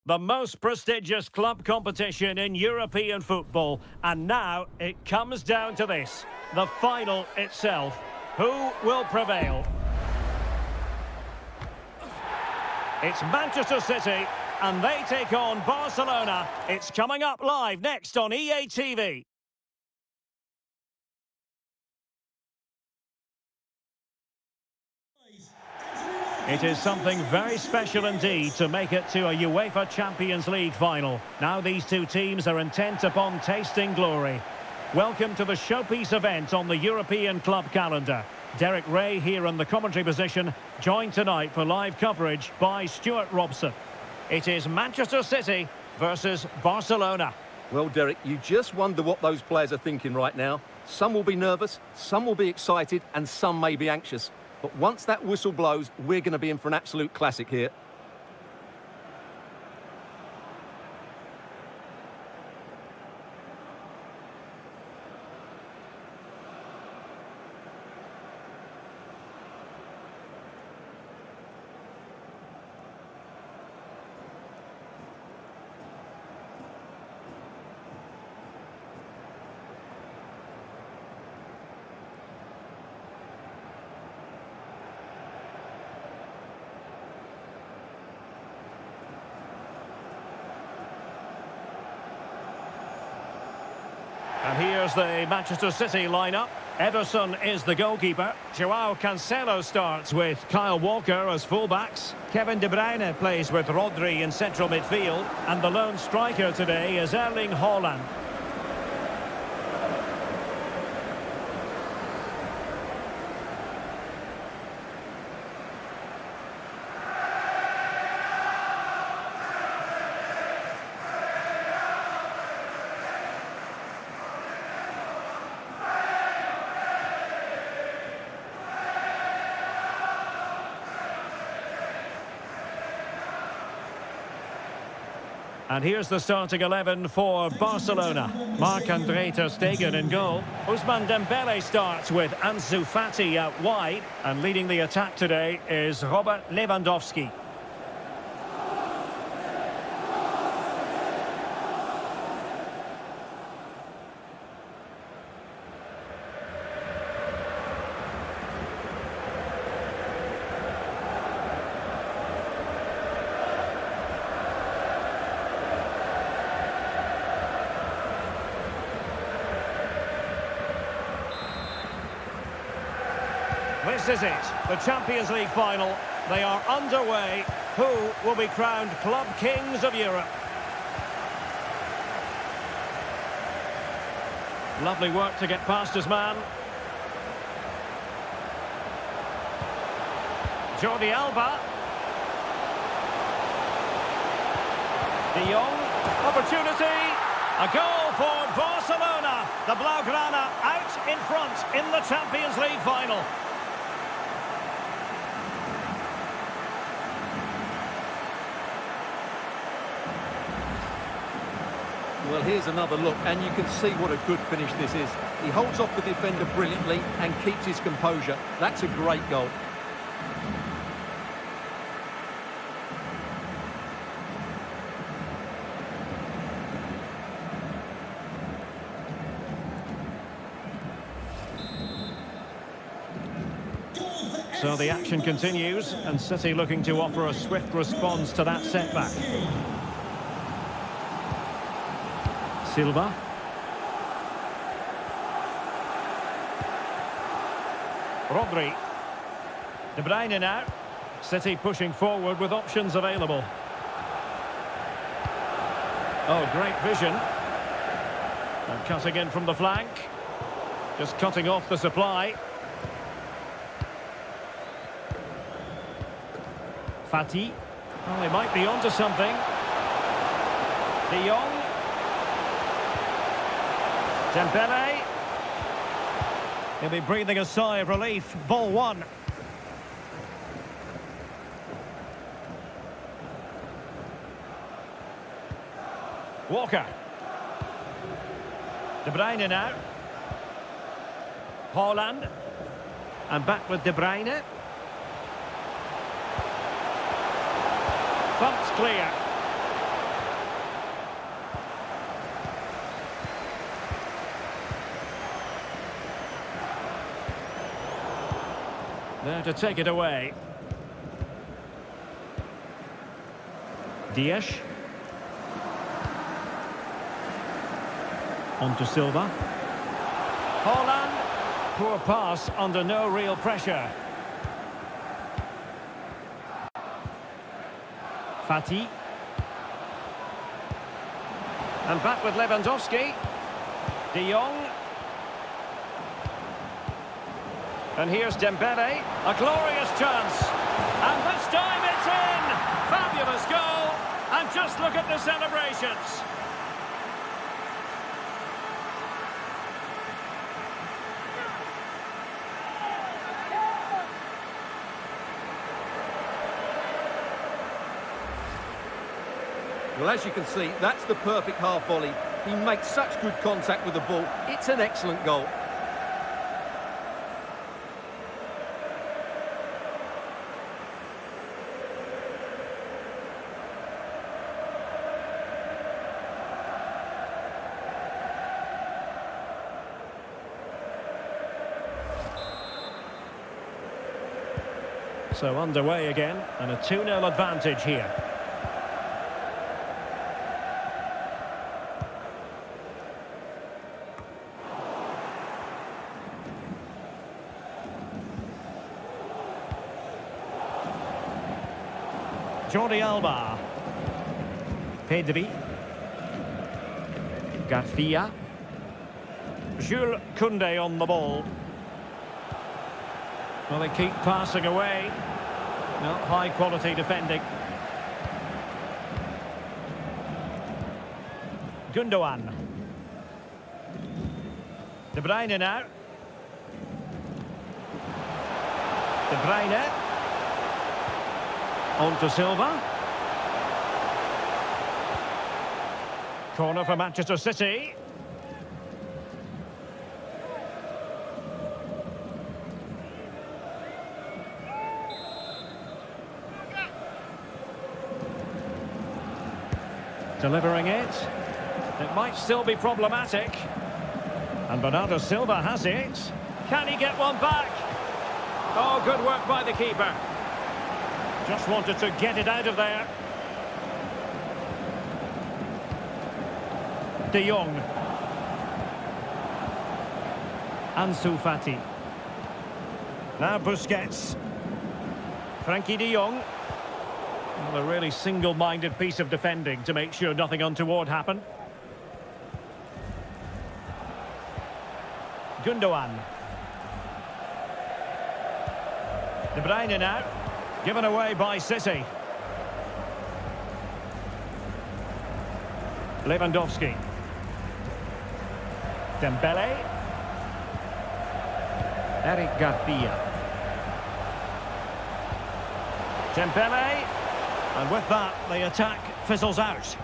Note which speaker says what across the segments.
Speaker 1: The most prestigious club competition in European football. And now it comes down to this. The final itself. Who will prevail? It's Manchester City, and they take on Barcelona. It's coming up live next on EA TV. It is something very special indeed to make it to a UEFA Champions League final. Now these two teams are intent upon tasting glory. Welcome to the showpiece event on the European club calendar. Derek Ray here in the commentary position, joined tonight for live coverage by Stuart Robson. It is Manchester City versus Barcelona.
Speaker 2: Well, Derek, you just wonder what those players are thinking right now. Some will be nervous, some will be excited, and some may be anxious. But once that whistle blows, we're going to be in for an absolute classic here.
Speaker 1: And here's the Manchester City lineup. Ederson is the goalkeeper. Joao Cancelo starts with Kyle Walker as fullbacks. Kevin De Bruyne plays with Rodri in central midfield. And the lone striker today is Erling Haaland. And here's the starting 11 for Barcelona. Marc-Andre ter Stegen in goal. Ousmane Dembele starts with Ansu Fati out wide. And leading the attack today is Robert Lewandowski. This is it, the Champions League final. They are underway. Who will be crowned Club Kings of Europe? Lovely work to get past his man. Jordi Alba. De Jong. Opportunity. A goal for Barcelona. The Blaugrana out in front in the Champions League final.
Speaker 2: Well, here's another look, and you can see what a good finish this is. He holds off the defender brilliantly and keeps his composure. That's a great goal.
Speaker 1: So the action continues, and City looking to offer a swift response to that setback. Silva. Rodri. De Bruyne now. City pushing forward with options available. Oh, great vision. And cutting in from the flank. Just cutting off the supply. Fati. Well, they might be onto something. De Jong. Dembele. He'll be breathing a sigh of relief. Ball one. Walker. De Bruyne now. Haaland. And back with De Bruyne. Bumped clear. There to take it away. Dias. On to Silva. Holland. Poor pass under no real pressure. Fati. And back with Lewandowski. De Jong. And here's Dembele. A glorious chance. And this time it's in! Fabulous goal. And just look at the celebrations.
Speaker 2: Well, as you can see, that's the perfect half volley. He makes such good contact with the ball. It's an excellent goal.
Speaker 1: So underway again, and a 2-0 advantage here. Jordi Alba. Pedri. Garcia. Jules Koundé on the ball. Well, they keep passing away. Not high quality defending. Gundogan. De Bruyne now. De Bruyne. On to Silva. Corner for Manchester City. Delivering it. It might still be problematic. And Bernardo Silva has it. Can he get one back? Oh, good work by the keeper. Just wanted to get it out of there. De Jong. Ansu Fati. Now Busquets. Frankie de Jong. Well, a really single-minded piece of defending to make sure nothing untoward happened. Gundogan. De Bruyne now. Given away by City. Lewandowski. Dembele. Eric Garcia. Dembele. And with that, the attack fizzles out.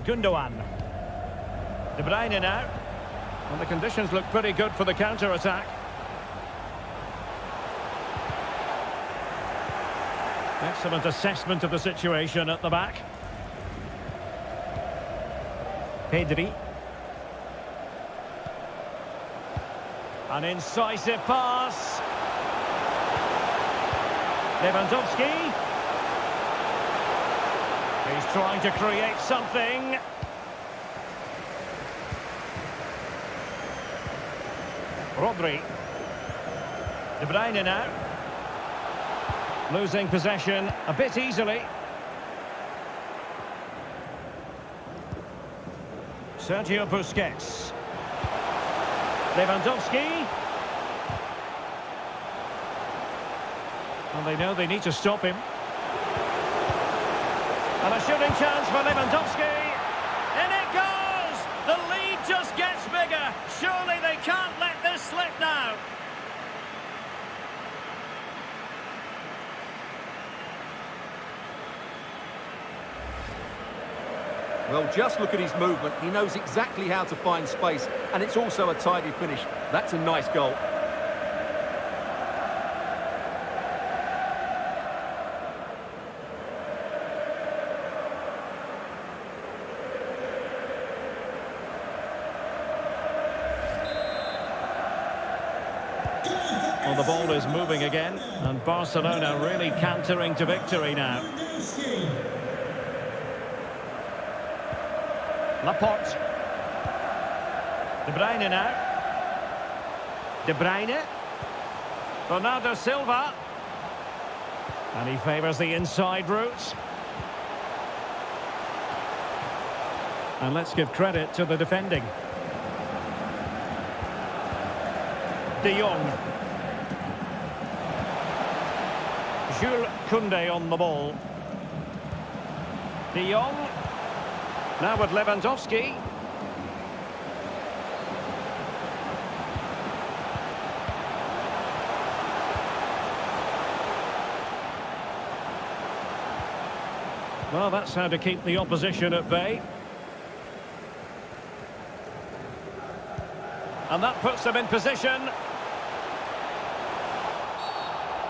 Speaker 1: Gundogan. De Bruyne now. And the conditions look pretty good for the counter-attack. Excellent assessment of the situation at the back. Pedri. An incisive pass. Lewandowski. He's trying to create something. Rodri. De Bruyne now. Losing possession a bit easily. Sergio Busquets. Lewandowski. And they know they need to stop him. And a shooting chance for Lewandowski. In it goes! The lead just gets bigger. Surely they can't let this slip now.
Speaker 2: Well, just look at his movement. He knows exactly how to find space, and it's also a tidy finish. That's a nice goal.
Speaker 1: Well, the ball is moving again, and Barcelona really cantering to victory now. Laporte. De Bruyne now. De Bruyne. Bernardo Silva. And he favours the inside route. And let's give credit to the defending. De Jong. Jules Koundé on the ball. De Jong. Now with Lewandowski. Well, that's how to keep the opposition at bay. And that puts them in position.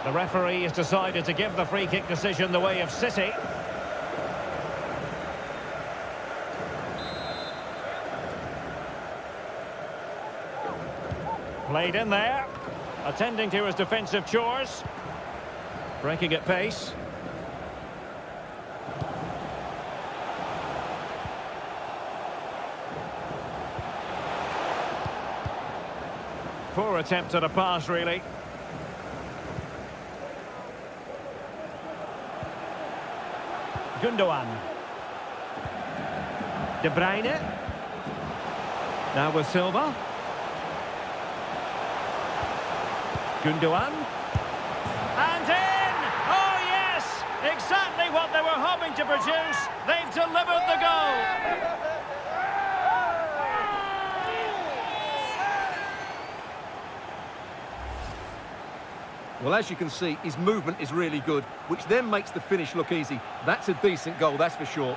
Speaker 1: The referee has decided to give the free kick decision the way of City. Played in there, attending to his defensive chores. Breaking at pace. Poor attempt at a pass, really. Gundogan. De Bruyne. Now with Silva. Gundogan. And in! Oh, yes! Exactly what they were hoping to produce. They've delivered the goal.
Speaker 2: Well, as you can see, his movement is really good, which then makes the finish look easy. That's a decent goal, that's for sure.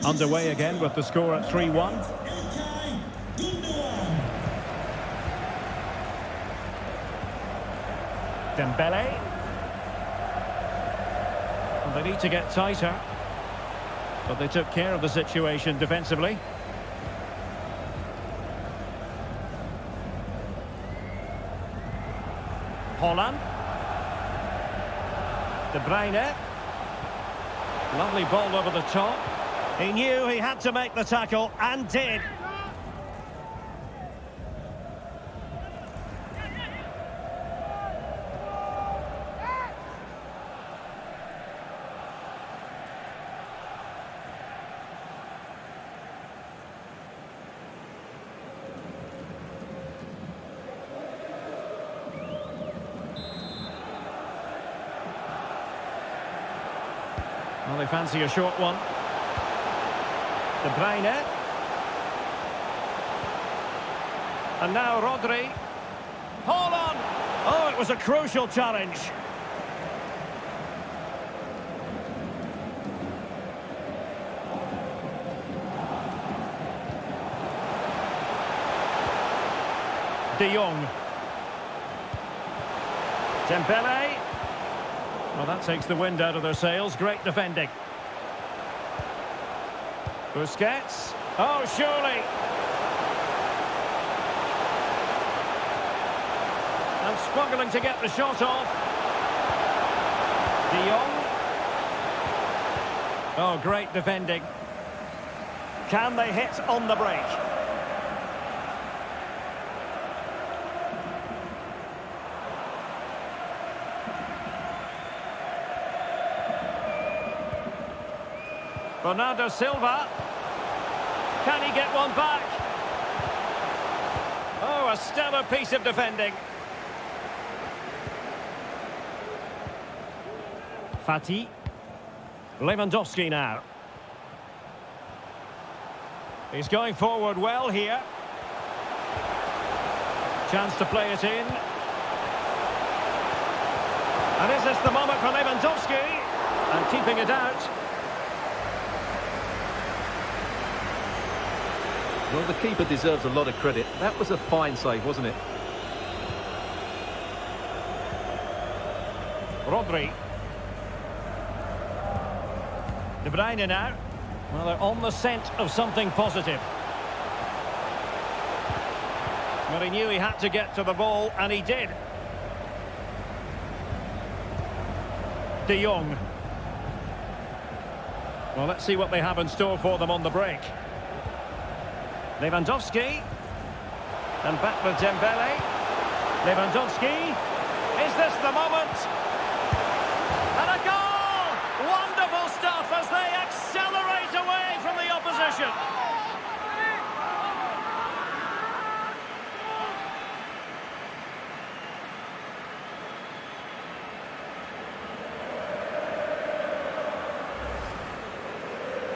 Speaker 1: Underway again with the score at 3-1. Dembele. Well, they need to get tighter, but they took care of the situation defensively. Holland. De Bruyne. Lovely ball over the top. He knew he had to make the tackle, and did. Well, they fancy a short one. De Bruyne. And now Rodri. Holland! Oh, it was a crucial challenge. De Jong. Dembele. Well, that takes the wind out of their sails. Great defending. Busquets. Oh, surely. And struggling to get the shot off. De Jong. Oh, great defending. Can they hit on the break? Bernardo Silva. Can he get one back? Oh, a stellar piece of defending. Fati. Lewandowski now. He's going forward well here. Chance to play it in. And is this the moment for Lewandowski? And keeping it out.
Speaker 2: Well, the keeper deserves a lot of credit. That was a fine save, wasn't it?
Speaker 1: Rodri. De Bruyne now. Well, they're on the scent of something positive. But he knew he had to get to the ball, and he did. De Jong. Well, let's see what they have in store for them on the break. Lewandowski. And back with Dembele. Lewandowski. Is this the moment? And a goal! Wonderful stuff as they accelerate away from the opposition.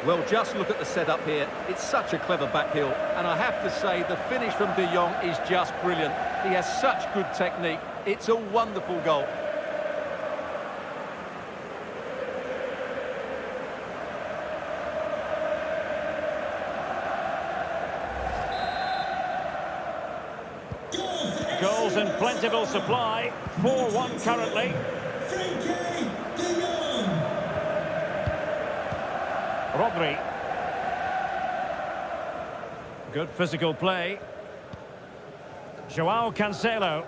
Speaker 2: Well, just look at the setup here. It's such a clever back heel. And I have to say, the finish from De Jong is just brilliant. He has such good technique. It's a wonderful goal.
Speaker 1: Goals in plentiful supply. 4-1 currently. Rodri. Good physical play. Joao Cancelo.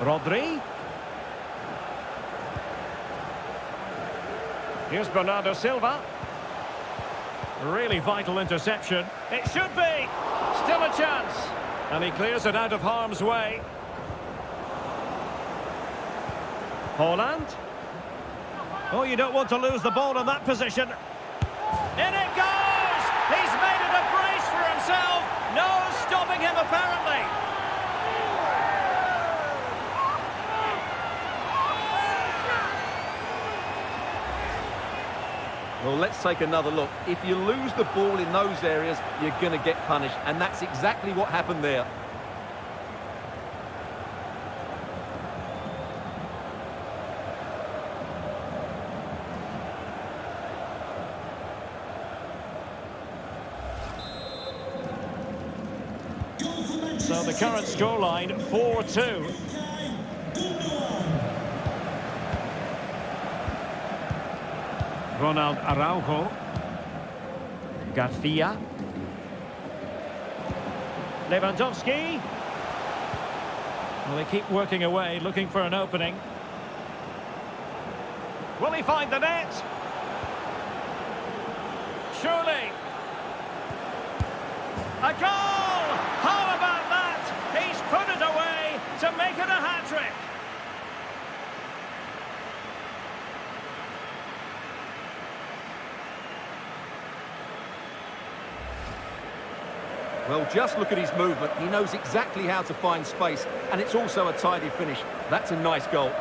Speaker 1: Rodri. Here's Bernardo Silva. Really vital interception. It should be. Still a chance. And he clears it out of harm's way. Haaland. Oh, you don't want to lose the ball in that position. In it goes! He's made it a brace for himself. No stopping him, apparently.
Speaker 2: Well, let's take another look. If you lose the ball in those areas, you're going to get punished. And that's exactly what happened there.
Speaker 1: So the current scoreline, 4-2. Ronald Araujo. Garcia. Lewandowski. Well, they keep working away, looking for an opening. Will he find the net? Surely. A goal! How about that? He's put it away to make it a hat-trick.
Speaker 2: Well, just look at his movement. He knows exactly how to find space, and it's also a tidy finish. That's a nice goal.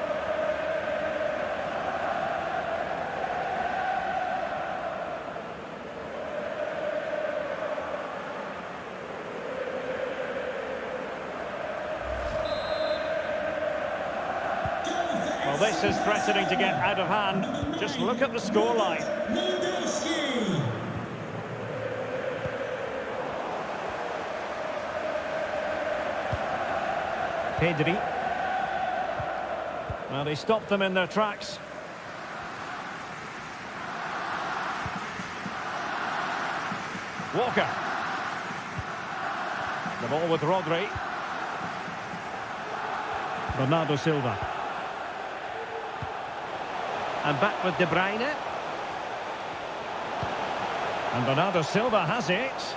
Speaker 1: Well, this is threatening to get out of hand. Just look at the scoreline. Pedri. Well, they stopped them in their tracks. Walker. The ball with Rodri. Bernardo Silva. And back with De Bruyne. And Bernardo Silva has it.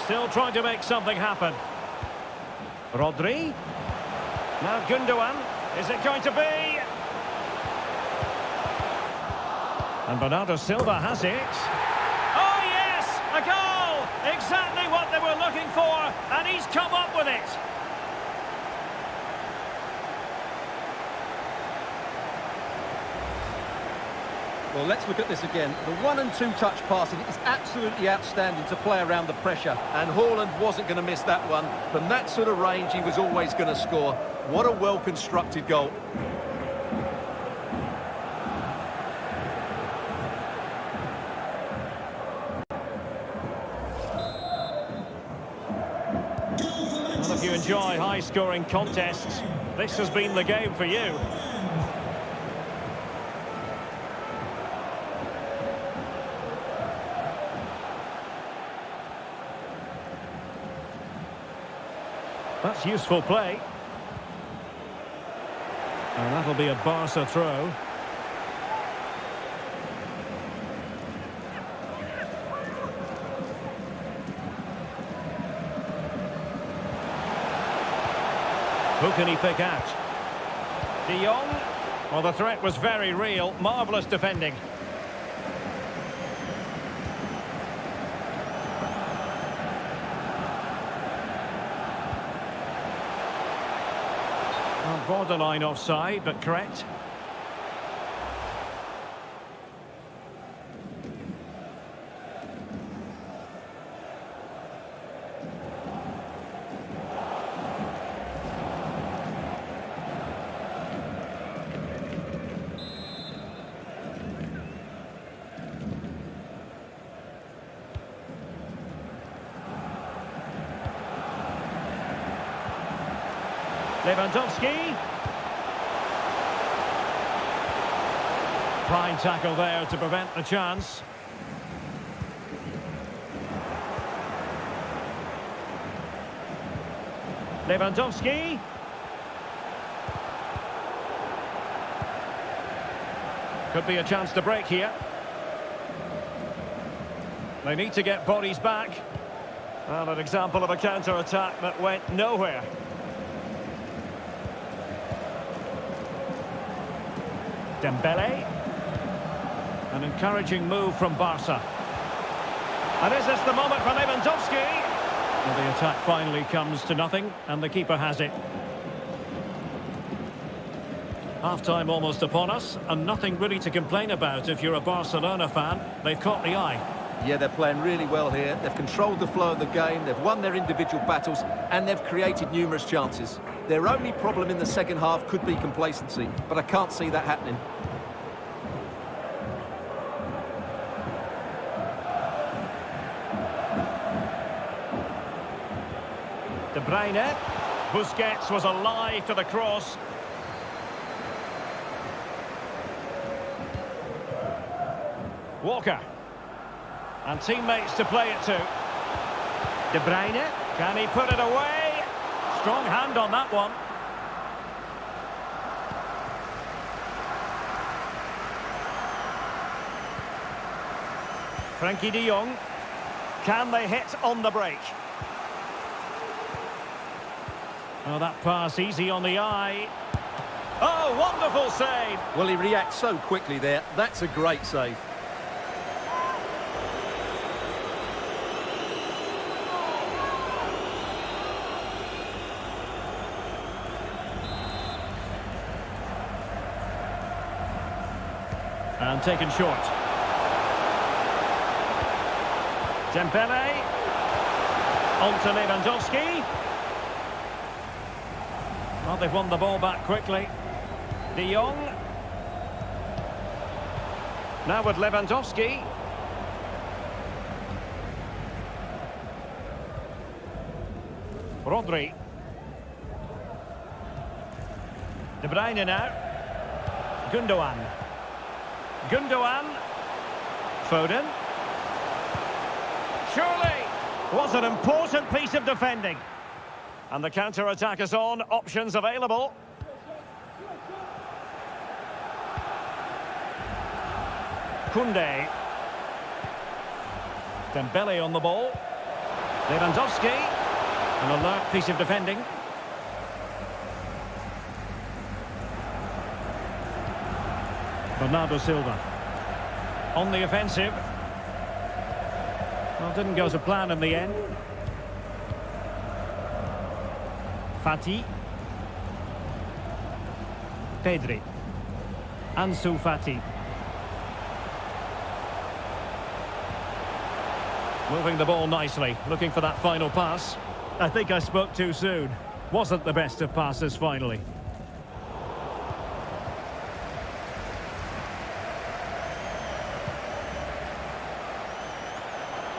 Speaker 1: Still trying to make something happen. Rodri. Now Gundogan. Is it going to be? And Bernardo Silva has it. Oh yes! A goal! Exactly what they were looking for, and he's come up with it.
Speaker 2: Well, let's look at this again. The 1- and 2-touch passing is absolutely outstanding to play around the pressure. And Haaland wasn't going to miss that one. From that sort of range, he was always going to score. What a well-constructed goal.
Speaker 1: Well, a if you enjoy high-scoring contests, this has been the game for you. That's useful play. And that'll be a Barca throw. Who can he pick out? De Jong. Well, the threat was very real. Marvellous defending. Well, borderline offside, but correct. Lewandowski. Fine tackle there to prevent the chance. Lewandowski. Could be a chance to break here. They need to get bodies back. Well, an example of a counter-attack that went nowhere. Dembele. An encouraging move from Barca. And is this the moment for Lewandowski? Well, the attack finally comes to nothing, and the keeper has it. Half-time almost upon us, and nothing really to complain about if you're a Barcelona fan. They've caught the eye.
Speaker 2: Yeah, they're playing really well here. They've controlled the flow of the game, they've won their individual battles, and they've created numerous chances. Their only problem in the second half could be complacency, but I can't see that happening.
Speaker 1: De Bruyne. Busquets was alive to the cross. Walker. And teammates to play it to. De Bruyne. Can he put it away? Strong hand on that one. Frankie de Jong. Can they hit on the break? Oh, that pass easy on the eye. Oh, wonderful save.
Speaker 2: Well, he reacts so quickly there. That's a great save.
Speaker 1: And taken short. Dembele. On to Lewandowski. Well, they've won the ball back quickly. De Jong. Now with Lewandowski. Rodri. De Bruyne now. Gundogan. Gundogan. Foden. Surely was an important piece of defending. And the counter-attack is on. Options available. Koundé. Dembele on the ball. Lewandowski. An alert piece of defending. Bernardo Silva. On the offensive. Well, didn't go to plan in the end. Fati. Pedri. Ansu Fati. Moving the ball nicely, looking for that final pass. I think I spoke too soon. Wasn't the best of passes finally.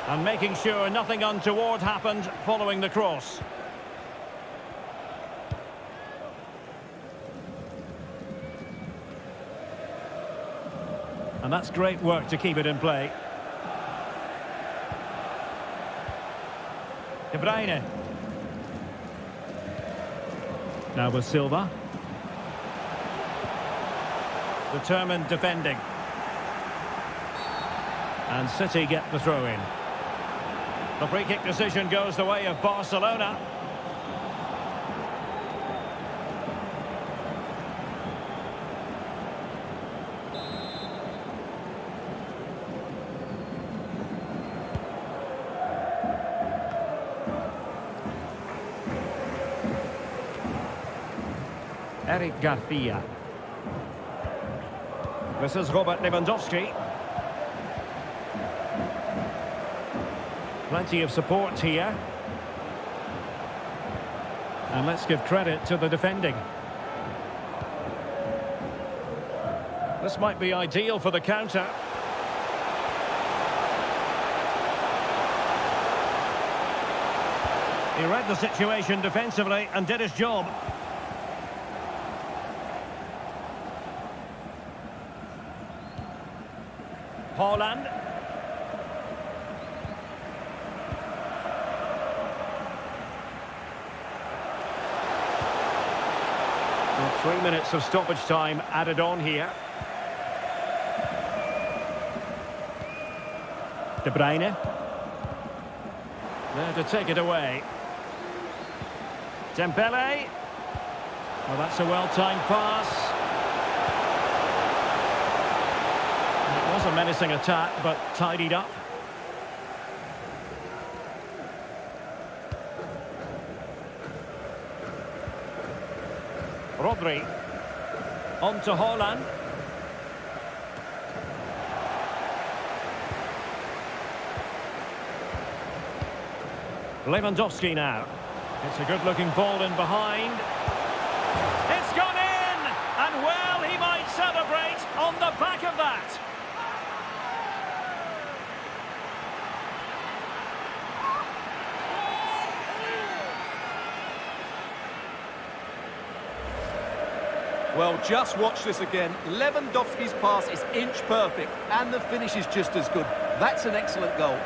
Speaker 1: And making sure nothing untoward happened following the cross. And that's great work to keep it in play. De Bruyne. Now with Silva. Determined defending. And City get the throw in. The free kick decision goes the way of Barcelona. Eric Garcia. This is Robert Lewandowski. Plenty of support here. And let's give credit to the defending. This might be ideal for the counter. He read the situation defensively and did his job. Haaland. Well, 3 minutes of stoppage time added on here. De Bruyne. There to take it away. Dembele. Well, that's a well-timed pass. It was a menacing attack, but tidied up. Rodri. On to Haaland. Lewandowski now. It's a good-looking ball in behind. It's gone in! And well, he might celebrate on the back of that.
Speaker 2: Well, just watch this again. Lewandowski's pass is inch perfect, and the finish is just as good. That's an excellent goal.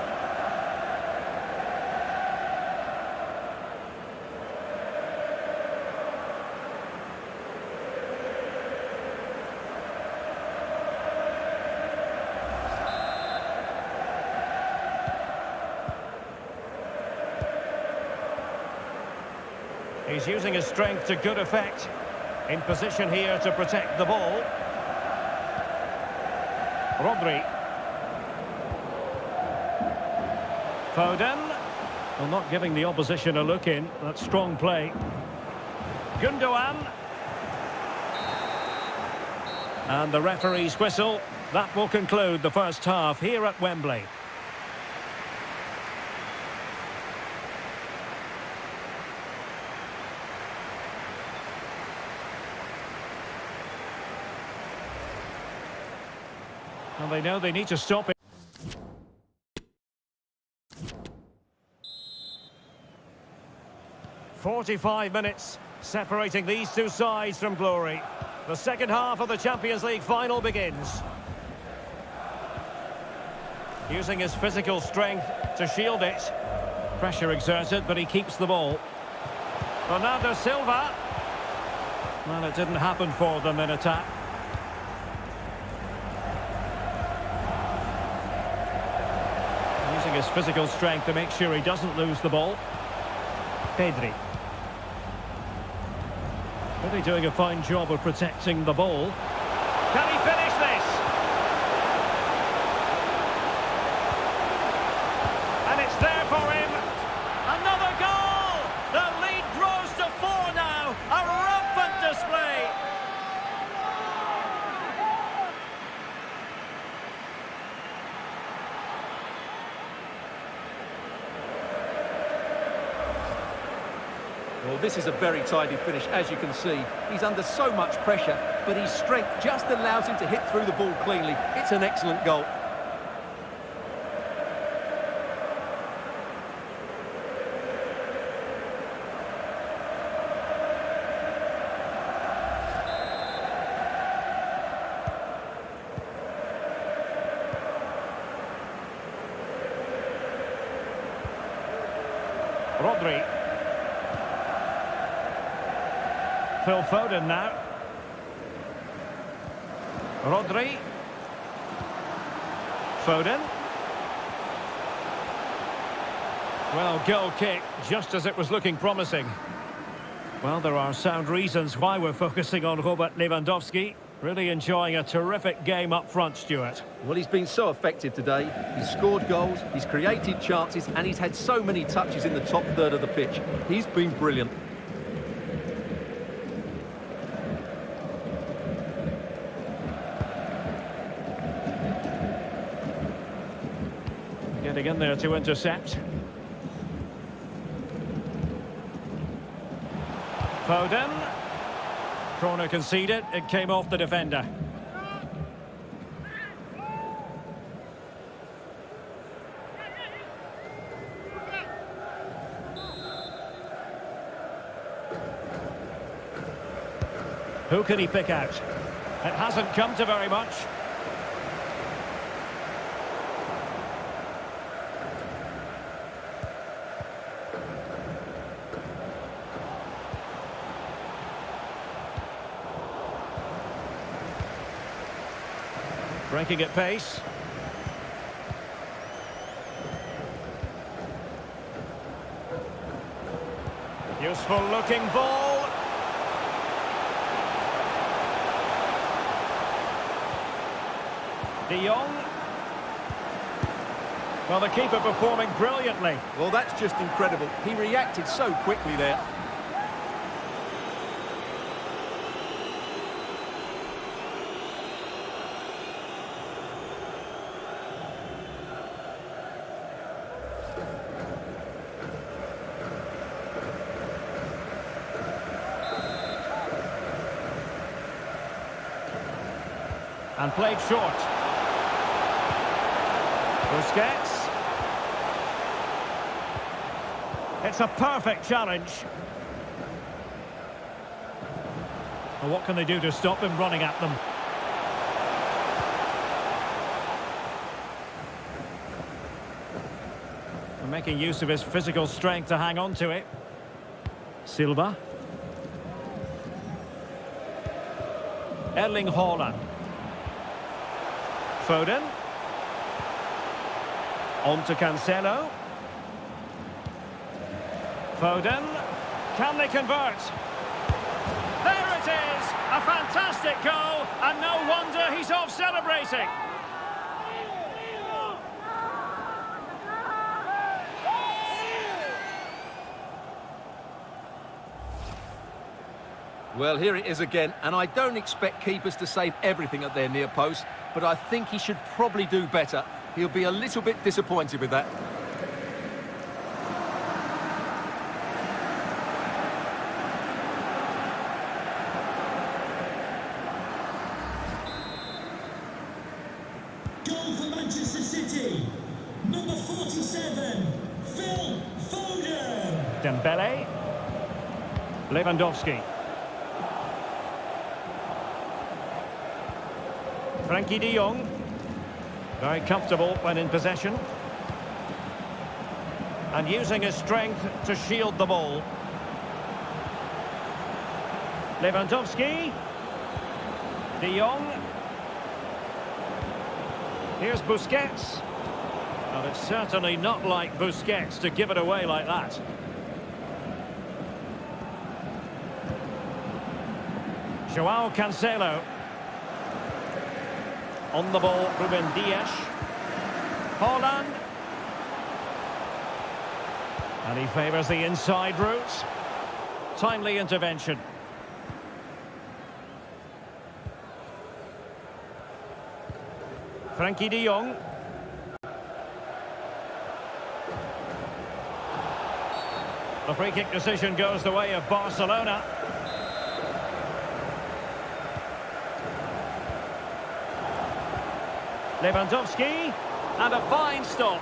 Speaker 1: He's using his strength to good effect. In position here to protect the ball. Rodri. Foden. Well, not giving the opposition a look in. That's strong play. Gundogan. And the referee's whistle. That will conclude the first half here at Wembley. And they know they need to stop it. "45 minutes separating these two sides from glory. The second half of the Champions League final begins. Using his physical strength to shield it. Pressure exerted, but he keeps the ball. Bernardo Silva. Well, it didn't happen for them in attack. Using his physical strength to make sure he doesn't lose the ball. Pedri. Really doing a fine job of protecting the ball. Can he finish this? And it's there for him. Another goal! The lead grows to 4 now. A rampant display.
Speaker 2: Well, this is a very tidy finish, as you can see. He's under so much pressure, but his strength just allows him to hit through the ball cleanly. It's an excellent goal.
Speaker 1: Rodri. Phil Foden now. Rodri. Foden. Well, goal kick, just as it was looking promising. Well, there are sound reasons why we're focusing on Robert Lewandowski. Really enjoying a terrific game up front, Stuart.
Speaker 2: Well, he's been so effective today. He's scored goals, he's created chances, and he's had so many touches in the top third of the pitch. He's been brilliant.
Speaker 1: Getting in there to intercept. Foden. Corner conceded, it came off the defender. Who can he pick out? It hasn't come to very much. Breaking at pace. Useful looking ball. De Jong. Well, the keeper performing brilliantly.
Speaker 2: Well, that's just incredible. He reacted so quickly there.
Speaker 1: And played short. Busquets. It's a perfect challenge. Well, what can they do to stop him running at them? And making use of his physical strength to hang on to it. Silva. Erling Haaland. Foden. On to Cancelo. Foden. Can they convert? There it is! A fantastic goal, and no wonder he's off celebrating.
Speaker 2: Well, here it is again, and I don't expect keepers to save everything at their near post, but I think he should probably do better. He'll be a little bit disappointed with that.
Speaker 3: Goal for Manchester City, number 47, Phil Foden.
Speaker 1: Dembele. Lewandowski. Frankie de Jong. Very comfortable when in possession. And using his strength to shield the ball. Lewandowski. De Jong. Here's Busquets. Well, it's certainly not like Busquets to give it away like that. Joao Cancelo. On the ball, Ruben Dias. Haaland. And he favours the inside route. Timely intervention. Frankie de Jong. The free kick decision goes the way of Barcelona. Lewandowski, and a fine stop.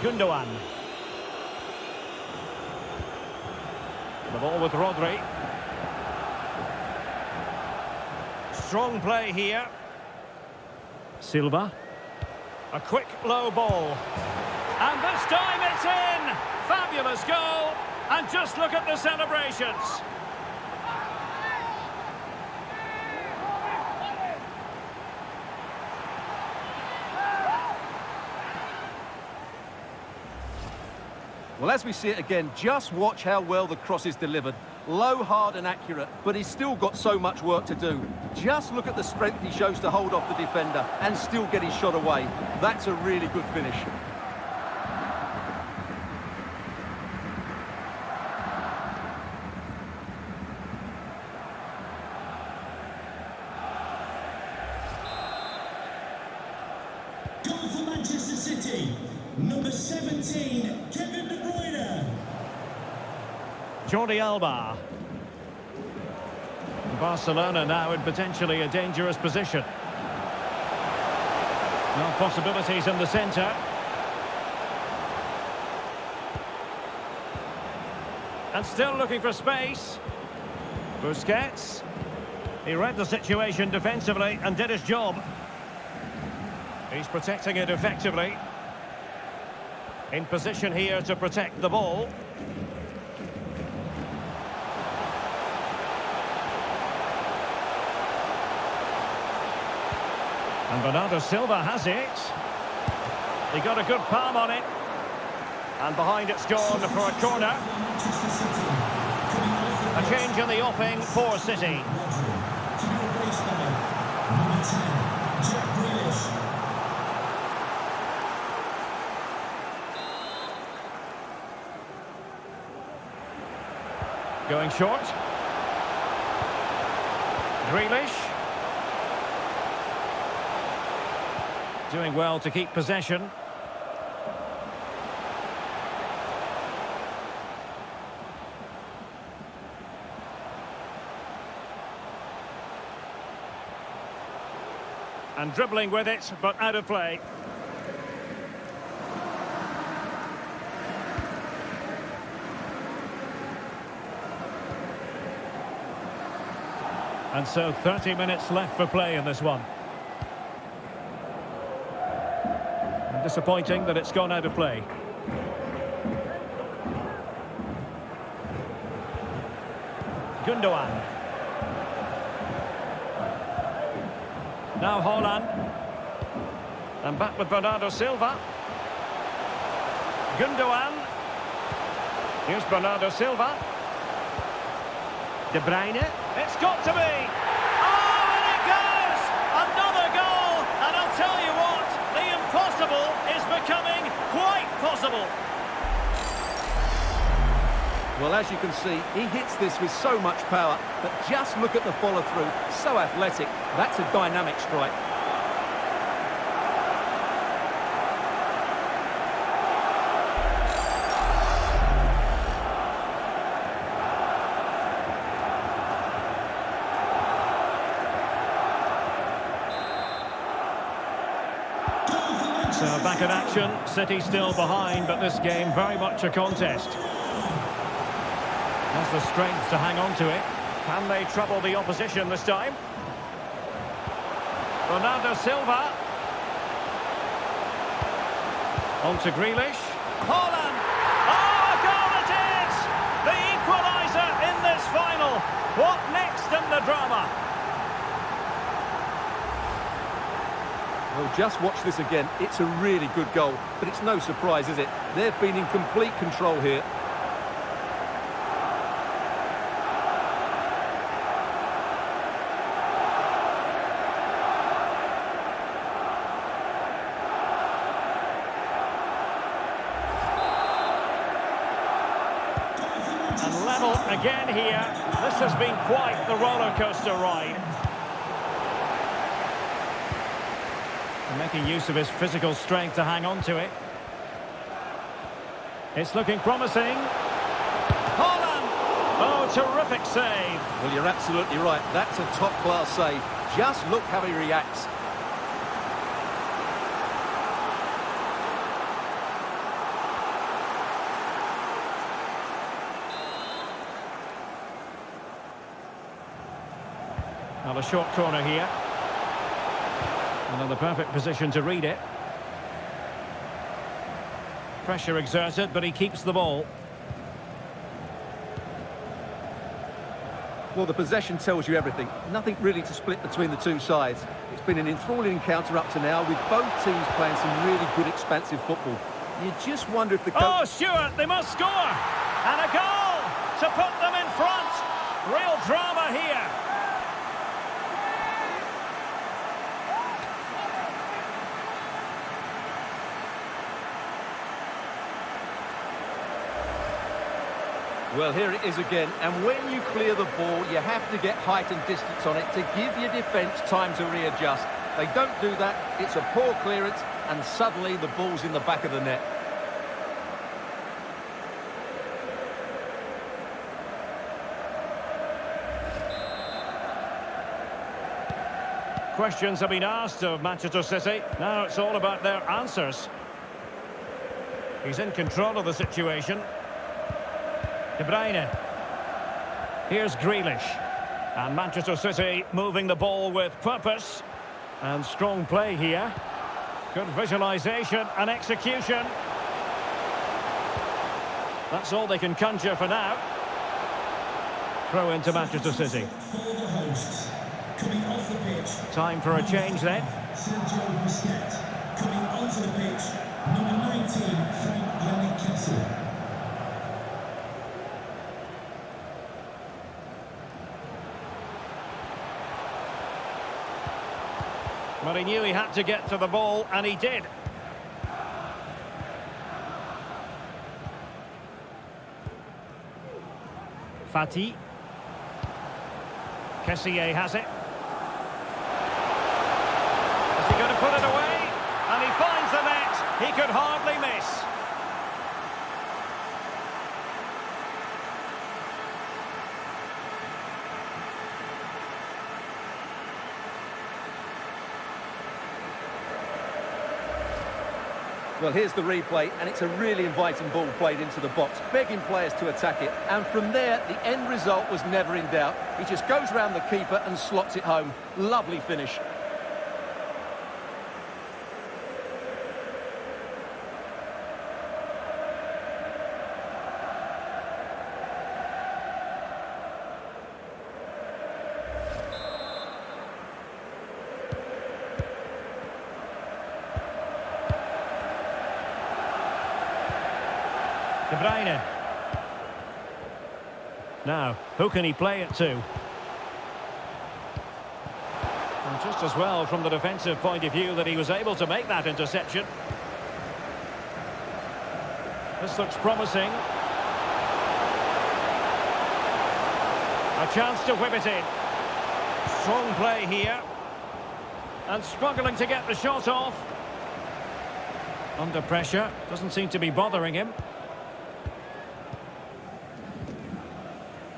Speaker 1: Gundogan. The ball with Rodri. Strong play here. Silva. A quick low ball. And this time it's in! Fabulous goal! And just look at the celebrations.
Speaker 2: Well, as we see it again, just watch how well the cross is delivered. Low, hard and accurate, but he's still got so much work to do. Just look at the strength he shows to hold off the defender and still get his shot away. That's a really good finish.
Speaker 3: Goal for Manchester City. Number 17, Kevin De Bruyne.
Speaker 1: Jordi Alba. Barcelona now in potentially a dangerous position. No possibilities in the centre. And still looking for space. Busquets. He read the situation defensively and did his job. He's protecting it effectively. In position here to protect the ball. And Bernardo Silva has it. He got a good palm on it. And behind it's gone for a corner. A change in the offing for City. Going short. Grealish. Doing well to keep possession. And dribbling with it, but out of play. And so 30 minutes left for play in this one. And disappointing that it's gone out of play. Gundogan. Now Haaland. And back with Bernardo Silva. Gundogan. Here's Bernardo Silva. De Bruyne. It's got to be! Oh, and it goes! Another goal! And I'll tell you what, the impossible is becoming quite possible.
Speaker 2: Well, as you can see, he hits this with so much power, but just look at the follow-through. So athletic. That's a dynamic strike.
Speaker 1: So back in action, City still behind, but this game very much a contest. Has the strength to hang on to it. Can they trouble the opposition this time? Bernardo Silva. On to Grealish. Haaland! Oh, a goal it is! The equaliser in this final. What next in the drama?
Speaker 2: Well, just watch this again. It's a really good goal, but it's no surprise, is it? They've been in complete control here.
Speaker 1: And level again here. This has been quite the roller coaster ride. Making use of his physical strength to hang on to it. It's looking promising. Haaland! Oh, terrific save.
Speaker 2: Well, you're absolutely right. That's a top-class save. Just look how he reacts.
Speaker 1: Now a short corner here. And in the perfect position to read it. Pressure exerted, but he keeps the ball.
Speaker 2: Well, the possession tells you everything. Nothing really to split between the two sides. It's been an enthralling encounter up to now, with both teams playing some really good expansive football. You just wonder if the coach...
Speaker 1: Oh, Stuart, they must score! And a goal to put them in front! Real drama here.
Speaker 2: Well, here it is again, and when you clear the ball, you have to get height and distance on it to give your defence time to readjust. They don't do that, it's a poor clearance, and suddenly the ball's in the back of the net.
Speaker 1: Questions have been asked of Manchester City. Now it's all about their answers. He's in control of the situation. De Bruyne. Here's Grealish. And Manchester City moving the ball with purpose. And strong play here. Good visualisation and execution. That's all they can conjure for now. Throw into Manchester City.
Speaker 3: Coming off the pitch.
Speaker 1: Time for a change then.
Speaker 3: Sergio Busquets. Coming onto the pitch. Number 19, Frank Yannick Kessel.
Speaker 1: Well, he knew he had to get to the ball, and he did. Fati. Kessié has it. Is he going to put it away? And he finds the net. He could hardly miss.
Speaker 2: Well, here's the replay, and it's a really inviting ball played into the box, begging players to attack it. And from there, the end result was never in doubt. He just goes round the keeper and slots it home. Lovely finish.
Speaker 1: De Bruyne. Now, who can he play it to? And just as well from the defensive point of view that he was able to make that interception. This looks promising. A chance to whip it in. Strong play here. And struggling to get the shot off. Under pressure. Doesn't seem to be bothering him.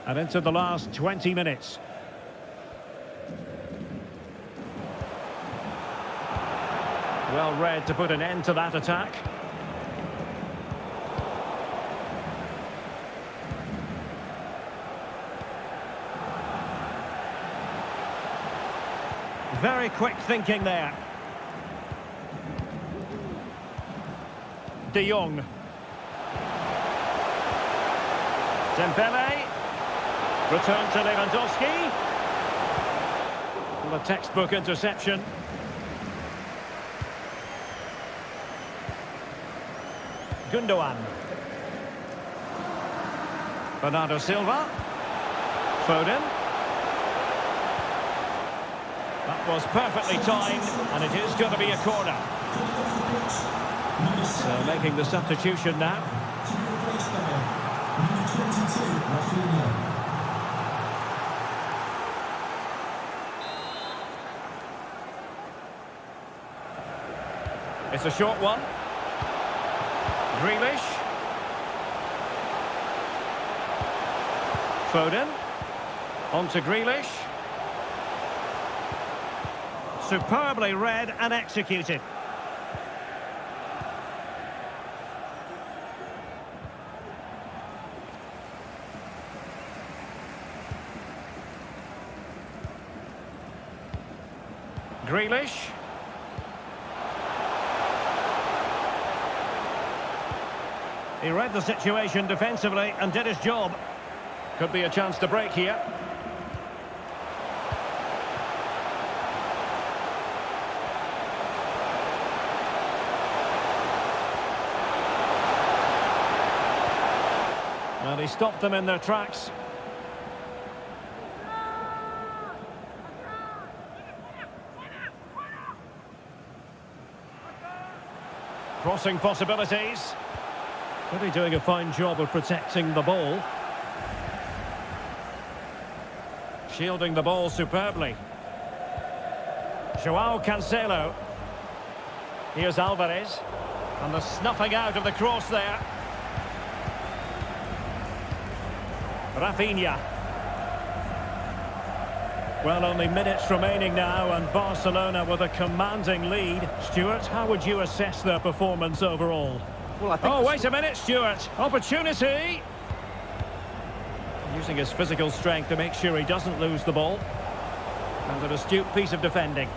Speaker 1: And into the last 20 minutes. Well read to put an end to that attack. Very quick thinking there. De Jong. Dembele. Return to Lewandowski. Well, a textbook interception. Gundogan. Bernardo Silva. Foden. That was perfectly timed, and it is going to be a corner. So making the substitution now. It's a short one. Grealish. Foden. On to Grealish. Superbly read and executed. Grealish. He read the situation defensively and did his job. Could be a chance to break here. Well, he stopped them in their tracks. Crossing possibilities. Really doing a fine job of protecting the ball. Shielding the ball superbly. Joao Cancelo. Here's Alvarez. And the snuffing out of the cross there. Rafinha. Well, only minutes remaining now, and Barcelona with a commanding lead. Stuart, how would you assess their performance overall?
Speaker 2: Well, I think...
Speaker 1: Oh, wait a minute, Stuart. Opportunity! Using his physical strength to make sure he doesn't lose the ball. And an astute piece of defending.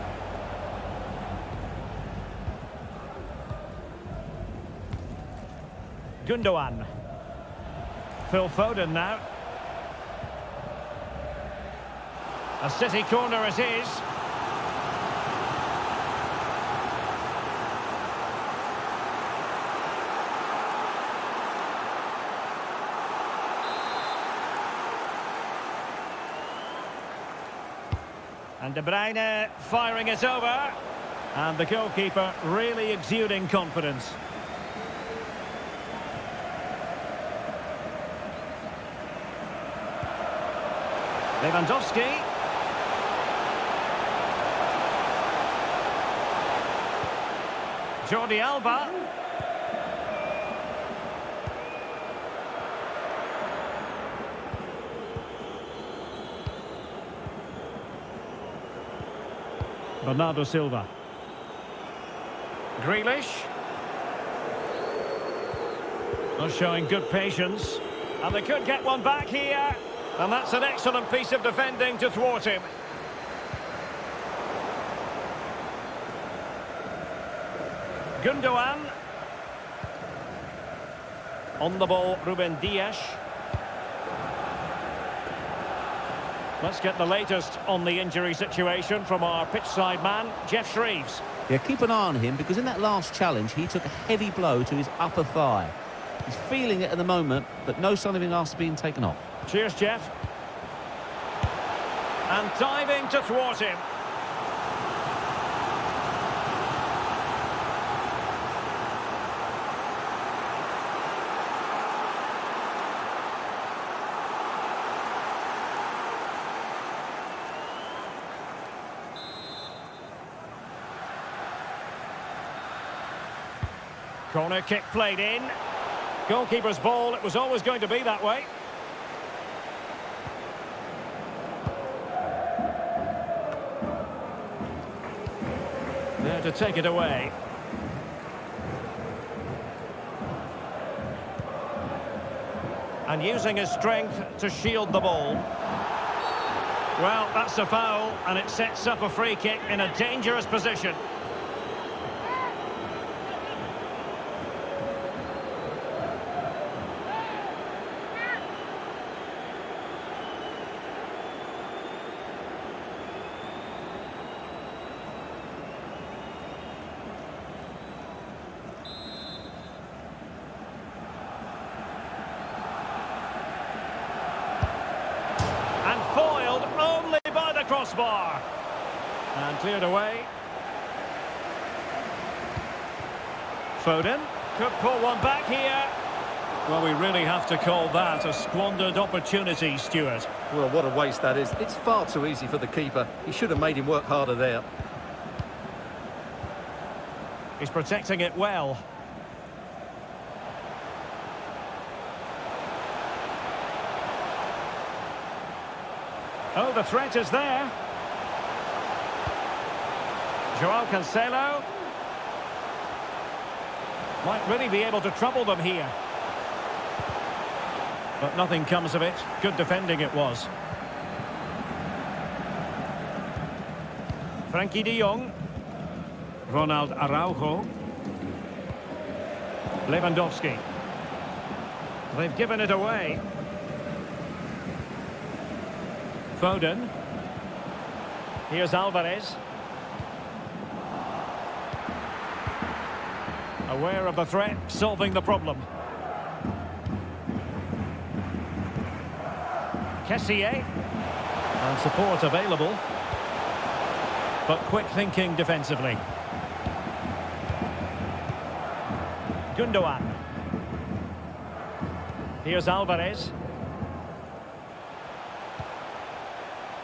Speaker 1: Gundogan. Phil Foden now. A City corner it is. And De Bruyne firing it over. And the goalkeeper really exuding confidence. Lewandowski. Jordi Alba. Bernardo Silva. Grealish. Not showing good patience. And they could get one back here. And that's an excellent piece of defending to thwart him. Gundogan. On the ball, Ruben Dias. Let's get the latest on the injury situation from our pitchside man, Jeff Shreves.
Speaker 4: Yeah, keep an eye on him, because in that last challenge, he took a heavy blow to his upper thigh. He's feeling it at the moment, but no sign of him after being taken off.
Speaker 1: Cheers, Jeff. And diving to thwart him. Corner kick played in. Goalkeeper's ball, it was always going to be that way. There to take it away. And using his strength to shield the ball. Well, that's a foul, and it sets up a free kick in a dangerous position. Foiled only by the crossbar. And cleared away. Foden could pull one back here. Well, we really have to call that a squandered opportunity, Stuart.
Speaker 2: Well, what a waste that is. It's far too easy for the keeper. He should have made him work harder there.
Speaker 1: He's protecting it well. Oh, the threat is there. Joao Cancelo. Might really be able to trouble them here. But nothing comes of it. Good defending it was. Frankie de Jong. Ronald Araujo. Lewandowski. They've given it away. Foden. Here's Alvarez. Aware of the threat, solving the problem. Kessié. And support available. But quick thinking defensively. Gundogan. Here's Alvarez.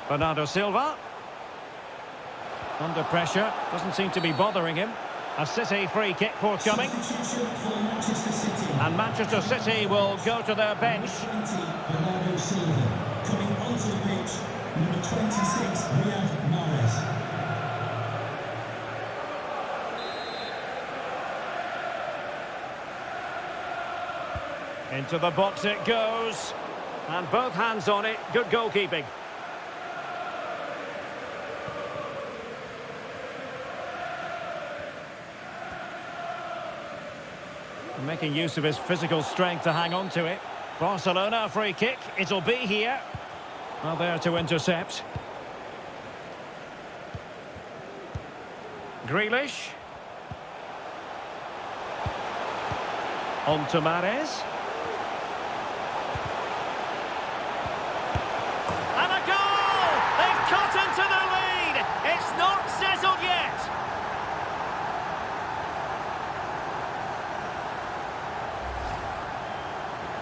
Speaker 1: Bernardo Silva. Under pressure, doesn't seem to be bothering him. A City free kick forthcoming.
Speaker 3: Substitution for Manchester City.
Speaker 1: And Manchester City will go to their bench.
Speaker 3: 20, Bernardo Silva. Coming onto the pitch, number 26, Riyad Mahrez.
Speaker 1: Into the box it goes. And both hands on it. Good goalkeeping. Making use of his physical strength to hang on to it. Barcelona, a free kick. It'll be here. Well, there to intercept. Grealish. On to Mahrez. And a goal! They've cut into the lead! It's not settled yet!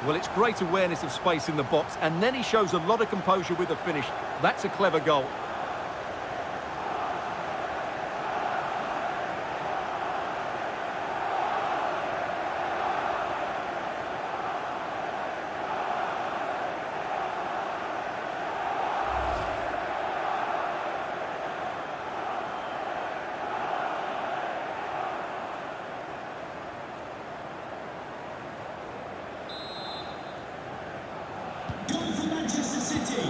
Speaker 2: Well, it's great awareness of space in the box, and then he shows a lot of composure with the finish. That's a clever goal.
Speaker 3: Goal for Manchester City,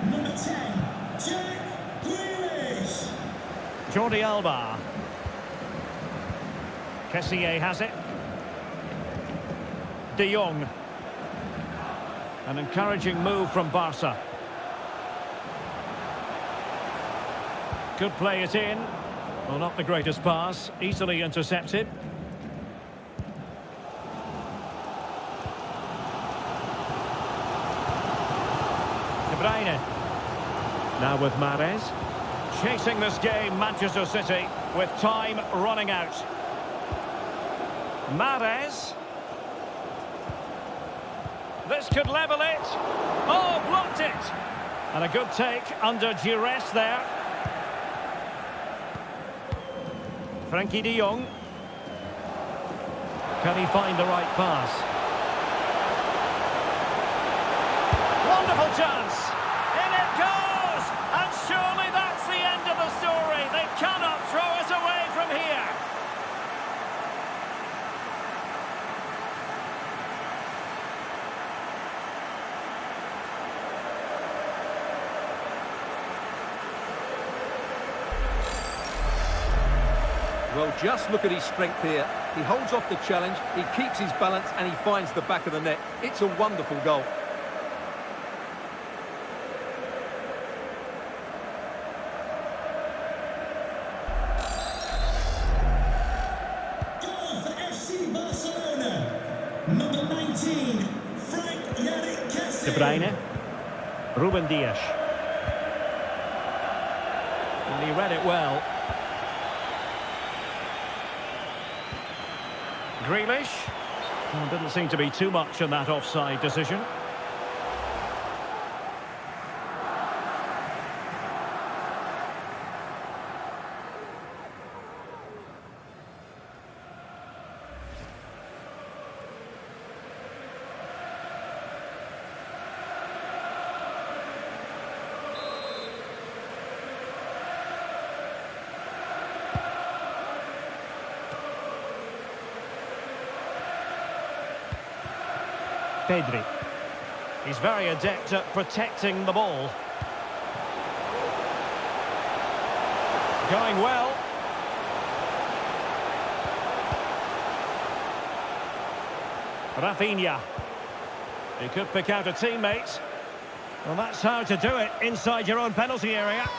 Speaker 3: number 10, Jack Grealish.
Speaker 1: Jordi Alba. Kessié has it. De Jong. An encouraging move from Barca. Could play it in. Well, not the greatest pass. Easily intercepted. De Bruyne. Now with Mahrez. Chasing this game, Manchester City, with time running out. Mahrez. This could level it. Oh, blocked it. And a good take under duress there. Frankie de Jong. Can he find the right pass? Wonderful chance. In it goes. And surely that's the end of the story. They cannot throw us away from here.
Speaker 2: Well, just look at his strength here. He holds off the challenge, he keeps his balance, and he finds the back of the net. It's a wonderful goal.
Speaker 3: Goal for FC Barcelona, number 19, Frank Kessié.
Speaker 1: De Bruyne. Ruben Dias. And he read it well. Grealish. Well, didn't seem to be too much in that offside decision. Pedri. He's very adept at protecting the ball. Going well. Rafinha. He could pick out a teammate. Well, that's how to do it inside your own penalty area.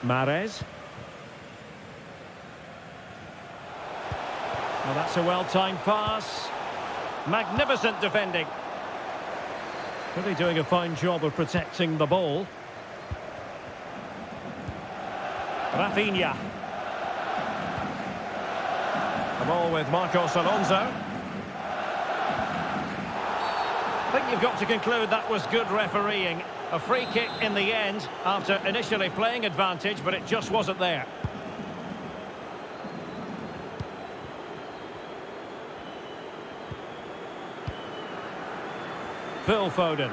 Speaker 1: Mahrez. Well, that's a well-timed pass. Magnificent defending. Really doing a fine job of protecting the ball. Rafinha. The ball with Marcos Alonso. I think you've got to conclude that was good refereeing. A free kick in the end after initially playing advantage, but it just wasn't there. Phil Foden.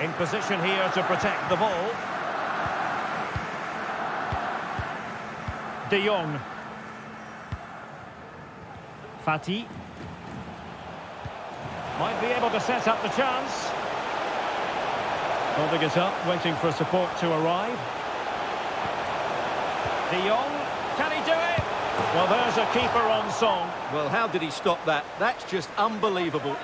Speaker 1: In position here to protect the ball. De Jong. Fati. Might be able to set up the chance. Holding it up, waiting for support to arrive. De Jong, can he do it? Well, there's a keeper on song.
Speaker 2: Well, how did he stop that? That's just unbelievable.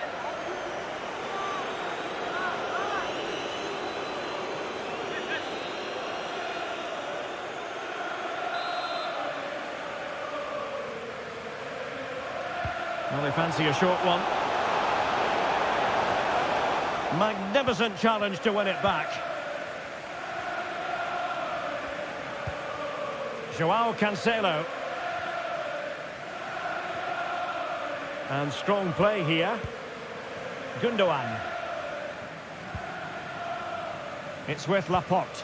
Speaker 1: Well, they fancy a short one. Magnificent challenge to win it back. Joao Cancelo. And strong play here. Gundogan. It's with Laporte.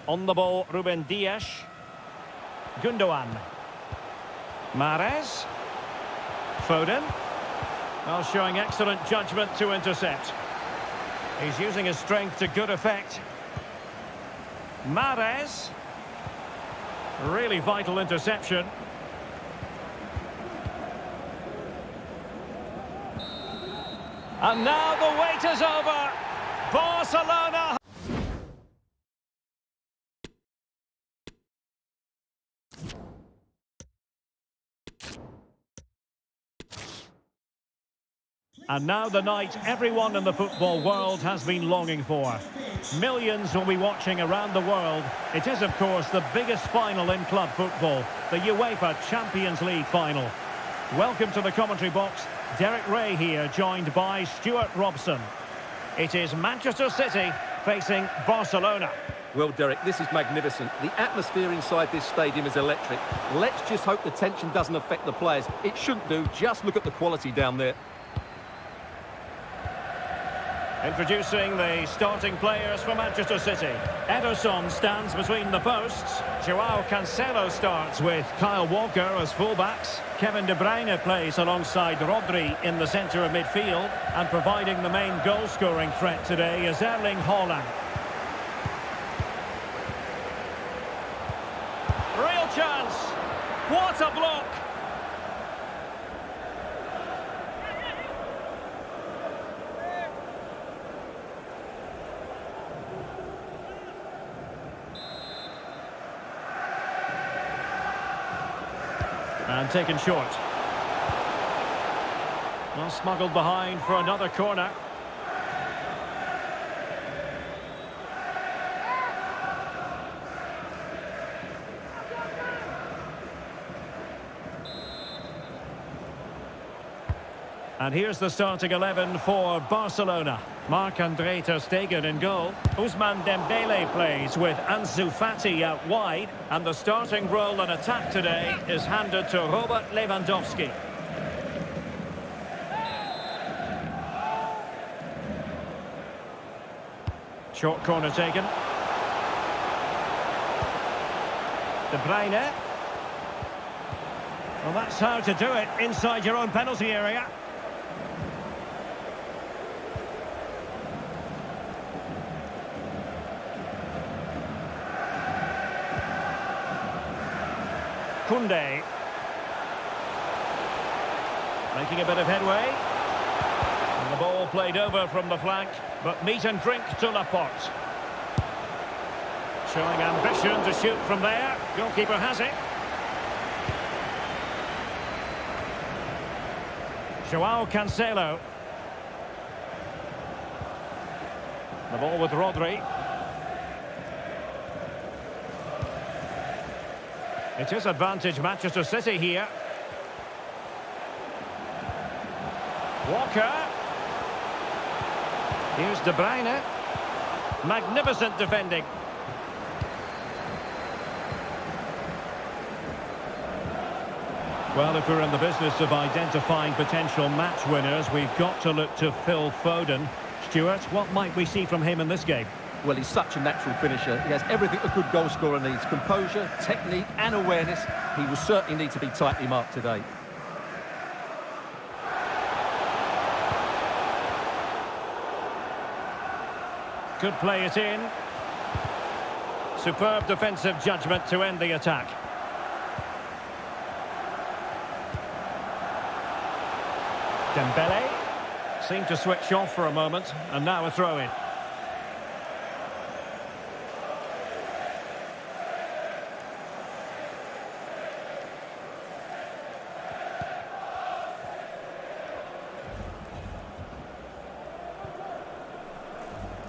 Speaker 1: On the ball, Ruben Dias. Gundogan. Mahrez. Foden. Well, showing excellent judgment to intercept. He's using his strength to good effect. Mahrez. Really vital interception. And now the wait is over. Barcelona. And now the night everyone in the football world has been longing for. Millions will be watching around the world. It is, of course, the biggest final in club football, the UEFA Champions League final. Welcome to the commentary box. Derek Ray here, joined by Stuart Robson. It is Manchester City facing Barcelona.
Speaker 2: Well, Derek, this is magnificent. The atmosphere inside this stadium is electric. Let's just hope the tension doesn't affect the players. It shouldn't do. Just look at the quality down there.
Speaker 1: Introducing the starting players for Manchester City. Ederson stands between the posts. Joao Cancelo starts with Kyle Walker as fullbacks. Kevin De Bruyne plays alongside Rodri in the centre of midfield. And providing the main goal-scoring threat today is Erling Haaland. Real chance. What a block. And taken short. Well, smuggled behind for another corner. And here's the starting 11 for Barcelona. Marc-André ter Stegen in goal. Ousmane Dembele plays with Ansu Fati out wide. And the starting role in attack today is handed to Robert Lewandowski. Short corner taken. De Bruyne. Well, that's how to do it inside your own penalty area. Koundé. Making a bit of headway. And The ball played over from the flank, but meat and drink to Laporte. Showing ambition to shoot from there. Goalkeeper has it. Joao Cancelo. The ball with Rodri. It is advantage Manchester City here. Walker. Here's De Bruyne. Magnificent defending. Well, if we're in the business of identifying potential match winners, we've got to look to Phil Foden. Stuart, what might we see from him in this game?
Speaker 2: Well, he's such a natural finisher. He has everything a good goal scorer needs. Composure, technique and awareness. He will certainly need to be tightly marked today.
Speaker 1: Could play it in. Superb defensive judgment to end the attack. Dembele seemed to switch off for a moment, and now a throw-in.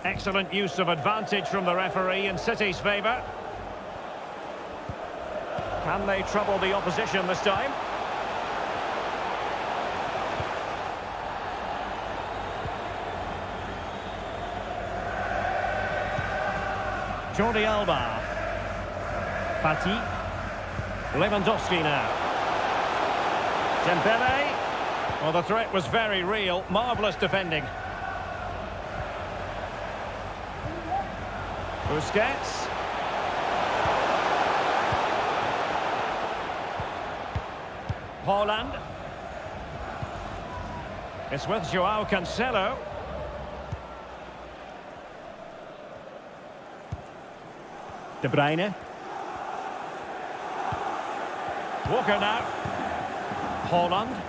Speaker 1: Excellent use of advantage from the referee in City's favour. Can they trouble the opposition this time? Jordi Alba. Fati. Lewandowski now. Dembele. Well, the threat was very real. Marvellous defending. Busquets. Haaland. It's with Joao Cancelo. De Bruyne. Walker now. Haaland.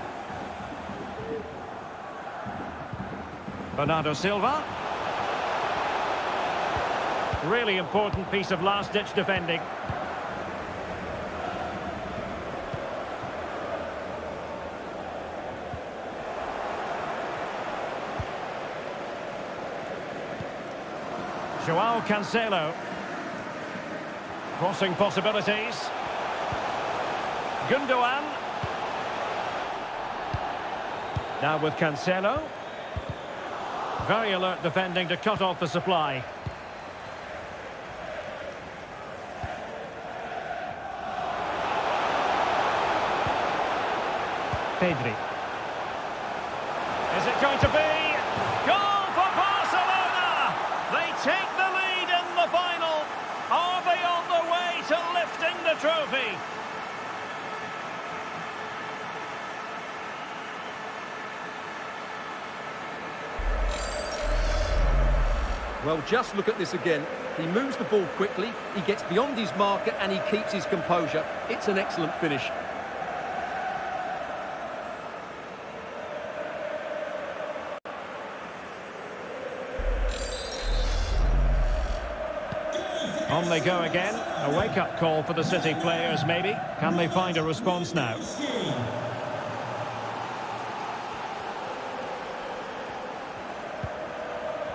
Speaker 1: Bernardo Silva. Really important piece of last-ditch defending. Joao Cancelo. Crossing possibilities. Gundogan. Now with Cancelo. Very alert defending to cut off the supply. Pedri. Is it going to be? Goal for Barcelona! They take the lead in the final. Are they on the way to lifting the trophy?
Speaker 2: Well, just look at this again. He moves the ball quickly, he gets beyond his marker and he keeps his composure. It's an excellent finish.
Speaker 1: On they go again. A wake-up call for the City players, maybe. Can they find a response now?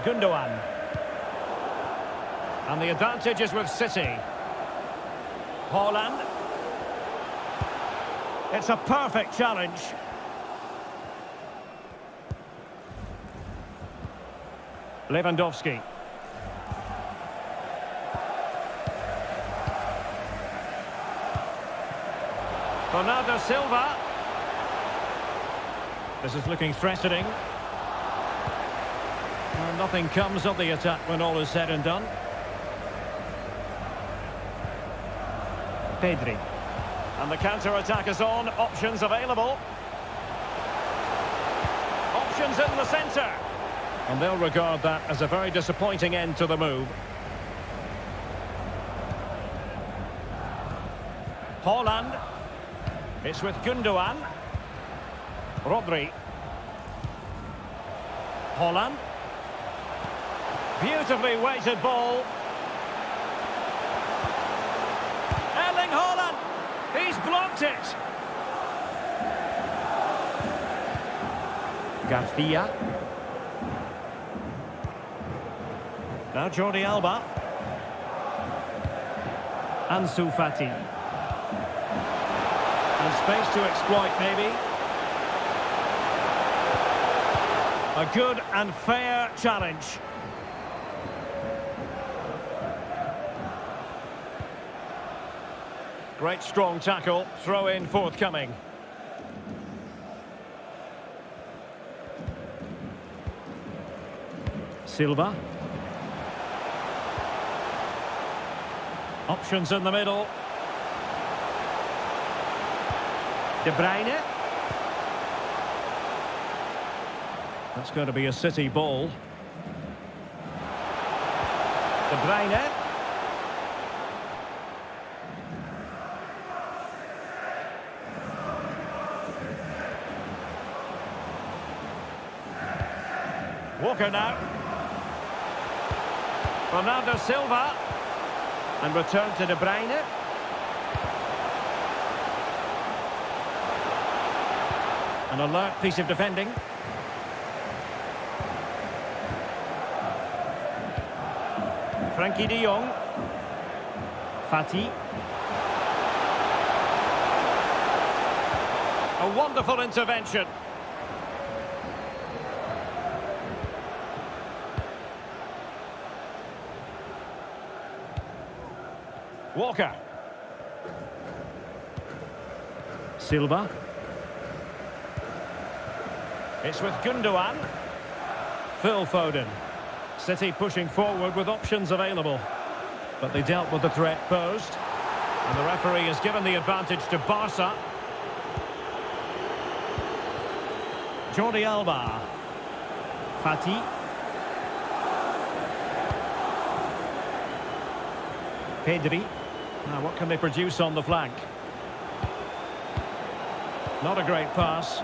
Speaker 1: Gundogan. And the advantage is with City. Haaland. It's a perfect challenge. Lewandowski. Bernardo Silva. This is looking threatening. Well, nothing comes of the attack when all is said and done. Pedri. And the counter-attack is on. Options available. Options in the centre. And they'll regard that as a very disappointing end to the move. Haaland. It's with Gundogan. Rodri. Holland. Beautifully weighted ball. Erling Haaland. He's blocked it. Garcia. Now Jordi Alba. Ansu Fati. And space to exploit, maybe. A good and fair challenge. Great strong tackle, throw in forthcoming. Silva. Options in the middle. De Bruyne. That's going to be a City ball. De Bruyne. Walker now. Bernardo Silva. And return to De Bruyne. An alert piece of defending. Frankie de Jong. Fati. A wonderful intervention. Walker. Silva. It's with Gundogan. Phil Foden. City pushing forward with options available. But they dealt with the threat posed. And the referee has given the advantage to Barca. Jordi Alba. Fati. Pedri. Now, what can they produce on the flank? Not a great pass.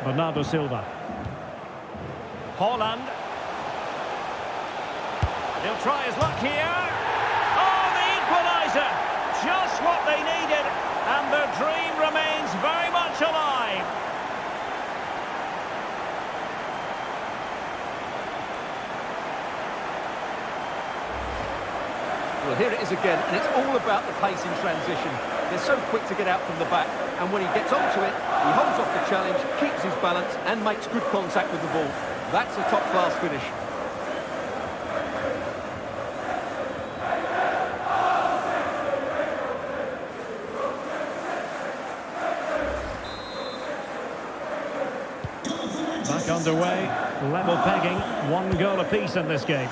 Speaker 1: Bernardo Silva. Haaland. He'll try his luck here. Oh, the equaliser! Just what they needed, and their dream remains very much alive.
Speaker 2: Well, here it is again, and it's all about the pace in transition. They're so quick to get out from the back, and when he gets onto it, he holds off the challenge, keeps his balance, and makes good contact with the ball. That's a top-class finish.
Speaker 1: Back underway, level pegging, 1 goal apiece in this game.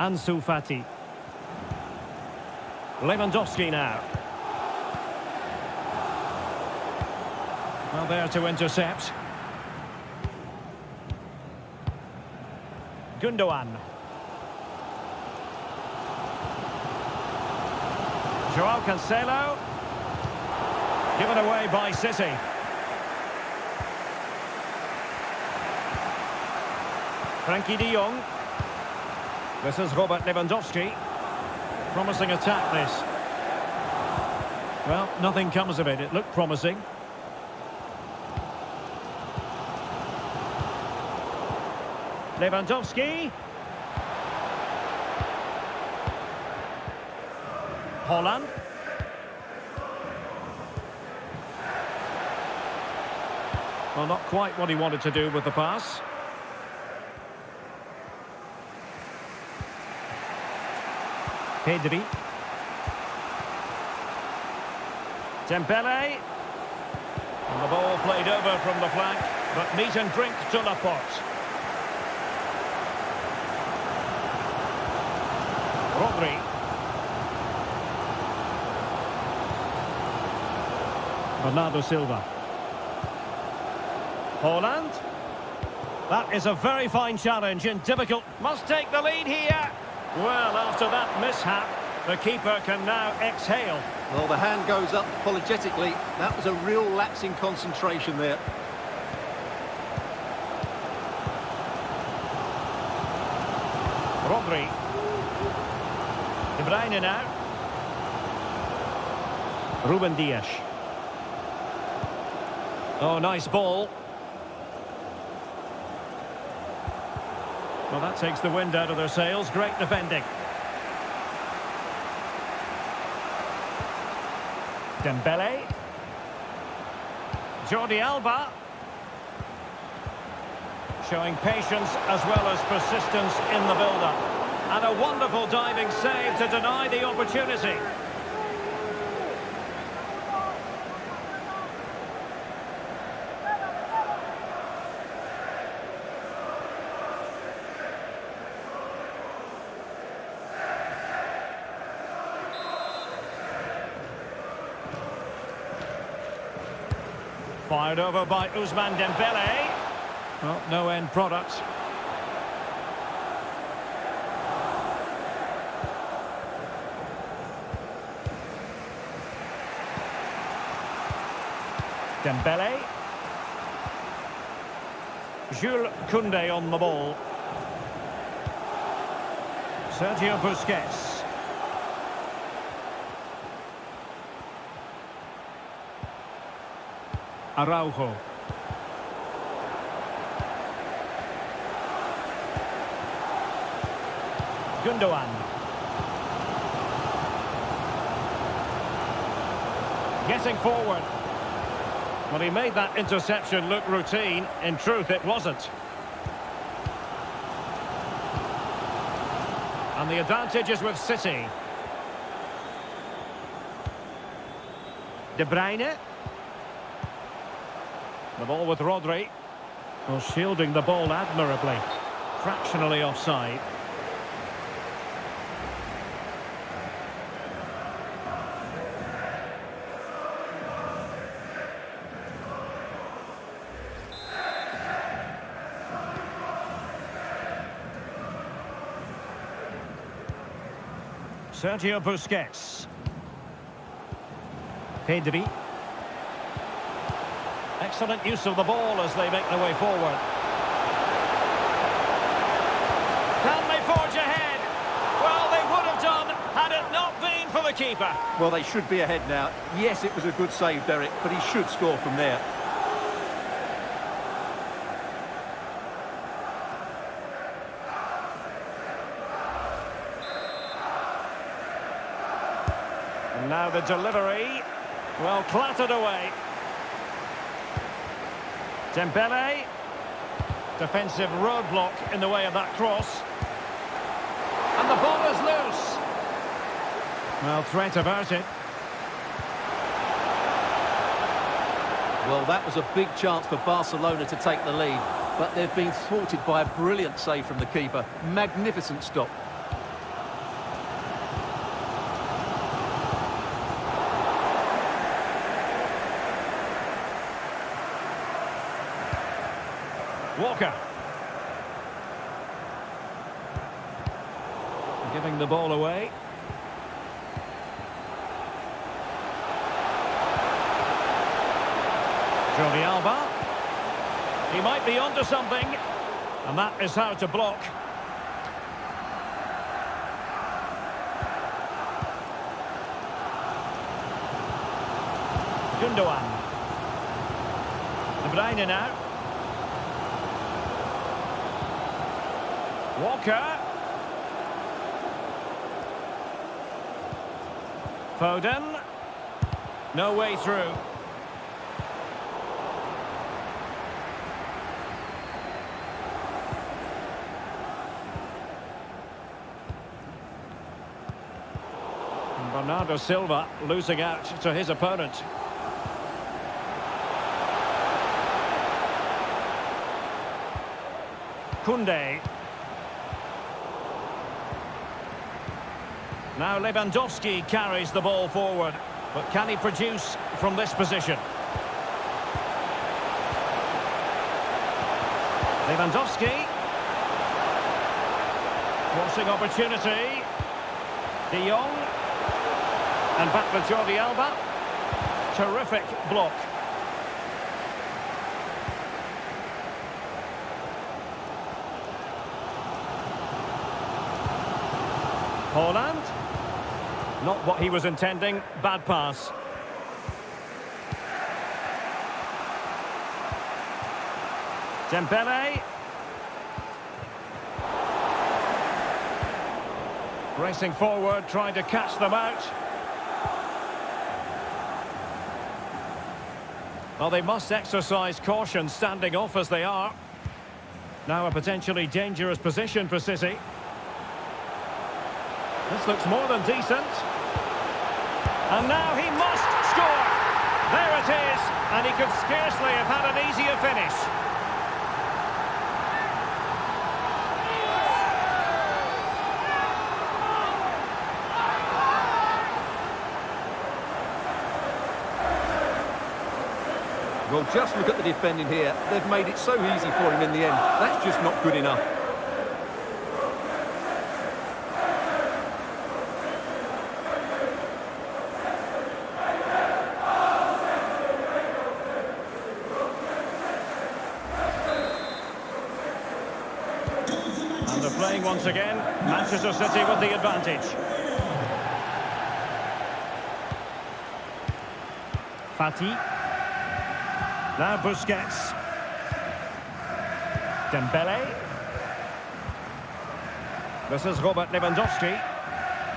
Speaker 1: Ansu Fati. Lewandowski now. Well, there to intercept. Gundogan. Joao Cancelo. Given away by City. Frankie de Jong. This is Robert Lewandowski. Promising attack, this. Well, nothing comes of it. It looked promising. Lewandowski. Haaland. Well, not quite what he wanted to do with the pass. Pedri. Dembele. And the ball played over from the flank, but meat and drink to Laporte. Rodri. Bernardo Silva. Haaland. That is a very fine challenge and difficult. Must take the lead here. Well, after that mishap, the keeper can now exhale.
Speaker 2: Well, the hand goes up apologetically. That was a real lapse in concentration there.
Speaker 1: Rodri. De Bruyne now. Ruben Dias. Oh, nice ball. Well, that takes the wind out of their sails. Great defending. Dembele. Jordi Alba. Showing patience as well as persistence in the build-up. And a wonderful diving save to deny the opportunity. Fired over by Ousmane Dembele. Well, no end product. Dembele. Jules Koundé on the ball. Sergio Busquets. Araujo. Gundogan. Getting forward. Well, he made that interception look routine. In truth, it wasn't. And the advantage is with City. De Bruyne. The ball with Rodri. Well, shielding the ball admirably. Fractionally offside. Sergio Busquets. Pedri. Excellent use of the ball as they make their way forward. Can they forge ahead? Well, they would have done had it not been for the keeper.
Speaker 2: Well, they should be ahead now. Yes, it was a good save, Derek, but he should score from there.
Speaker 1: And now the delivery. Well, clattered away. Dembele. Defensive roadblock in the way of that cross. And the ball is loose. Well, threat averted.
Speaker 2: Well, that was a big chance for Barcelona to take the lead, but they've been thwarted by a brilliant save from the keeper. Magnificent stop.
Speaker 1: Walker. Giving the ball away. Jordi Alba. He might be onto something. And that is how to block. Gundogan. De Bruyne now. Walker. Foden. No way through. And Bernardo Silva losing out to his opponent. Koundé. Now Lewandowski carries the ball forward, but can he produce from this position? Lewandowski. Crossing opportunity. De Jong. And back with Jordi Alba. Terrific block. Haaland. Not what he was intending. Bad pass. Dembele. Racing forward, trying to catch them out. Well, they must exercise caution, standing off as they are. Now a potentially dangerous position for City. This looks more than decent. And now he must score. There it is. And he could scarcely have had an easier finish.
Speaker 2: Well, just look at the defending here. They've made it so easy for him in the end. That's just not good enough.
Speaker 1: And they're playing once again. Manchester City with the advantage. Fati. Now Busquets. Dembele. This is Robert Lewandowski.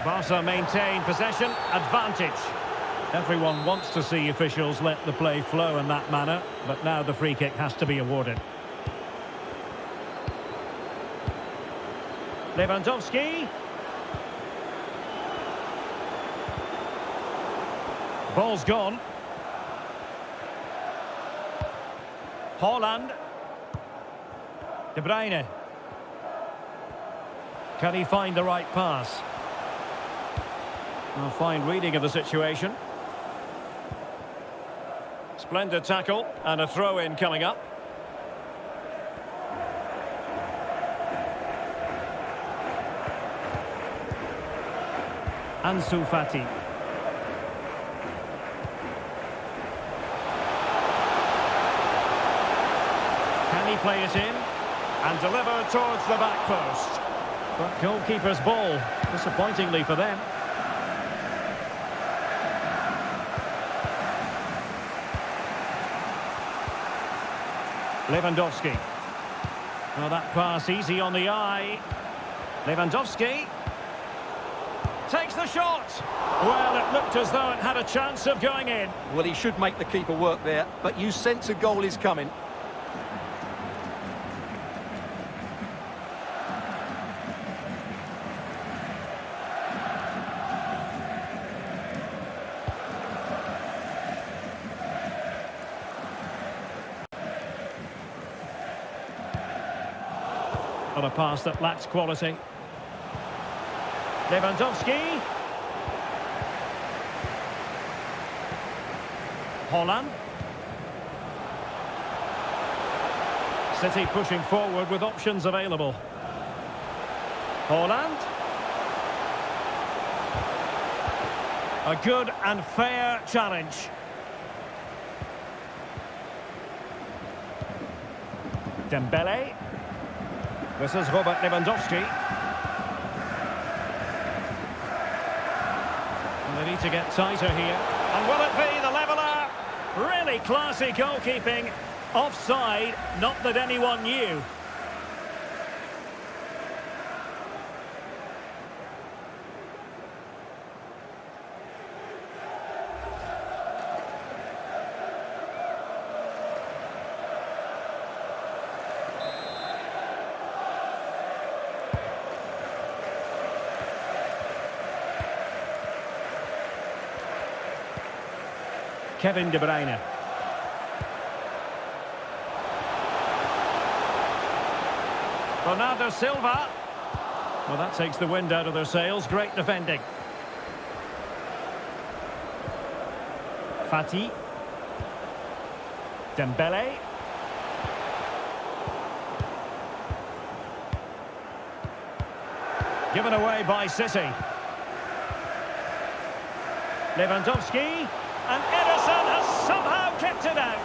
Speaker 1: Barca maintain possession, advantage. Everyone wants to see officials let the play flow in that manner, but now the free kick has to be awarded. Lewandowski. Ball's gone. Haaland. De Bruyne. Can he find the right pass? A fine reading of the situation. Splendid tackle and a throw-in coming up. Ansu Fati. Can he play it in and deliver towards the back post? But goalkeeper's ball, disappointingly for them. Lewandowski. Well, that pass easy on the eye. Lewandowski takes the shot. Well, it looked as though it had a chance of going in.
Speaker 2: Well, he should make the keeper work there, but you sense a goal is coming.
Speaker 1: On a pass that lacks quality. Lewandowski. Haaland. City pushing forward with options available. Haaland. A good and fair challenge. Dembele. This is Robert Lewandowski. And they need to get tighter here. And will it be the leveller? Really classy goalkeeping. Offside, not that anyone knew. Kevin De Bruyne. Bernardo Silva. Well, that takes the wind out of their sails. Great defending. Fati. Dembele. Given away by City. Lewandowski, and Ederson has somehow kept it out.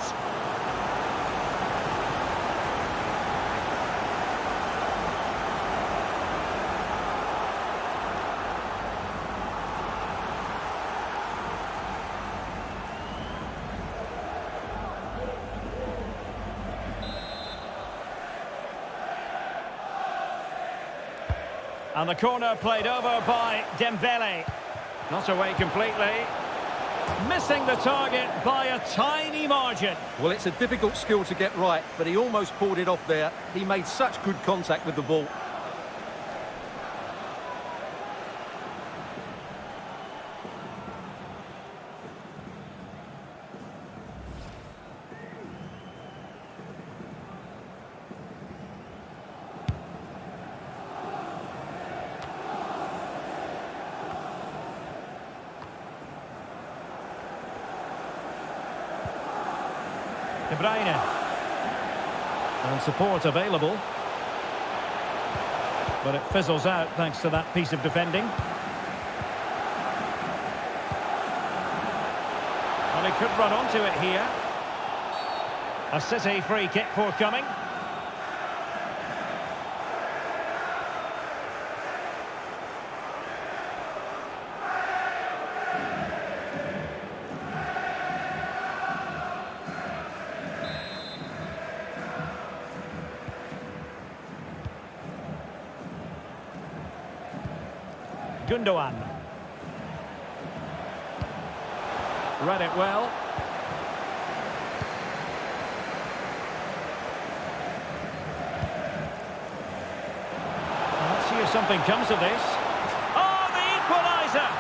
Speaker 1: And the corner played over by Dembele. Not away completely. Missing the target by a tiny margin.
Speaker 2: Well, it's a difficult skill to get right, but he almost pulled it off there. He made such good contact with the ball.
Speaker 1: De Bruyne. And support available. But it fizzles out thanks to that piece of defending. Well, he could run onto it here. A City free kick forthcoming. Gundogan. Read it well. Let's see if something comes of this. Oh, the equaliser!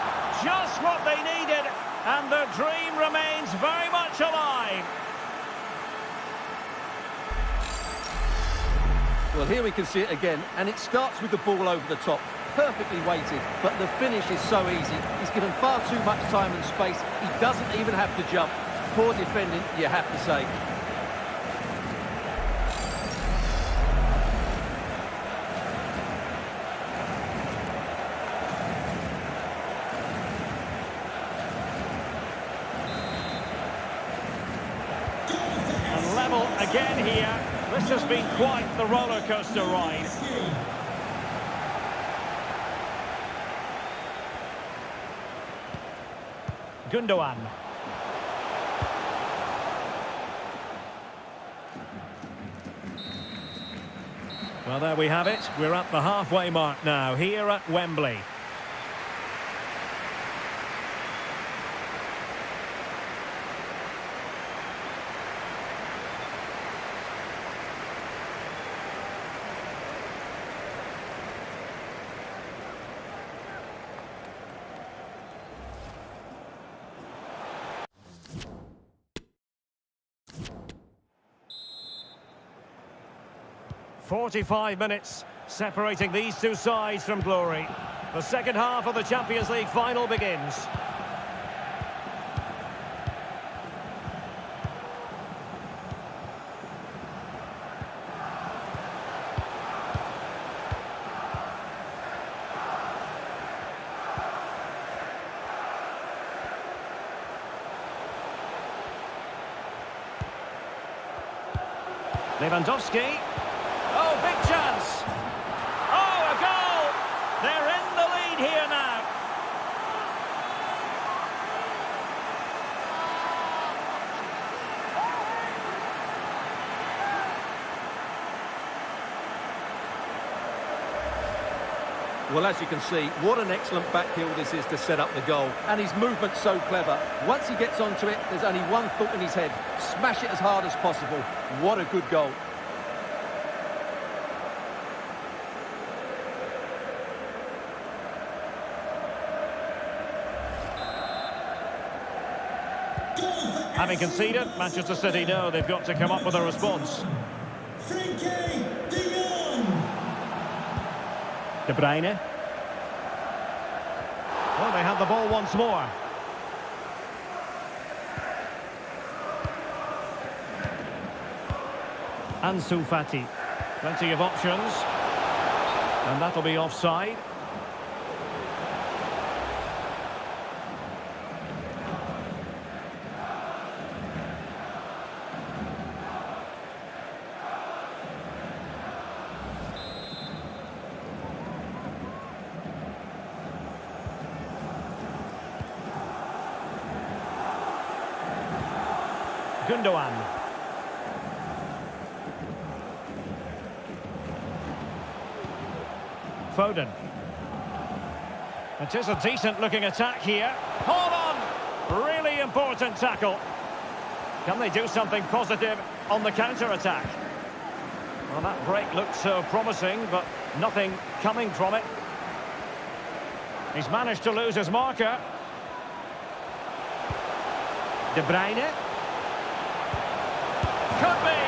Speaker 1: Just what they needed, and the dream remains very much alive.
Speaker 2: Well, here we can see it again, and it starts with the ball over the top. Perfectly weighted, but the finish is so easy. He's given far too much time and space. He doesn't even have to jump. Poor defending, you have to say.
Speaker 1: And level again here. This has been quite the roller coaster ride. Gundogan. Well, there we have it. We're at the halfway mark now, here at Wembley. "45 minutes separating these two sides from glory. The second half of the Champions League final begins. Lewandowski. Oh, big chance. Oh, a goal. They're in the lead here now.
Speaker 2: Well, as you can see, what an excellent backheel this is to set up the goal. And his movement's so clever. Once he gets onto it, there's only one thought in his head. Smash it as hard as possible. What a good goal.
Speaker 1: Having conceded, Manchester City know they've got to come up with a response. De Bruyne. Well, they have the ball once more. Ansu Fati. Plenty of options. And that'll be offside. Gundogan. Foden. It is a decent-looking attack here. Hold on! Really important tackle. Can they do something positive on the counter-attack? Well, that break looked so promising, but nothing coming from it. He's managed to lose his marker. De Bruyne. Could be.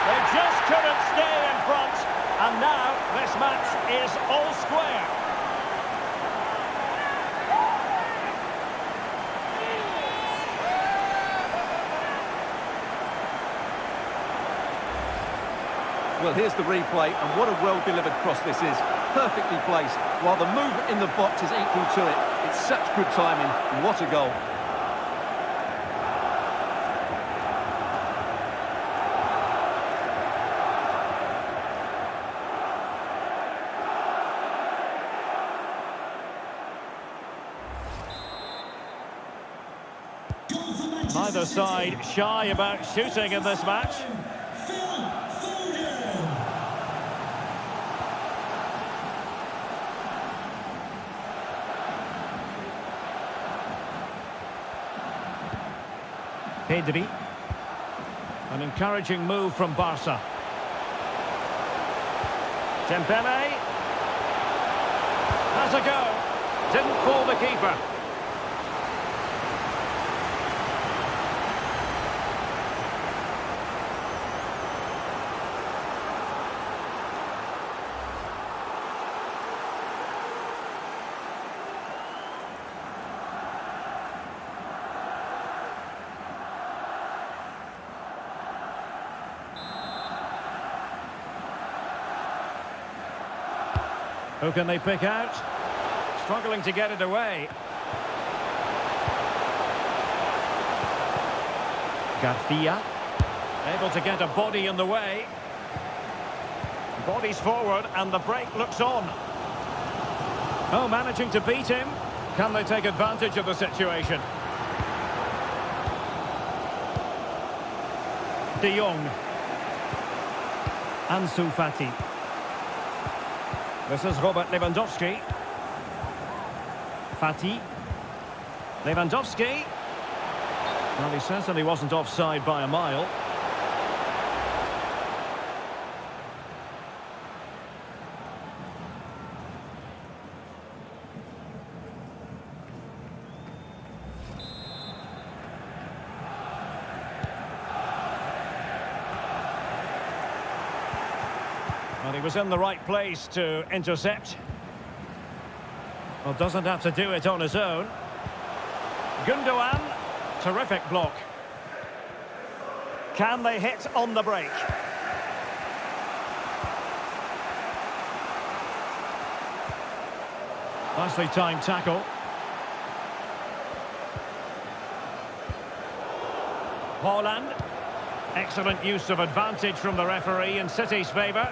Speaker 1: They just couldn't stay in front. And now this match is all square.
Speaker 2: Well, here's the replay, and what a well-delivered cross this is. Perfectly placed, while the movement in the box is equal to it. It's such good timing. What a goal.
Speaker 1: Neither side shy about shooting in this match. Pedri. An encouraging move from Barca. Dembele. Has a go. Didn't fool the keeper. Who can they pick out? Struggling to get it away. Garcia. Able to get a body in the way. Bodies forward and the break looks on. Oh, managing to beat him. Can they take advantage of the situation? De Jong. Ansu Fati. This is Robert Lewandowski. Fati. Lewandowski. Well, he certainly wasn't offside by a mile. Well, he was in the right place to intercept. Well, doesn't have to do it on his own. Gundogan, terrific block. Can they hit on the break? Nicely timed tackle. Haaland. Excellent use of advantage from the referee in City's favour.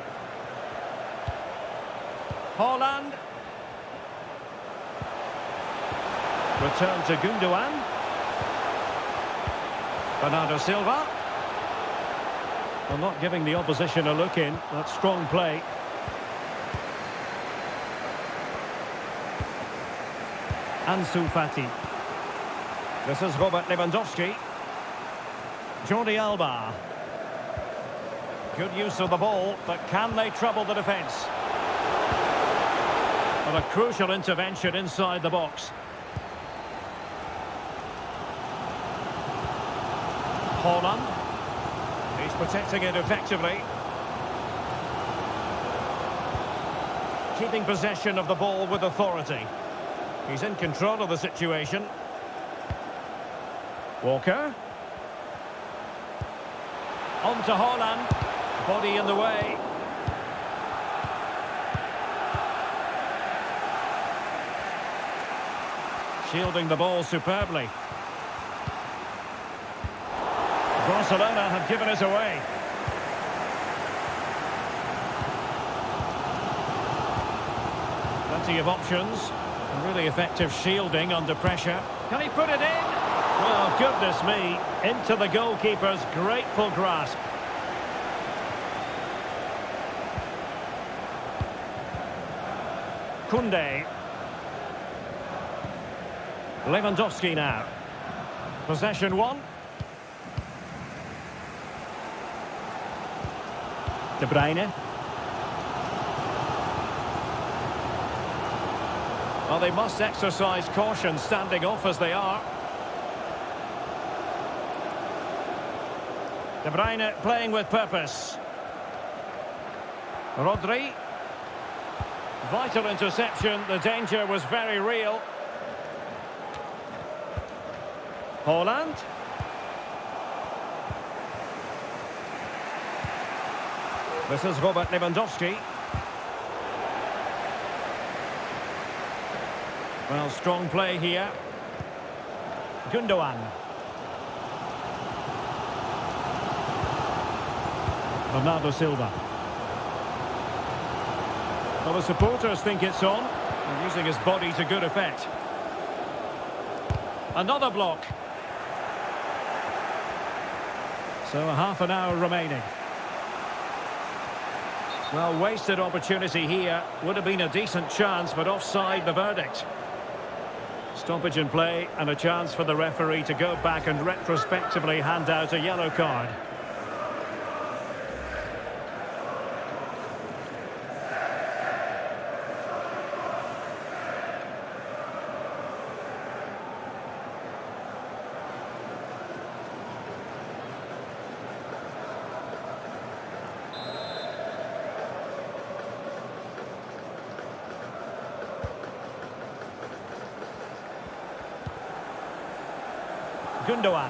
Speaker 1: Haaland. Return to Gundogan. Bernardo Silva. Well, not giving the opposition a look in. That's strong play. Ansu Fati. This is Robert Lewandowski. Jordi Alba. Good use of the ball, but can they trouble the defence? Well, a crucial intervention inside the box. Haaland. He's protecting it effectively. Keeping possession of the ball with authority. He's in control of the situation. Walker. On to Haaland. Body in the way. Shielding the ball superbly. Barcelona have given it away. Plenty of options. And really effective shielding under pressure. Can he put it in? Well, Goodness me, into the goalkeeper's grateful grasp. Koundé. Lewandowski now. Possession one. De Bruyne. Well, they must exercise caution standing off as they are. De Bruyne playing with purpose. Rodri. Vital interception. The danger was very real. Haaland. This is Robert Lewandowski. Well, strong play here. Gundogan. Bernardo Silva. Well, the supporters think it's on. And using his body to good effect. Another block. So a half an hour remaining. Well, wasted opportunity here. Would have been a decent chance, but offside the verdict. Stoppage in play and a chance for the referee to go back and retrospectively hand out a yellow card. Gundogan.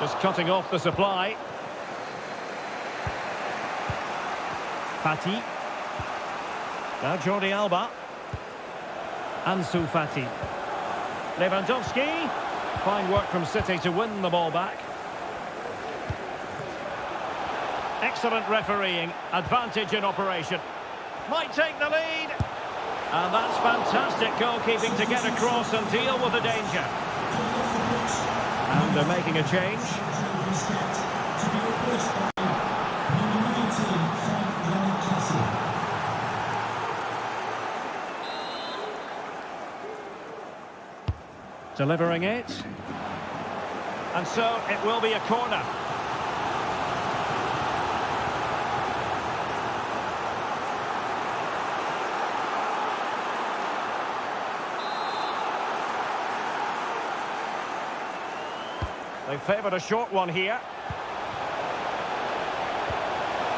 Speaker 1: Just cutting off the supply. Fati. Now Jordi Alba. Ansu Fati. Lewandowski. Fine work from City to win the ball back. Excellent refereeing, advantage in operation. Might take the lead. And that's fantastic goalkeeping to get across and deal with the danger. And they're making a change. Delivering it. And so it will be a corner. They favoured a short one here.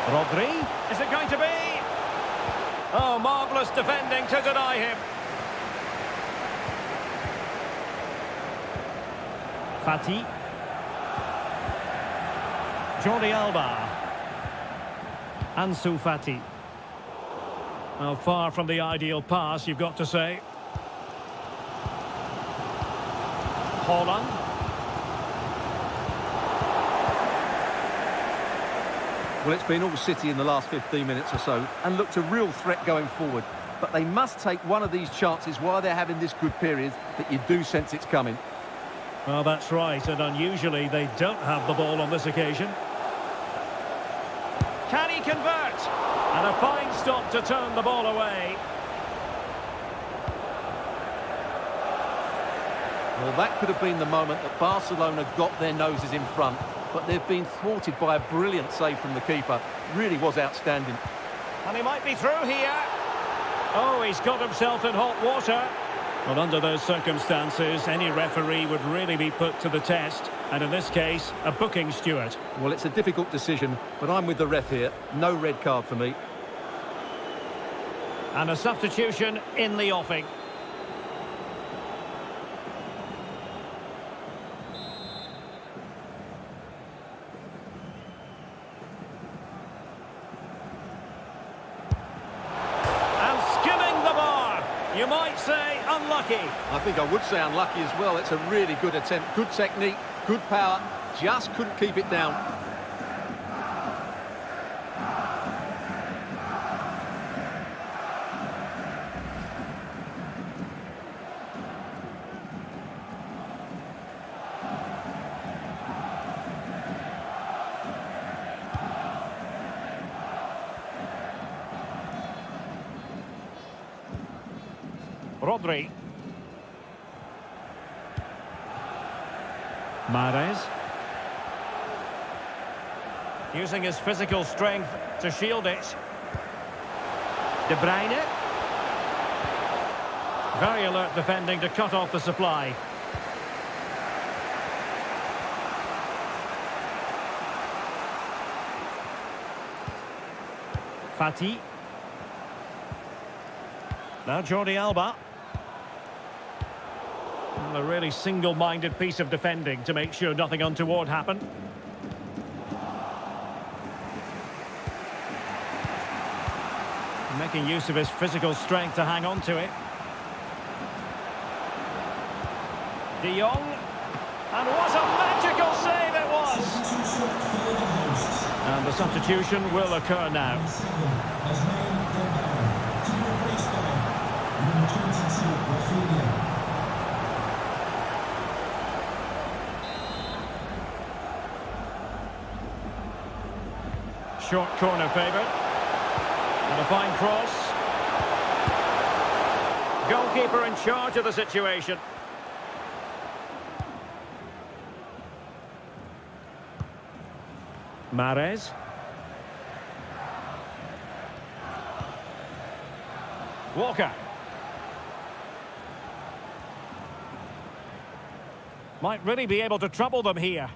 Speaker 1: Rodri. Is it going to be? Oh, marvellous defending to deny him. Fati. Jordi Alba. Ansu Fati. Well, far from the ideal pass, you've got to say. Haaland.
Speaker 2: Well, it's been all City in the last 15 minutes or so and looked a real threat going forward. But they must take one of these chances while they're having this good period that you do sense it's coming.
Speaker 1: Well, that's right, and unusually they don't have the ball on this occasion. Can he convert? And a fine stop to turn the ball away.
Speaker 2: Well, that could have been the moment that Barcelona got their noses in front. But they've been thwarted by a brilliant save from the keeper. Really was outstanding.
Speaker 1: And he might be through here. Oh, he's got himself in hot water. Well, under those circumstances, any referee would really be put to the test. And in this case, a booking steward.
Speaker 2: Well, it's a difficult decision, but I'm with the ref here. No red card for me.
Speaker 1: And a substitution in the offing. You might say unlucky.
Speaker 2: I think I would say unlucky as well. It's a really good attempt. Good technique, good power. Just couldn't keep it down.
Speaker 1: Rodri. Mahrez. Using his physical strength to shield it. De Bruyne. Very alert defending to cut off the supply. Fati. Now Jordi Alba. And a really single-minded piece of defending to make sure nothing untoward happened. Making use of his physical strength to hang on to it. De Jong. And what a magical save it was! And the substitution will occur now. Short corner favoured. And a fine cross. Goalkeeper in charge of the situation. Mahrez. Walker. Might really be able to trouble them here.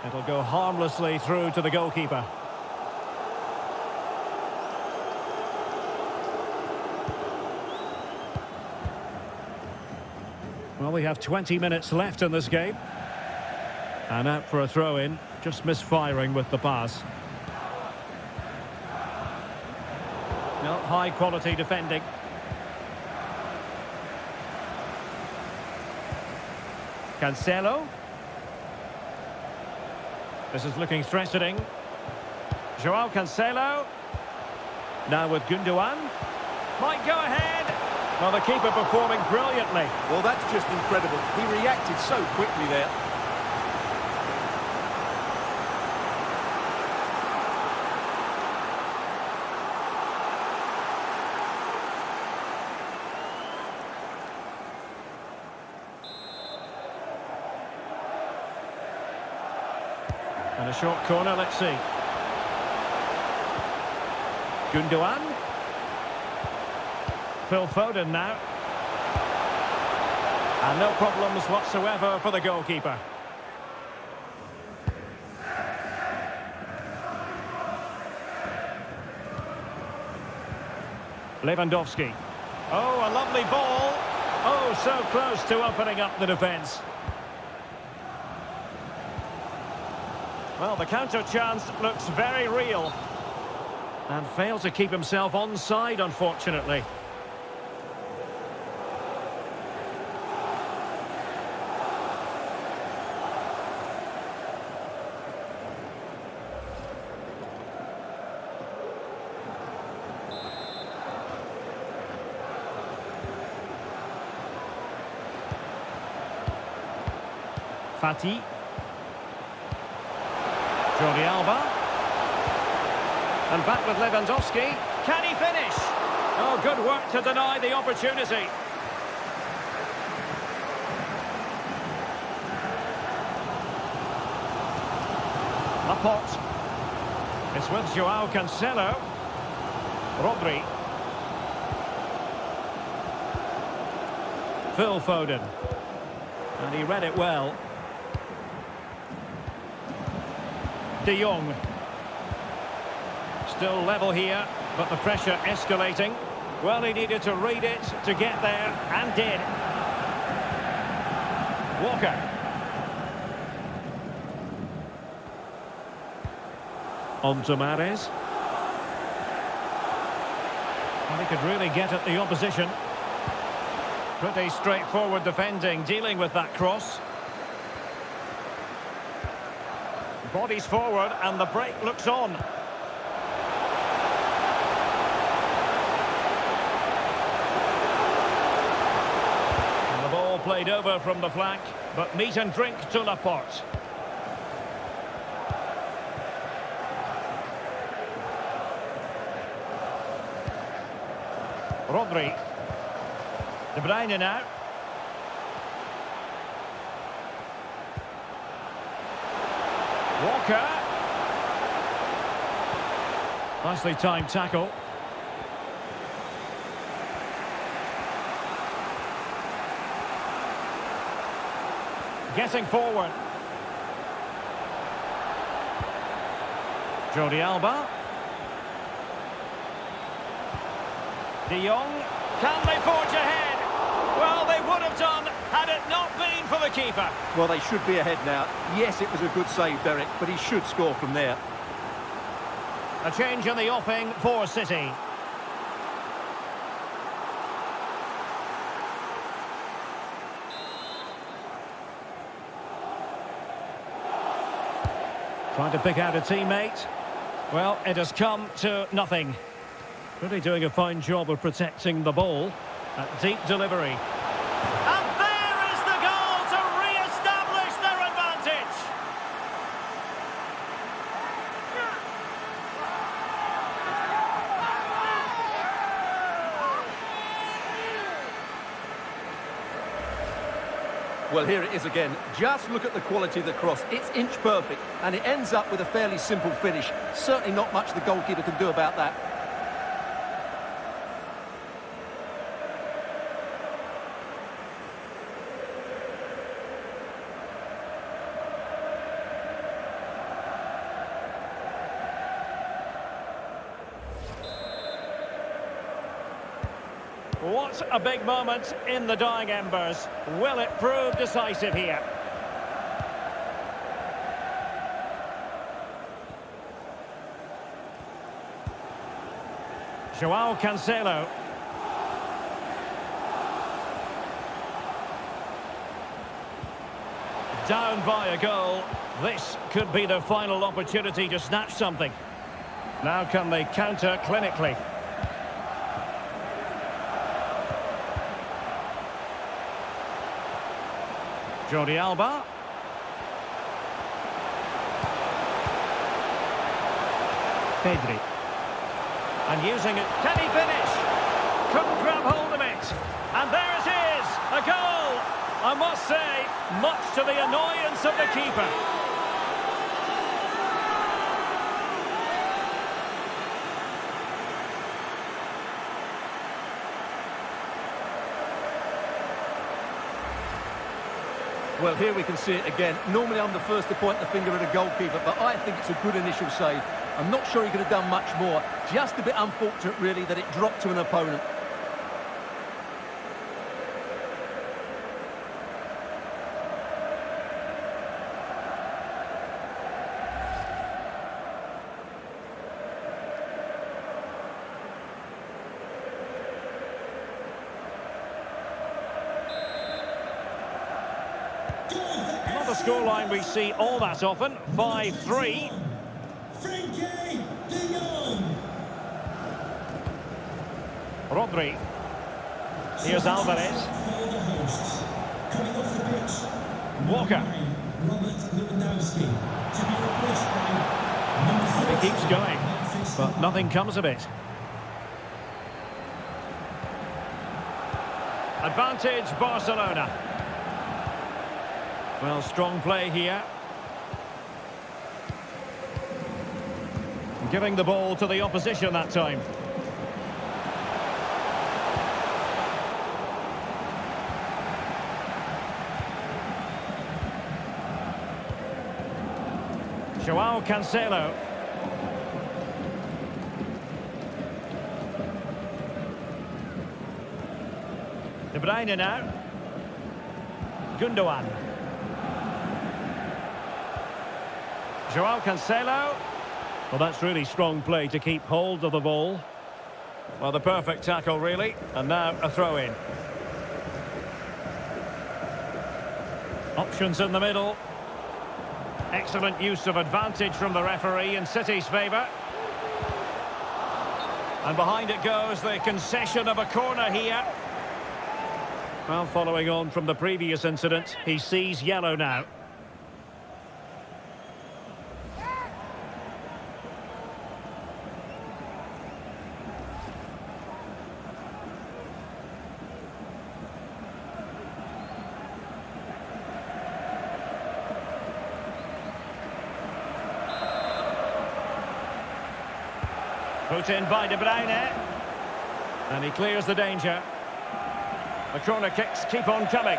Speaker 1: It'll go harmlessly through to the goalkeeper. Well, we have 20 minutes left in this game. And out for a throw-in, just misfiring with the pass. No, high-quality defending. Cancelo. This is looking threatening. Joao Cancelo. Now with Gundogan. Might go ahead. Well, the keeper performing brilliantly.
Speaker 2: Well, that's just incredible. He reacted so quickly there.
Speaker 1: And a short corner, let's see. Gundogan. Phil Foden now. And no problems whatsoever for the goalkeeper. Lewandowski. Oh, a lovely ball. Oh, so close to opening up the defence. Well, the counter chance looks very real. And failed to keep himself onside, unfortunately. Fati. Jordi Alba. And back with Lewandowski. Can he finish? Oh, good work to deny the opportunity. Laporte. It's with Joao Cancelo. Rodri. Phil Foden. And he read it well. De Jong. Still level here, but the pressure escalating. Well, he needed to read it to get there, and did. Walker. On to Mahrez. And he could really get at the opposition. Pretty straightforward defending, dealing with that cross. Bodies forward, and the break looks on. And the ball played over from the flank, but meat and drink to Laporte. Rodri. De Bruyne now. Walker. Nicely timed tackle. Getting forward. Jordi Alba. De Jong. Can they forge ahead? Well, they would have done had it not been for the keeper.
Speaker 2: Well, they should be ahead now. Yes, it was a good save, Derek, but he should score from there.
Speaker 1: A change in the offing for City. Trying to pick out a teammate. Well, it has come to nothing. Really doing a fine job of protecting the ball. A deep delivery. And there is the goal to re-establish their advantage.
Speaker 2: Well, here it is again. Just look at the quality of the cross. It's inch perfect, and it ends up with a fairly simple finish. Certainly not much the goalkeeper can do about that.
Speaker 1: What a big moment in the dying embers. Will it prove decisive here? Joao Cancelo. Down by a goal. This could be the final opportunity to snatch something. Now can they counter clinically? Jordi Alba. Pedri. And using it. Can he finish? Couldn't grab hold of it. And there it is. A goal. I must say, much to the annoyance of the keeper.
Speaker 2: Well, here we can see it again. Normally I'm the first to point the finger at a goalkeeper, but I think it's a good initial save. I'm not sure he could have done much more. Just a bit unfortunate, really, that it dropped to an opponent.
Speaker 1: Not a scoreline we see all that often. 5-3.
Speaker 3: Frankie de Jong.
Speaker 1: Rodri. Here's Alvarez.
Speaker 3: For the hosts. Coming off the pitch.
Speaker 1: Walker.
Speaker 3: Robert Lewandowski. To be replaced by number 30.
Speaker 1: He keeps going, but nothing comes of it. Advantage Barcelona. Well, strong play here. Giving the ball to the opposition that time. Joao Cancelo. De Bruyne now. Gundogan. Joao Cancelo. Well, that's really strong play to keep hold of the ball. Well, the perfect tackle, really. And now a throw-in. Options in the middle. Excellent use of advantage from the referee in City's favour. And behind it goes the concession of a corner here. Well, following on from the previous incident, he sees yellow now. Put in by De Bruyne. And he clears the danger. The corner kicks keep on coming.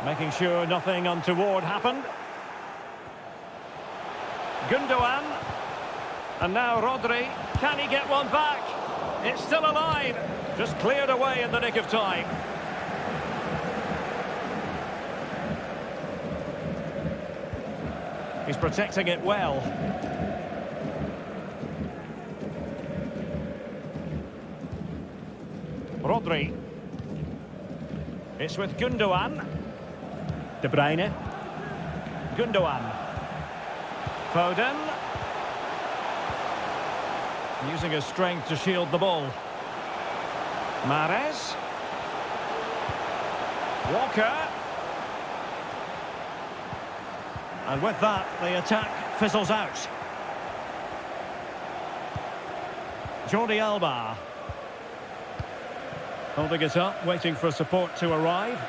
Speaker 1: Making sure nothing untoward happened. Gundogan. And now Rodri. Can he get one back? It's still alive. Just cleared away in the nick of time. He's protecting it well. Rodri. It's with Gundogan. De Bruyne. Gundogan. Foden. Using his strength to shield the ball. Mahrez. Walker. And with that, the attack fizzles out. Jordi Alba. Holding it up, waiting for support to arrive.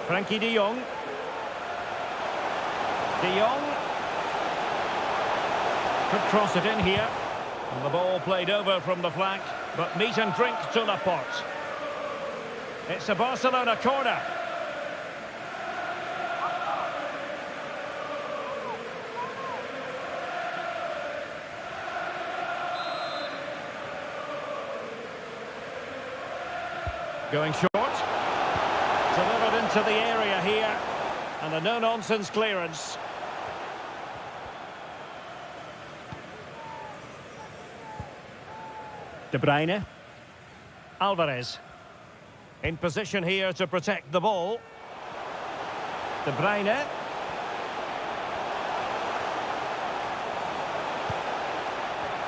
Speaker 1: Frankie de Jong. De Jong. Could cross it in here. And the ball played over from the flank, but meat and drink to Laporte. It's a Barcelona corner. Going short. Delivered into the area here. And a no-nonsense clearance. De Bruyne. Alvarez. In position here to protect the ball. De Bruyne.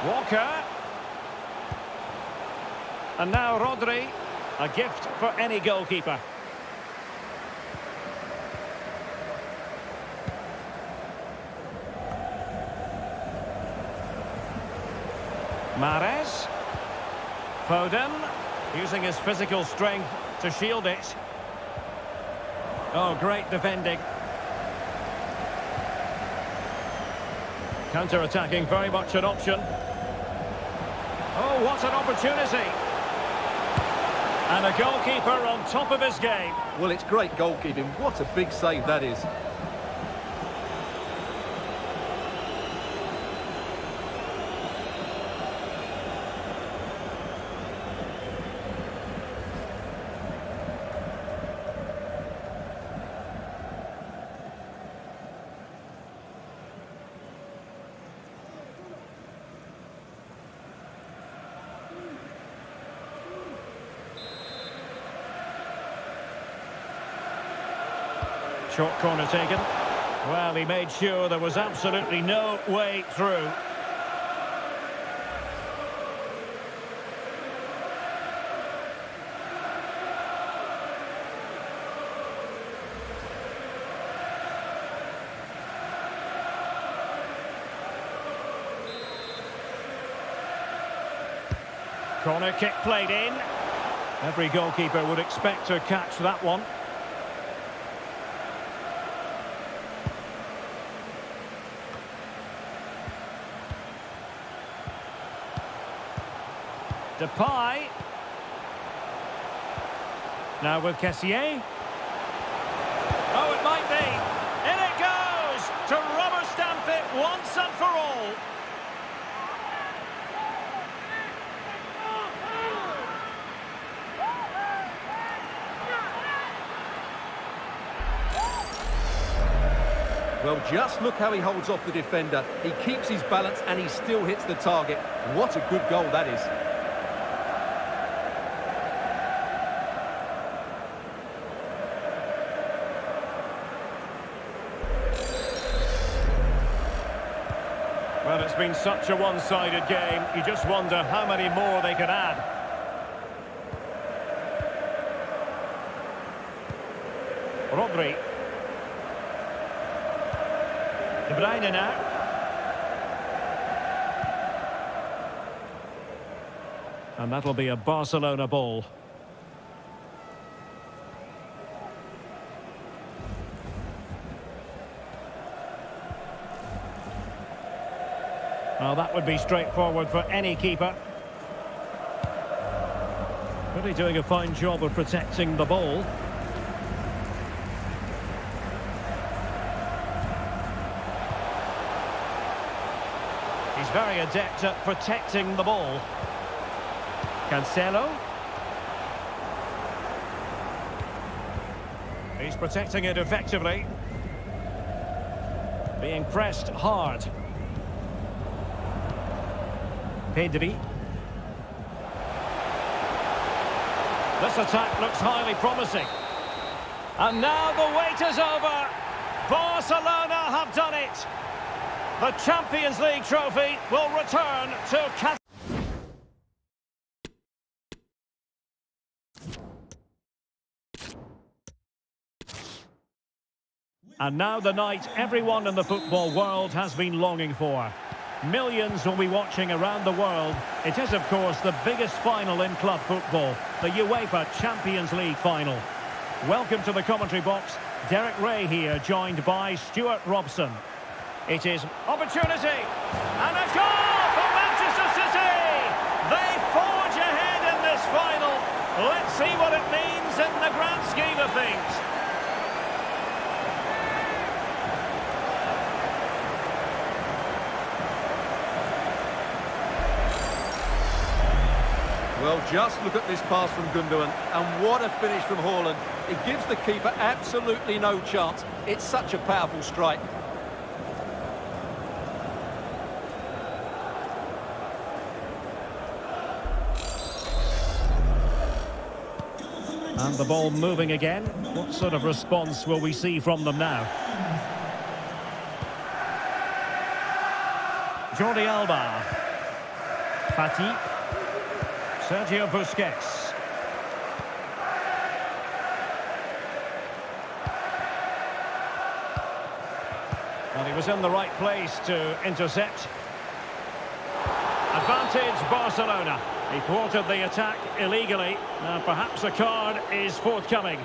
Speaker 1: Walker. And now Rodri. A gift for any goalkeeper. Mahrez. Foden. Using his physical strength to shield it. Oh, great defending. Counter-attacking, very much an option. Oh, what an opportunity. And a goalkeeper on top of his game.
Speaker 2: Well, it's great goalkeeping. What a big save that is.
Speaker 1: Short corner taken. Well, he made sure there was absolutely no way through. Corner kick played in. Every goalkeeper would expect to catch that one. Depay. Now with Kessié. Oh, it might be. In it goes! To rubber stamp it once and for all.
Speaker 2: Well, just look how he holds off the defender. He keeps his balance and he still hits the target. What a good goal that is.
Speaker 1: Well, it's been such a one-sided game. You just wonder how many more they could add. Rodri. De Bruyne now. And that'll be a Barcelona ball. Well, that would be straightforward for any keeper. Really doing a fine job of protecting the ball. He's very adept at protecting the ball. Cancelo. He's protecting it effectively. Being pressed hard. Pedri. This attack looks highly promising. And now the wait is over. Barcelona have done it. The Champions League trophy will return to Qatar. And now the night everyone in the football world has been longing for. Millions will be watching around the world. It is, of course, the biggest final in club football, the UEFA Champions League final. Welcome to the commentary box. Derek Ray here, joined by Stuart Robson. It is opportunity, and a goal for Manchester City! They forge ahead in this final. Let's see what it means in the grand scheme of things.
Speaker 2: Well, just look at this pass from Gundogan, and what a finish from Haaland. It gives the keeper absolutely no chance. It's such a powerful strike.
Speaker 1: And the ball moving again. What sort of response will we see from them now? Jordi Alba. Fati. Sergio Busquets. And he was in the right place to intercept. Advantage Barcelona. He thwarted the attack illegally. Now perhaps a card is forthcoming.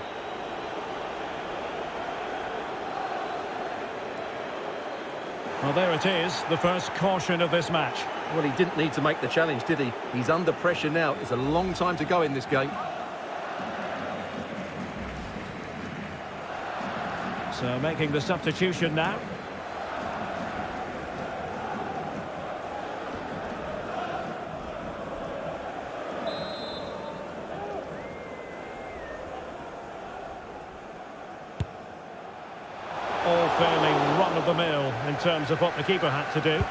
Speaker 1: Well, there it is, the first caution of this match.
Speaker 2: Well, he didn't need to make the challenge, did he? He's under pressure now. It's a long time to go in this game.
Speaker 1: So making the substitution now. All fairly run-of-the-mill in terms of what the keeper had to do.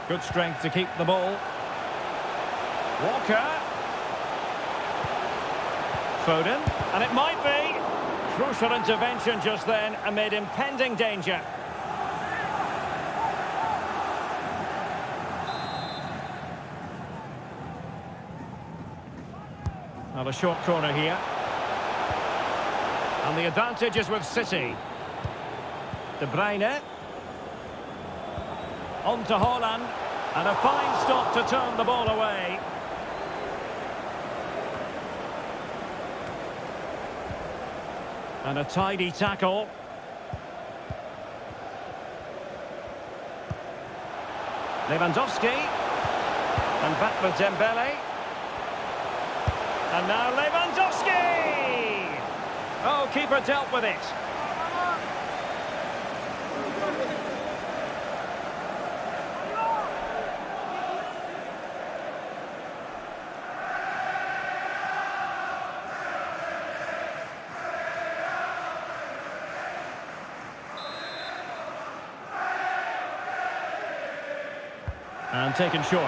Speaker 1: Good strength to keep the ball. Walker. Foden. And it might be. Crucial intervention just then amid impending danger. Now a short corner here. And the advantage is with City. De Bruyne. On to Haaland. And a fine stop to turn the ball away. And a tidy tackle. Lewandowski. And back with Dembele. And now Lewandowski! Oh, keeper dealt with it. And taken short.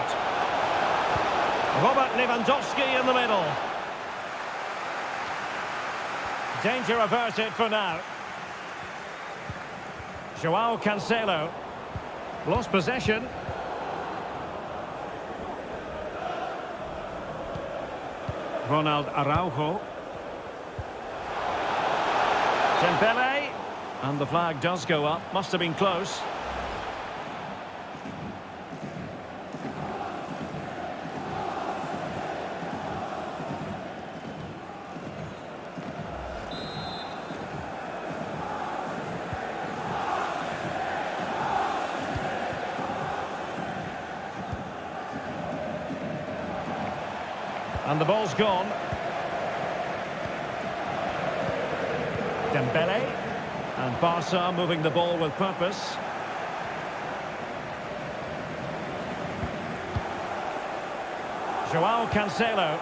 Speaker 1: Robert Lewandowski in the middle. Danger averted for now. Joao Cancelo. Lost possession. Ronald Araujo. Dembele. And the flag does go up. Must have been close. And the ball's gone. Dembele. And Barca moving the ball with purpose. Joao Cancelo.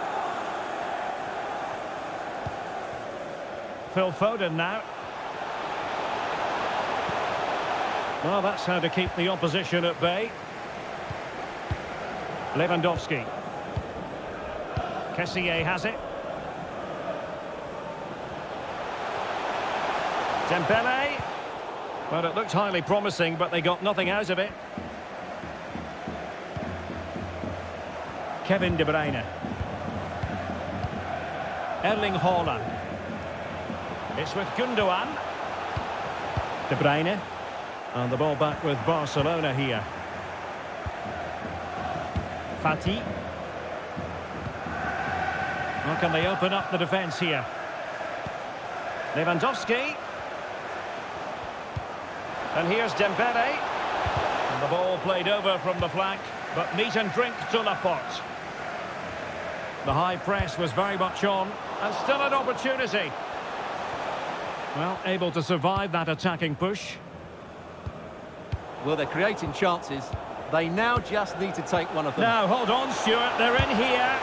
Speaker 1: Phil Foden now. Well, that's how to keep the opposition at bay. Lewandowski. Kessié has it. Dembele. Well, it looked highly promising, but they got nothing out of it. Kevin De Bruyne. Erling Haaland. It's with Gundogan. De Bruyne. And the ball back with Barcelona here. Fati. How can they open up the defence here? Lewandowski. And here's Dembele. And the ball played over from the flank, but meat and drink to Laporte. The high press was very much on, and still an opportunity. Well, able to survive that attacking push.
Speaker 2: Well, they're creating chances. They now just need to take one of them.
Speaker 1: Now, hold on, Stuart. They're in here.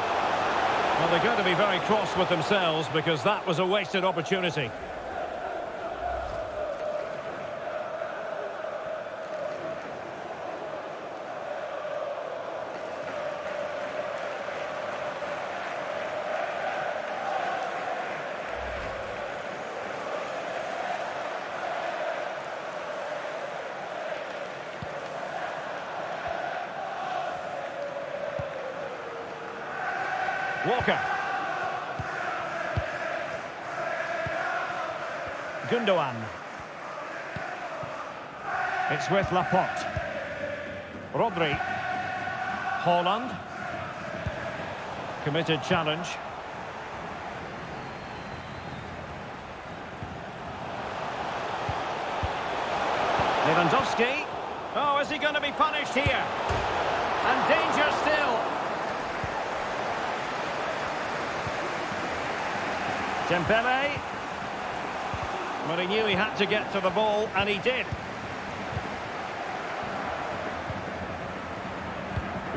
Speaker 1: Well, they're going to be very cross with themselves because that was a wasted opportunity. Walker. Gundogan. It's with Laporte. Rodri. Haaland. Committed challenge. Lewandowski. Oh, is he going to be punished here? And danger still. Dembele. But he knew he had to get to the ball, and he did.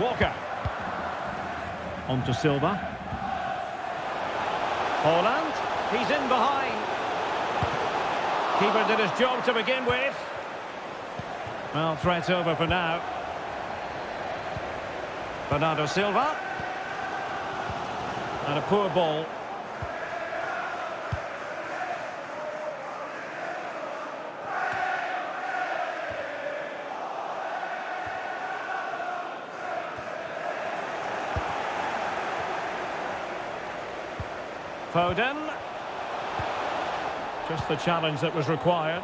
Speaker 1: Walker. On to Silva. Haaland. He's in behind. Keeper did his job to begin with. Well, threat over for now. Bernardo Silva. And a poor ball. Foden. Just the challenge that was required.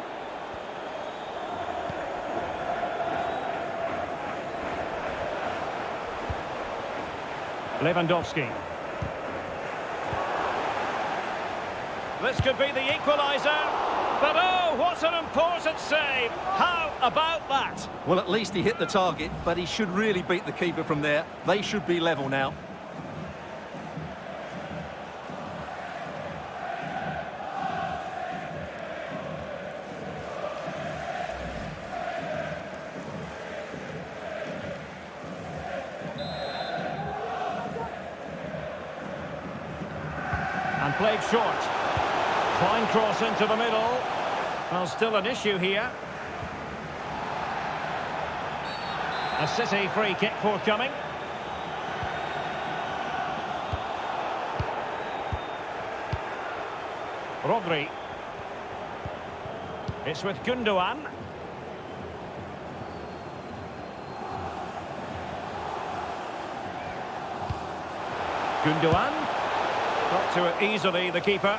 Speaker 1: Lewandowski. This could be the equaliser. But oh, what an important save. How about that?
Speaker 2: Well, at least he hit the target, but he should really beat the keeper from there. They should be level now.
Speaker 1: And played short. Fine cross into the middle. Well, still an issue here. A City free kick forthcoming. Rodri. It's with Gundogan. Gundogan. Got to it easily, the keeper.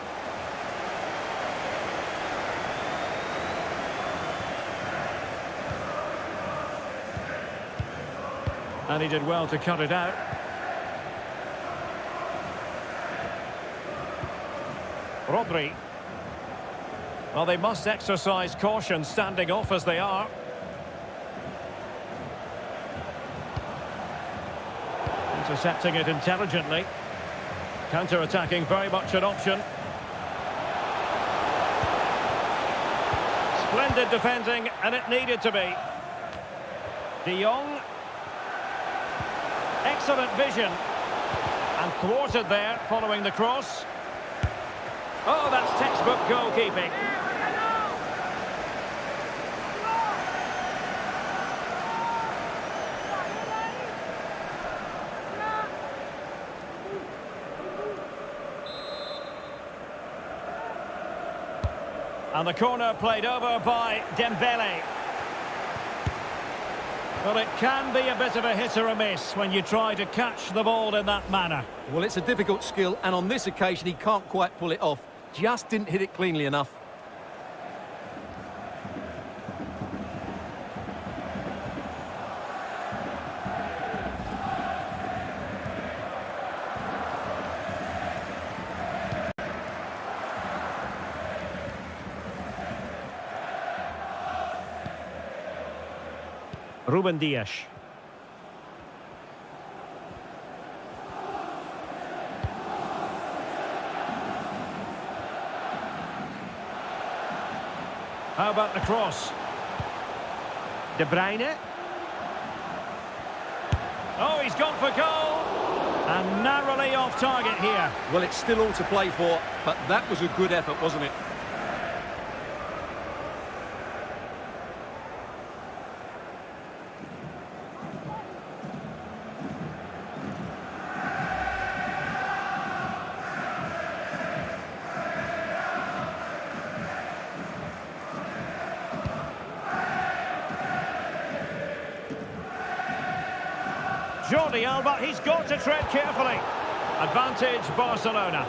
Speaker 1: And he did well to cut it out. Rodri. Well, they must exercise caution standing off as they are. Intercepting it intelligently. Counter-attacking, very much an option. Splendid defending, and it needed to be. De Jong. Excellent vision. And thwarted there, following the cross. Oh, that's textbook goalkeeping. And the corner played over by Dembele. Well, it can be a bit of a hit or a miss when you try to catch the ball in that manner.
Speaker 2: Well, it's a difficult skill, and on this occasion he can't quite pull it off. Just didn't hit it cleanly enough.
Speaker 1: Ruben Dias. How about the cross? De Bruyne. Oh, he's gone for goal. And narrowly off target here.
Speaker 2: Well, it's still all to play for, but that was a good effort, wasn't it?
Speaker 1: Jordi Alba, he's got to tread carefully. Advantage Barcelona.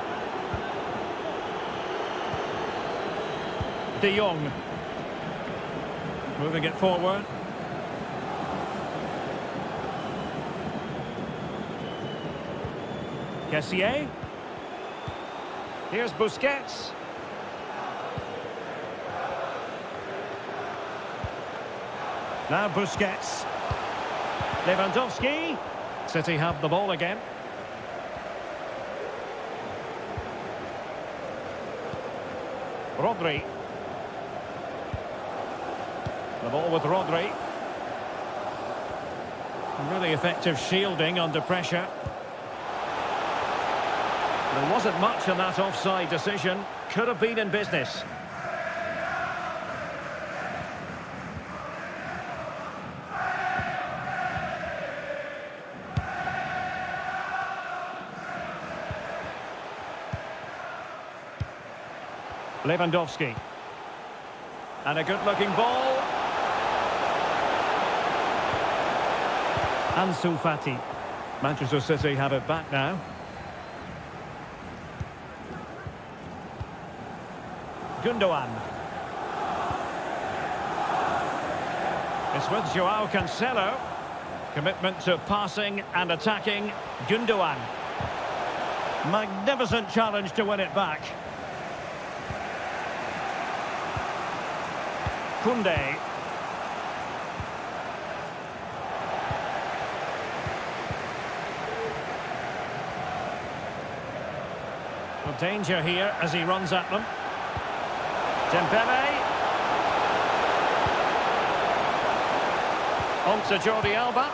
Speaker 1: De Jong. Moving it forward. Kessié. Here's Busquets. Now Busquets. Lewandowski. City have the ball again. Rodri. The ball with Rodri. Really effective shielding under pressure. There wasn't much in that offside decision. Could have been in business. Lewandowski. And a good-looking ball. Ansu Fati. Manchester City have it back now. Gundogan. It's with Joao Cancelo. Commitment to passing and attacking. Gundogan. Magnificent challenge to win it back. Koundé. Well, danger here as he runs at them. Dembele. On to Jordi Alba.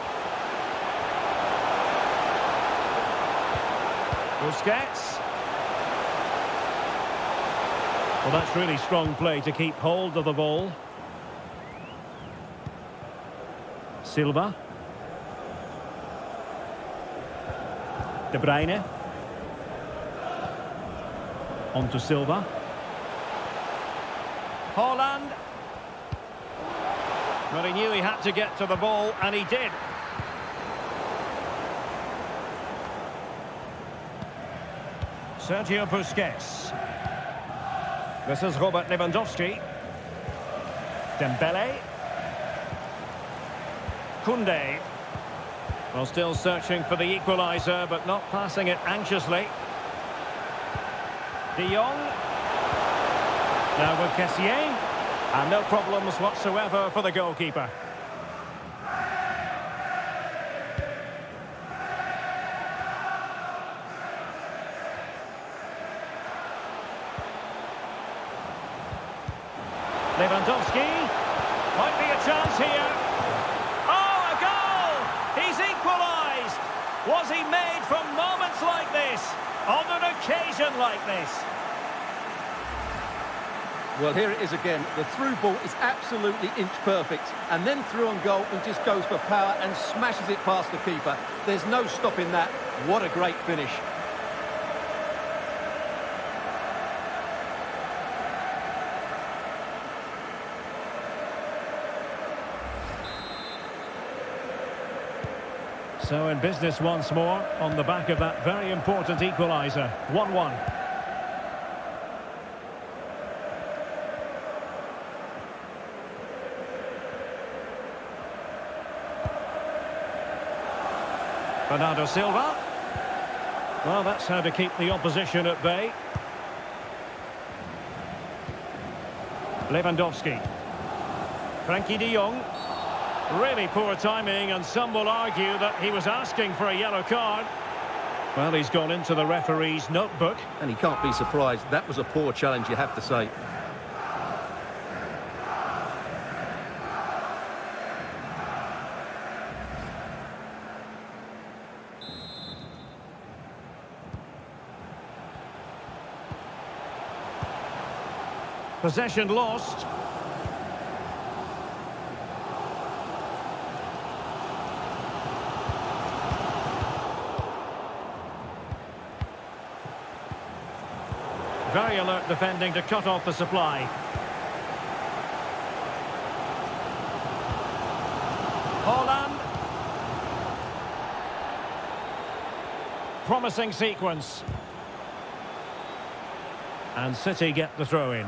Speaker 1: Busquets. Well, that's really strong play to keep hold of the ball. Silva. De Bruyne. On to Silva. Haaland. Well, he knew he had to get to the ball, and he did. Sergio Busquets. This is Robert Lewandowski. Dembele. Koundé. Well, still searching for the equaliser, but not passing it anxiously. De Jong. Now with Kessié. And no problems whatsoever for the goalkeeper. Lewandowski. Might be a chance here. Oh, a goal! He's equalised! Was he made from moments like this? On an occasion like this?
Speaker 2: Well, here it is again. The through ball is absolutely inch perfect. And then through on goal and just goes for power and smashes it past the keeper. There's no stopping that. What a great finish.
Speaker 1: So in business once more, on the back of that very important equaliser. 1-1. Bernardo Silva. Well, that's how to keep the opposition at bay. Lewandowski. Frankie de Jong. Really poor timing, and some will argue that he was asking for a yellow card. Well, he's gone into the referee's notebook.
Speaker 2: And he can't be surprised. That was a poor challenge, you have to say.
Speaker 1: Possession lost. Very alert defending to cut off the supply. Haaland. Promising sequence. And City get the throw-in.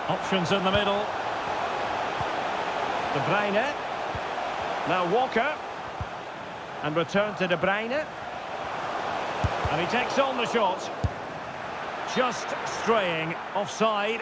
Speaker 1: Options in the middle. De Bruyne. Now Walker. And return to De Bruyne. And he takes on the shot. Just straying offside.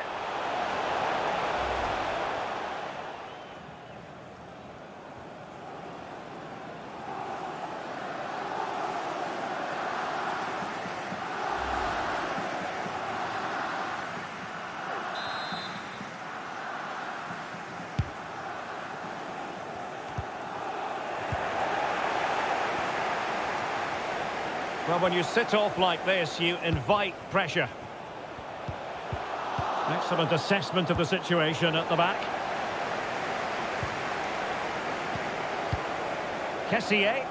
Speaker 1: Well, when you sit off like this, you invite pressure. Excellent assessment of the situation at the back. Kessié.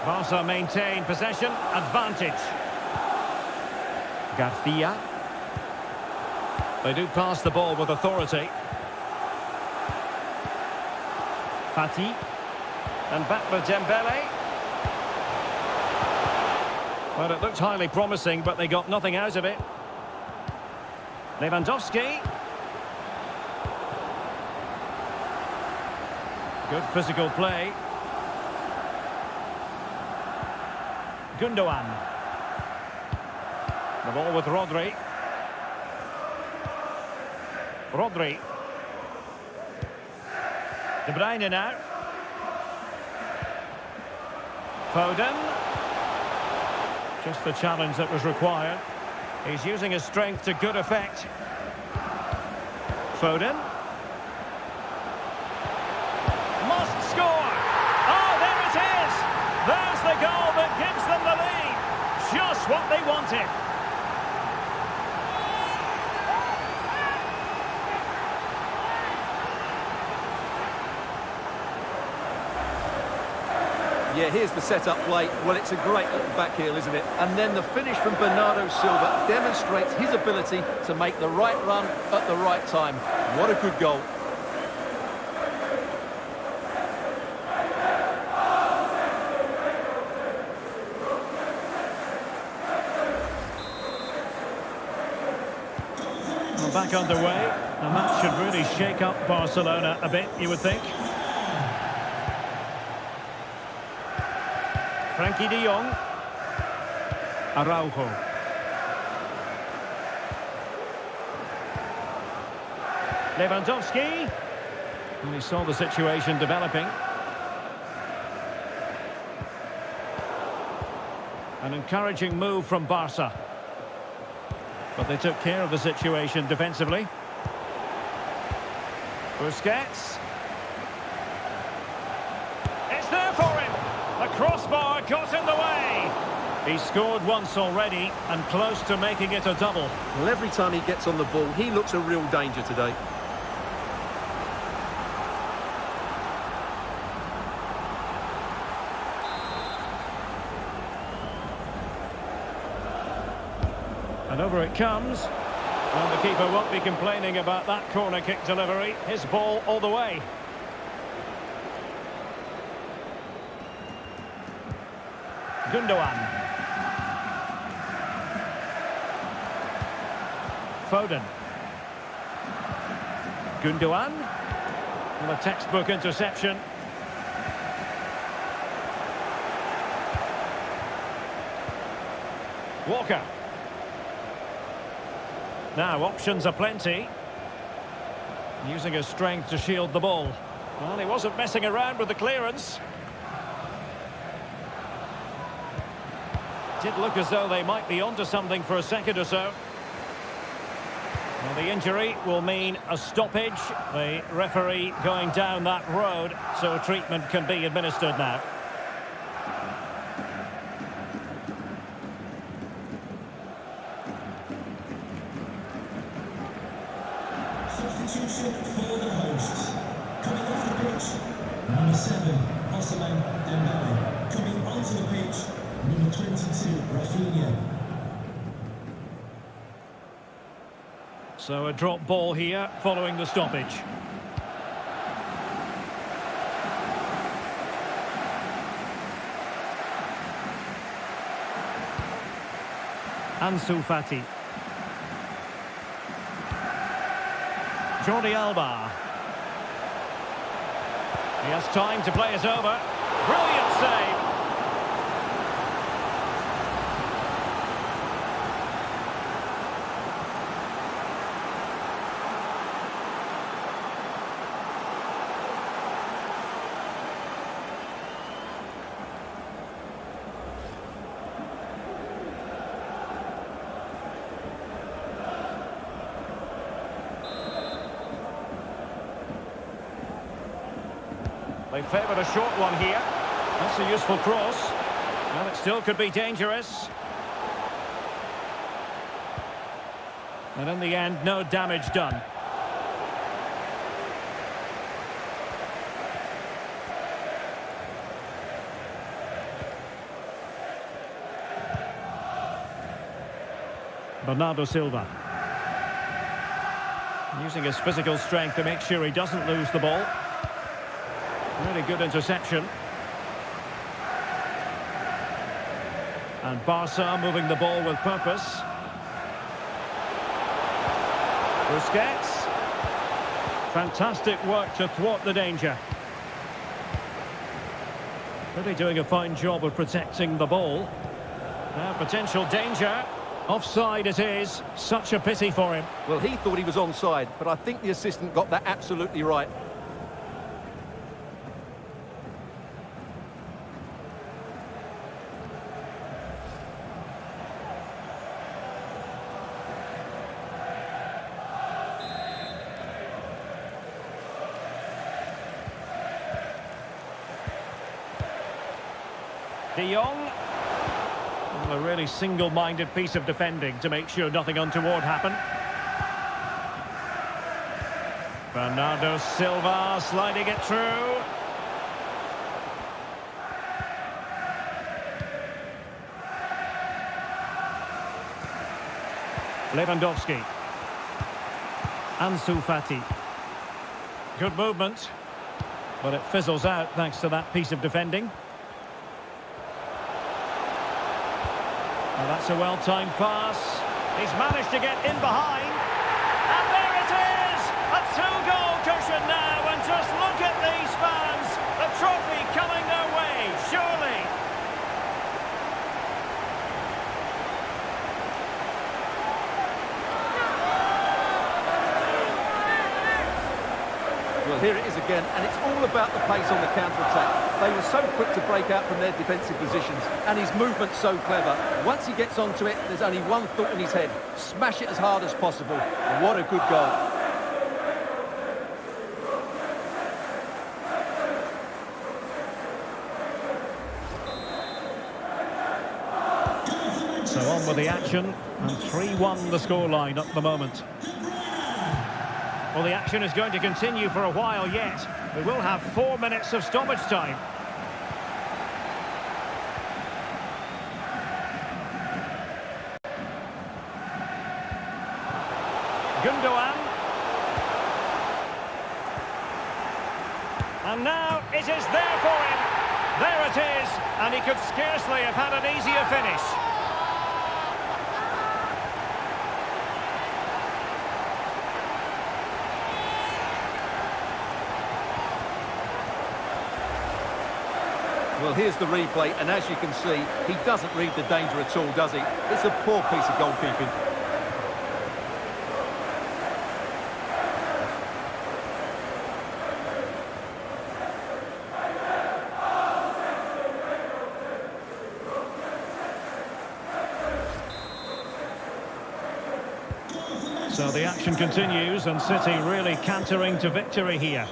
Speaker 1: Barca maintain possession, advantage. Garcia. They do pass the ball with authority. Fati. And back with Dembele. Well, it looked highly promising, but they got nothing out of it. Lewandowski. Good physical play. Gundogan. The ball with Rodri. Rodri. De Bruyne now. Foden. Just the challenge that was required. He's using his strength to good effect. Foden. Must score! Oh, there it is! There's the goal that gives them the lead. Just what they wanted.
Speaker 2: Yeah, here's the set-up play. Well, it's a great little back heel, isn't it? And then the finish from Bernardo Silva demonstrates his ability to make the right run at the right time. What a good goal.
Speaker 1: back underway, and that should really shake up Barcelona a bit, you would think. Frankie de Jong. Araujo. Lewandowski. And he saw the situation developing. An encouraging move from Barca. But they took care of the situation defensively. Busquets. It's there for him. The crossbar got in the way. He scored once already and close to making it a double.
Speaker 2: Well, every time he gets on the ball, he looks a real danger today.
Speaker 1: And over it comes. And the keeper won't be complaining about that corner kick delivery. His ball all the way. Gundogan. Foden. Gundogan. And a textbook interception. Walker. Now, options are plenty. Using his strength to shield the ball. Well, he wasn't messing around with the clearance. Did look as though they might be onto something for a second or so. Well, the injury will mean a stoppage. The referee going down that road, so treatment can be administered now.
Speaker 3: Substitution for the hosts. Coming off the pitch, number 7, Ousmane Dembele. Coming onto the pitch, number 22, Rafinha.
Speaker 1: So a drop ball here following the stoppage. Ansu Fati. Jordi Alba. He has time to play it over. Brilliant save. They favoured a short one here. That's a useful cross. Well, it still could be dangerous. And in the end, no damage done. Bernardo Silva. Using his physical strength to make sure he doesn't lose the ball. Really good interception. And Barca moving the ball with purpose. Busquets. Fantastic work to thwart the danger. Really doing a fine job of protecting the ball. Now potential danger. Offside it is. Such a pity for him.
Speaker 2: Well, he thought he was onside, but I think the assistant got that absolutely right.
Speaker 1: De Jong. Well, a really single-minded piece of defending to make sure nothing untoward happened. Bernardo Silva sliding it through. Lewandowski. Ansu Fati. Good movement, but it fizzles out thanks to that piece of defending. Well, that's a well-timed pass. He's managed to get in behind. And
Speaker 2: again, and it's all about the pace on the counter-attack. They were so quick to break out from their defensive positions, and his movement's so clever. Once he gets onto it, there's only one thought in his head: smash it as hard as possible. What a good goal.
Speaker 1: So on with the action, and 3-1 the scoreline at the moment. Well, the action is going to continue for a while yet. We will have 4 minutes of stoppage time. Gundogan. And now it is there for him. There it is, and he could scarcely have had an easier finish.
Speaker 2: Well, here's the replay, and as you can see, he doesn't read the danger at all, does he? It's a poor piece of goalkeeping.
Speaker 1: So the action continues, and City really cantering to victory here.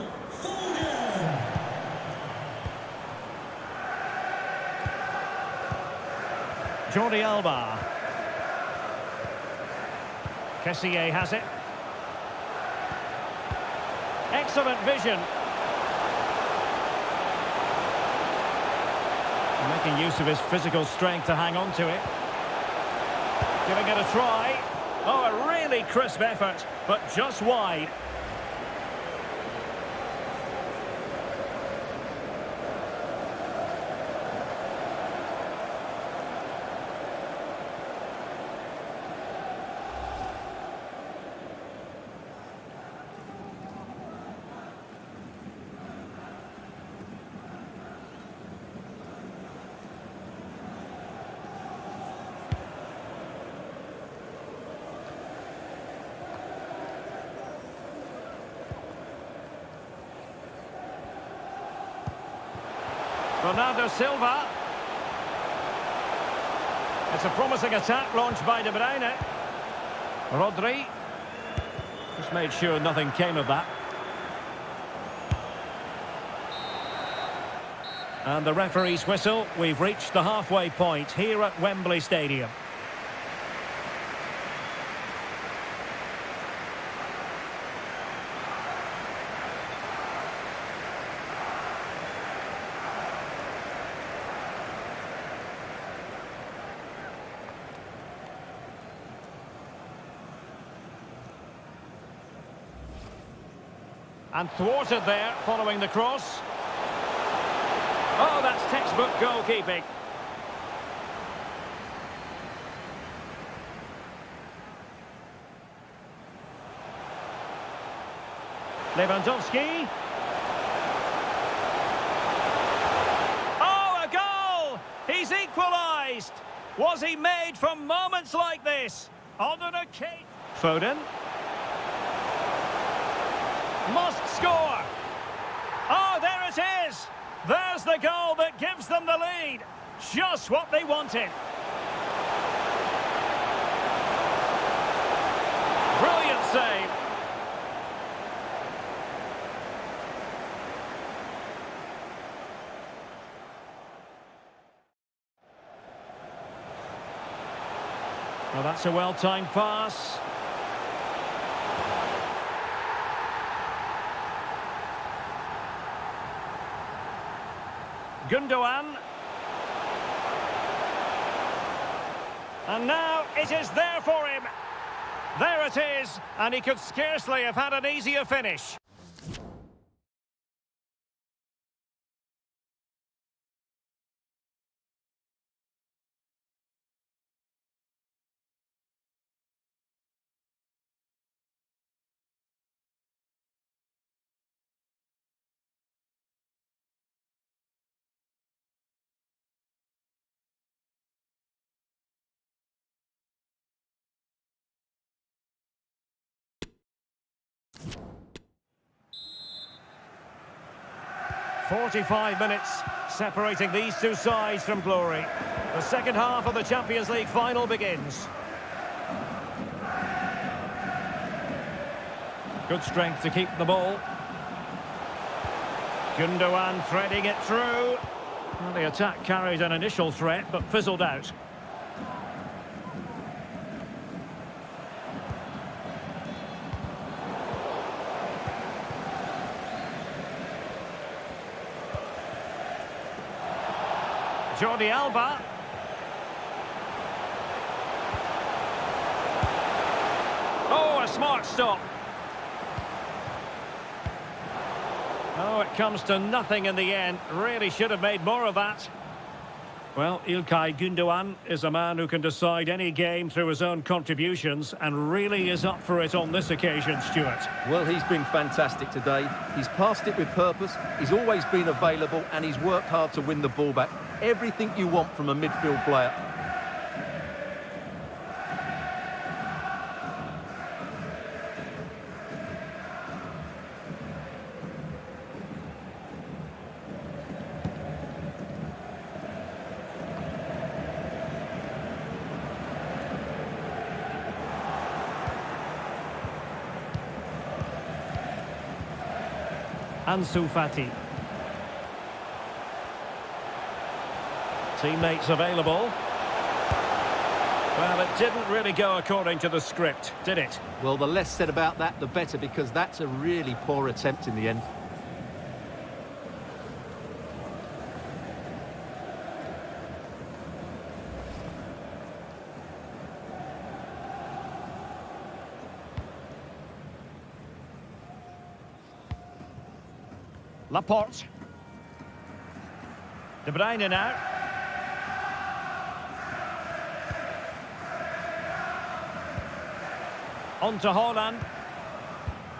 Speaker 1: Jordi Alba. Kessié has it. Excellent vision. Making use of his physical strength to hang on to it. Giving it a try. Oh, a really crisp effort, but just wide. Bernardo Silva. It's a promising attack launched by De Bruyne. Rodri. Just made sure nothing came of that. And the referee's whistle. We've reached the halfway point here at Wembley Stadium. And thwarted there, following the cross. Oh, that's textbook goalkeeping. Lewandowski. Oh, a goal! He's equalised! Was he made from moments like this? On an occasion. Foden. Must score. Oh, there it is. There's the goal that gives them the lead. Just what they wanted. Brilliant save. Well, that's a well-timed pass. Gundogan. And now it is there for him. There it is, and he could scarcely have had an easier finish. 45 minutes separating these two sides from glory. The second half of the Champions League final begins. Good strength to keep the ball. Gundogan threading it through. Well, the attack carried an initial threat, but fizzled out. Jordi Alba. Oh, a smart stop. Oh, it comes to nothing in the end. Really should have made more of that. Well, İlkay Gundogan is a man who can decide any game through his own contributions and really is up for it on this occasion, Stuart.
Speaker 2: Well, he's been fantastic today. He's passed it with purpose, he's always been available, and he's worked hard to win the ball back. Everything you want from a midfield player.
Speaker 1: Ansu Fati. Teammates available. Well, it didn't really go according to the script, did it?
Speaker 2: Well, the less said about that, the better, because that's a really poor attempt in the end.
Speaker 1: Laporte. De Bruyne now. On to Haaland.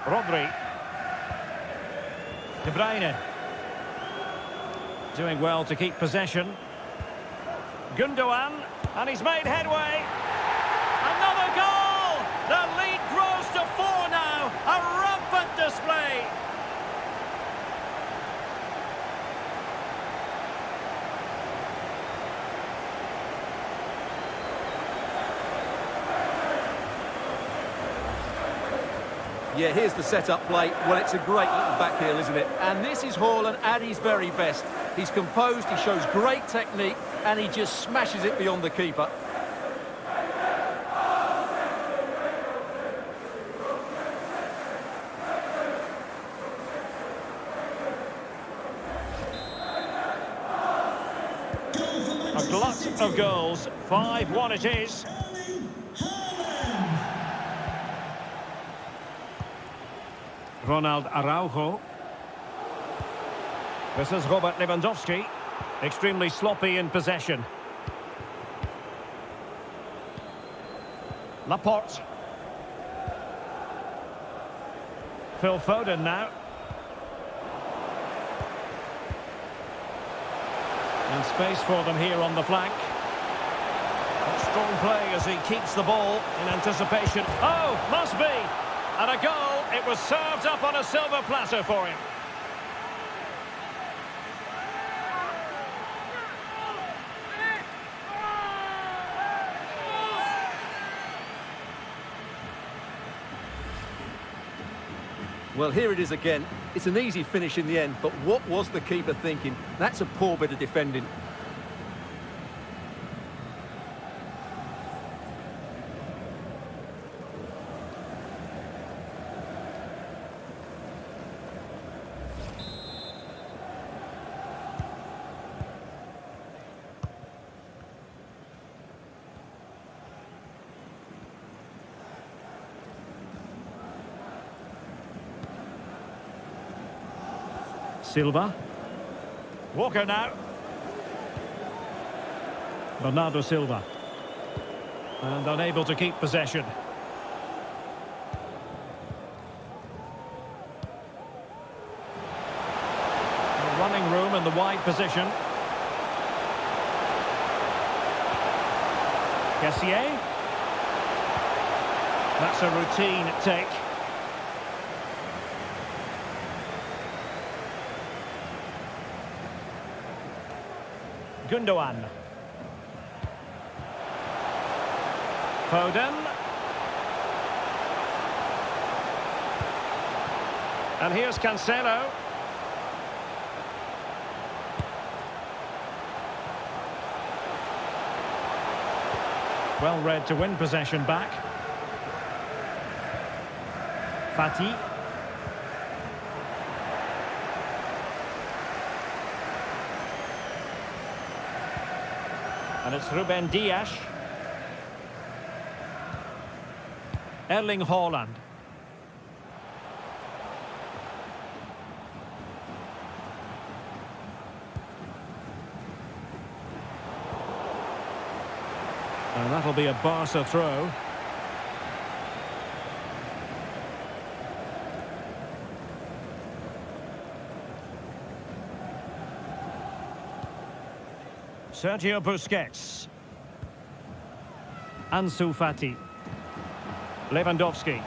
Speaker 1: Rodri. De Bruyne. Doing well to keep possession. Gundogan. And he's made headway. Another goal! The lead grows to 4 now. A rampant display.
Speaker 2: Yeah, here's the set-up play. Well, it's a great little back heel, isn't it? And this is Haaland at his very best. He's composed, he shows great technique, and he just smashes it beyond the keeper.
Speaker 1: A glut of goals. 5-1 it is. Ronald Araujo. This is Robert Lewandowski. Extremely sloppy in possession. Laporte. Phil Foden now. And space for them here on the flank. Strong play as he keeps the ball in anticipation. Oh, must be! And a goal. It was served up on a silver platter for him.
Speaker 2: Well, here it is again. It's an easy finish in the end, but what was the keeper thinking? That's a poor bit of defending.
Speaker 1: Silva. Walker now. Bernardo Silva. And unable to keep possession. Running room in the wide position. Kessié. That's a routine take. Gundogan. Foden. And here's Cancelo. Well read to win possession back. Fati. And it's Ruben Dias. Erling Haaland. And that'll be a Barca throw. Sergio Busquets. Ansu Fati. Lewandowski.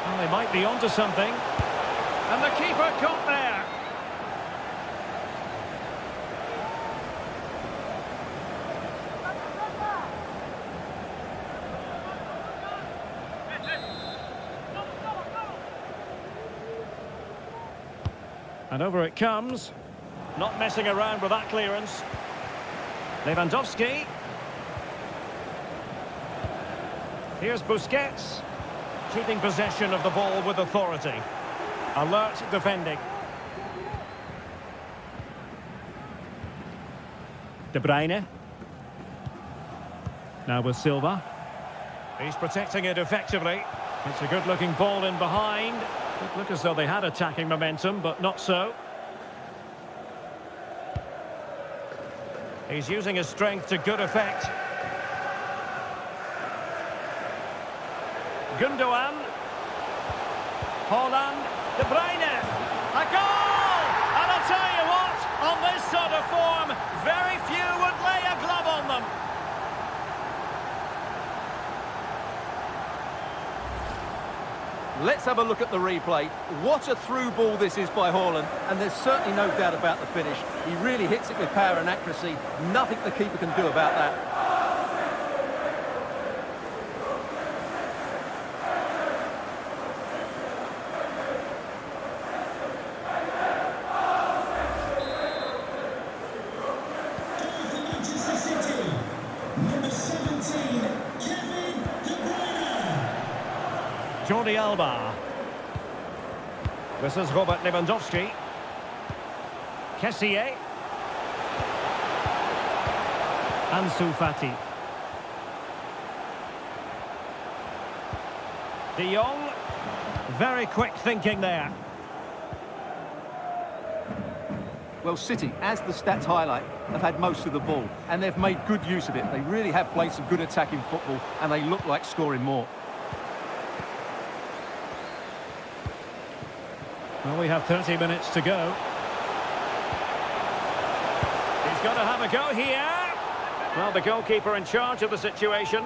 Speaker 1: Well, they might be onto something. And the keeper got there. And over it comes. Not messing around with that clearance. Lewandowski. Here's Busquets. Keeping possession of the ball with authority. Alert defending. De Bruyne. Now with Silva. He's protecting it effectively. It's a good-looking ball in behind. It looked as though they had attacking momentum, but not so. He's using his strength to good effect. Gundogan. Haaland. De Bruyne. A goal! And I'll tell you what, on this sort of form, very few would lay a glove on them.
Speaker 2: Let's have a look at the replay. What a through ball this is by Haaland, and there's certainly no doubt about the finish. He really hits it with power and accuracy. Nothing the keeper can do about that.
Speaker 3: Manchester City, number 17, Kevin De Bruyne.
Speaker 1: Jordi Alba. This is Robert Lewandowski. Kessié. Ansu Fati. De Jong. Very quick thinking there.
Speaker 2: Well, City, as the stats highlight, have had most of the ball, and they've made good use of it. They really have played some good attacking football, and they look like scoring more.
Speaker 1: Well, we have 30 minutes to go. He's got to have a go here. Well, the goalkeeper in charge of the situation.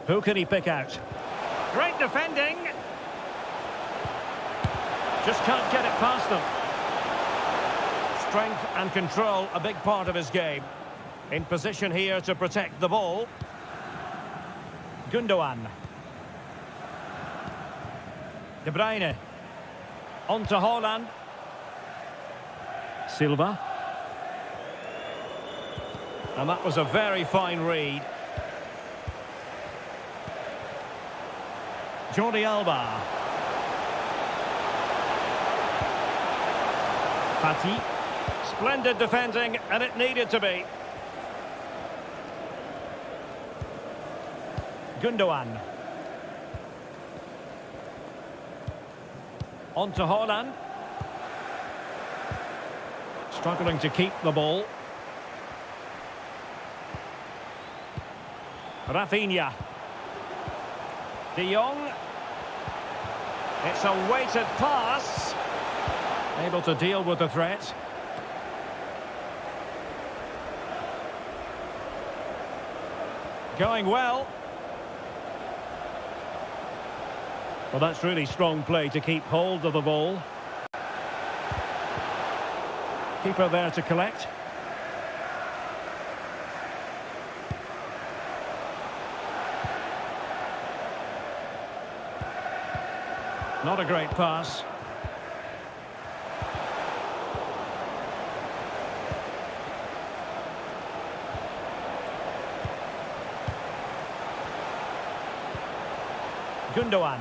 Speaker 1: Who can he pick out? Great defending. Just can't get it past them. Strength and control, a big part of his game. In position here to protect the ball. Gundogan. De Bruyne. On to Haaland. Silva. And that was a very fine read. Jordi Alba. Fati. Splendid defending, and it needed to be. Gundogan. On to Haaland. Struggling to keep the ball. Rafinha. De Jong. It's a weighted pass. Able to deal with the threat. Going well. Well, that's really strong play to keep hold of the ball. Keeper there to collect. Not a great pass. Gundogan.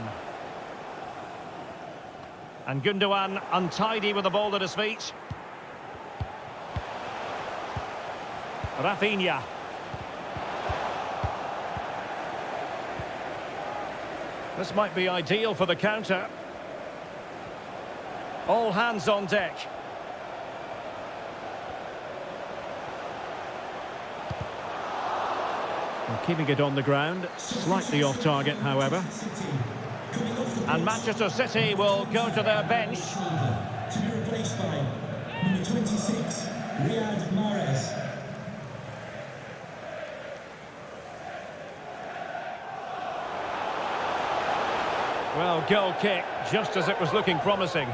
Speaker 1: And Gundogan untidy with the ball at his feet. Rafinha. This might be ideal for the counter. All hands on deck. And keeping it on the ground, slightly off target, however. And Manchester City will go to their bench.
Speaker 3: To be replaced by number 26, Riyad Mahrez.
Speaker 1: Well, goal kick, just as it was looking promising.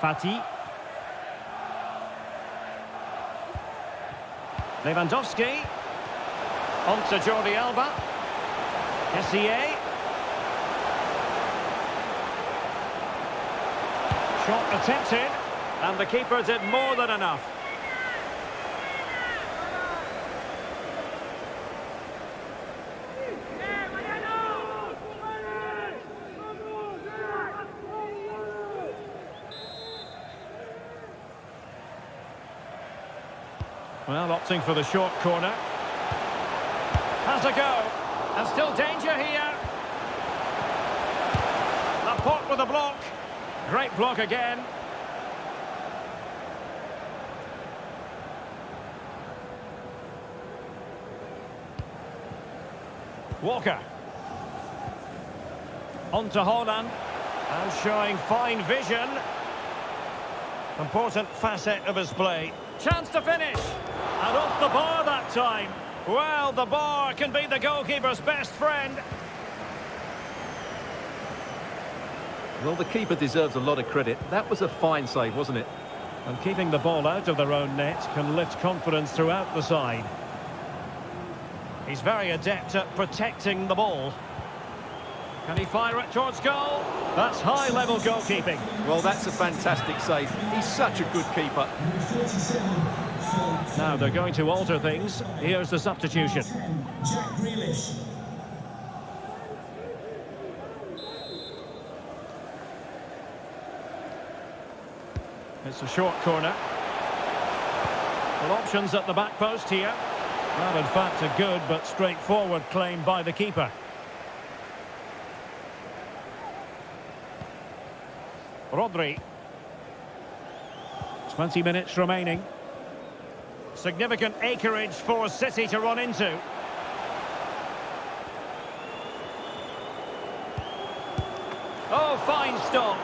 Speaker 1: Fati. Lewandowski. On to Jordi Alba. Kessié. Shot attempted. And the keeper did more than enough. Well, opting for the short corner. Has a go. And still danger here. Laporte with a block. Great block again. Walker. On to Haaland. And showing fine vision. Important facet of his play. Chance to finish. And off the bar that time. Well, the bar can be the goalkeeper's best friend.
Speaker 2: Well, the keeper deserves a lot of credit. That was a fine save, wasn't it?
Speaker 1: And keeping the ball out of their own net can lift confidence throughout the side. He's very adept at protecting the ball. Can he fire it towards goal? That's high-level goalkeeping.
Speaker 2: Well, that's a fantastic save. He's such a good keeper.
Speaker 1: Now they're going to alter things. Here's the substitution.
Speaker 3: Jack Grealish.
Speaker 1: It's a short corner. Well, options at the back post here. Well, in fact, a good but straightforward claim by the keeper. Rodri. 20 minutes remaining. Significant acreage for City to run into. Oh, fine stop.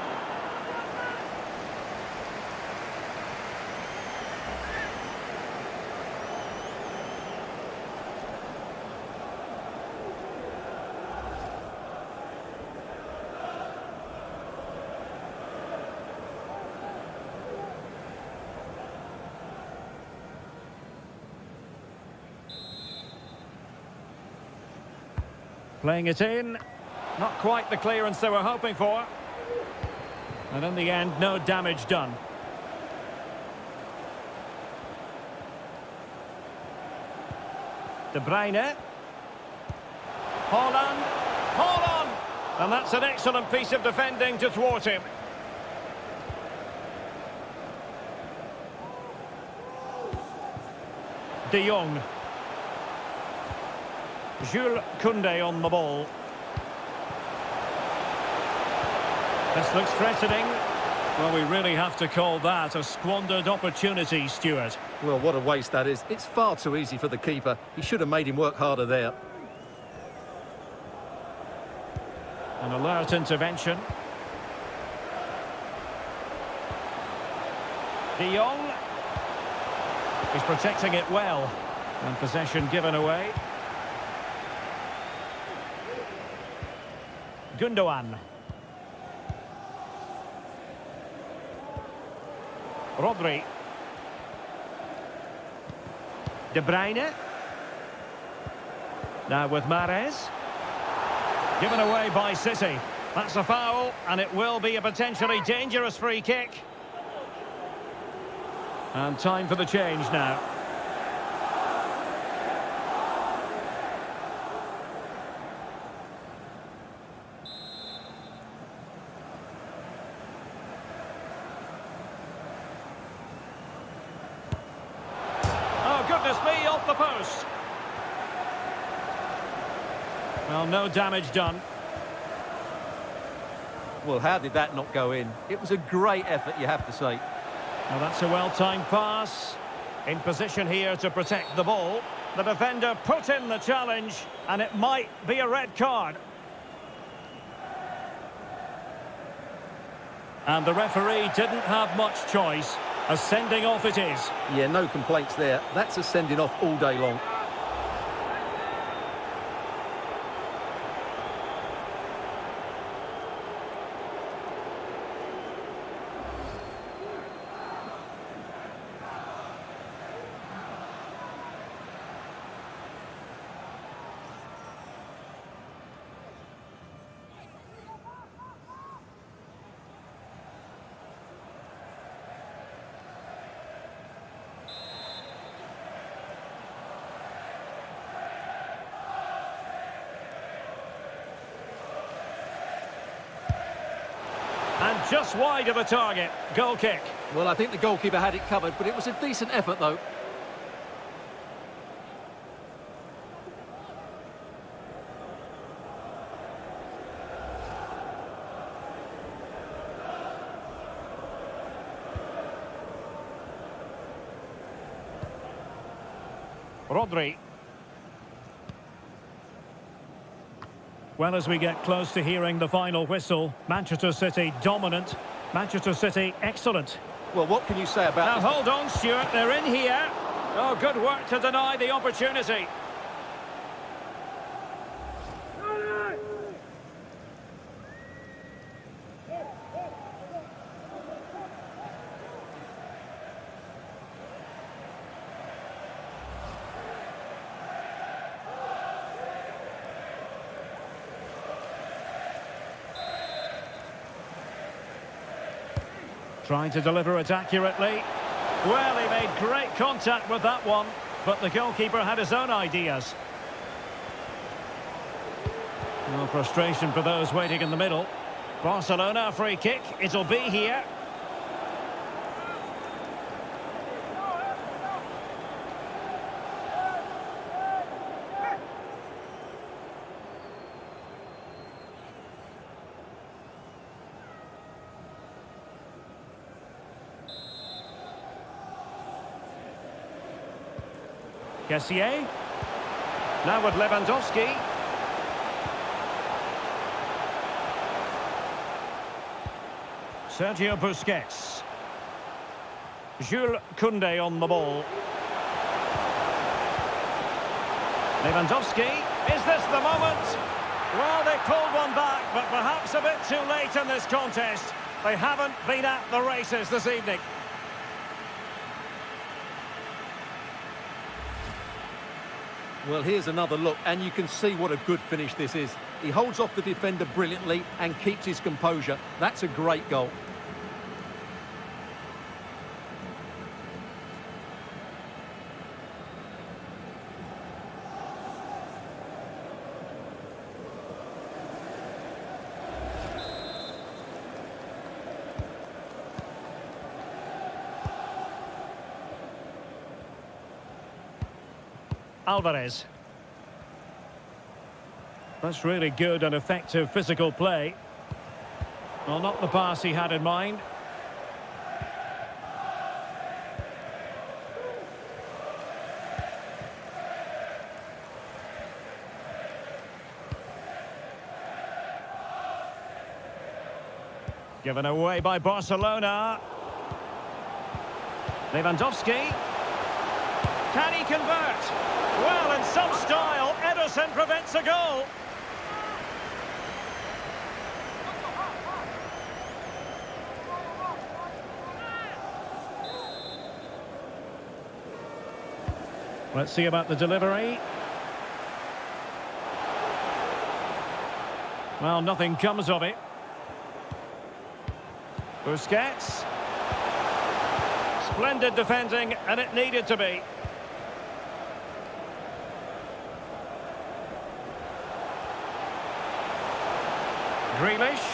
Speaker 1: Playing it in. Not quite the clearance they were hoping for. And in the end, no damage done. De Bruyne. Haaland. Haaland! And that's an excellent piece of defending to thwart him. De Jong. Jules Koundé on the ball. This looks threatening. Well, we really have to call that a squandered opportunity, Stuart.
Speaker 2: Well, what a waste that is. It's far too easy for the keeper. He should have made him work harder there.
Speaker 1: An alert intervention. De Jong. He's protecting it well. And possession given away. Gundogan. Rodri. De Bruyne. Now with Mahrez. Given away by City. That's a foul, and it will be a potentially dangerous free kick. And time for the change now. Oh, goodness me, off the post. Well, no damage done.
Speaker 2: Well, how did that not go in? It was a great effort, you have to say.
Speaker 1: Now that's a well-timed pass. In position here to protect the ball. The defender put in the challenge, and it might be a red card. And the referee didn't have much choice. A sending off it is.
Speaker 2: Yeah, no complaints there. That's a sending off all day long.
Speaker 1: And just wide of the target. Goal kick.
Speaker 2: Well, I think the goalkeeper had it covered, but it was a decent effort, though.
Speaker 1: Rodri. Well, as we get close to hearing the final whistle, Manchester City dominant, Manchester City excellent.
Speaker 2: Well, what can you say about
Speaker 1: Now
Speaker 2: this?
Speaker 1: hold on, Stuart, they're in here. Oh, good work to deny the opportunity. Trying to deliver it accurately. Well, he made great contact with that one, but the goalkeeper had his own ideas. No frustration for those waiting in the middle. Barcelona free kick, it'll be here. Kessié. Now with Lewandowski. Sergio Busquets. Jules Koundé on the ball. Lewandowski. Is this the moment? Well, they pulled one back, but perhaps a bit too late in this contest. They haven't been at the races this evening.
Speaker 2: Well, here's another look, and you can see what a good finish this is. He holds off the defender brilliantly and keeps his composure. That's a great goal.
Speaker 1: Alvarez. That's really good and effective physical play. Well, not the pass he had in mind. Given away by Barcelona. Lewandowski. Can he convert? Well, in some style, Ederson prevents a goal. Let's see about the delivery. Well, nothing comes of it. Busquets. Splendid defending, and it needed to be. Grealish.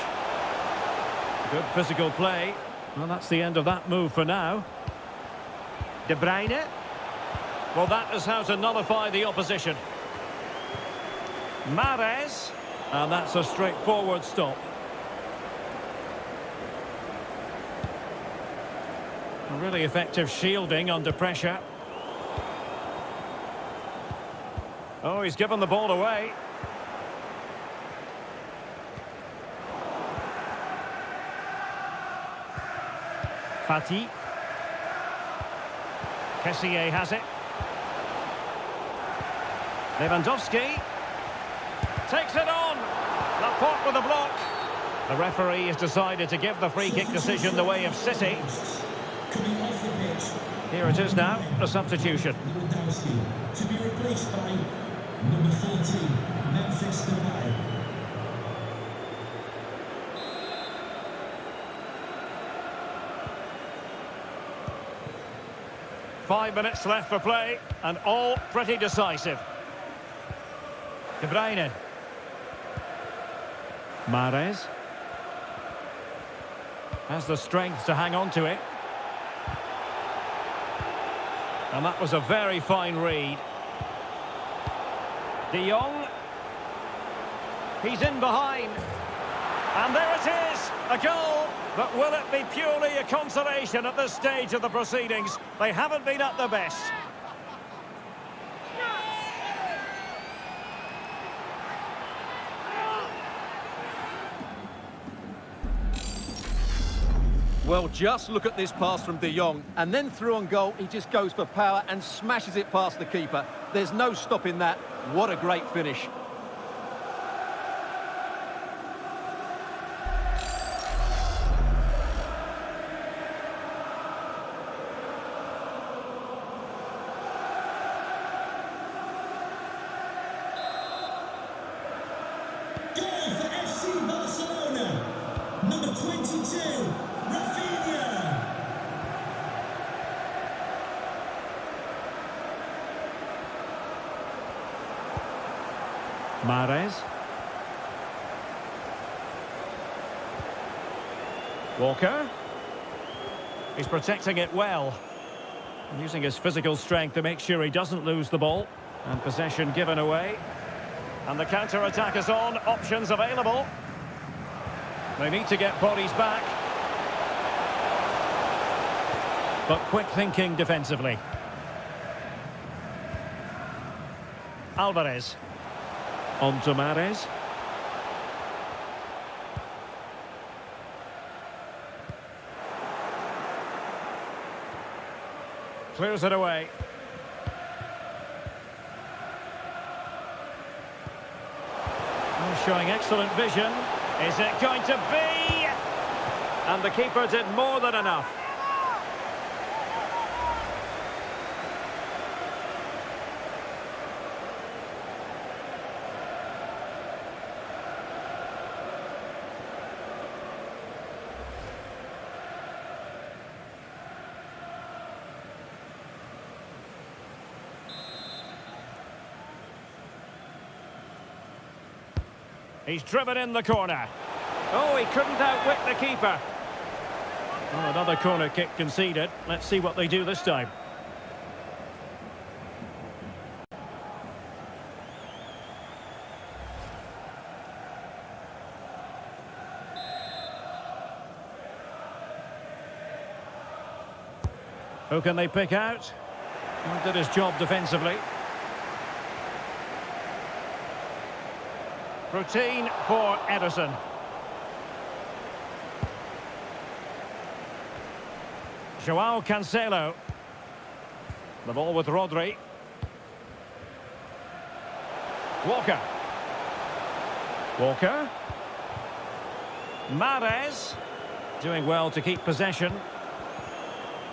Speaker 1: Good physical play. Well, that's the end of that move for now. De Bruyne. Well, that is how to nullify the opposition. Mahrez. And that's a straightforward stop. Really effective shielding under pressure. Oh, he's given the ball away. Fati. Kessié has it. Lewandowski. Takes it on. Laporte with a block. The referee has decided to give the free kick decision the way of City. Here it is now, a substitution.
Speaker 3: To be replaced by number 14, Memphis Depay.
Speaker 1: Five minutes left for play, and all pretty decisive. De Bruyne. Mahrez. Has the strength to hang on to it. And that was a very fine read. De Jong. He's in behind. And there it is, a goal. But will it be purely a consolation at this stage of the proceedings? They haven't been at their best.
Speaker 2: Well, just look at this pass from De Jong, and then through on goal, he just goes for power and smashes it past the keeper. There's no stopping that. What a great finish.
Speaker 3: Goal for FC Barcelona, number 22.
Speaker 1: Mahrez. Walker. He's protecting it well. Using his physical strength to make sure he doesn't lose the ball. And possession given away. And the counter-attack is on. Options available. They need to get bodies back. But quick thinking defensively. Alvarez. On to Mahrez. Clears it away. Showing excellent vision. Is it going to be? And the keeper did more than enough. He's driven in the corner. Oh, he couldn't outwit the keeper. Oh, another corner kick conceded. Let's see what they do this time. Who can they pick out? Did his job defensively. Routine for Ederson. Joao Cancelo. The ball with Rodri. Walker. Walker. Mahrez. Doing well to keep possession.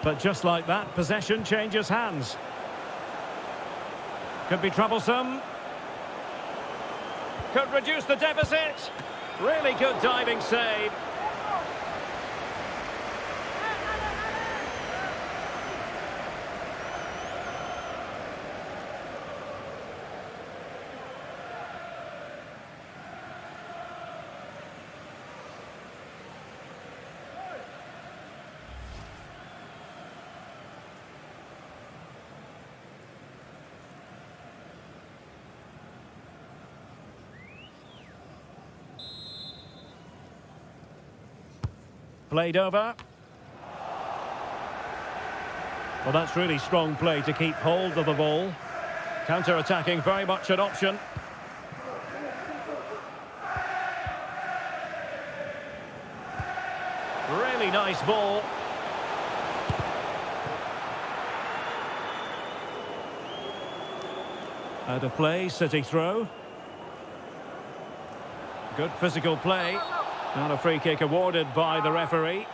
Speaker 1: But just like that, possession changes hands. Could be troublesome. Could reduce the deficit. Really good diving save. Played over. Well, that's really strong play to keep hold of the ball. Counter-attacking, very much an option. Really nice ball. Out of play, City throw. Good physical play. And a free kick awarded by the referee.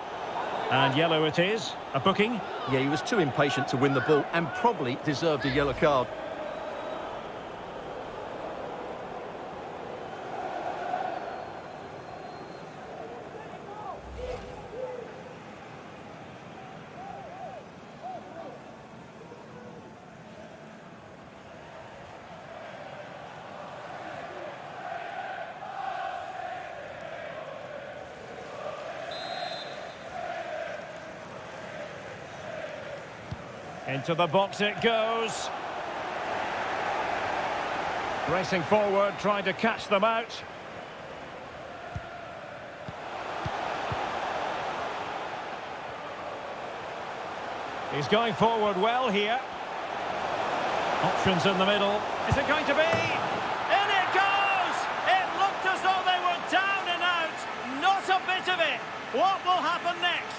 Speaker 1: And yellow it is. A booking.
Speaker 2: Yeah, he was too impatient to win the ball and probably deserved a yellow card.
Speaker 1: Into the box it goes. Racing forward, trying to catch them out. He's going forward well here. Options in the middle. Is it going to be? In it goes! It looked as though they were down and out. Not a bit of it. What will happen next?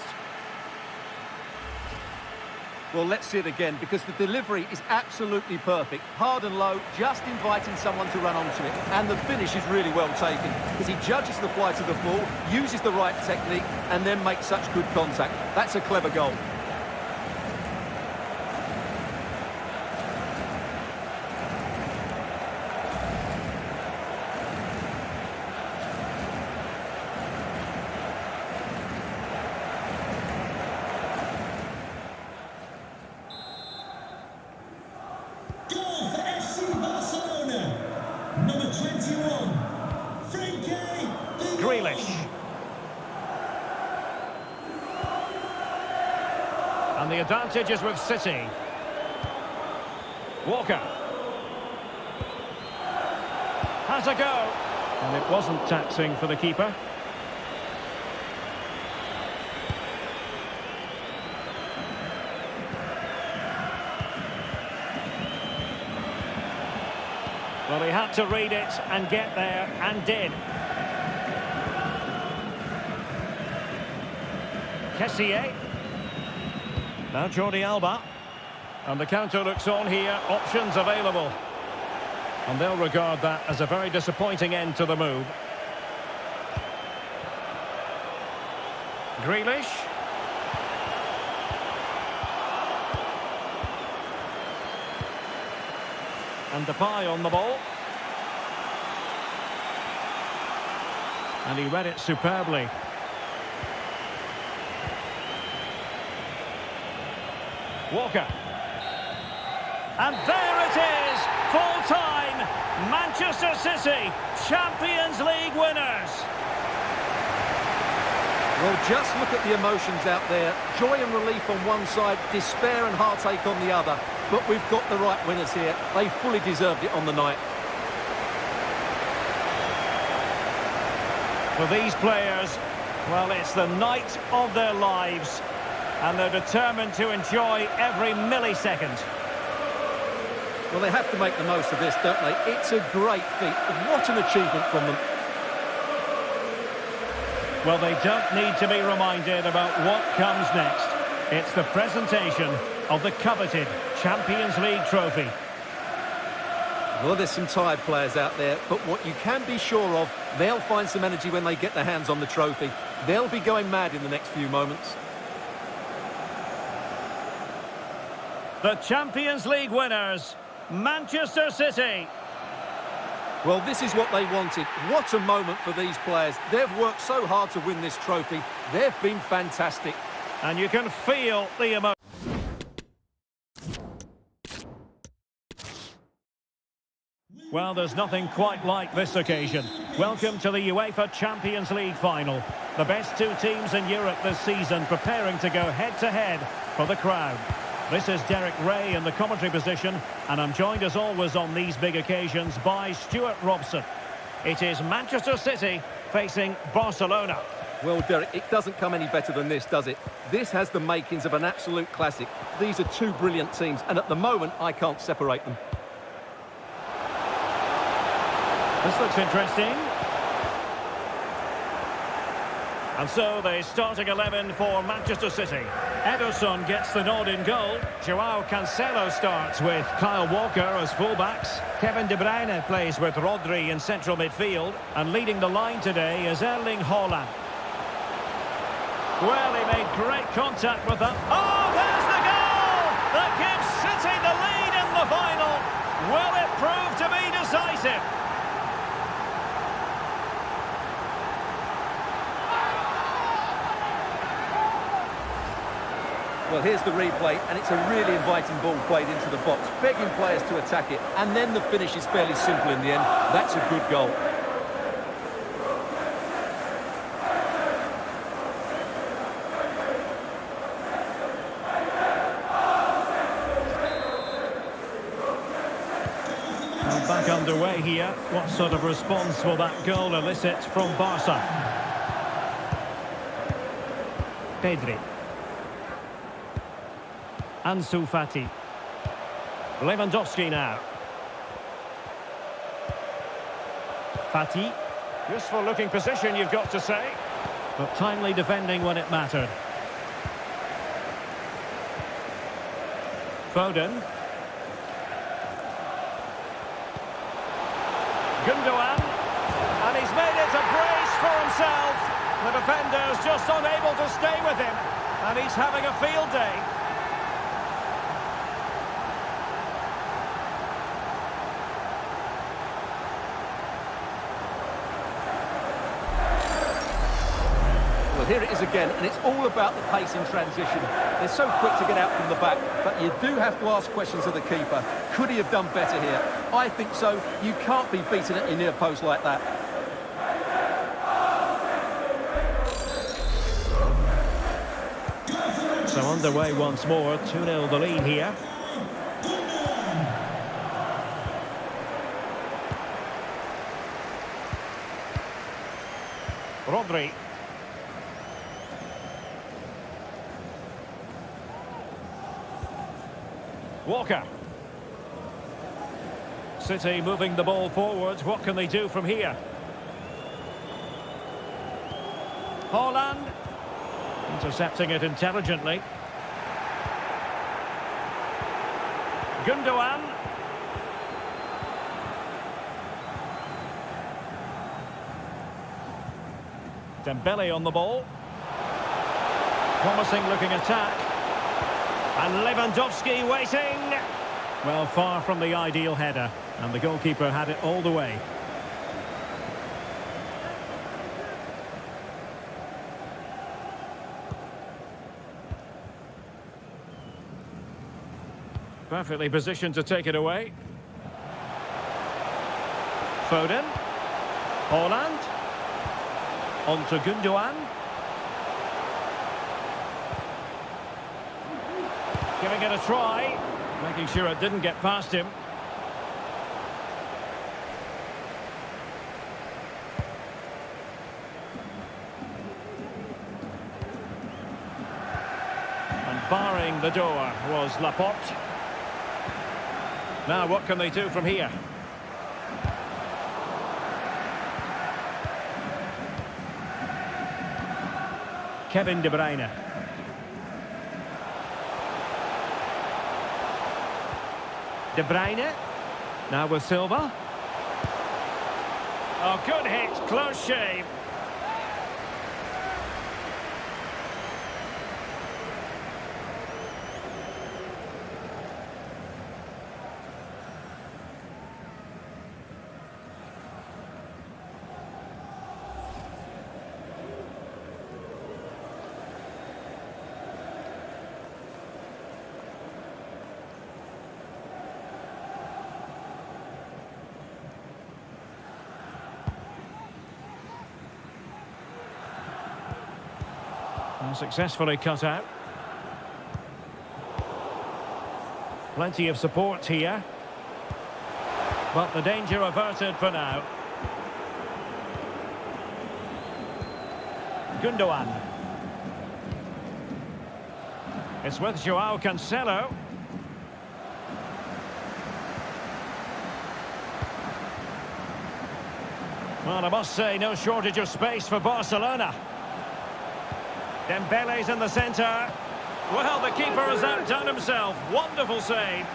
Speaker 2: Well, let's see it again, because the delivery is absolutely perfect. Hard and low, just inviting someone to run onto it. And the finish is really well taken, because he judges the flight of the ball, uses the right technique, and then makes such good contact. That's a clever goal.
Speaker 3: Goal for FC Barcelona. Number 21,
Speaker 1: Grealish. And the advantage is with City. Walker. Has a go. And it wasn't taxing for the keeper. Well, he had to read it and get there, and did. Kessié. Now Jordi Alba. And the counter looks on here. Options available. And they'll regard that as a very disappointing end to the move. Grealish. And Depay on the ball. And he read it superbly. Walker. And there it is! Full-time! Manchester City, Champions League winners!
Speaker 2: Well, just look at the emotions out there. Joy and relief on one side, despair and heartache on the other. But we've got the right winners here. They fully deserved it on the night.
Speaker 1: For these players, well, it's the night of their lives. And they're determined to enjoy every millisecond.
Speaker 2: Well, they have to make the most of this, don't they? It's a great feat. What an achievement from them.
Speaker 1: Well, they don't need to be reminded about what comes next. It's the presentation of the coveted Champions League trophy.
Speaker 2: Well, there's some tired players out there, but what you can be sure of, they'll find some energy when they get their hands on the trophy. They'll be going mad in the next few moments.
Speaker 1: The Champions League winners, Manchester City.
Speaker 2: Well, this is what they wanted. What a moment for these players. They've worked so hard to win this trophy. They've been fantastic.
Speaker 1: And you can feel the emotion. Well, there's nothing quite like this occasion. Welcome to the UEFA Champions League final. The best two teams in Europe this season preparing to go head-to-head for the crown. This is Derek Ray in the commentary position, and I'm joined as always on these big occasions by Stuart Robson. It is Manchester City facing Barcelona.
Speaker 2: Well, Derek, it doesn't come any better than this, does it? This has the makings of an absolute classic. These are two brilliant teams, and at the moment, I can't separate them.
Speaker 1: This looks interesting. And so the starting 11 for Manchester City. Ederson gets the nod in goal. Joao Cancelo starts with Kyle Walker as fullbacks. Kevin De Bruyne plays with Rodri in central midfield. And leading the line today is Erling Haaland. Well, he made great contact with that. Oh, there's the goal that gives City the lead in the final. Will it prove to be decisive?
Speaker 2: Well, here's the replay, and it's a really inviting ball played into the box, begging players to attack it, and then the finish is fairly simple in the end. That's a good goal.
Speaker 1: Well, back underway here. What sort of response will that goal elicit from Barca? Pedri. Ansu Fati. Lewandowski now. Fati. Useful looking position, you've got to say. But timely defending when it mattered. Foden. Gundogan. And he's made it a brace for himself. The defender's just unable to stay with him. And he's having a field day.
Speaker 2: Here it is again, and it's all about the pace in transition. They're so quick to get out from the back, but you do have to ask questions of the keeper. Could he have done better here? I think so. You can't be beaten at your near post like that.
Speaker 1: So underway once more, 2-0 the lead here. Rodri. Walker. City moving the ball forward. What can they do from here? Haaland. Intercepting it intelligently. Gundogan. Dembele on the ball. Promising looking attack. And Lewandowski waiting. Well, far from the ideal header. And the goalkeeper had it all the way. Perfectly positioned to take it away. Foden. Haaland. On to Gundogan. Giving it a try. Making sure it didn't get past him. Barring the door was Laporte. Now what can they do from here? Kevin De Bruyne. De Bruyne. Now with Silva. Oh, good hit. Close shave. Successfully cut out. Plenty of support here. But the danger averted for now. Gundogan. It's with Joao Cancelo. Well, I must say, no shortage of space for Barcelona. Dembele's in the centre. Well, the keeper has outdone himself. Wonderful save.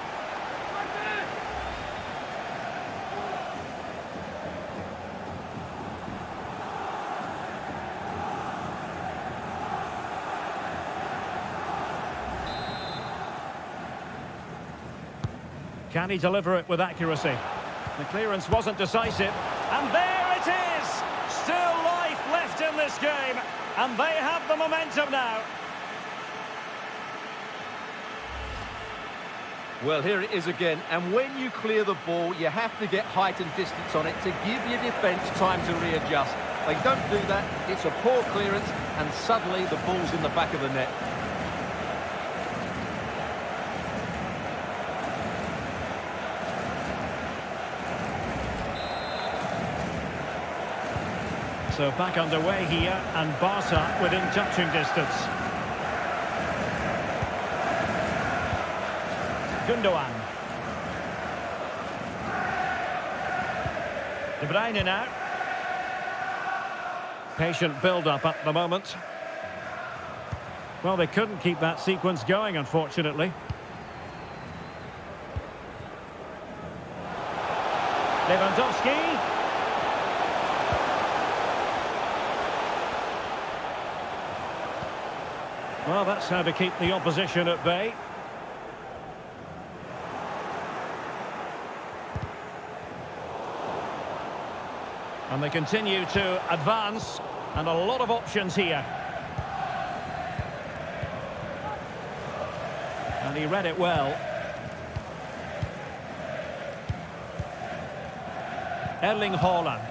Speaker 1: Can he deliver it with accuracy? The clearance wasn't decisive. And there it is! Still life left in this game. And they have the momentum now.
Speaker 2: Well, here it is again. And when you clear the ball, you have to get height and distance on it to give your defence time to readjust. They don't do that. It's a poor clearance, and suddenly the ball's in the back of the net.
Speaker 1: So back underway here, and Barca within touching distance. Gundogan. De Bruyne now. Patient build-up at the moment. Well, they couldn't keep that sequence going, unfortunately. Lewandowski. Well, that's how to keep the opposition at bay. And they continue to advance, and a lot of options here. And he read it well. Erling Haaland.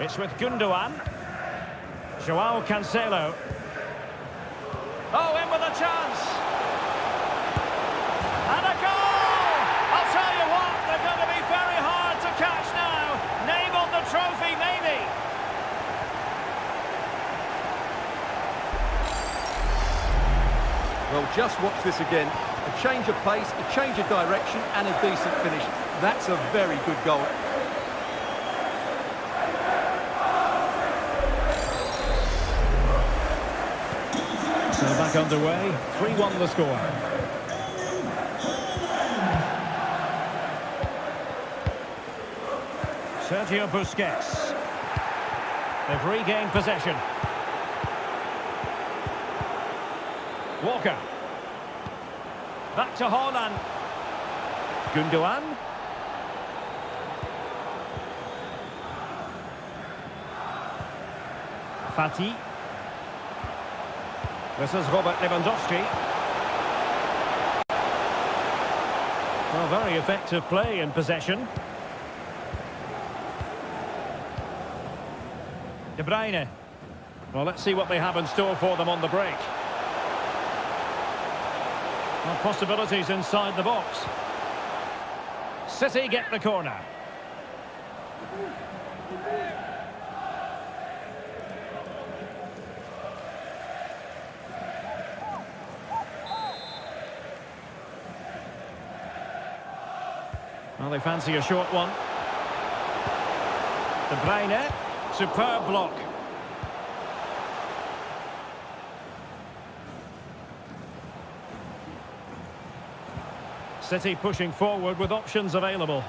Speaker 1: It's with Gundogan. Joao Cancelo. Oh, in with a chance. And a goal! I'll tell you what, they're going to be very hard to catch now. Name on the trophy, maybe.
Speaker 2: Well, just watch this again. A change of pace, a change of direction, and a decent finish. That's a very good goal.
Speaker 1: So back underway, 3-1 the score. Sergio Busquets. They've regained possession. Walker. Back to Haaland. Gundogan. Fati. This is Robert Lewandowski. Well, very effective play in possession. De Bruyne. Well, let's see what they have in store for them on the break. Well, possibilities inside the box. City get the corner. Well, they fancy a short one. De Bruyne, superb block. City pushing forward with options available.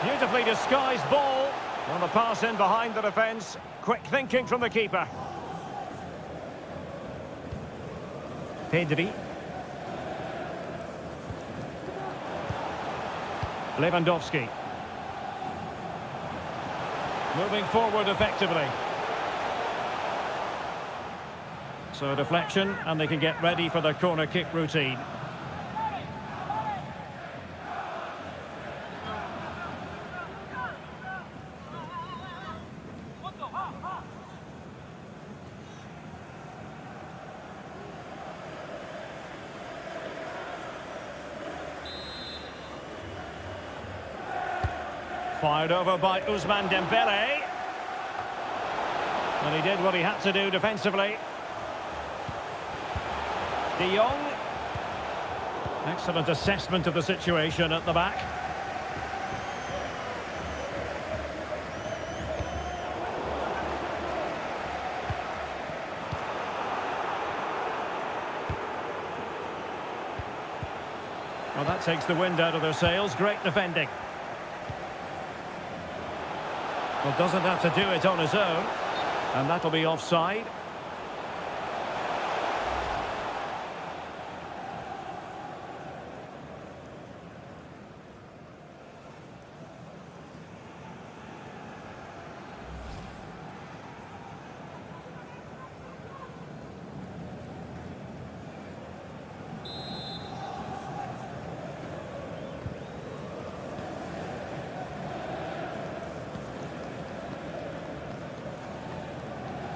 Speaker 1: Beautifully disguised ball. On the pass in behind the defence. Quick thinking from the keeper. Pedri. Lewandowski. Moving forward effectively. So a deflection, and they can get ready for their corner kick routine. Fired over by Ousmane Dembele. And he did what he had to do defensively. De Jong. Excellent assessment of the situation at the back. Well, that takes the wind out of their sails. Great defending. Well, doesn't have to do it on his own. And that'll be offside.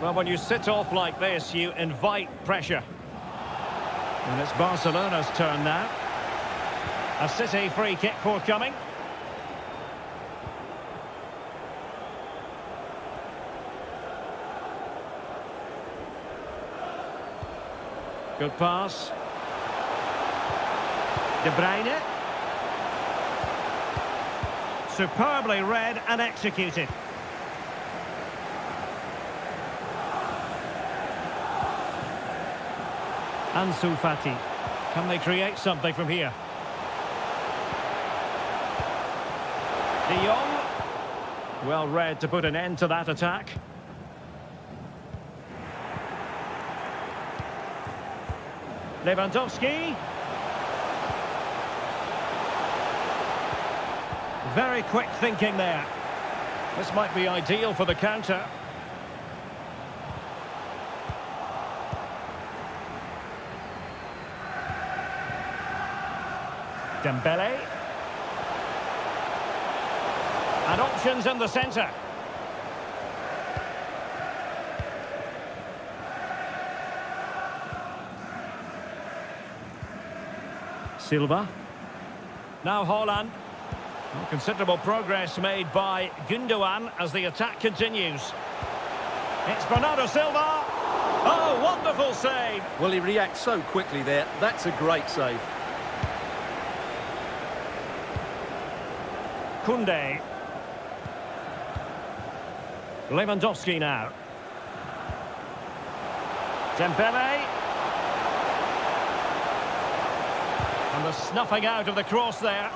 Speaker 1: Well, when you sit off like this, you invite pressure. And it's Barcelona's turn now. A City free kick forthcoming. Good pass. De Bruyne. Superbly read and executed. Ansu Fati. Can they create something from here? De Jong. Well read to put an end to that attack. Lewandowski. Very quick thinking there. This might be ideal for the counter. Dembele. And options in the centre. Silva. Now Haaland. Well, considerable progress made by Gundogan as the attack continues. It's Bernardo Silva. Oh, wonderful save.
Speaker 2: Well, he reacts so quickly there. That's a great save.
Speaker 1: Koundé. Lewandowski now. Dembele. And the snuffing out of the cross there.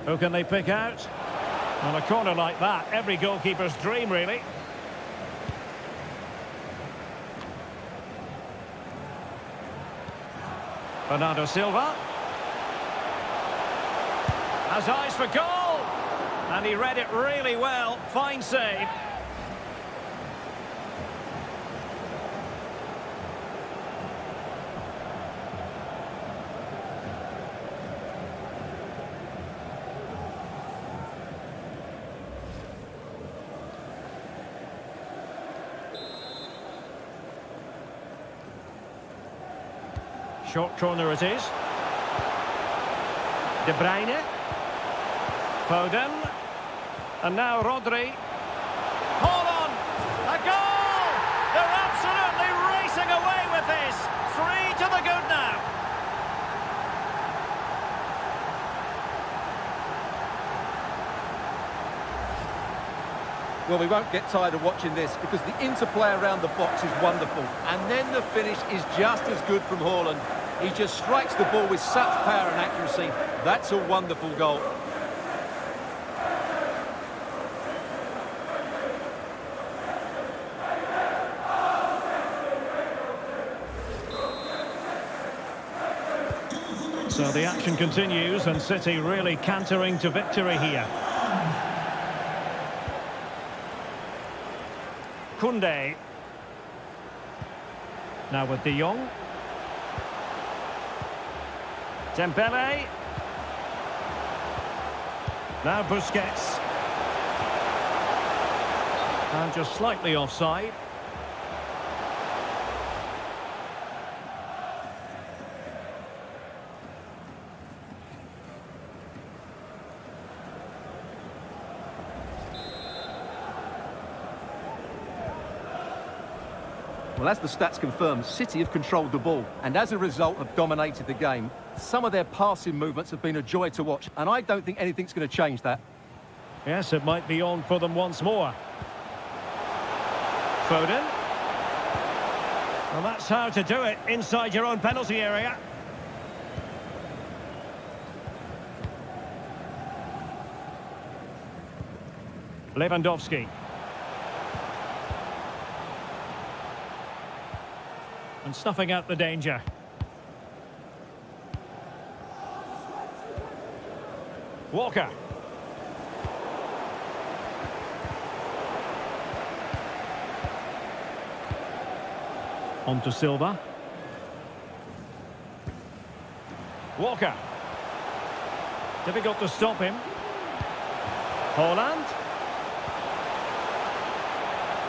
Speaker 1: Who can they pick out? On a corner like that, every goalkeeper's dream, really. Bernardo Silva. Has eyes for goal. And he read it really well. Fine save. Short corner it is. De Bruyne. Foden. And now Rodri. Hold on! A goal! They're absolutely racing away with this. 3 to the good now.
Speaker 2: Well, we won't get tired of watching this because the interplay around the box is wonderful. And then the finish is just as good from Haaland. He just strikes the ball with such power and accuracy. That's a wonderful goal.
Speaker 1: So the action continues and City really cantering to victory here. Koundé. Now with De Jong. Dembele. Now Busquets. And just slightly offside.
Speaker 2: Well, as the stats confirm, City have controlled the ball and as a result have dominated the game. Some of their passing movements have been a joy to watch and I don't think anything's going to change that.
Speaker 1: Yes, it might be on for them once more. Foden. Well, that's how to do it inside your own penalty area. Lewandowski. And snuffing out the danger. Walker. On to Silva. Walker. Difficult to stop him. Haaland.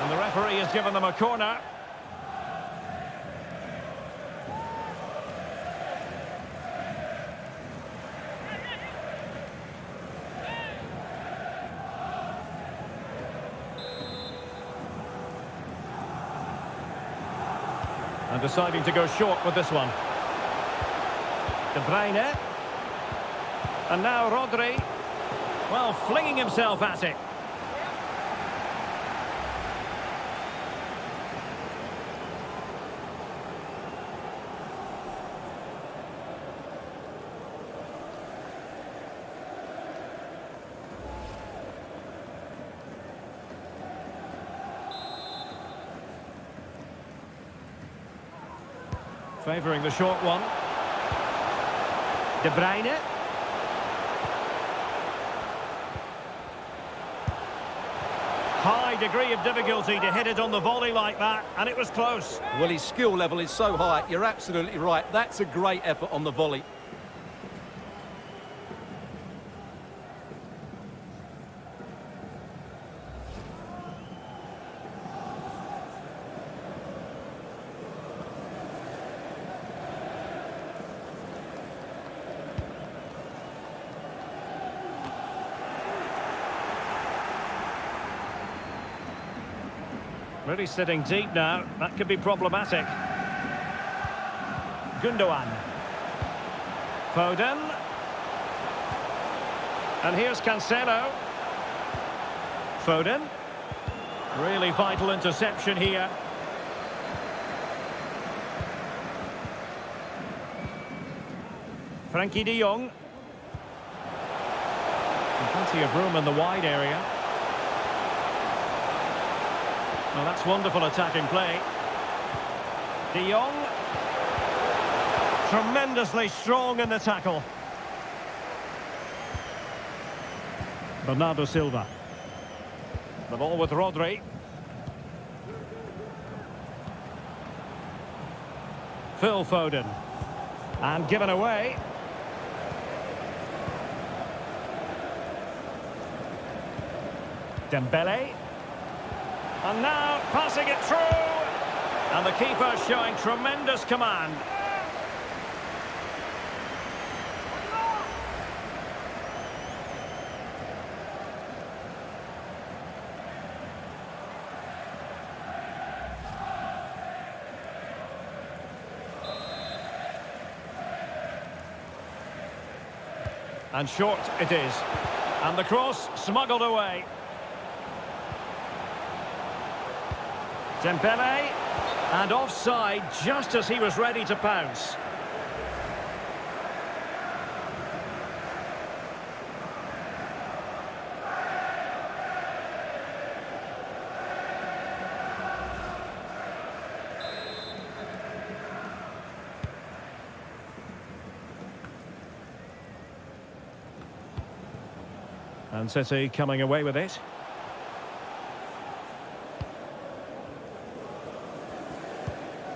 Speaker 1: And the referee has given them a corner. And deciding to go short with this one. De Bruyne. And now Rodri. Well, flinging himself at it. Favouring the short one. De Bruyne. High degree of difficulty to hit it on the volley like that, and it was close.
Speaker 2: Well, his skill level is so high, you're absolutely right. That's a great effort on the volley.
Speaker 1: Really sitting deep now. That could be problematic. Gundogan. Foden. And here's Cancelo. Foden. Really vital interception here. Frankie de Jong. And plenty of room in the wide area. Well, that's wonderful attacking play. De Jong. Tremendously strong in the tackle. Bernardo Silva. The ball with Rodri. Phil Foden. And given away. Dembele. And now passing it through. And the keeper showing tremendous command. And short it is. And the cross smuggled away. Dembele. And offside just as he was ready to pounce. And City coming away with it.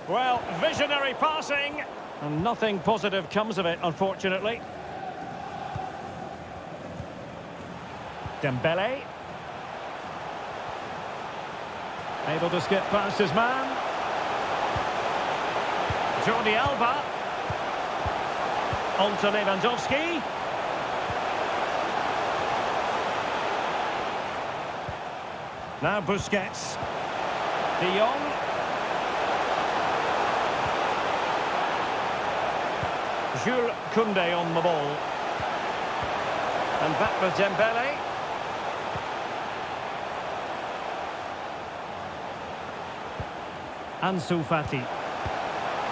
Speaker 1: Well, visionary passing. And nothing positive comes of it, unfortunately. Dembele. Able to skip past his man. Jordi Alba. On to Lewandowski. Now Busquets. De Jong. Jules Koundé on the ball. And back with Dembele. Ansu Fati.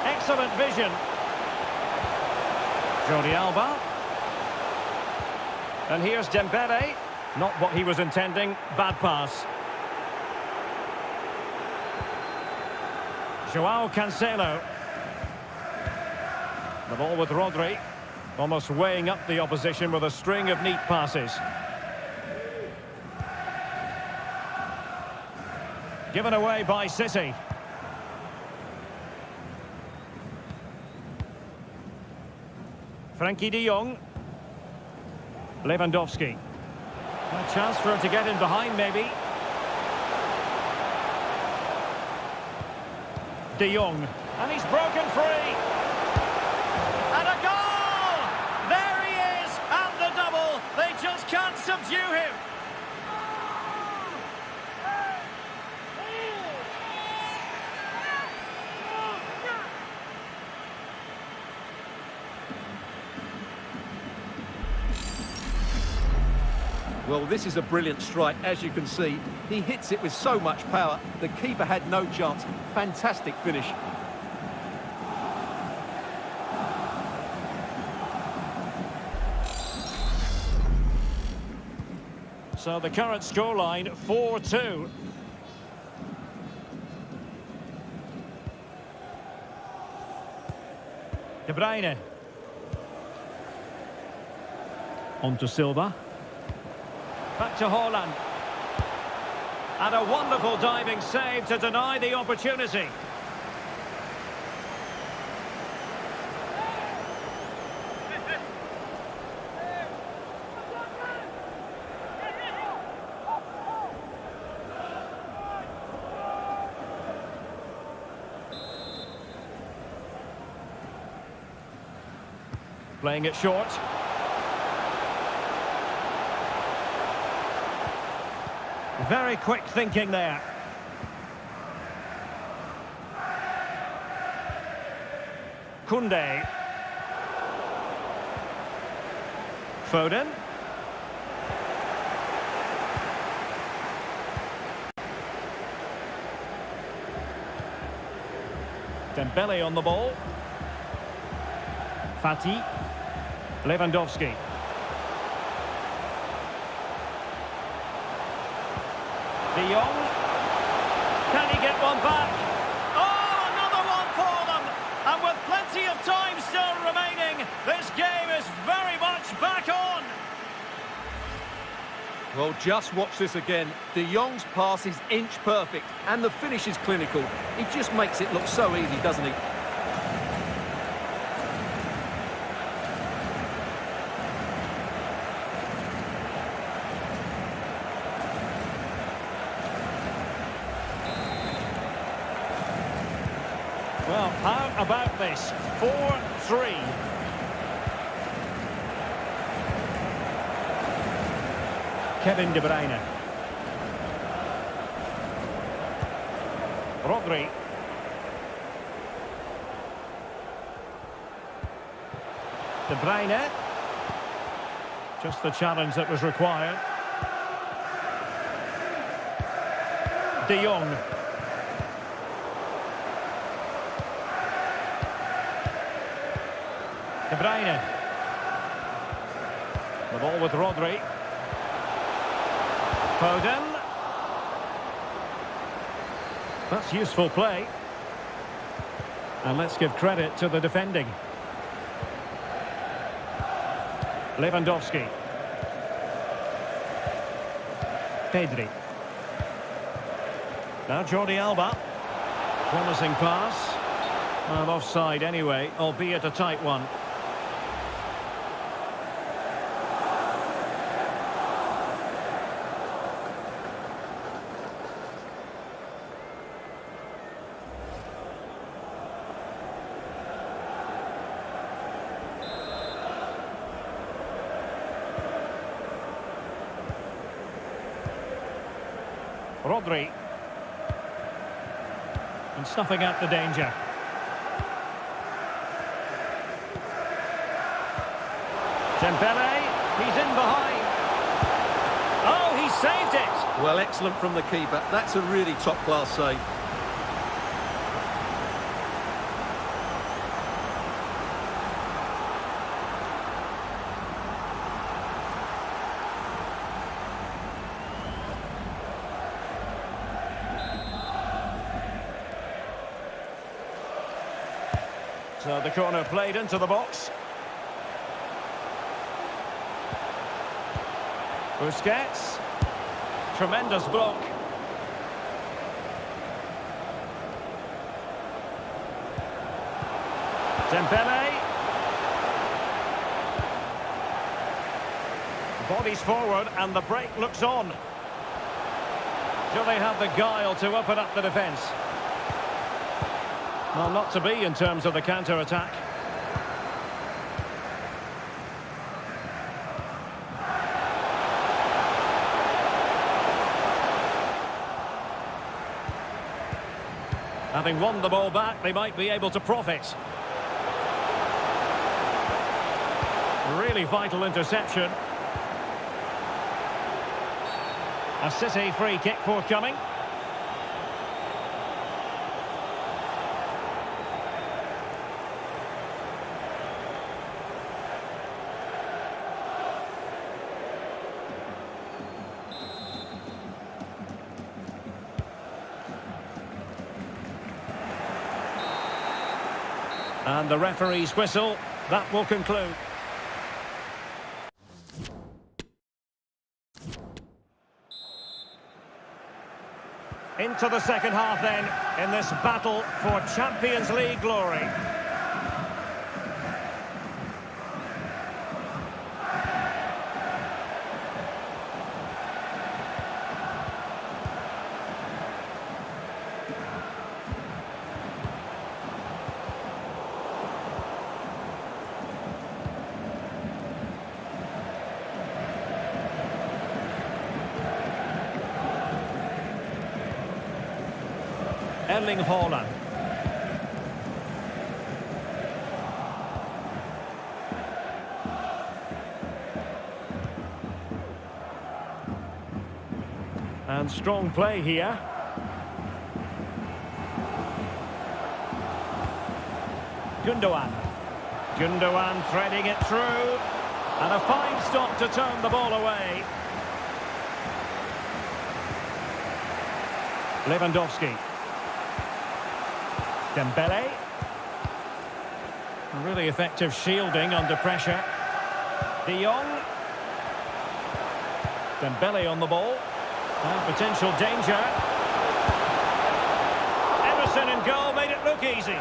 Speaker 1: Excellent vision. Jordi Alba. And here's Dembele. Not what he was intending. Bad pass. Joao Cancelo. The ball with Rodri. Almost weighing up the opposition with a string of neat passes. Given away by City. Frankie de Jong. Lewandowski. A chance for him to get in behind, maybe. De Jong. And he's broken free. And a goal! There he is! And the double! They just can't subdue him!
Speaker 2: Well, this is a brilliant strike, as you can see. He hits it with so much power. The keeper had no chance. Fantastic finish.
Speaker 1: So the current scoreline, 4-2. De Bruyne. On to Silva. Back to Haaland. And a wonderful diving save to deny the opportunity. Playing it short. Very quick thinking there. Koundé. Foden. Dembele on the ball. Fati. Lewandowski. De Jong. Can he get one back? Oh, another one for them! And with plenty of time still remaining, this game is very much back on!
Speaker 2: Well, just watch this again. De Jong's pass is inch perfect, and the finish is clinical. He just makes it look so easy, doesn't he?
Speaker 1: Well, how about this? 4-3. Kevin De Bruyne. Rodri. De Bruyne. Just the challenge that was required. De Jong. De Bruyne. The ball with Rodri. Foden. That's useful play. And let's give credit to the defending. Lewandowski. Pedri. Now Jordi Alba. Promising pass. Well, offside anyway, albeit a tight one. Rodri. And snuffing out the danger. Dembele, he's in behind. Oh, he saved it!
Speaker 2: Well, excellent from the keeper. That's a really top-class save.
Speaker 1: So the corner played into the box. Busquets. Tremendous block. Dembele. Bodies forward and the break looks on. Do they have the guile to open up the defence? Well, not to be in terms of the counter-attack. Having won the ball back, they might be able to profit. Really vital interception. A City free kick forthcoming. And the referee's whistle, that will conclude. Into the second half then, in this battle for Champions League glory. Erling Haaland. And strong play here. Gundogan. Gundogan threading it through. And a fine stop to turn the ball away. Lewandowski. Dembele. Really effective shielding under pressure. De Jong. Dembele on the ball. And potential danger. Emerson in goal made it look easy.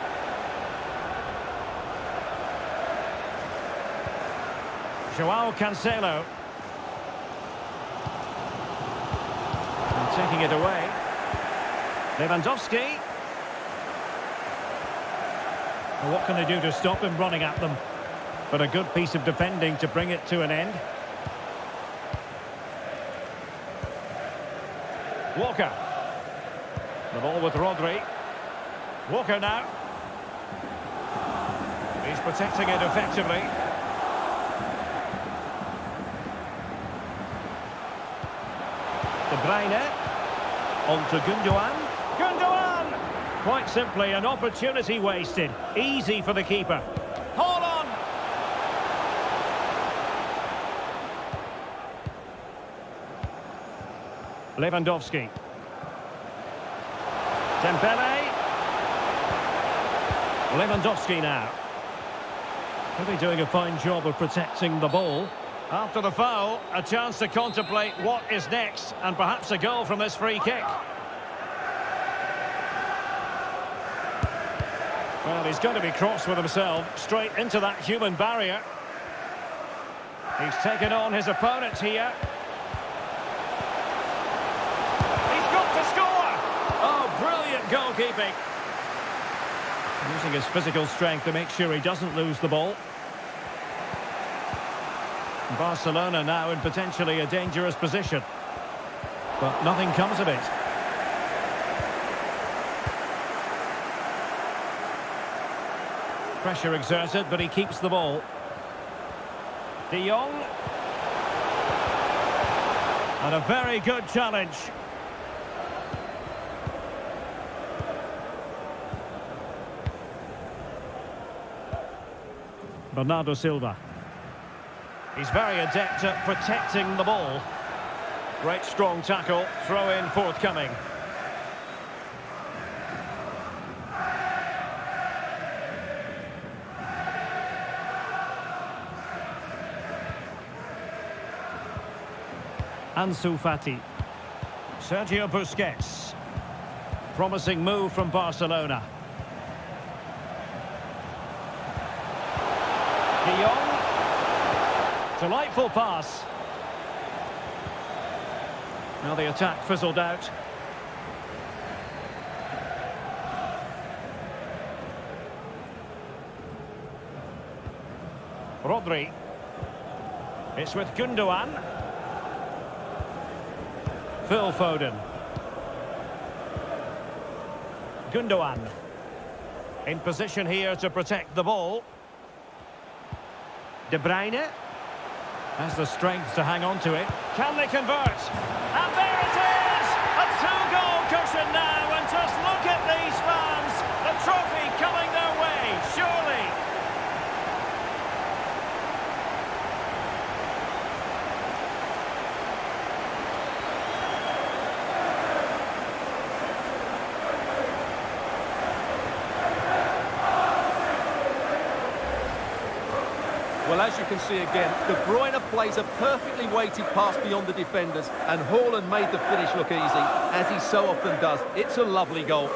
Speaker 1: Joao Cancelo. And taking it away. Lewandowski. Well, what can they do to stop him running at them? But a good piece of defending to bring it to an end. Walker. The ball with Rodri. Walker now. He's protecting it effectively. Bruyne. On to Gundogan. Gundogan! Quite simply, an opportunity wasted. Easy for the keeper. Hold on! Lewandowski. Dembele. Lewandowski now. Really doing a fine job of protecting the ball. After the foul, a chance to contemplate what is next, and perhaps a goal from this free kick. Well, he's going to be cross with himself, straight into that human barrier. He's taken on his opponent here. He's got to score! Oh, brilliant goalkeeping. Using his physical strength to make sure he doesn't lose the ball. Barcelona now in potentially a dangerous position. But nothing comes of it. Pressure exerted, but he keeps the ball. De Jong. And a very good challenge. Bernardo Silva. He's very adept at protecting the ball. Great strong tackle, throw in forthcoming. Ansu Fati. Sergio Busquets. Promising move from Barcelona. De Jong. Delightful pass. Now the attack fizzled out. Rodri. It's with Gundogan. Phil Foden. Gundogan. In position here to protect the ball. De Bruyne. Has the strength to hang on to it. Can they convert? And there it is! A two-goal cushion now, and just look at these fans! The trophy coming their way, surely!
Speaker 2: Well, as you can see again, De Bruyne plays a perfectly weighted pass beyond the defenders, and Haaland made the finish look easy, as he so often does. It's a lovely goal.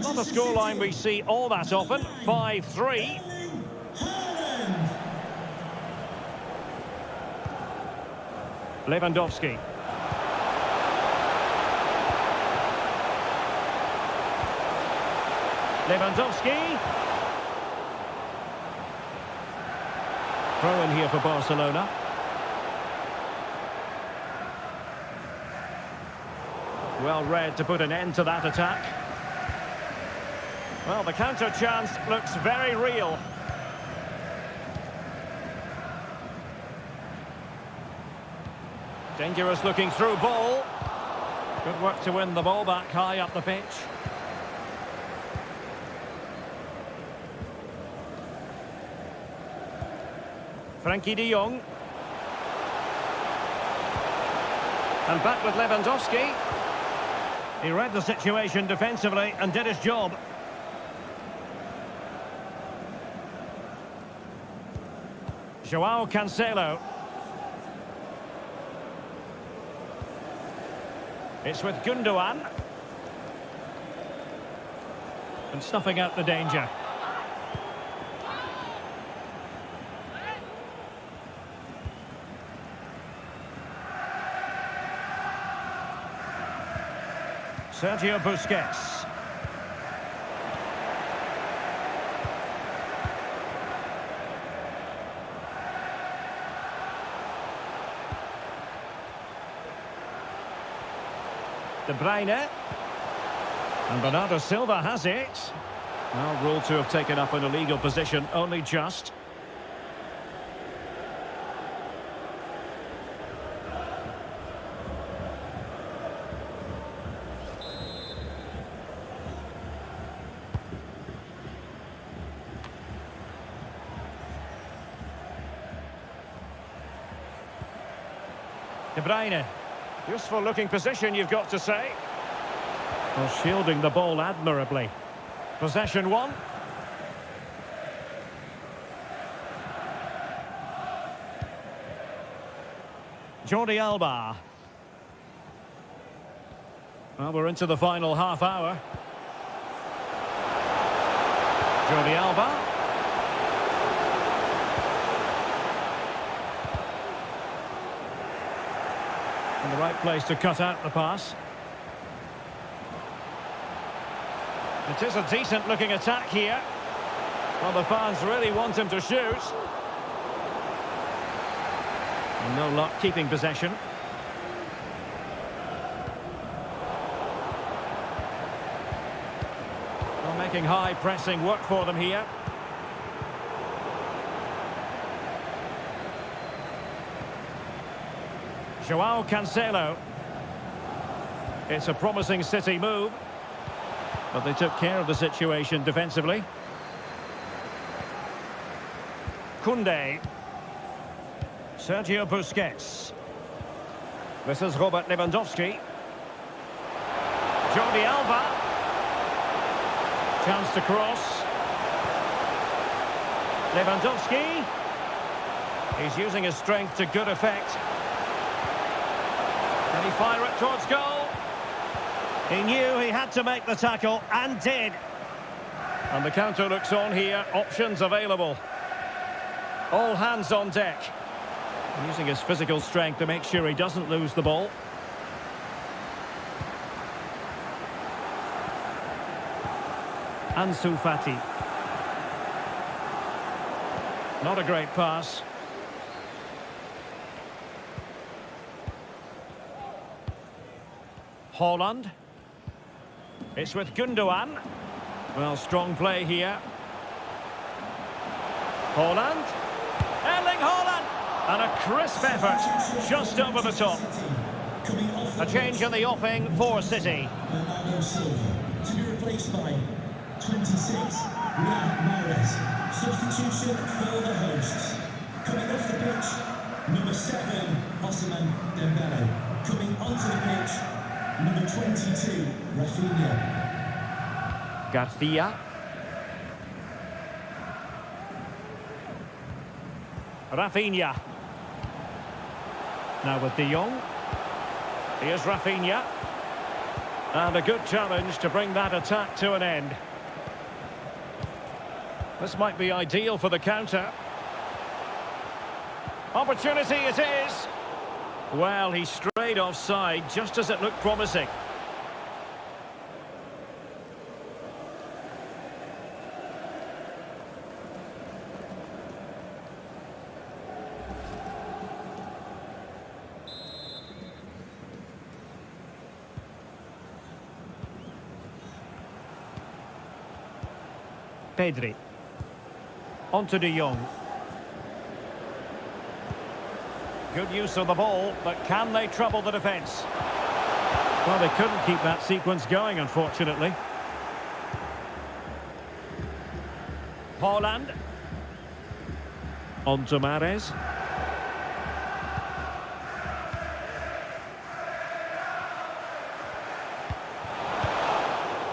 Speaker 1: Not a scoreline we see all that often. 5-3. Lewandowski. Lewandowski. Throw in here for Barcelona. Well read to put an end to that attack. Well, the counter chance looks very real. Dangerous looking through ball. Good work to win the ball back high up the pitch. Frankie de Jong. And back with Lewandowski. He read the situation defensively and did his job. João Cancelo. It's with Gundogan. And snuffing out the danger. Sergio Busquets. De Bruyne. And Bernardo Silva has it. Now ruled to have taken up an illegal position, only just. De Bruyne. Useful looking position, you've got to say. Well, shielding the ball admirably. Possession one. Jordi Alba. Well, we're into the final half hour. Jordi Alba. In the right place to cut out the pass. It is a decent-looking attack here. Well, the fans really want him to shoot. And no luck keeping possession. Well, making high pressing work for them here. João Cancelo. It's a promising City move. But they took care of the situation defensively. Koundé. Sergio Busquets. This is Robert Lewandowski. Jordi Alba. Chance to cross. Lewandowski. He's using his strength to good effect. Can he fire it towards goal? He knew he had to make the tackle, and did. And the counter looks on here. Options available. All hands on deck. Using his physical strength to make sure he doesn't lose the ball. Ansu Fati. Not a great pass. Haaland. It's with Gundogan. Well, strong play here. Haaland. Erling Haaland. And a crisp effort just over the top. A change in the offing for City.
Speaker 3: Bernardo Silva to be replaced by 26, Riyad Mahrez. Substitution for the hosts. Coming off the pitch, number 7, Ousmane Dembele. Coming onto the pitch, number 22, Rafinha.
Speaker 1: Garcia. Rafinha. Now with De Jong. Here's Rafinha. And a good challenge to bring that attack to an end. This might be ideal for the counter. Opportunity it is. Well, he strayed offside just as it looked promising. Pedri. On to De Jong. Good use of the ball, but can they trouble the defence? Well, they couldn't keep that sequence going, unfortunately. Haaland. On to Mahrez.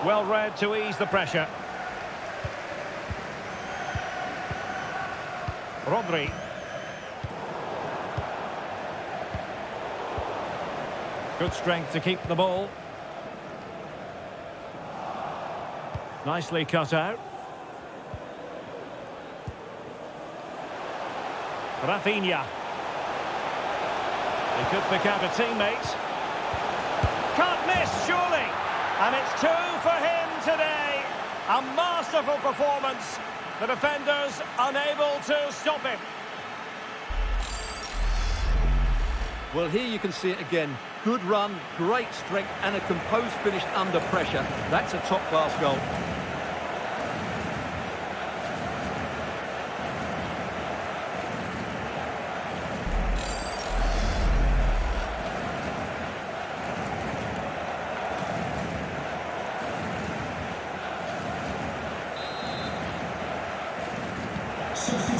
Speaker 1: Well read to ease the pressure. Rodri. Good strength to keep the ball. Nicely cut out. Rafinha. He could pick out a teammate. Can't miss, surely. And it's 2 for him today. A masterful performance. The defenders unable to stop him.
Speaker 2: Well, here you can see it again. Good run, great strength, and a composed finish under pressure. That's a top-class goal.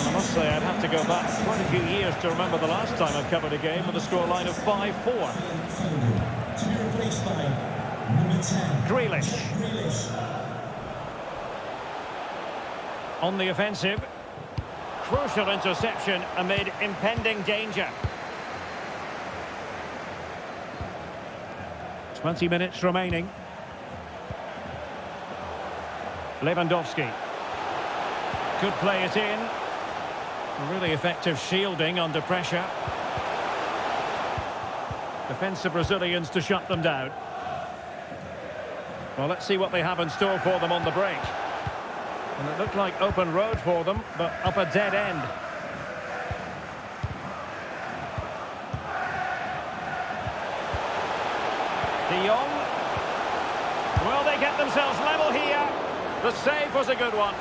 Speaker 1: I must say I'd have to go back quite a few years to remember the last time I've covered a game with a scoreline of 5-4.
Speaker 3: To be replaced by number 10.
Speaker 1: Grealish. On the offensive. Crucial interception amid impending danger. 20 minutes remaining. Lewandowski. Could play it in. Really effective shielding under pressure. Defensive Brazilians to shut them down. Well, let's see what they have in store for them on the break. And it looked like open road for them, but up a dead end. De Jong. Will they get themselves level here? The save was a good one.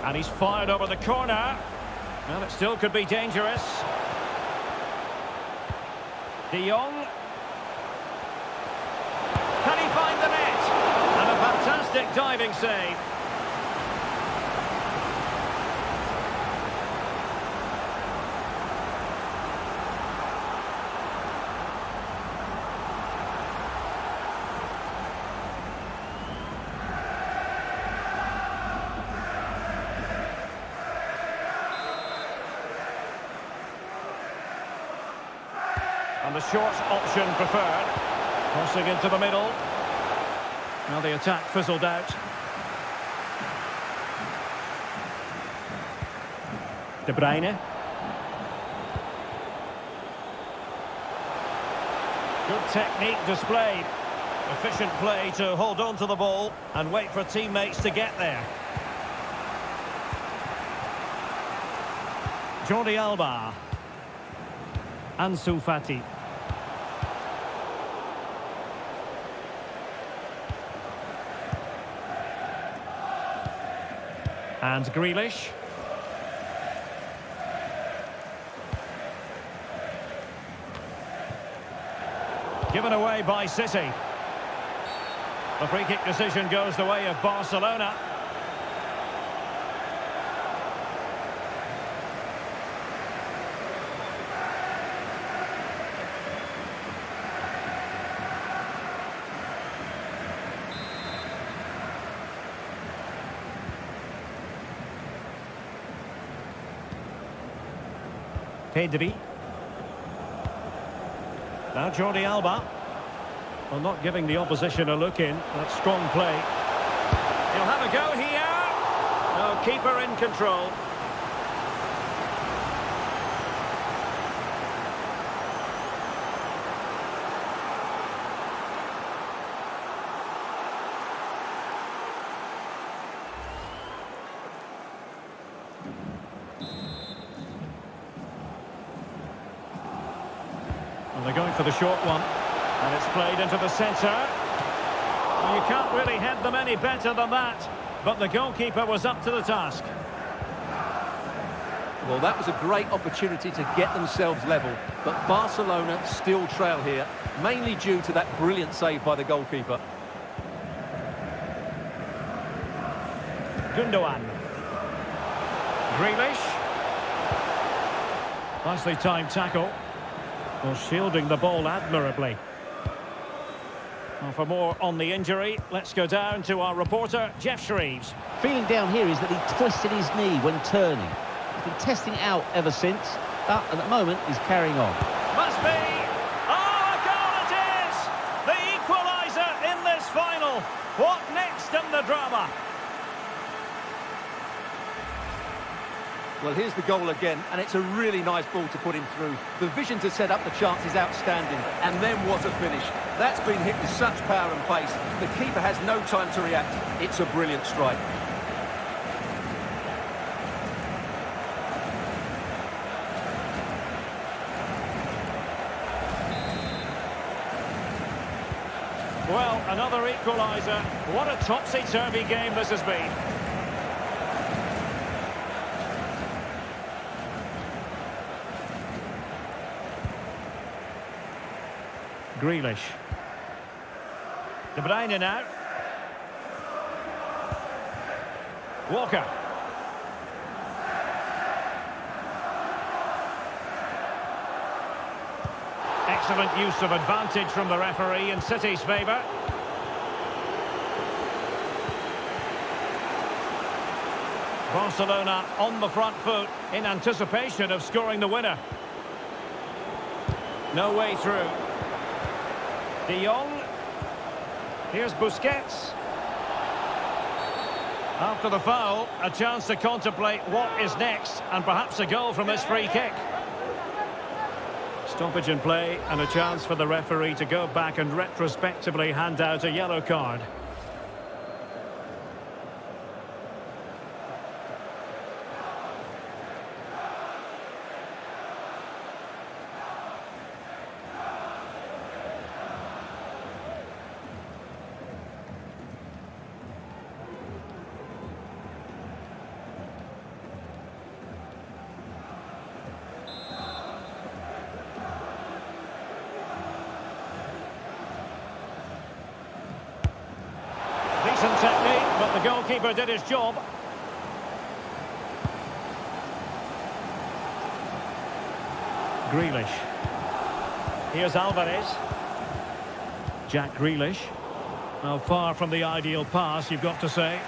Speaker 1: And he's fired over the corner. Well, it still could be dangerous. De Jong. Can he find the net? And a fantastic diving save. And the short option preferred. Crossing into the middle. Now the attack fizzled out. De Bruyne. Good technique displayed. Efficient play to hold on to the ball and wait for teammates to get there. Jordi Alba. Ansu Fati. And Grealish. Given away by City. The free kick decision goes the way of Barcelona. Pedri. Now Jordi Alba. Well, not giving the opposition a look in. That's strong play. He'll have a go here. No, keeper in control. Well, they're going for the short one. And it's played into the centre. Well, you can't really head them any better than that. But the goalkeeper was up to the task.
Speaker 2: Well, that was a great opportunity to get themselves level. But Barcelona still trail here, mainly due to that brilliant save by the goalkeeper.
Speaker 1: Gundogan. Grealish. Nicely timed tackle. Well, shielding the ball admirably. Well, for more on the injury, let's go down to our reporter, Jeff Shreves.
Speaker 4: Feeling down here is that he twisted his knee when turning. He's been testing it out ever since, but at the moment he's carrying on.
Speaker 1: Must be! Oh, a goal it is! The equaliser in this final. What next in the drama?
Speaker 2: Well, here's the goal again, and it's a really nice ball to put him through. The vision to set up the chance is outstanding, and then what a finish. That's been hit with such power and pace. The keeper has no time to react. It's a brilliant strike.
Speaker 1: Well, another equaliser. What a topsy-turvy game this has been. Grealish. De Bruyne now. Walker. Excellent use of advantage from the referee in City's favour. Barcelona on the front foot in anticipation of scoring the winner. No way through. De Jong. Here's Busquets. After the foul, a chance to contemplate what is next, and perhaps a goal from this free kick. Stoppage in play, and a chance for the referee to go back and retrospectively hand out a yellow card. Decent technique, but the goalkeeper did his job. Grealish. Here's Alvarez. Jack Grealish. Now far from the ideal pass, you've got to say.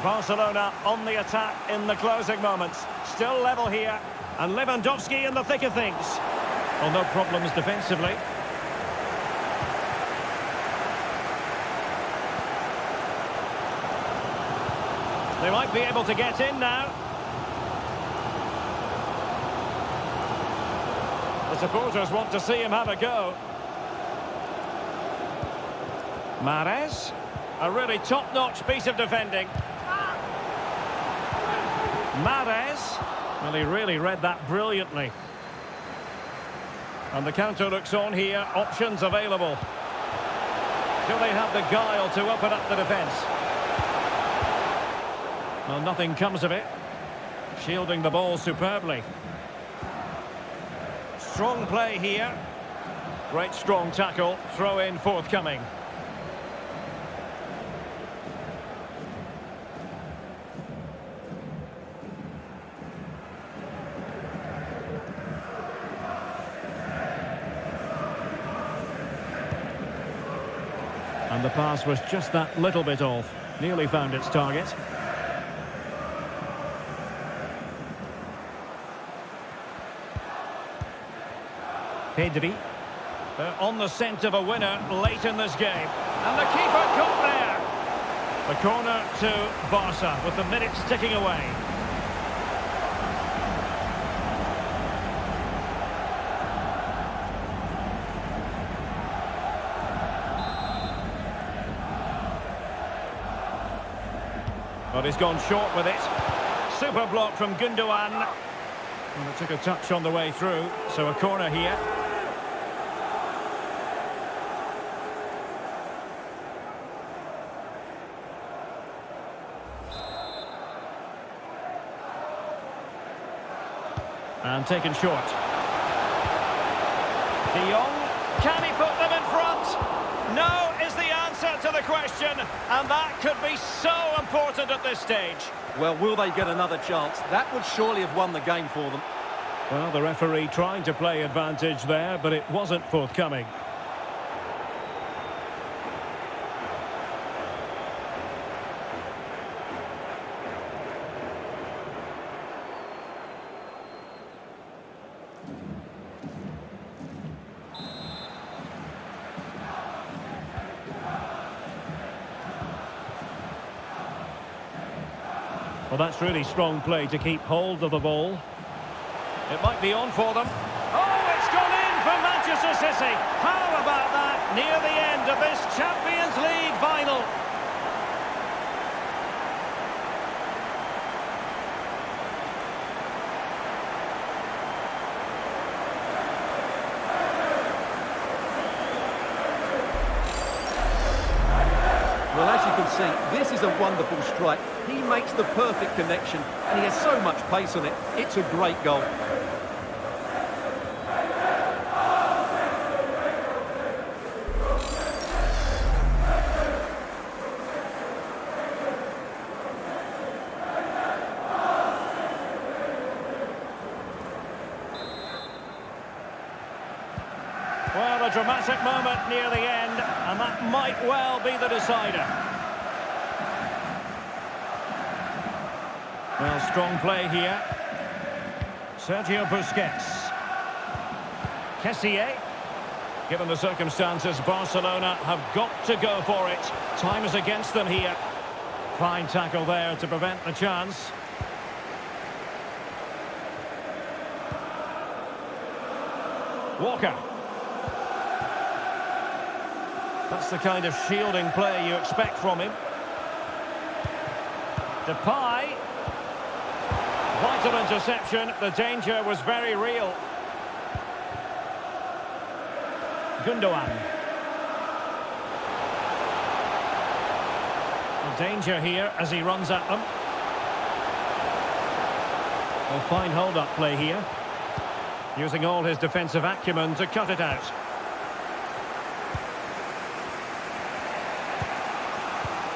Speaker 1: Barcelona on the attack in the closing moments. Still level here. And Lewandowski in the thick of things. Well, no problems defensively. They might be able to get in now. The supporters want to see him have a go. Mahrez. A really top-notch piece of defending. Mahrez. Well, he really read that brilliantly. And the counter looks on here. Options available. Do they have the guile to open up the defence? Well, nothing comes of it. Shielding the ball superbly. Strong play here. Great strong tackle. Throw in forthcoming. And the pass was just that little bit off. Nearly found its target. Pedri. On the scent of a winner late in this game. And the keeper got there. The corner to Barca with the minutes ticking away. But he's gone short with it. Super block from Gundogan. And it took a touch on the way through, so a corner here. And taken short. De Jong, can he put them in front? No is the answer to the question, and that could be so important at this stage.
Speaker 2: Well, will they get another chance? That would surely have won the game for them.
Speaker 1: Well, the referee trying to play advantage there, but it wasn't forthcoming. Well, that's really strong play to keep hold of the ball. It might be on for them. Oh, it's gone in for Manchester City. How about that near the end of this Champions League final?
Speaker 2: Well, as you can see, this is a wonderful strike. He makes the perfect connection, and he has so much pace on it. It's a great goal.
Speaker 1: Well, a dramatic moment near the end, and that might well be the decider. Well, strong play here. Sergio Busquets. Kessié. Given the circumstances, Barcelona have got to go for it. Time is against them here. Fine tackle there to prevent the chance. Walker. That's the kind of shielding play you expect from him. Depay. Vital interception. The danger was very real. Gundogan. The danger here as he runs at them. A fine hold-up play here. Using all his defensive acumen to cut it out.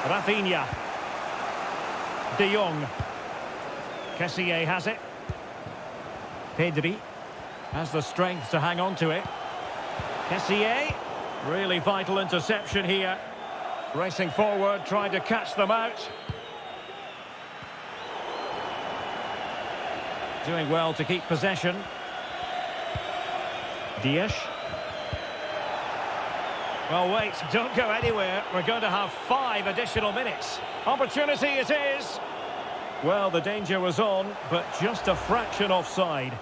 Speaker 1: Rafinha. De Jong. Kessié has it. Pedri has the strength to hang on to it. Kessié. Really vital interception here. Racing forward, trying to catch them out. Doing well to keep possession. Dias. Well, wait, don't go anywhere. We're going to have 5 additional minutes. Opportunity it is. Well, the danger was on, but just a fraction offside.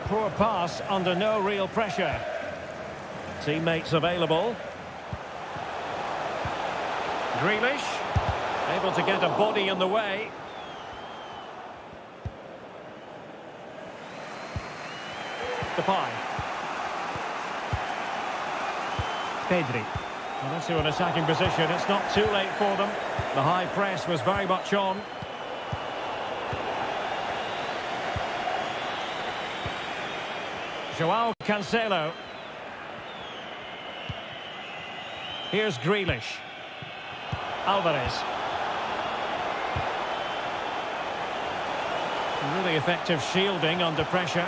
Speaker 1: Poor pass under no real pressure. Teammates available. Grealish, able to get a body in the way. Depay. Pedri. Well, that's an attacking position. It's not too late for them. The high press was very much on. Joao Cancelo. Here's Grealish. Alvarez. Really effective shielding under pressure.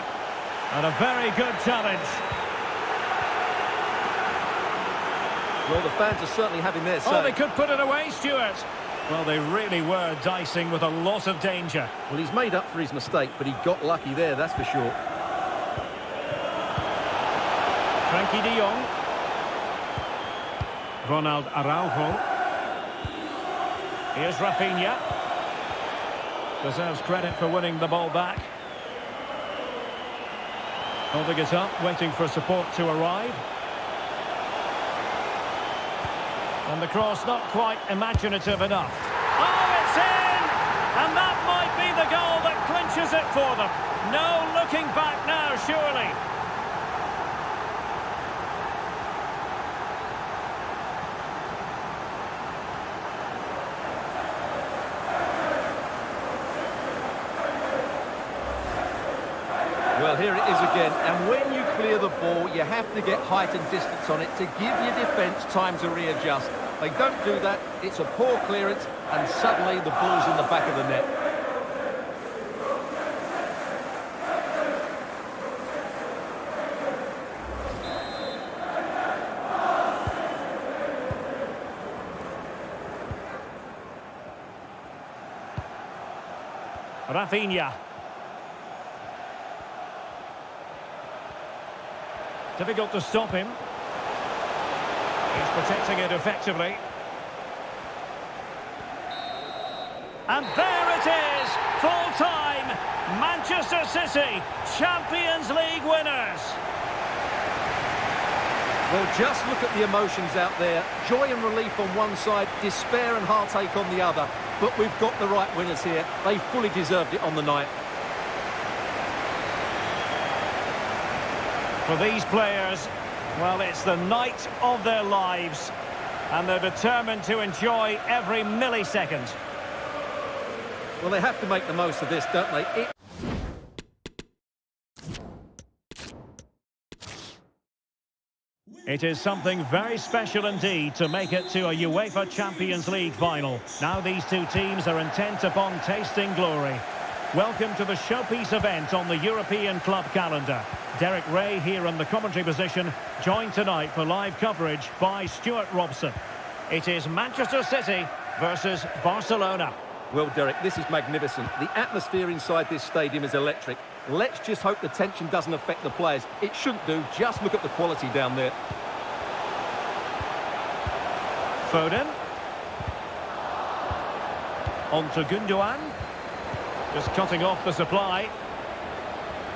Speaker 1: And a very good challenge.
Speaker 2: Well, the fans are certainly having their say.
Speaker 1: Oh, they could put it away, Stuart. Well, they really were dicing with a lot of danger.
Speaker 2: Well, he's made up for his mistake, but he got lucky there, that's for sure.
Speaker 1: Frankie de Jong. Ronald Araujo. Here's Rafinha. Deserves credit for winning the ball back. Holding it up, waiting for support to arrive. And the cross not quite imaginative enough. Oh, it's in! And that might be the goal that clinches it for them. No looking back now, surely.
Speaker 2: Well, here it is again, and when you clear the ball, you have to get height and distance on it to give your defence time to readjust. They don't do that, it's a poor clearance, and suddenly the ball's in the back of the net.
Speaker 1: Rafinha. Difficult to stop him. He's protecting it effectively. And there it is, full-time, Manchester City, Champions League winners.
Speaker 2: Well, just look at the emotions out there. Joy and relief on one side, despair and heartache on the other. But we've got the right winners here. They fully deserved it on the night.
Speaker 1: For these players, well, it's the night of their lives. And they're determined to enjoy every millisecond.
Speaker 2: Well, they have to make the most of this, don't they?
Speaker 1: It is something very special indeed to make it to a UEFA Champions League final. Now these two teams are intent upon tasting glory. Welcome to the showpiece event on the European club calendar. Derek Ray here in the commentary position, joined tonight for live coverage by Stuart Robson. It is Manchester City versus Barcelona.
Speaker 2: Well, Derek, this is magnificent. The atmosphere inside this stadium is electric. Let's just hope the tension doesn't affect the players. It shouldn't do. Just look at the quality down there.
Speaker 1: Foden. On to Gundogan. Just cutting off the supply.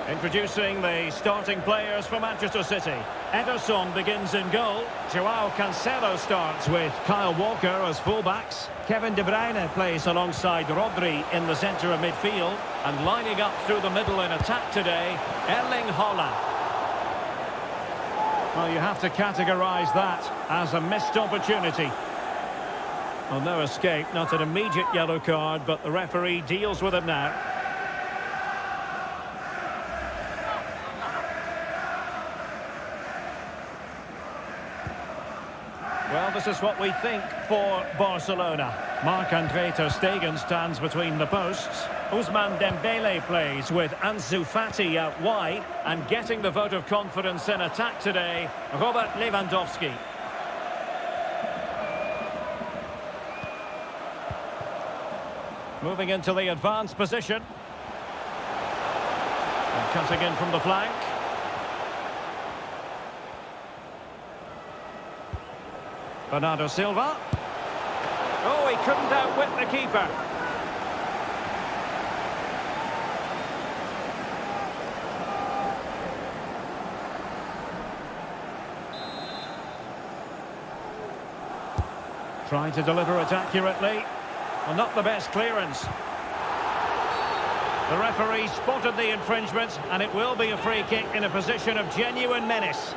Speaker 1: Introducing the starting players for Manchester City. Ederson begins in goal. Joao Cancelo starts with Kyle Walker as fullbacks. Kevin De Bruyne plays alongside Rodri in the centre of midfield. And lining up through the middle in attack today, Erling Haaland. Well, you have to categorise that as a missed opportunity. Well, no escape, not an immediate yellow card, but the referee deals with it now. Well, this is what we think for Barcelona. Marc-Andre ter Stegen stands between the posts. Ousmane Dembele plays with Ansu Fati out wide. And getting the vote of confidence in attack today, Robert Lewandowski. Moving into the advanced position. And cutting in from the flank. Bernardo Silva. Oh, he couldn't outwit the keeper. Trying to deliver it accurately. Well, not the best clearance. The referee spotted the infringement, and it will be a free kick in a position of genuine menace.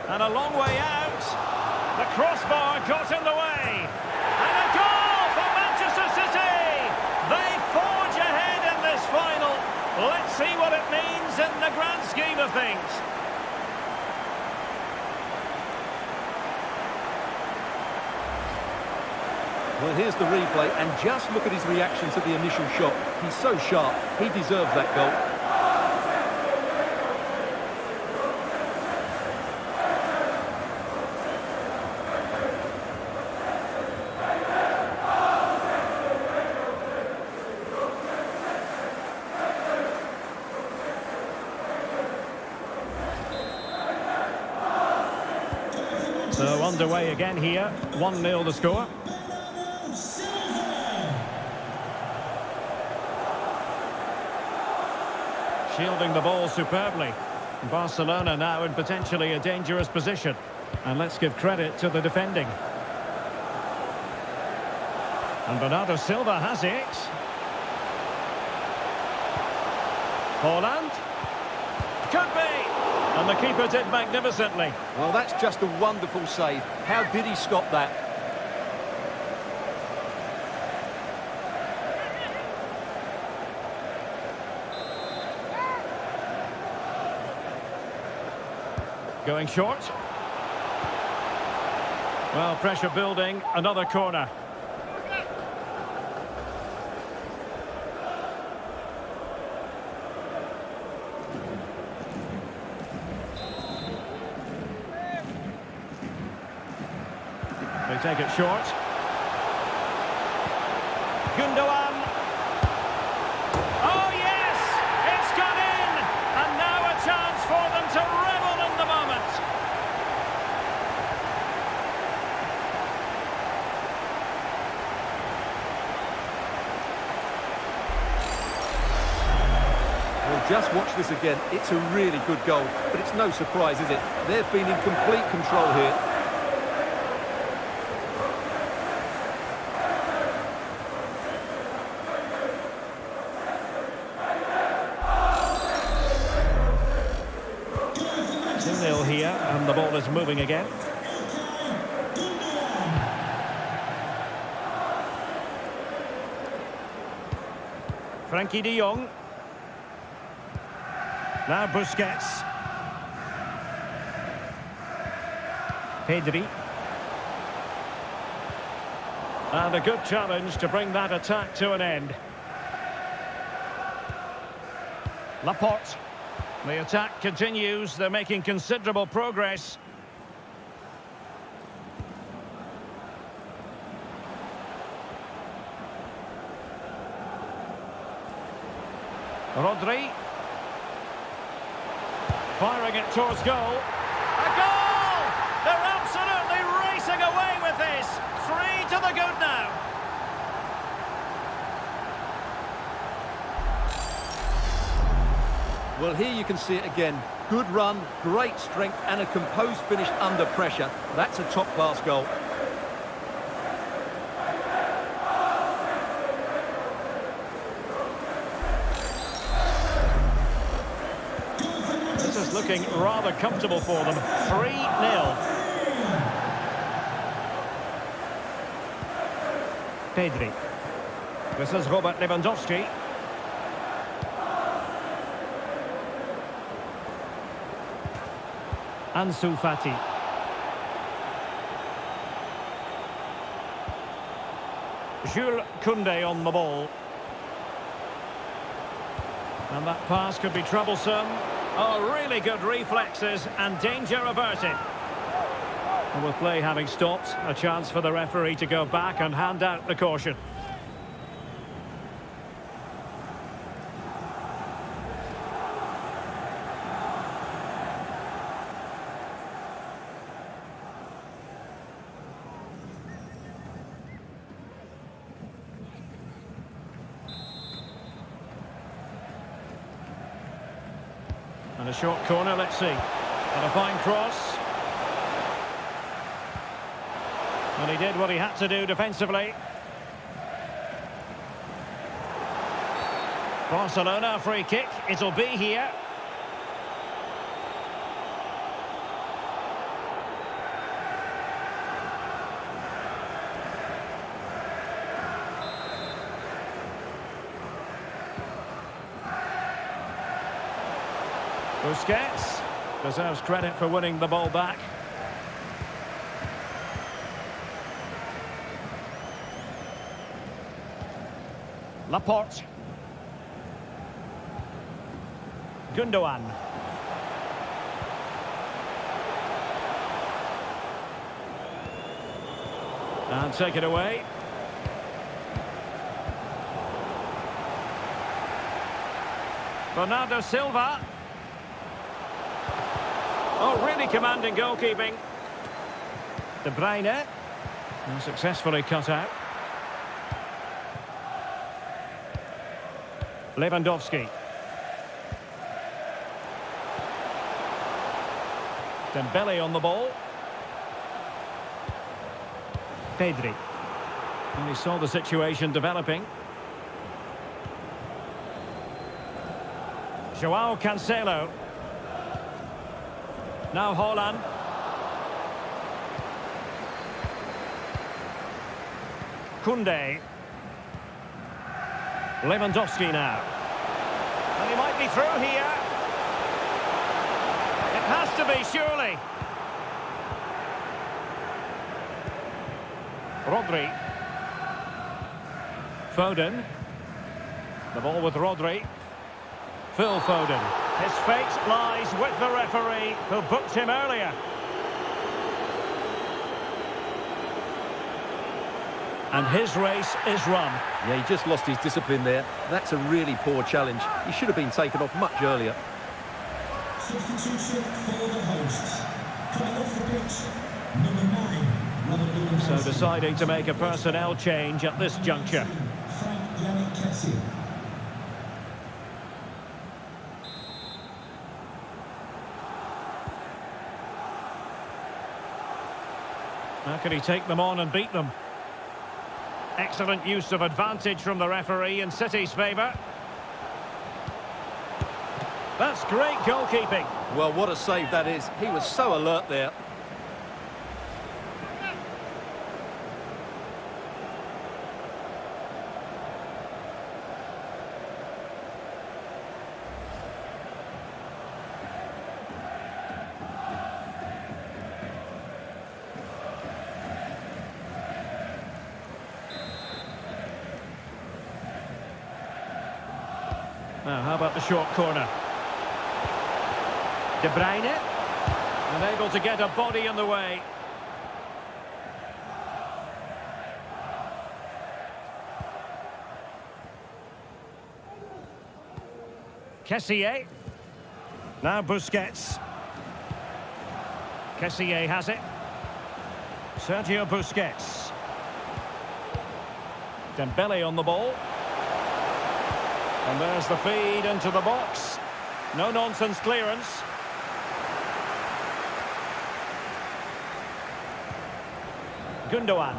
Speaker 1: And a long way out. The crossbar got in the way. And a goal for Manchester City. They forge ahead in this final. Let's see what it means in the grand scheme of things.
Speaker 2: Well, here's the replay, and just look at his reaction to the initial shot. He's so sharp. He deserves that goal.
Speaker 1: So underway again here, 1-0 the score. Shielding the ball superbly. Barcelona now in potentially a dangerous position. And let's give credit to the defending. And Bernardo Silva has it. Haaland. Could be. And the keeper did magnificently.
Speaker 2: Well, that's just a wonderful save. How did he stop that?
Speaker 1: Going short. Well, pressure building, another corner. They take it short. Gundogan. Oh, yes! It's gone in! And now a chance for them to revel in the moment.
Speaker 2: Well, just watch this again. It's a really good goal, but it's no surprise, is it? They've been in complete control here.
Speaker 1: Here, and the ball is moving again. Frankie de Jong. Now Busquets. Pedri. And a good challenge to bring that attack to an end. Laporte. The attack continues. They're making considerable progress. Rodri. Firing it towards goal. A goal! They're absolutely racing away with this. 3 to the good now.
Speaker 2: Well, here you can see it again. Good run, great strength, and a composed finish under pressure. That's a top-class goal.
Speaker 1: This is looking rather comfortable for them. 3-0. Pedri. This is Robert Lewandowski. Ansu Fati. Jules Koundé on the ball. And that pass could be troublesome. Oh, really good reflexes and danger averted. And with play having stopped, a chance for the referee to go back and hand out the caution. And a short corner, let's see. And a fine cross. And he did what he had to do defensively. Barcelona free kick, it'll be here. Busquets deserves credit for winning the ball back. Laporte. Gundogan. And take it away. Bernardo Silva. Oh, really commanding goalkeeping. De Bruyne. And successfully cut out. Lewandowski. Dembele on the ball. Pedri. And he saw the situation developing. Joao Cancelo. Now Haaland. Koundé. Lewandowski now. And he might be through here. It has to be, surely. Rodri. Foden. The ball with Rodri. Phil Foden. His fate lies with the referee, who booked him earlier. And his race is run.
Speaker 2: Yeah, he just lost his discipline there. That's a really poor challenge. He should have been taken off much earlier.
Speaker 3: Substitution for the hosts. Coming off the pitch, number 9.
Speaker 1: So deciding to make a personnel change at this juncture. How can he take them on and beat them? Excellent use of advantage from the referee in City's favour. That's great goalkeeping.
Speaker 2: Well, what a save that is. He was so alert there.
Speaker 1: Now, how about the short corner? De Bruyne, unable to get a body in the way. Kessié. Now Busquets. Kessié has it. Sergio Busquets. Dembele on the ball. And there's the feed into the box. No-nonsense clearance. Gundogan.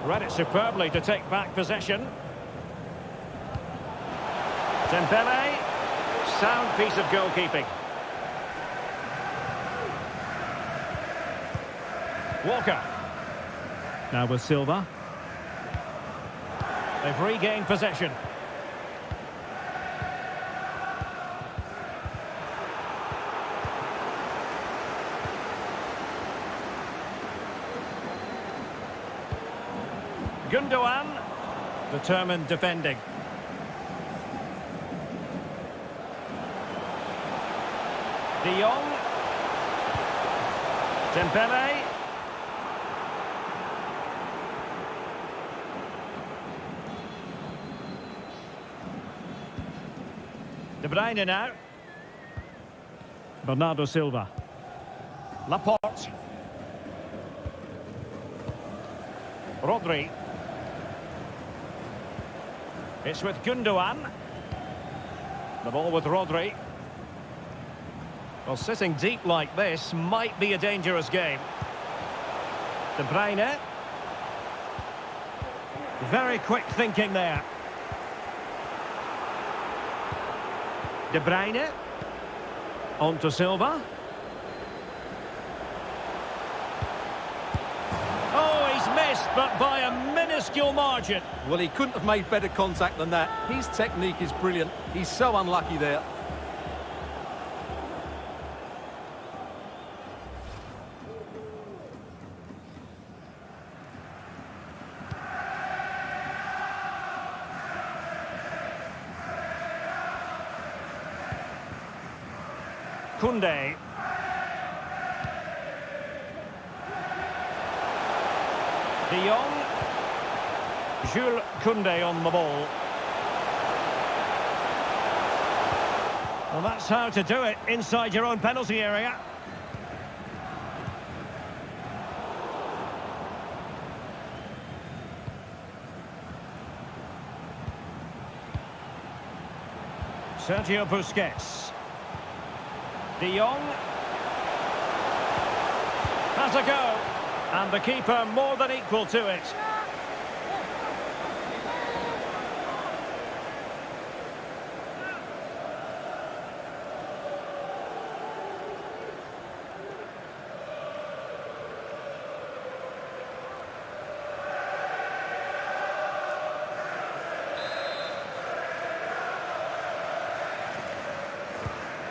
Speaker 1: Read it superbly to take back possession. Dembele. Sound piece of goalkeeping. Walker. Now with Silva. They've regained possession. Gundogan, determined defending. De Jong. Dembele. De Bruyne now. Bernardo Silva. Laporte. Rodri. It's with Gundogan. The ball with Rodri. Well, sitting deep like this might be a dangerous game. De Bruyne. Very quick thinking there. De Bruyne. On to Silva. Oh, he's missed, but by a minuscule margin.
Speaker 2: Well, he couldn't have made better contact than that. His technique is brilliant. He's so unlucky there.
Speaker 1: Koundé. De Jong. Jules Koundé on the ball. Well, that's how to do it inside your own penalty area. Sergio Busquets. De Jong has a go, and the keeper more than equal to it.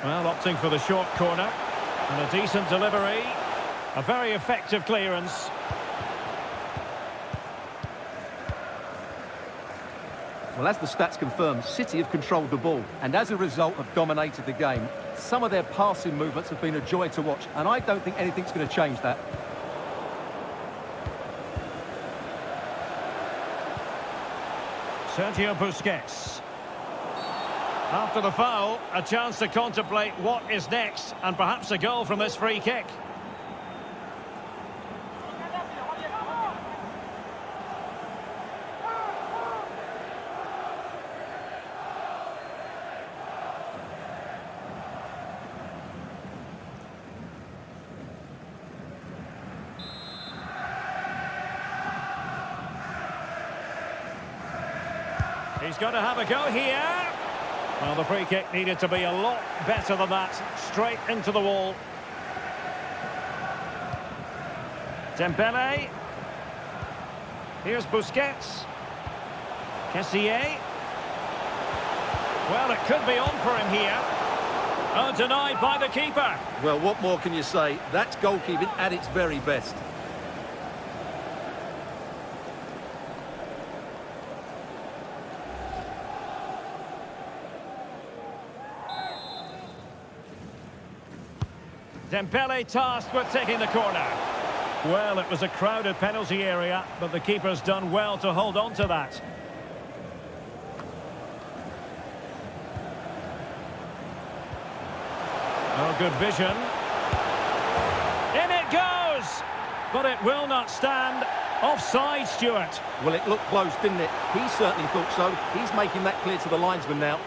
Speaker 1: Well, opting for the short corner, and a decent delivery. A very effective clearance.
Speaker 2: Well, as the stats confirm, City have controlled the ball and as a result have dominated the game. Some of their passing movements have been a joy to watch, and I don't think anything's going to change that.
Speaker 1: Sergio Busquets. After the foul, a chance to contemplate what is next, and perhaps a goal from this free kick. He's got to have a go here. Well, the free kick needed to be a lot better than that. Straight into the wall. Dembele. Here's Busquets. Kessié. Well, it could be on for him here. Oh, denied by the keeper.
Speaker 2: Well, what more can you say? That's goalkeeping at its very best.
Speaker 1: Dembele tasked with taking the corner. Well, it was a crowded penalty area, but the keeper's done well to hold on to that. Oh, good vision. In it goes! But it will not stand. Offside, Stuart.
Speaker 2: Well, it looked close, didn't it? He certainly thought so. He's making that clear to the linesman now.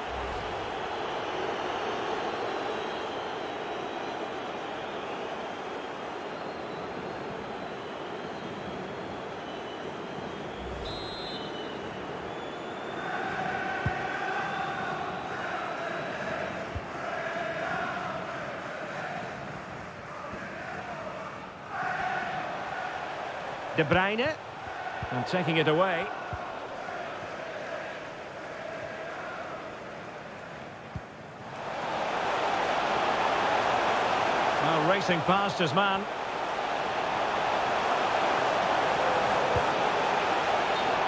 Speaker 1: De Bruyne, and taking it away. Now racing past his man.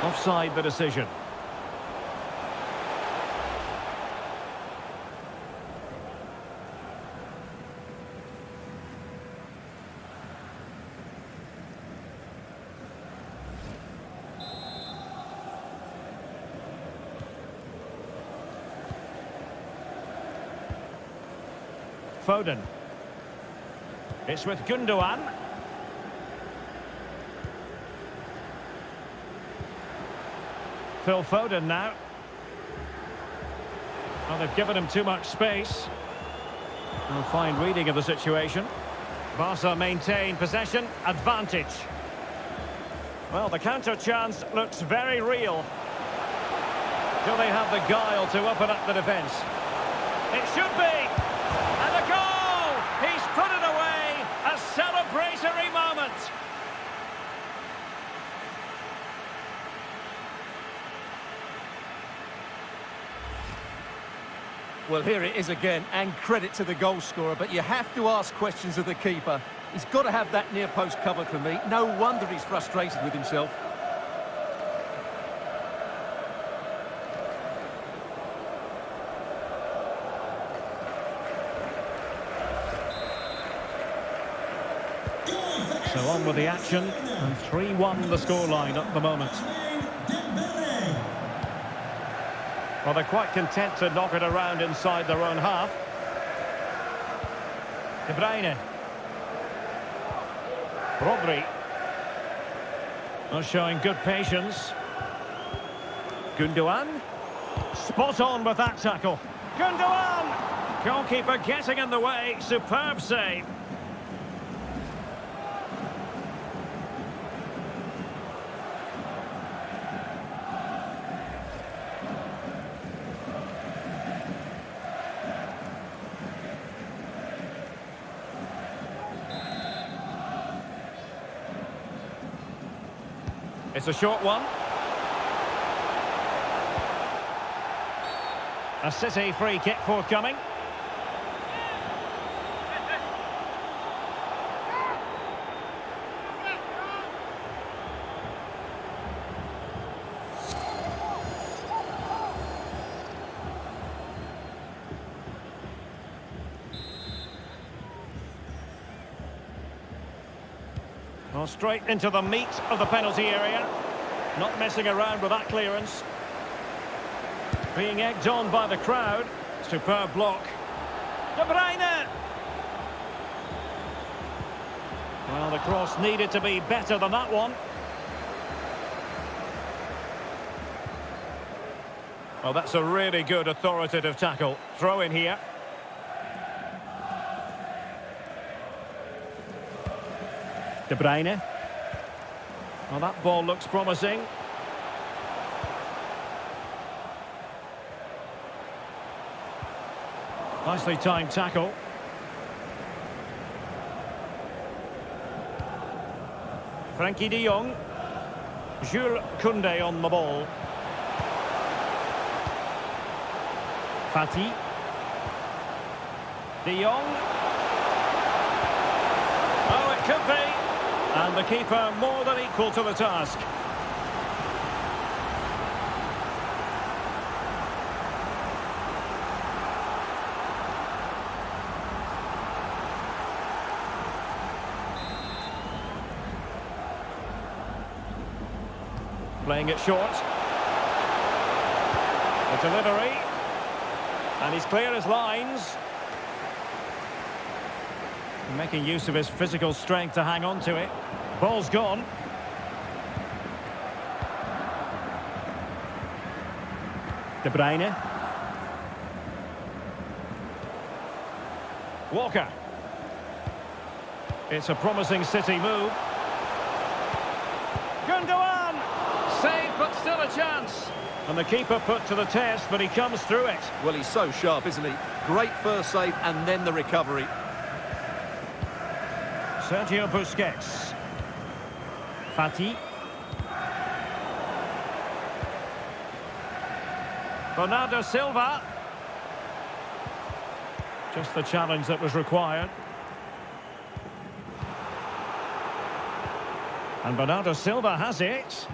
Speaker 1: Offside the decision. Foden. It's with Gundogan. Phil Foden now. Well, they've given him too much space. A fine reading of the situation. Barca maintain possession, advantage. Well, the counter chance looks very real. Do they have the guile to open up the defence? It should be! And a goal! He's put it away! A celebratory moment!
Speaker 2: Well, here it is again, and credit to the goal scorer, but you have to ask questions of the keeper. He's got to have that near post covered for me. No wonder he's frustrated with himself.
Speaker 1: So on with the action, and 3-1 the scoreline at the moment. Well, they're quite content to knock it around inside their own half. De Bruyne. Rodri. Well, showing good patience. Gundogan. Spot on with that tackle. Gundogan! Goalkeeper getting in the way. Superb save. It's a short one. A City free kick forthcoming. Well, straight into the meat of the penalty area. Not messing around with that clearance. Being egged on by the crowd. Superb block. De Bruyne! Well, the cross needed to be better than that one. Well, that's a really good authoritative tackle. Throw in here. De Bruyne. Well, that ball looks promising. Nicely timed tackle. Frankie de Jong. Jules Koundé on the ball. Fati. De Jong. Oh, it could be. And the keeper more than equal to the task. Playing it short. The delivery. And he's clear as lines. Making use of his physical strength to hang on to it. Ball's gone. De Bruyne. Walker. It's a promising City move. Gundogan! Save, but still a chance. And the keeper put to the test, but he comes through it.
Speaker 2: Well, he's so sharp, isn't he? Great first save and then the recovery.
Speaker 1: Sergio Busquets. Fati. Bernardo Silva. Just the challenge that was required. And Bernardo Silva has it.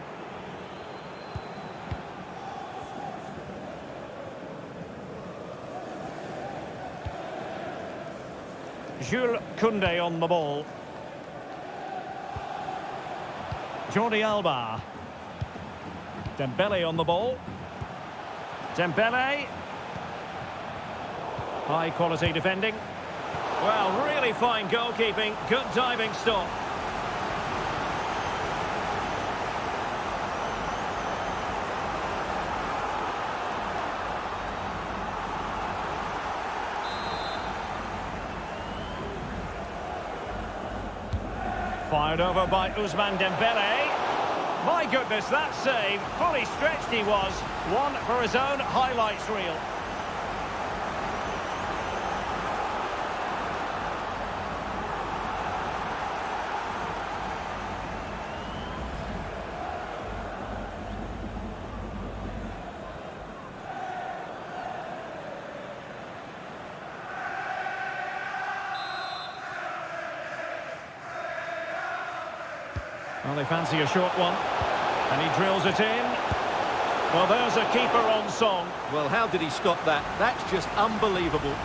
Speaker 1: Jules Koundé on the ball. Jordi Alba. Dembele on the ball. Dembele. High quality defending. Well, really fine goalkeeping. Good diving stop. Fired over by Ousmane Dembele. My goodness, that save. Fully stretched he was. One for his own highlights reel. Well, they fancy a short one. And he drills it in. Well, there's a keeper on song.
Speaker 2: Well, how did he stop that? That's just unbelievable.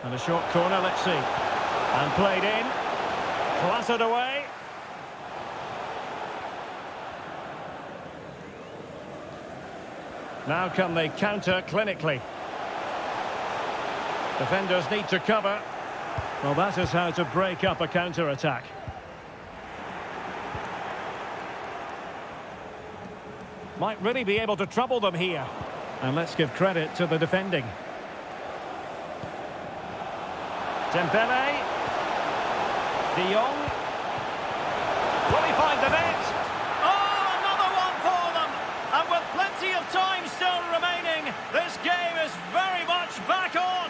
Speaker 1: And a short corner, let's see. And played in. Clattered away. Now can they counter clinically? Defenders need to cover. Well, that is how to break up a counter-attack. Might really be able to trouble them here. And let's give credit to the defending. Dembele. De Jong. Will he find the net? Oh, another one for them! And with plenty of time still remaining, this game is very much back on.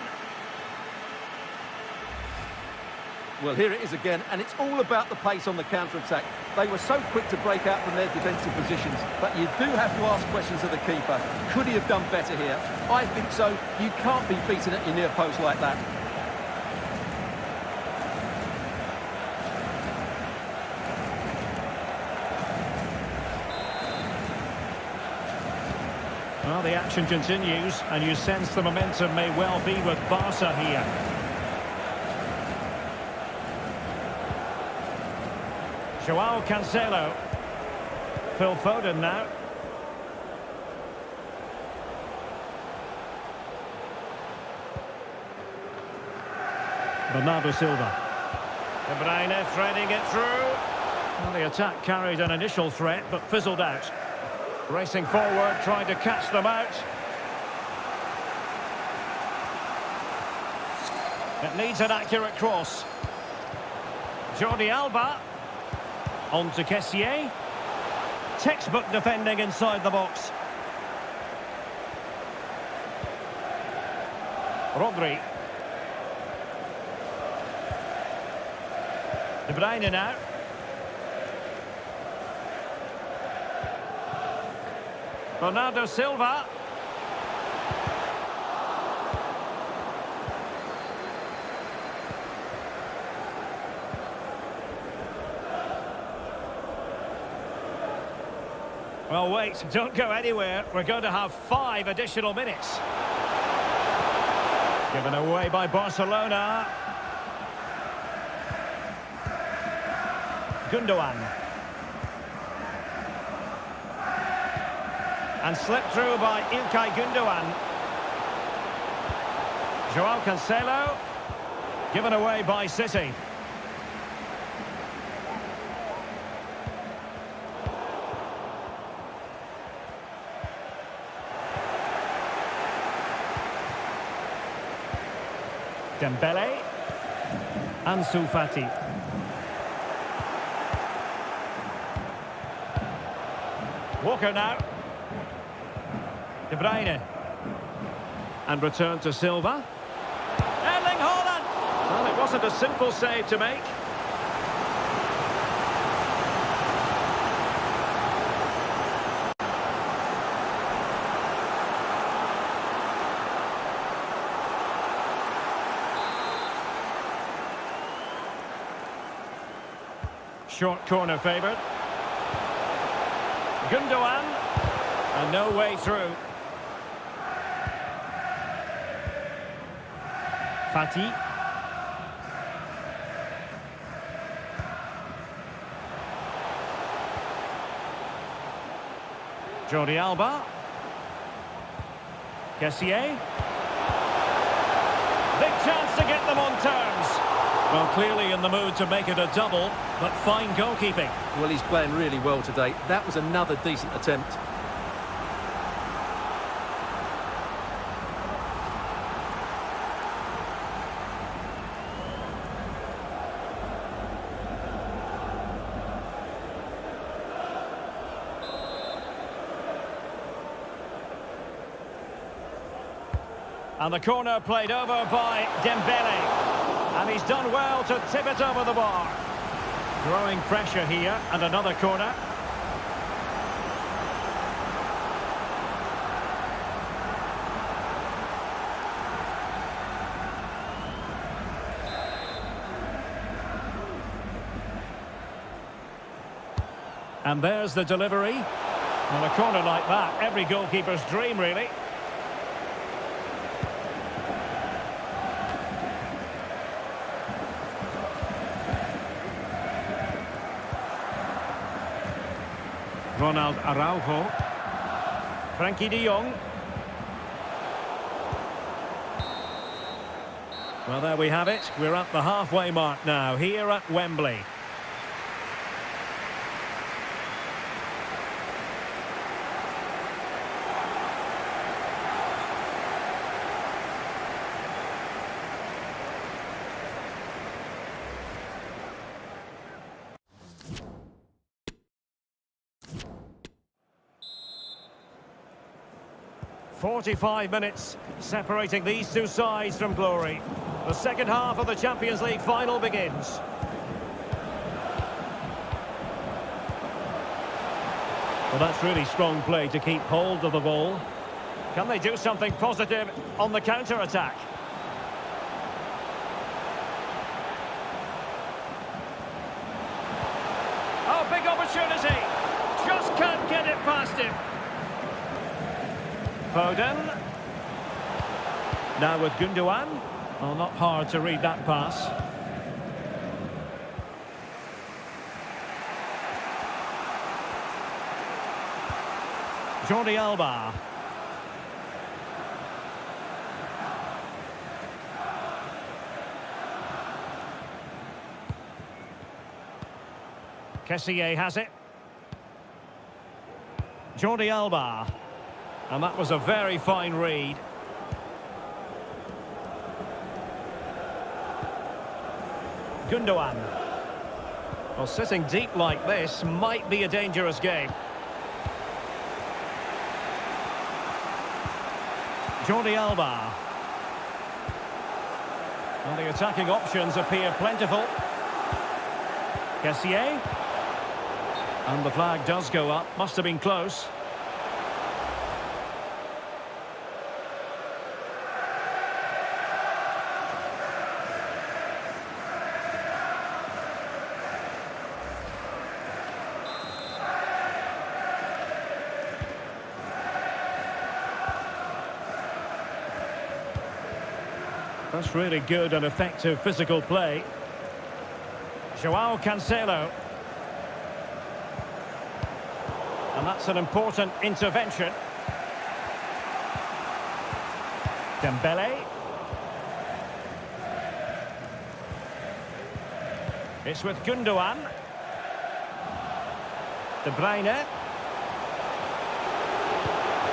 Speaker 2: Well, here it is again, and it's all about the pace on the counter-attack. They were so quick to break out from their defensive positions, but you do have to ask questions of the keeper. Could he have done better here? I think so. You can't be beaten at your near post like that.
Speaker 1: Well, the action continues, and you sense the momentum may well be with Barca here. Joao Cancelo. Phil Foden now. Bernardo Silva. De Bruyne threading it through. Well, the attack carried an initial threat, but fizzled out. Racing forward, trying to catch them out. It needs an accurate cross. Jordi Alba. On to Kessié. Textbook defending inside the box. Rodri. De Bruyne now. Bernardo Silva. Well, wait, don't go anywhere. We're going to have 5 additional minutes. Given away by Barcelona. Gundogan. And slipped through by Ilkay Gundogan. Joao Cancelo. Given away by City. Dembele. Ansu Fati. Walker now. De Bruyne. And return to Silva. Erling Haaland! Well, it wasn't a simple save to make. Short corner favoured. Gundogan. And no way through. Fati. Jordi Alba. Kessié. Big chance to get them on terms. Well, clearly in the mood to make it a double, but fine goalkeeping.
Speaker 2: Well, he's playing really well today. That was another decent attempt.
Speaker 1: And the corner played over by Dembele. And he's done well to tip it over the bar. Growing pressure here, and another corner. And there's the delivery. On a corner like that, every goalkeeper's dream, really. Ronald Araujo. Frankie de Jong. Well, there we have it. We're at the halfway mark now, here at Wembley. "45 minutes separating these two sides from glory. The second half of the Champions League final begins. Well, that's really strong play to keep hold of the ball. Can they do something positive on the counter-attack? Oh, big opportunity. Just can't get it past him. Foden. Now with Gundogan. Well, not hard to read that pass. Jordi Alba. Kessié has it. Jordi Alba. And that was a very fine read. Gundogan. Well, sitting deep like this might be a dangerous game. Jordi Alba. And the attacking options appear plentiful. Kessié. And the flag does go up. Must have been close. That's really good and effective physical play. João Cancelo. And that's an important intervention. Dembele. It's with Gundogan. De Bruyne.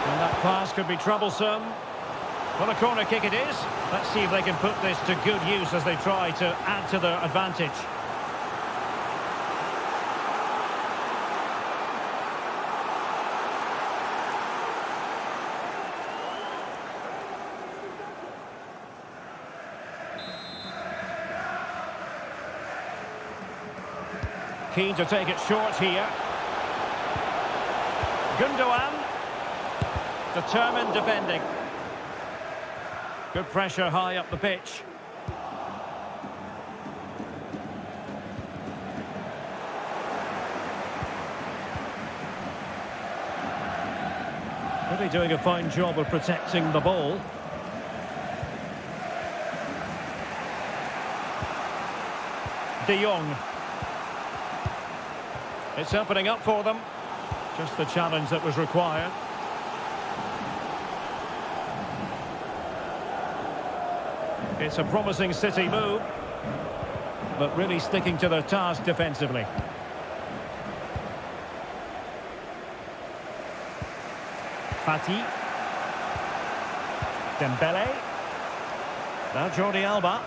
Speaker 1: And that pass could be troublesome. Well, a corner kick it is. Let's see if they can put this to good use as they try to add to their advantage. Keen to take it short here. Gundogan. Determined defending. Good pressure high up the pitch. Really doing a fine job of protecting the ball. De Jong. It's opening up for them. Just the challenge that was required. It's a promising City move, but really sticking to their task defensively. Fati. Dembele. Now Jordi Alba.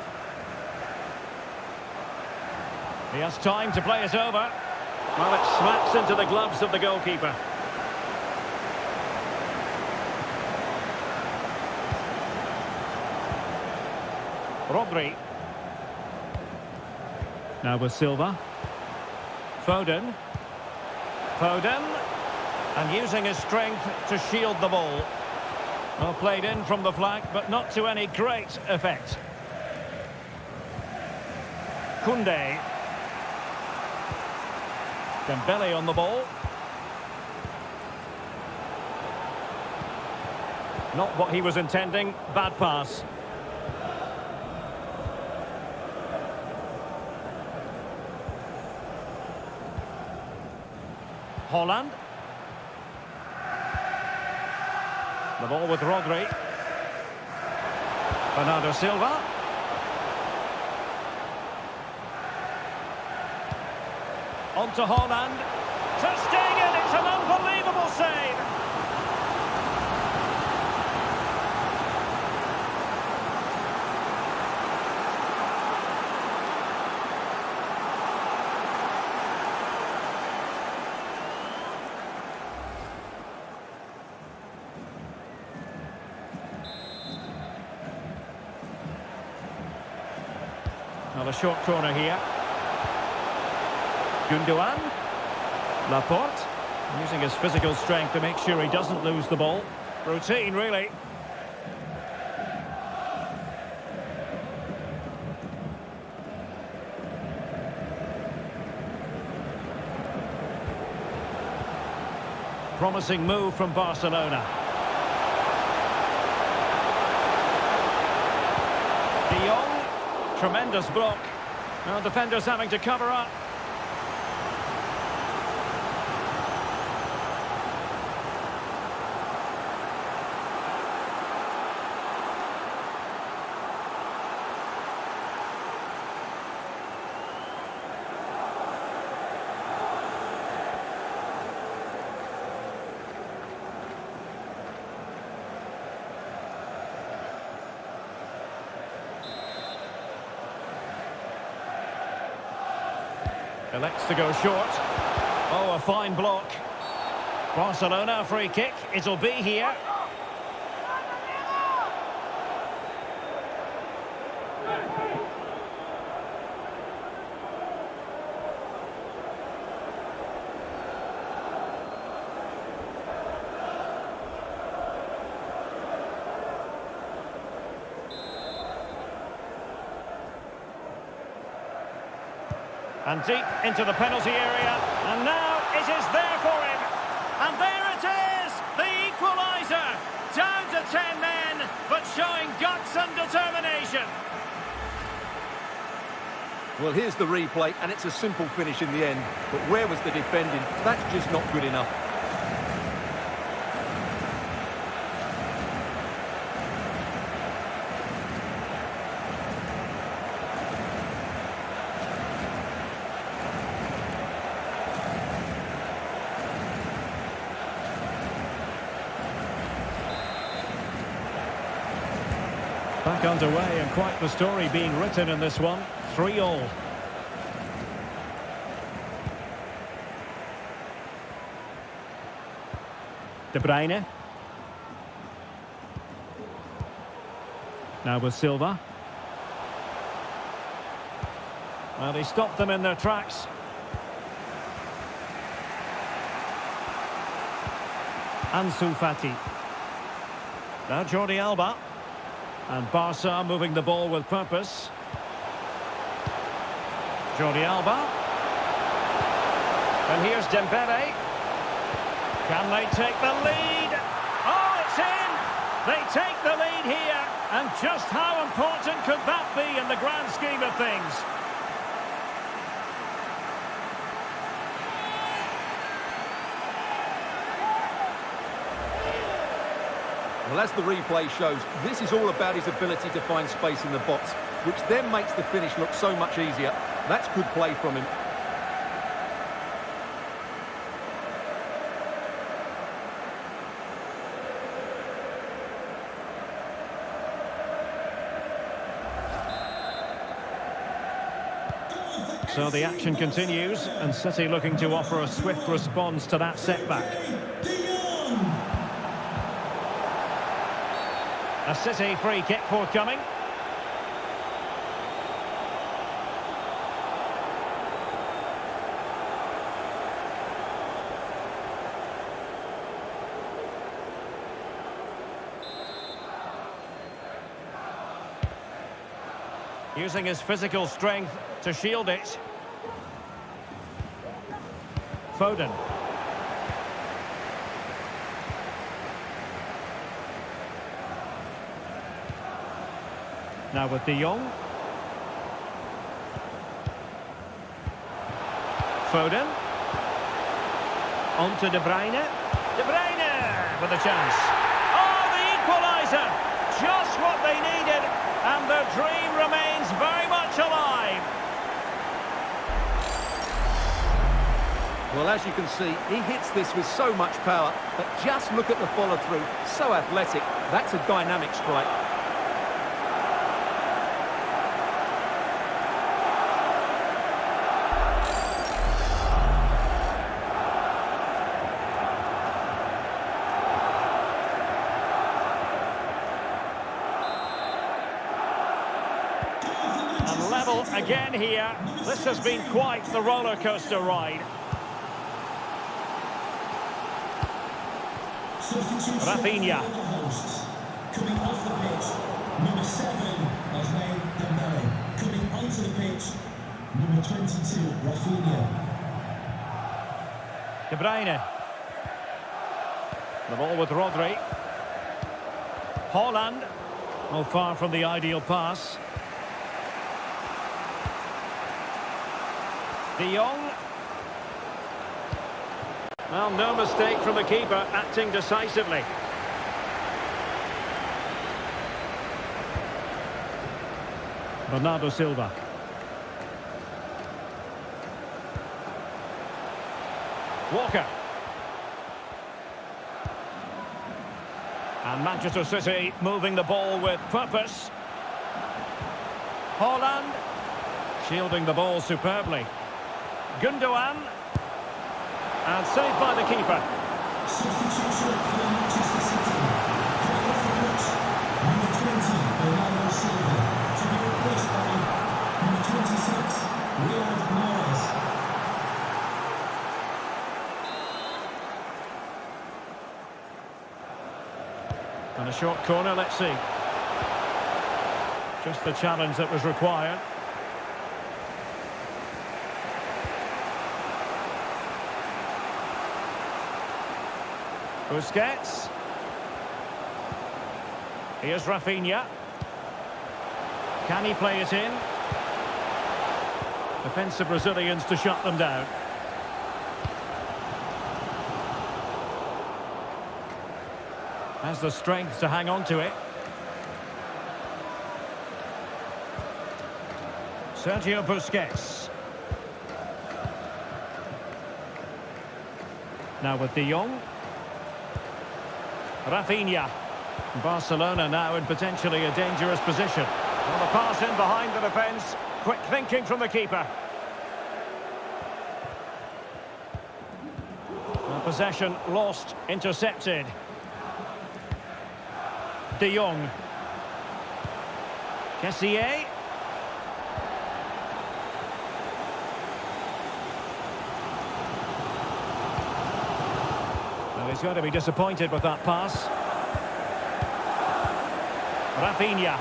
Speaker 1: He has time to play it over. Well, it smacks into the gloves of the goalkeeper. Rodri. Now with Silva. Foden. Foden. And using his strength to shield the ball. Well, played in from the flank, but not to any great effect. Koundé. Dembele on the ball. Not what he was intending. Bad pass. Holland. The ball with Rodri. Bernardo Silva. On to Holland. Ter Stegen, it's an unbelievable save. Now the short corner here. Gundogan. Laporte. Using his physical strength to make sure he doesn't lose the ball. Routine, really. Promising move from Barcelona. De Jong. Tremendous block. Now defenders having to cover up. Elects to go short. Oh, a fine block. Barcelona free kick. It'll be here. And deep into the penalty area. And now it is there for him. And there it is, the equaliser. Down to 10 men, but showing guts and determination.
Speaker 2: Well, here's the replay, and it's a simple finish in the end. But where was the defending? That's just not good enough.
Speaker 1: Back underway, and quite the story being written in this one. 3-3. De Bruyne. Now with Silva. Well, he stopped them in their tracks. Ansu Fati. Now Jordi Alba. And Barca moving the ball with purpose. Jordi Alba. And here's Dembele. Can they take the lead? Oh, it's in! They take the lead here. And just how important could that be in the grand scheme of things?
Speaker 2: Well, as the replay shows, this is all about his ability to find space in the box, which then makes the finish look so much easier. That's good play from him.
Speaker 1: So the action continues, and City looking to offer a swift response to that setback. A City free kick forthcoming. Using his physical strength to shield it. Foden. Now with De Jong. Foden. On to De Bruyne. De Bruyne with a chance. Oh, the equaliser! Just what they needed, and their dream remains very much alive.
Speaker 2: Well, as you can see, he hits this with so much power, but just look at the follow-through. So athletic. That's a dynamic strike.
Speaker 1: And level again here. This has been quite the roller coaster ride. Rafinha.
Speaker 3: Coming off the pitch, number 7, Bhavesh. Coming onto the pitch, number 22, Rafinha.
Speaker 1: De Bruyne. The ball with Rodri. Haaland. Oh, far from the ideal pass. De Jong. Well, no mistake from the keeper, acting decisively. Bernardo Silva. Walker. And Manchester City moving the ball with purpose. Haaland. Shielding the ball superbly. Gundogan. And saved by the keeper.
Speaker 3: Substitution for Manchester City. Coming off the pitch, number 20, Bernardo Silva. To be replaced by number 26, Riyad Mahrez.
Speaker 1: And a short corner, let's see. Just the challenge that was required. Busquets. Here's Rafinha. Can he play it in? Defensive Brazilians to shut them down. Has the strength to hang on to it. Sergio Busquets. Now with De Jong. Rafinha. Barcelona now in potentially a dangerous position. Well, the pass in behind the defence. Quick thinking from the keeper. Well, possession lost, intercepted. De Jong. Kessié. Well, he's going to be disappointed with that pass. Rafinha.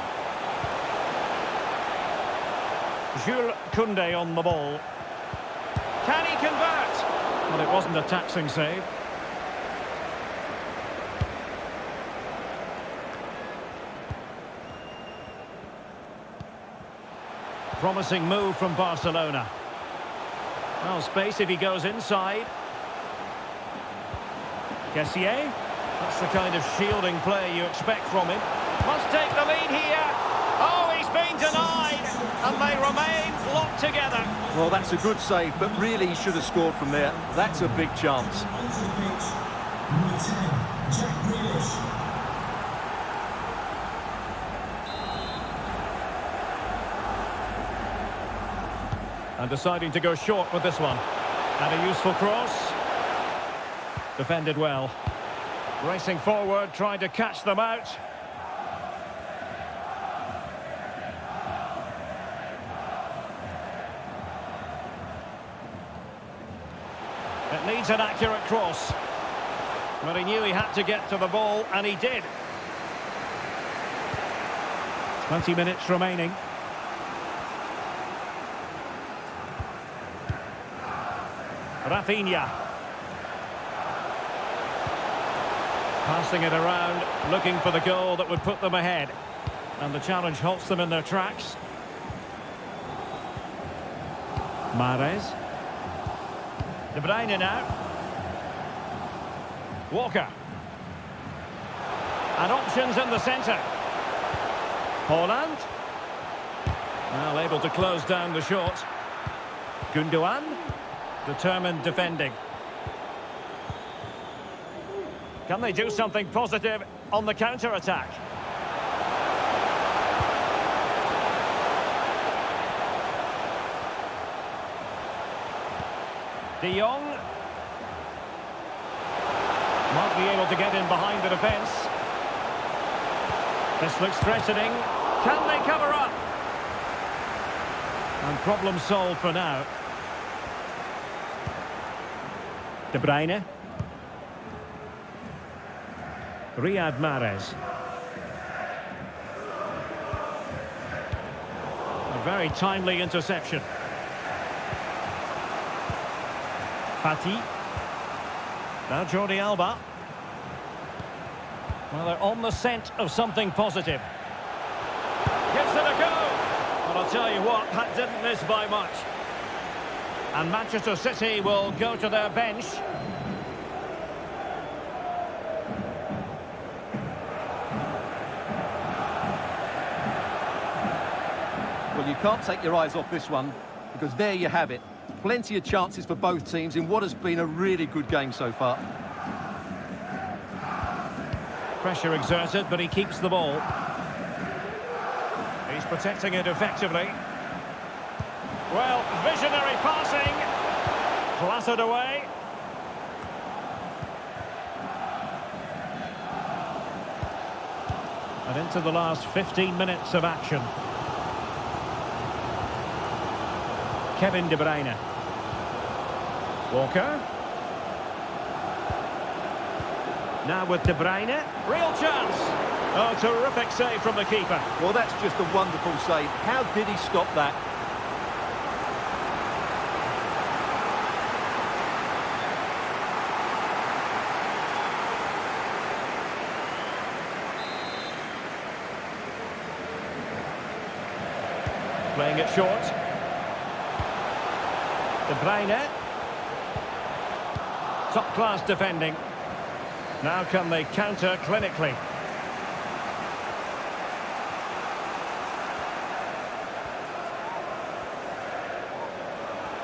Speaker 1: Jules Koundé on the ball. Can he convert? Well, it wasn't a taxing save. Promising move from Barcelona. Well, space if he goes inside. Kessié. That's the kind of shielding play you expect from him. Must take the lead here. Oh, he's been denied. And they remain locked together.
Speaker 2: Well, that's a good save, but really he should have scored from there. That's a big chance.
Speaker 3: Onto the pitch, number 10, Jack Grealish.
Speaker 1: And deciding to go short with this one. And a useful cross. Defended well. Racing forward, trying to catch them out. It needs an accurate cross. Well, he knew he had to get to the ball, and he did. 20 minutes remaining. Rafinha. Passing it around, looking for the goal that would put them ahead. And the challenge halts them in their tracks. Mahrez. De Bruyne now. Walker. And options in the centre. Haaland. Well, able to close down the shot. Gundogan. Determined defending. Can they do something positive on the counter-attack? De Jong. Might be able to get in behind the defence. This looks threatening. Can they cover up? And problem solved for now. De Bruyne. Riyad Mahrez. A very timely interception. Fati. Now Jordi Alba. Well, they're on the scent of something positive. Gives it a go. But I'll tell you what, that didn't miss by much. And Manchester City will go to their bench.
Speaker 2: Well, you can't take your eyes off this one, because there you have it. Plenty of chances for both teams in what has been a really good game so far.
Speaker 1: Pressure exerted, but he keeps the ball. He's protecting it effectively. Well, visionary passing. Clattered away. And into the last 15 minutes of action. Kevin De Bruyne. Walker. Now with De Bruyne. Real chance. Oh, terrific save from the keeper.
Speaker 2: Well, that's just a wonderful save. How did he stop that?
Speaker 1: Playing it short. De Bruyne. Top-class defending. Now can they counter clinically?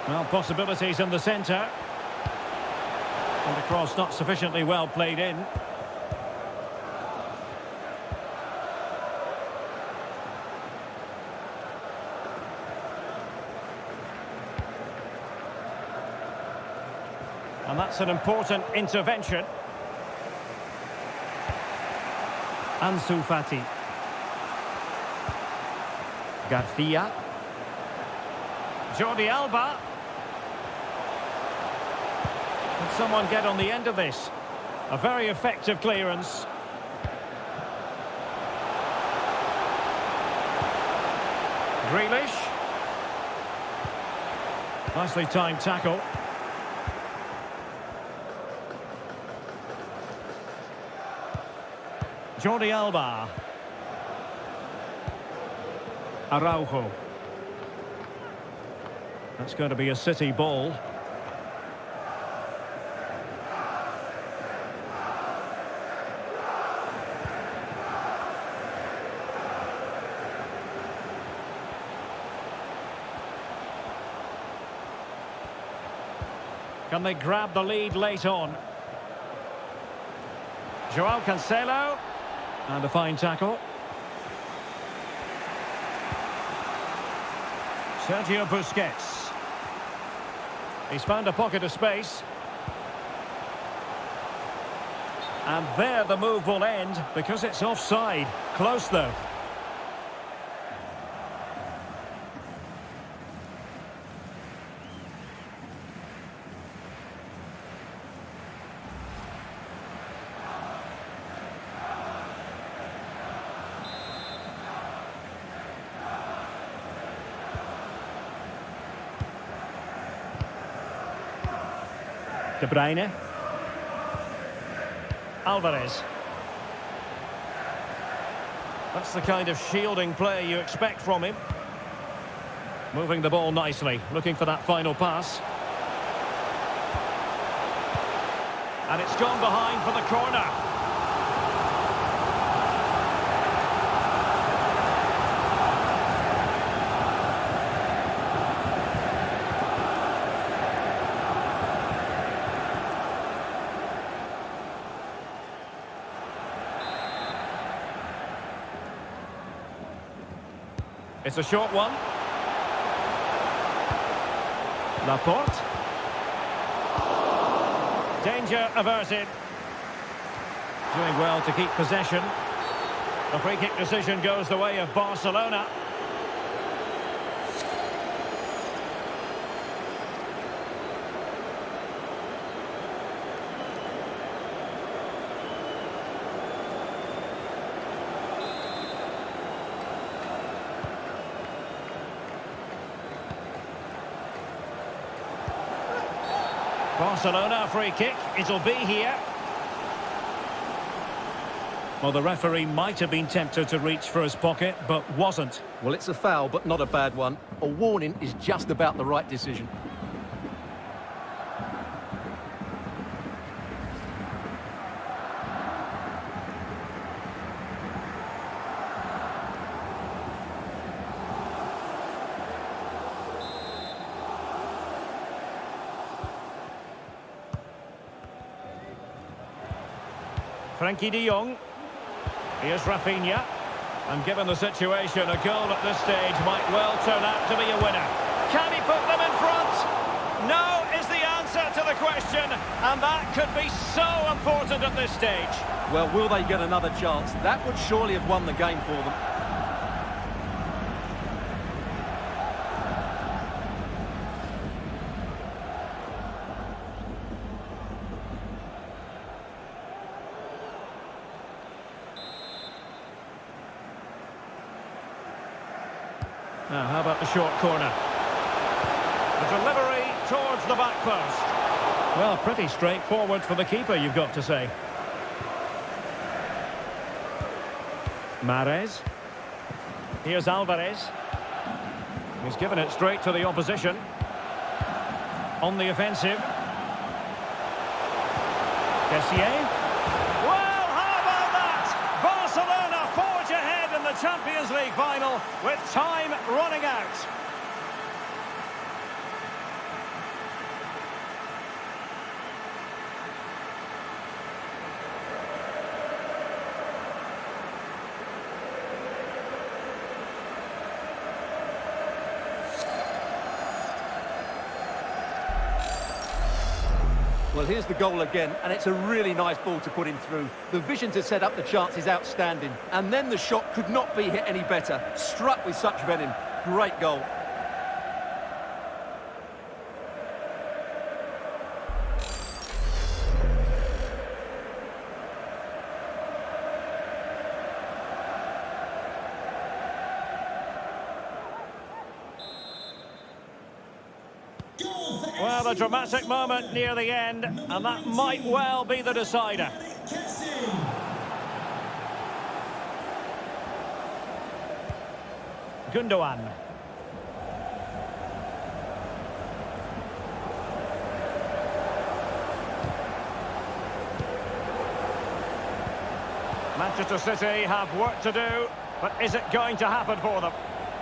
Speaker 1: Well, possibilities in the centre. And the cross not sufficiently well played in. And that's an important intervention. Ansu Fati. Garcia. Jordi Alba. Can someone get on the end of this? A very effective clearance. Grealish. Nicely timed tackle. Jordi Alba. Araujo. That's going to be a City ball. Can they grab the lead late on? Joao Cancelo. And a fine tackle. Sergio Busquets. He's found a pocket of space. And there the move will end because it's offside. Close though. De Bruyne. Alvarez. That's the kind of shielding play you expect from him. Moving the ball nicely, looking for that final pass. And it's gone behind for the corner. It's a short one. Laporte. Danger averted. Doing well to keep possession. The free kick decision goes the way of Barcelona. Barcelona, a free kick. It'll be here. Well, the referee might have been tempted to reach for his pocket, but wasn't.
Speaker 2: Well, it's a foul, but not a bad one. A warning is just about the right decision.
Speaker 1: Frankie de Jong. Here's Rafinha. And given the situation, a goal at this stage might well turn out to be a winner. Can he put them in front? No is the answer to the question, and that could be so important at this stage.
Speaker 2: Well, will they get another chance? That would surely have won the game for them.
Speaker 1: Now, how about the short corner? The delivery towards the back post. Well, pretty straightforward for the keeper, you've got to say. Mahrez. Here's Alvarez. He's given it straight to the opposition. On the offensive. Kessié. Well, how about that? Barcelona forge ahead in the Champions League final with time running out.
Speaker 2: Well, here's the goal again, and it's a really nice ball to put him through. The vision to set up the chance is outstanding, and then the shot could not be hit any better. Struck with such venom. Great goal.
Speaker 1: Well, the dramatic moment near the end, and that might well be the decider. Gundogan. Manchester City have work to do, but is it going to happen for them?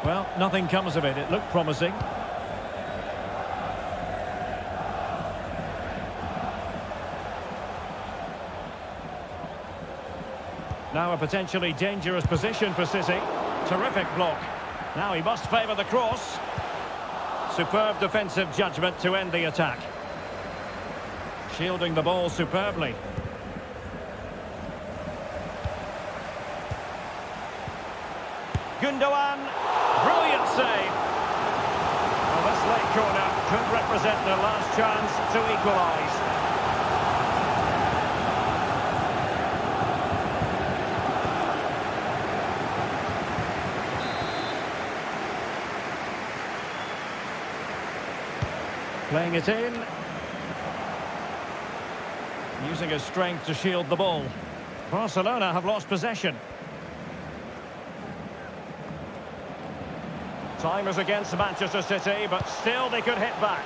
Speaker 1: Well, nothing comes of it. It looked promising. Now a potentially dangerous position for City. Terrific block. Now he must favour the cross. Superb defensive judgment to end the attack. Shielding the ball superbly. Gundogan. Brilliant save. Well, this late corner could represent their last chance to equalise. Playing it in. Using his strength to shield the ball. Barcelona have lost possession. Time is against Manchester City, but still they could hit back.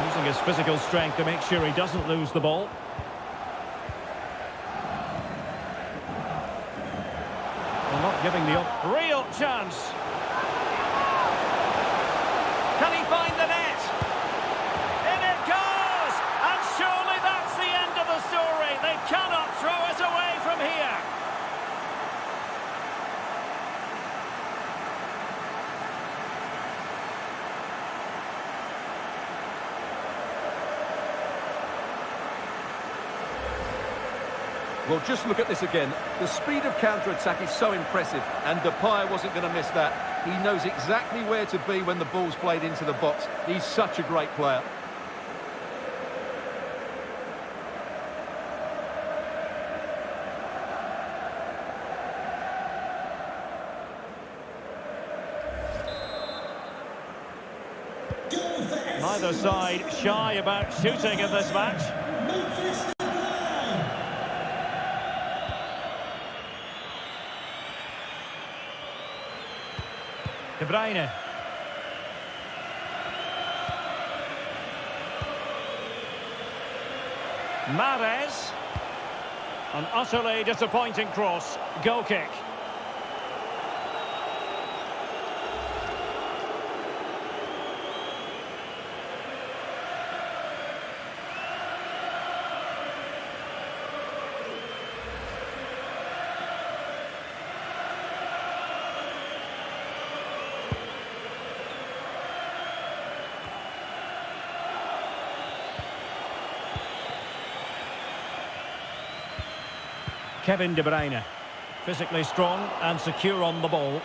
Speaker 1: Using his physical strength to make sure he doesn't lose the ball. Well, not giving the real chance. Can he find the net? In it goes! And surely that's the end of the story. They cannot throw us away from here.
Speaker 2: Well, just look at this again. The speed of counter-attack is so impressive, and Depay wasn't going to miss that. He knows exactly where to be when the ball's played into the box. He's such a great player.
Speaker 1: Neither side shy about shooting in this match. De Bruyne. Mahrez. An utterly disappointing cross. Goal kick. Kevin De Bruyne, physically strong and secure on the ball.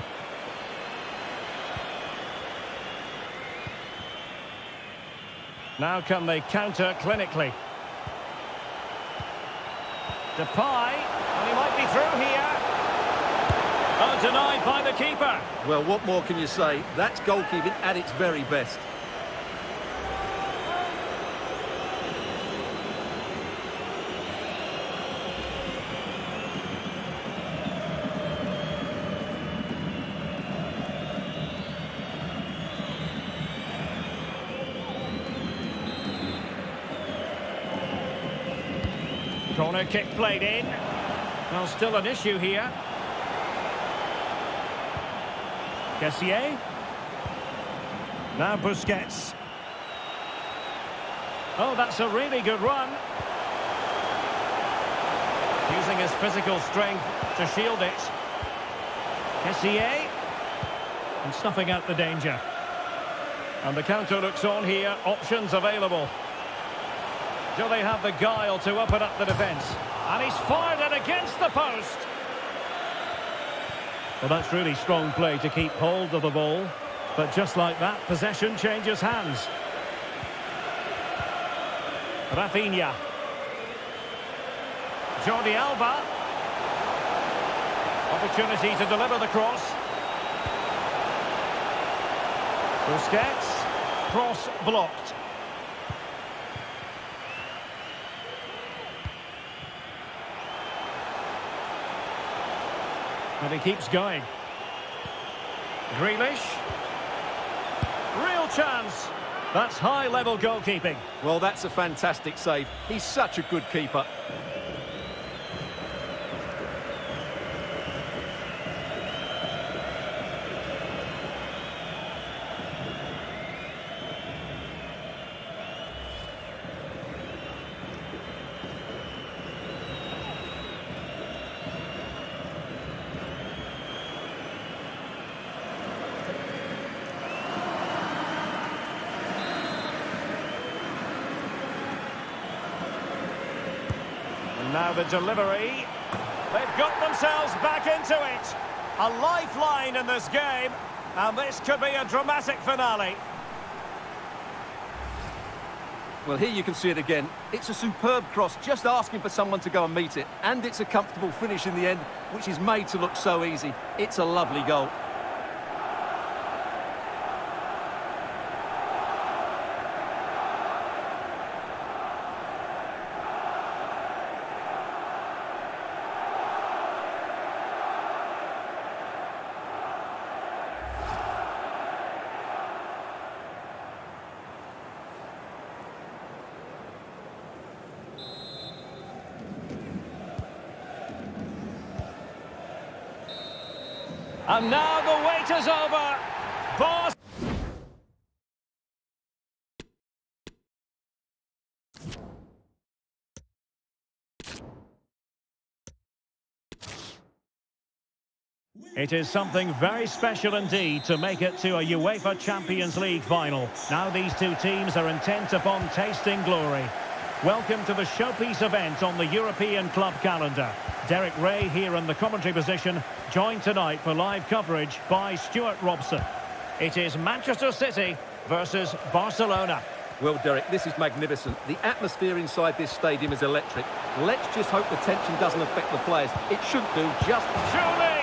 Speaker 1: Now can they counter clinically? Depay, and he might be through here. Oh, denied by the keeper.
Speaker 2: Well, what more can you say? That's goalkeeping at its very best.
Speaker 1: Corner kick played in. Well, still an issue here. Kessié. Now Busquets. Oh, that's a really good run. Using his physical strength to shield it. Kessié. And snuffing out the danger. And the counter looks on here. Options available. Do they have the guile to open up the defence? And he's fired it against the post. Well, that's really strong play to keep hold of the ball. But just like that, possession changes hands. Rafinha. Jordi Alba. Opportunity to deliver the cross. Busquets. Cross blocked. And he keeps going. Grealish. Real chance. That's high-level goalkeeping.
Speaker 2: Well, that's a fantastic save. He's such a good keeper.
Speaker 1: Now the delivery. They've got themselves back into it. A lifeline in this game. And this could be a dramatic finale.
Speaker 2: Well, here you can see it again. It's a superb cross, just asking for someone to go and meet it. And it's a comfortable finish in the end, which is made to look so easy. It's a lovely goal.
Speaker 1: And now the wait is over. Boss. It is something very special indeed to make it to a UEFA Champions League final. Now these two teams are intent upon tasting glory. Welcome to the showpiece event on the European club calendar. Derek Ray here in the commentary position, joined tonight for live coverage by Stuart Robson. It is Manchester City versus Barcelona.
Speaker 2: Well, Derek, this is magnificent. The atmosphere inside this stadium is electric. Let's just hope the tension doesn't affect the players. It shouldn't do, just...
Speaker 1: Surely!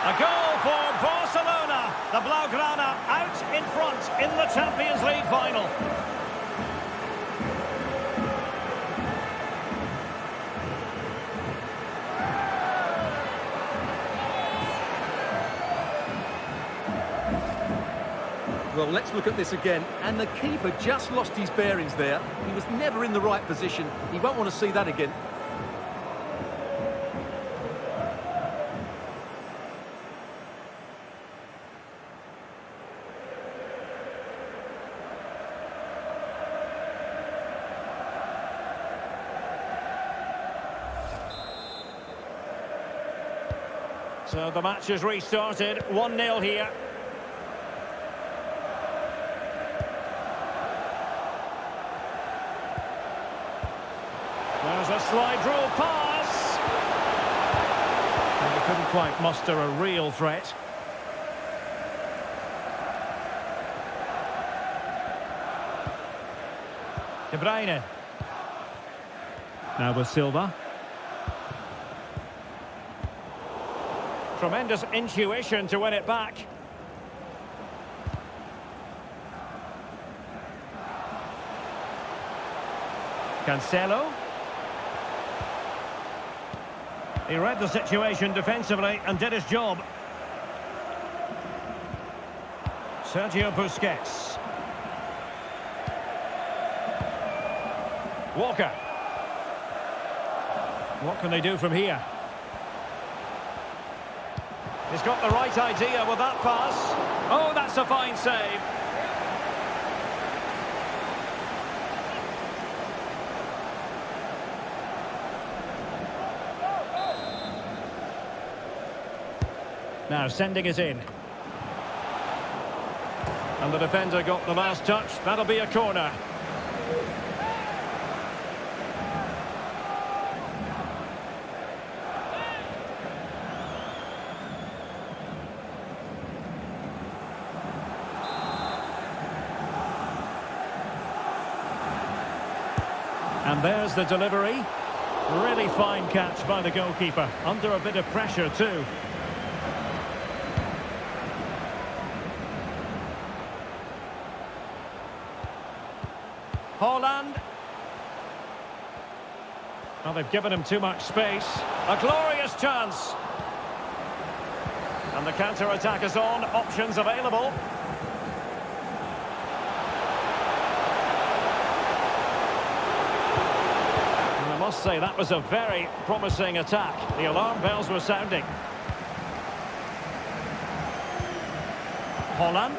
Speaker 1: A goal for Barcelona. The Blaugrana out in front in the Champions League final.
Speaker 2: Well, let's look at this again. And the keeper just lost his bearings there. He was never in the right position. He won't want to see that again.
Speaker 1: So the match is restarted, 1-0 here. There's a slide rule pass. And he couldn't quite muster a real threat. De Bruyne. Now with Silva. Tremendous intuition to win it back. Cancelo. He read the situation defensively and did his job. Sergio Busquets. Walker. What can they do from here? He's got the right idea with that pass. Oh, that's a fine save. Now sending it in. And the defender got the last touch. That'll be a corner. And there's the delivery. Really fine catch by the goalkeeper. Under a bit of pressure too. Haaland. Well, they've given him too much space. A glorious chance. And the counter-attack is on. Options available. And I must say that was a very promising attack. The alarm bells were sounding. Haaland.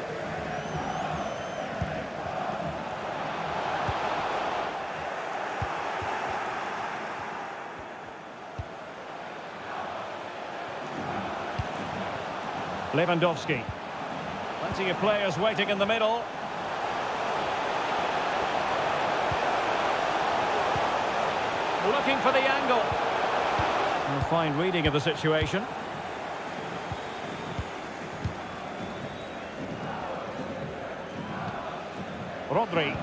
Speaker 1: Lewandowski. Plenty of players waiting in the middle. Looking for the angle. A fine reading of the situation. Rodri.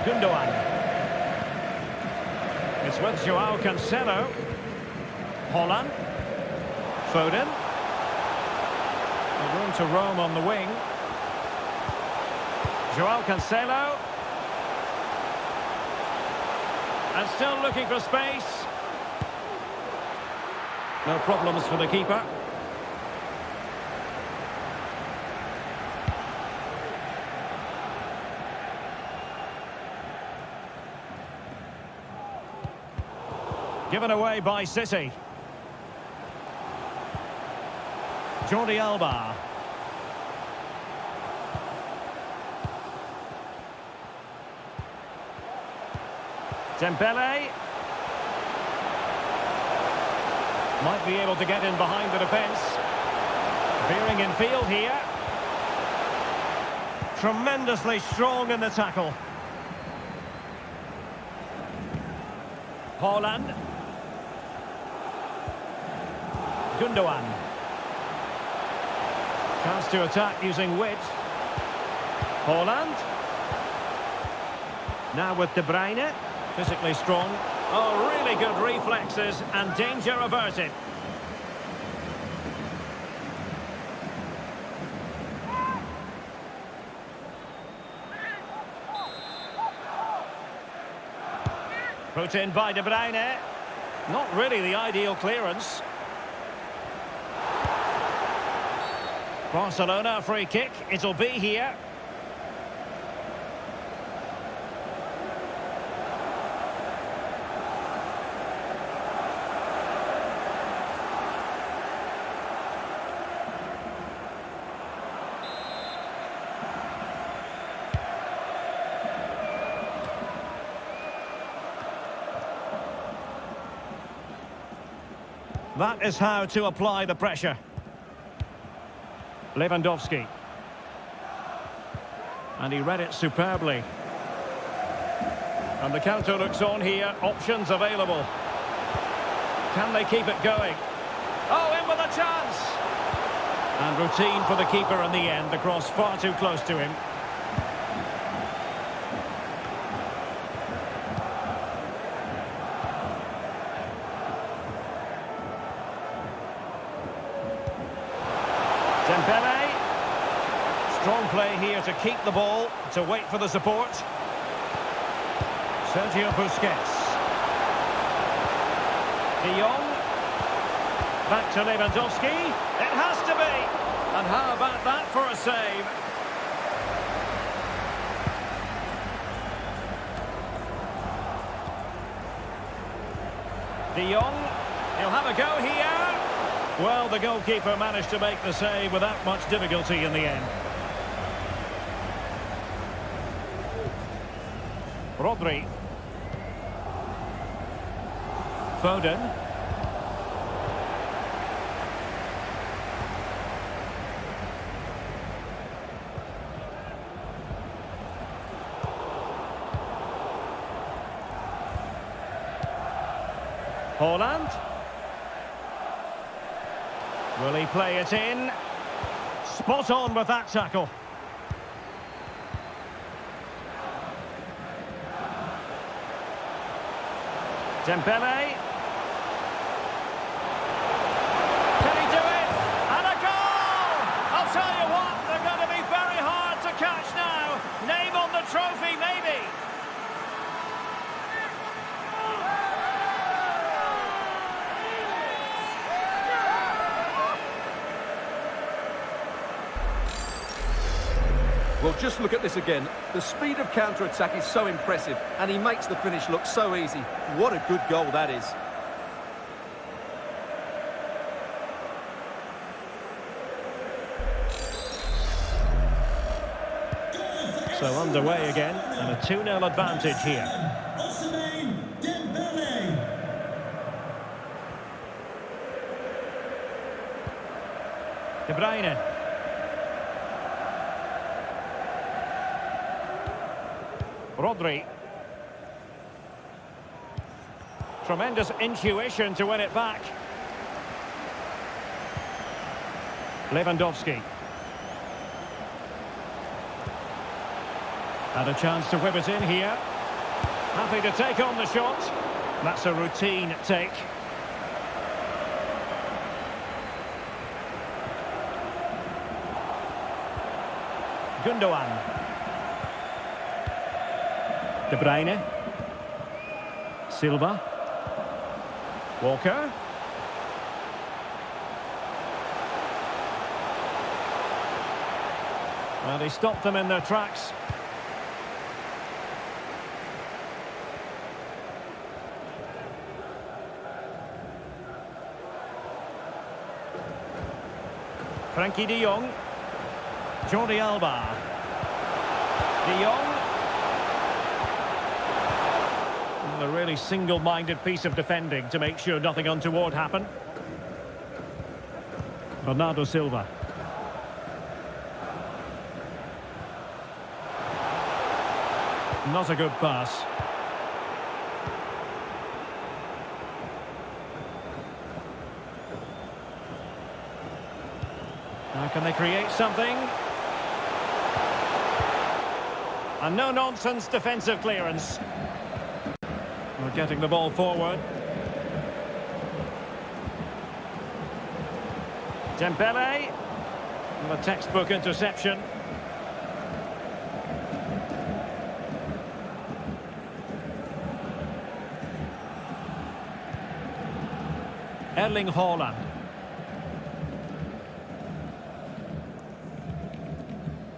Speaker 1: Gundogan. It's with Joao Cancelo. Haaland. Foden. Room to roam on the wing. Joao Cancelo. And still looking for space. No problems for the keeper. Given away by City. Jordi Alba. Dembele. Might be able to get in behind the defence. Veering in field here. Tremendously strong in the tackle. Haaland. Gundogan. Chance to attack using wit. Haaland. Now with De Bruyne. Physically strong. Oh, really good reflexes and danger averted. Put in by De Bruyne. Not really the ideal clearance. Barcelona free kick, it'll be here. That is how to apply the pressure. Lewandowski. And he read it superbly. And the counter looks on here. Options available. Can they keep it going? Oh, in with a chance! And routine for the keeper in the end. The cross far too close to him. Dembele. Strong play here to keep the ball, to wait for the support. Sergio Busquets. De Jong. Back to Lewandowski. It has to be. And how about that for a save? De Jong. He'll have a go here. Well, the goalkeeper managed to make the save without much difficulty in the end. Rodri. Foden. Haaland. Will he play it in? Spot on with that tackle. Dembele. Can he do it? And a goal! I'll tell you what, they're going to be very hard to catch now. Name on the trophy, maybe.
Speaker 2: Well, just look at this again. The speed of counter-attack is so impressive, and he makes the finish look so easy. What a good goal that is.
Speaker 1: So underway again, and a 2-0 advantage here. De Bruyne. Rodri. Tremendous intuition to win it back. Lewandowski. And a chance to whip it in here. Happy to take on the shot. That's a routine take. Gundogan. De Bruyne. Silva. Walker. Well, he stopped them in their tracks. Frankie de Jong. Jordi Alba. De Jong. A really single-minded piece of defending to make sure nothing untoward happened. Bernardo Silva. Not a good pass. Now can they create something? A no-nonsense defensive clearance. We're getting the ball forward. Dembele. And the textbook interception. Erling Haaland.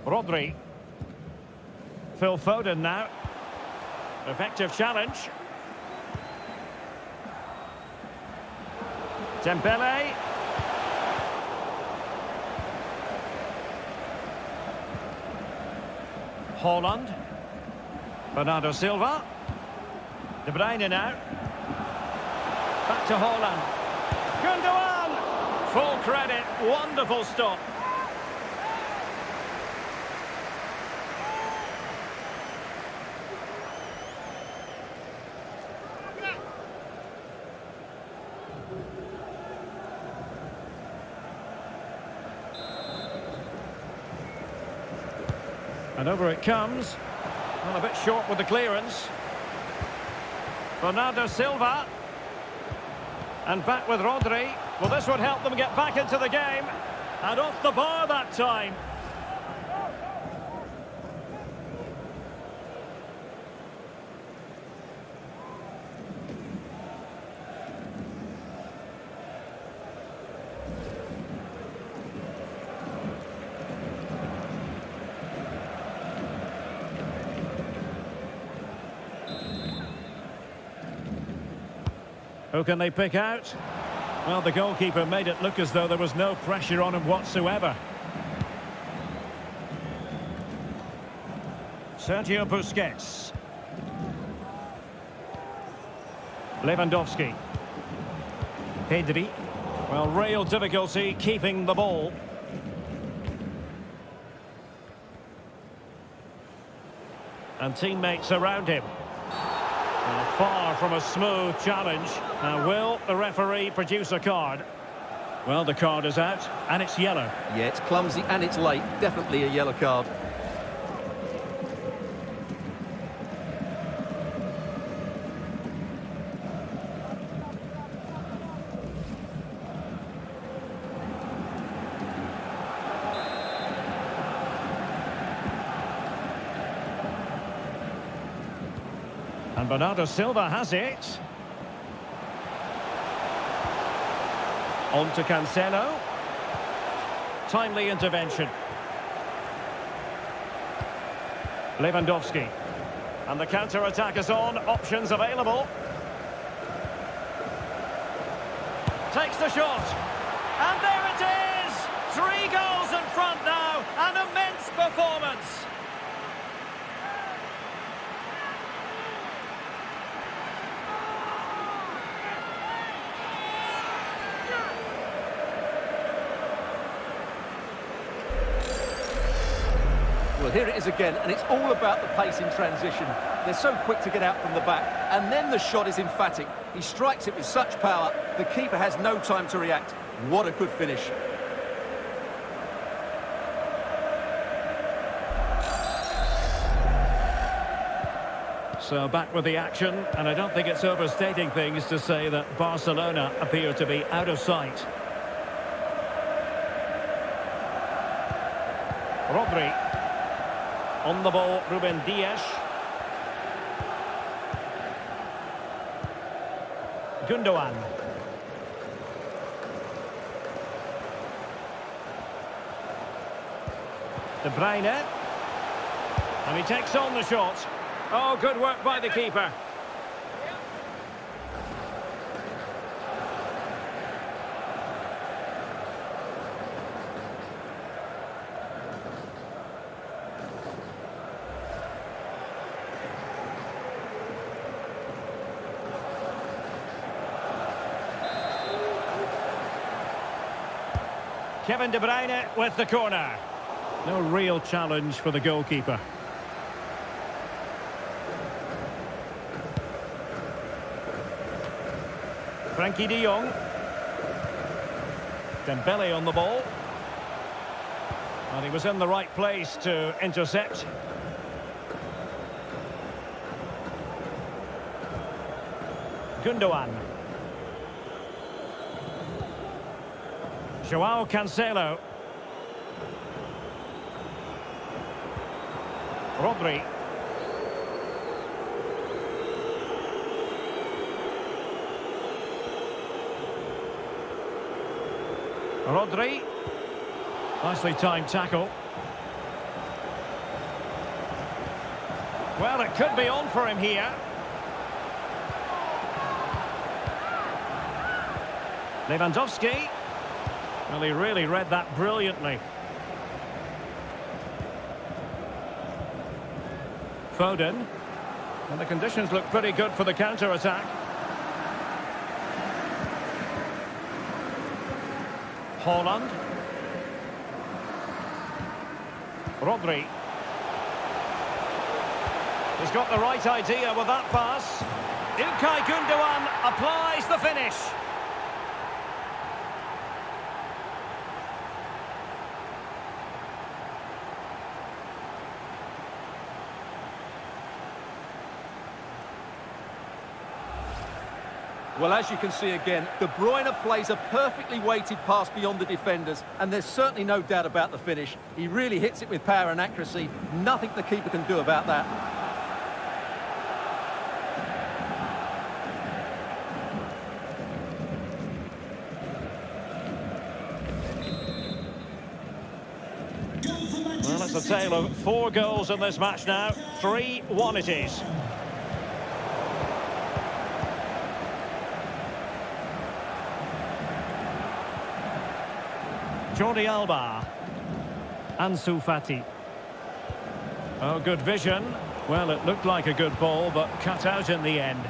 Speaker 1: Rodri. Phil Foden now. Effective challenge. Dembele. Haaland. Bernardo Silva. De Bruyne now. Back to Haaland. Gundogan! Full credit, wonderful stop. And over it comes. Well, a bit short with the clearance. Bernardo Silva. And back with Rodri. Well, this would help them get back into the game. And off the bar that time. Who can they pick out? Well, the goalkeeper made it look as though there was no pressure on him whatsoever. Sergio Busquets. Lewandowski. Pedri. Well, real difficulty keeping the ball. And teammates around him. Far from a smooth challenge. Now, will the referee produce a card? Well, the card is out, and it's yellow.
Speaker 2: Yeah, it's clumsy and it's late. Definitely a yellow card.
Speaker 1: And Bernardo Silva has it. On to Cancelo. Timely intervention. Lewandowski. And the counter-attack is on. Options available. Takes the shot. And there it is! 3 goals in front now. An immense performance.
Speaker 2: Well, here it is again, and it's all about the pace in transition. They're so quick to get out from the back, and then the shot is emphatic. He strikes it with such power, the keeper has no time to react. What a good finish.
Speaker 1: So back with the action, and I don't think it's overstating things to say that Barcelona appear to be out of sight. Rodri. On the ball, Ruben Dias. Gundogan. De Bruyne. And he takes on the shot. Oh, good work by the keeper. Kevin De Bruyne with the corner. No real challenge for the goalkeeper. Frankie de Jong. Dembele on the ball. And he was in the right place to intercept. Gundogan. Joao Cancelo. Rodri. Rodri. Nicely timed tackle. Well, it could be on for him here. Lewandowski. Well, he really read that brilliantly. Foden. And the conditions look pretty good for the counter-attack. Haaland. Rodri. He's got the right idea with that pass. İlkay Gündoğan applies the finish.
Speaker 2: Well, as you can see again, De Bruyne plays a perfectly weighted pass beyond the defenders, and there's certainly no doubt about the finish. He really hits it with power and accuracy. Nothing the keeper can do about that.
Speaker 1: Well, it's a tale of 4 goals in this match now. 3-1 it is. Jordi Alba. Ansu Fati. Oh, good vision. Well, it looked like a good ball, but cut out in the end.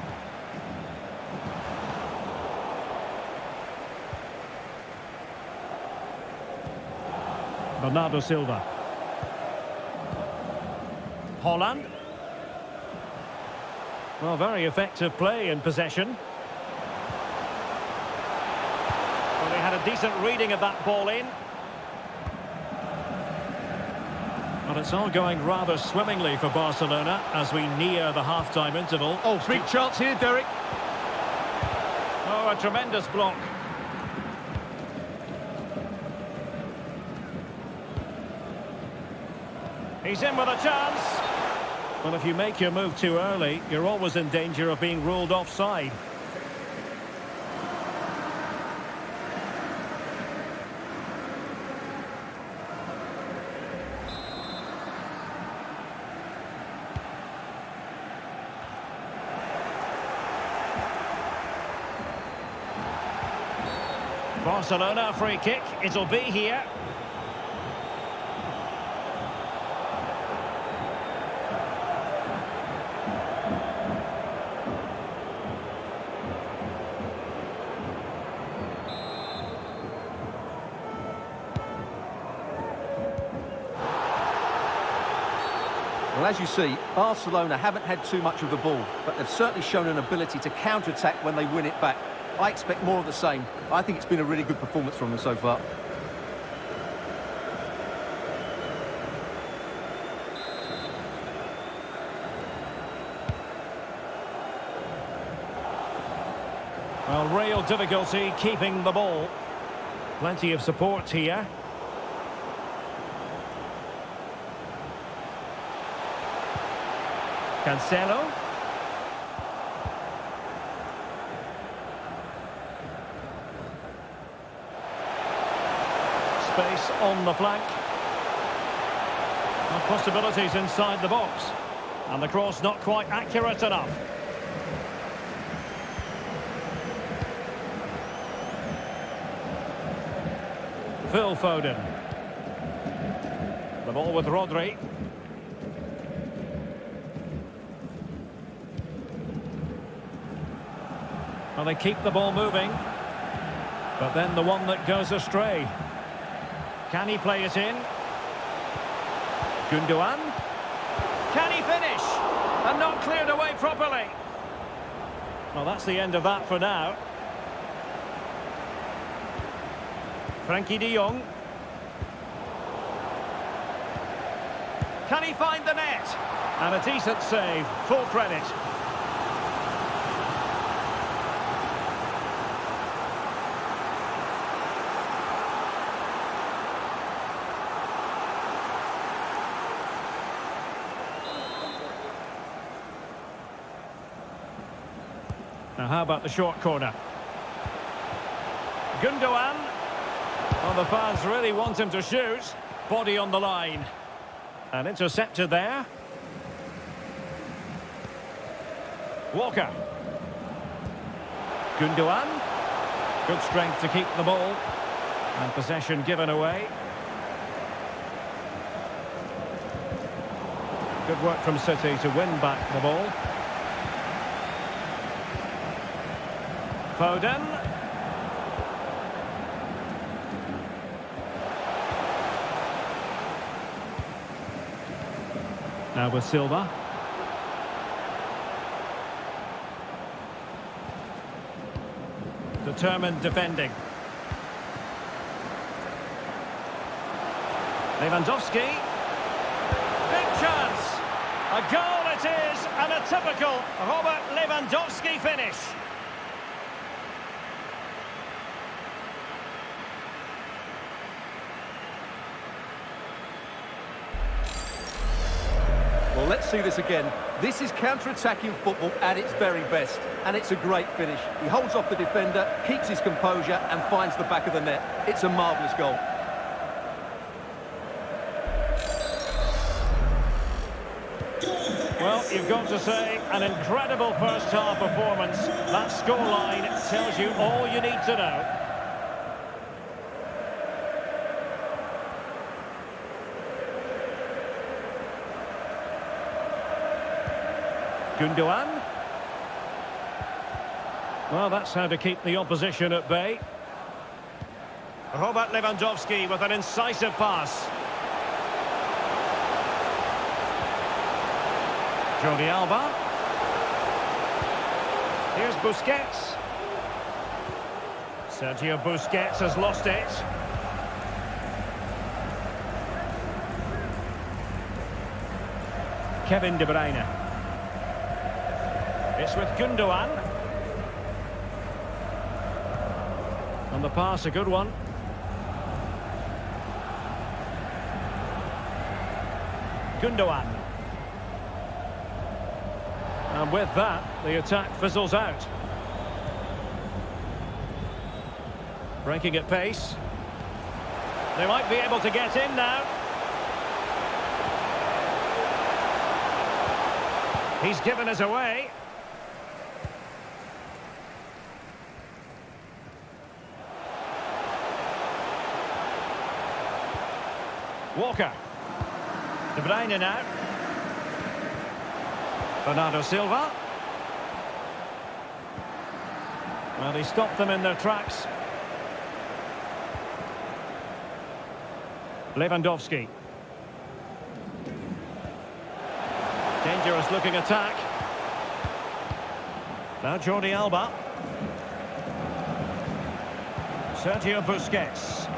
Speaker 1: Bernardo Silva. Haaland. Well, very effective play in possession. Well, they had a decent reading of that ball in. Well, it's all going rather swimmingly for Barcelona as we near the half-time interval.
Speaker 2: Oh, big chance here, Derek.
Speaker 1: Oh, a tremendous block. He's in with a chance. Well, if you make your move too early, you're always in danger of being ruled offside. Barcelona free kick, it'll be here.
Speaker 2: Well, as you see, Barcelona haven't had too much of the ball, but they've certainly shown an ability to counter-attack when they win it back. I expect more of the same. I think it's been a really good performance from them so far.
Speaker 1: Well, real difficulty keeping the ball. Plenty of support here. Cancelo. Space on the flank. And possibilities inside the box. And the cross not quite accurate enough. Phil Foden. The ball with Rodri. Well, they keep the ball moving. But then the one that goes astray. Can he play it in? Gündoğan. Can he finish? And not cleared away properly. Well, that's the end of that for now. Frankie de Jong. Can he find the net? And a decent save, full credit. Now how about the short corner? Gündoğan. Well, the fans really want him to shoot. Body on the line. And intercepted there. Walker. Gundogan. Good strength to keep the ball. And possession given away. Good work from City to win back the ball. Foden. Now with Silva. Determined defending. Lewandowski. Big chance. A goal it is, and a typical Robert Lewandowski finish.
Speaker 2: Well, let's see this again. This is counter-attacking football at its very best, and it's a great finish. He holds off the defender, keeps his composure, and finds the back of the net. It's a marvellous goal.
Speaker 1: Well, you've got to say, an incredible first-half performance. That scoreline tells you all you need to know. Gundogan. Well, that's how to keep the opposition at bay. Robert Lewandowski with an incisive pass. Jordi Alba. Here's Busquets. Sergio Busquets has lost it. Kevin De Bruyne. It's with Gundogan. And the pass, a good one. Gundogan. And with that, the attack fizzles out. Breaking at pace. They might be able to get in now. He's given us away. Walker. De Bruyne now. Bernardo Silva. Well, he stopped them in their tracks. Lewandowski. Dangerous looking attack. Now Jordi Alba. Sergio Busquets.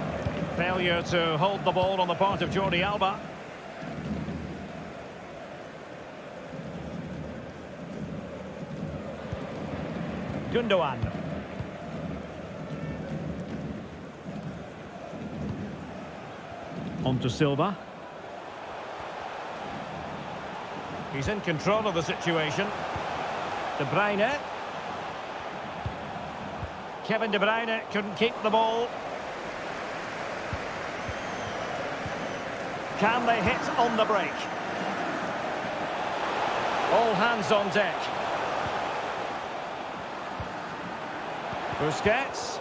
Speaker 1: Failure to hold the ball on the part of Jordi Alba. Gundogan. On to Silva. He's in control of the situation. De Bruyne. Kevin De Bruyne couldn't keep the ball. Can they hit on the break? All hands on deck. Busquets.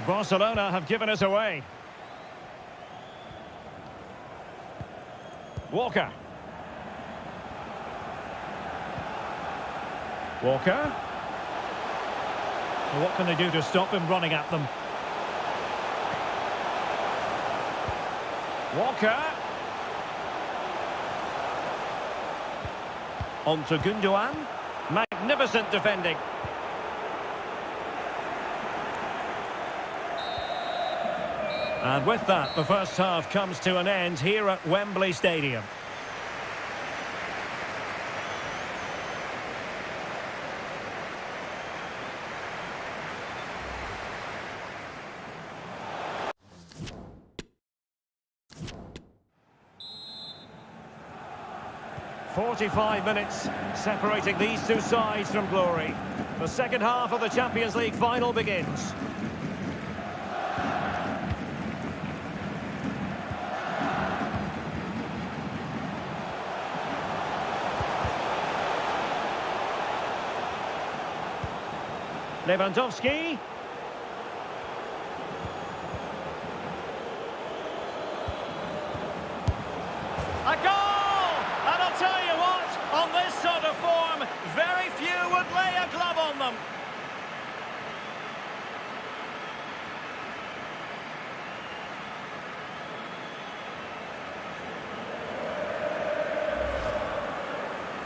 Speaker 1: Barcelona have given us away. Walker. Walker. Well, what can they do to stop him running at them? Walker. On to Gundogan. Magnificent defending. And with that, the first half comes to an end here at Wembley Stadium. "45 minutes separating these two sides from glory. The second half of the Champions League final begins. Lewandowski. A goal! And I'll tell you what, on this sort of form, very few would lay a glove on them.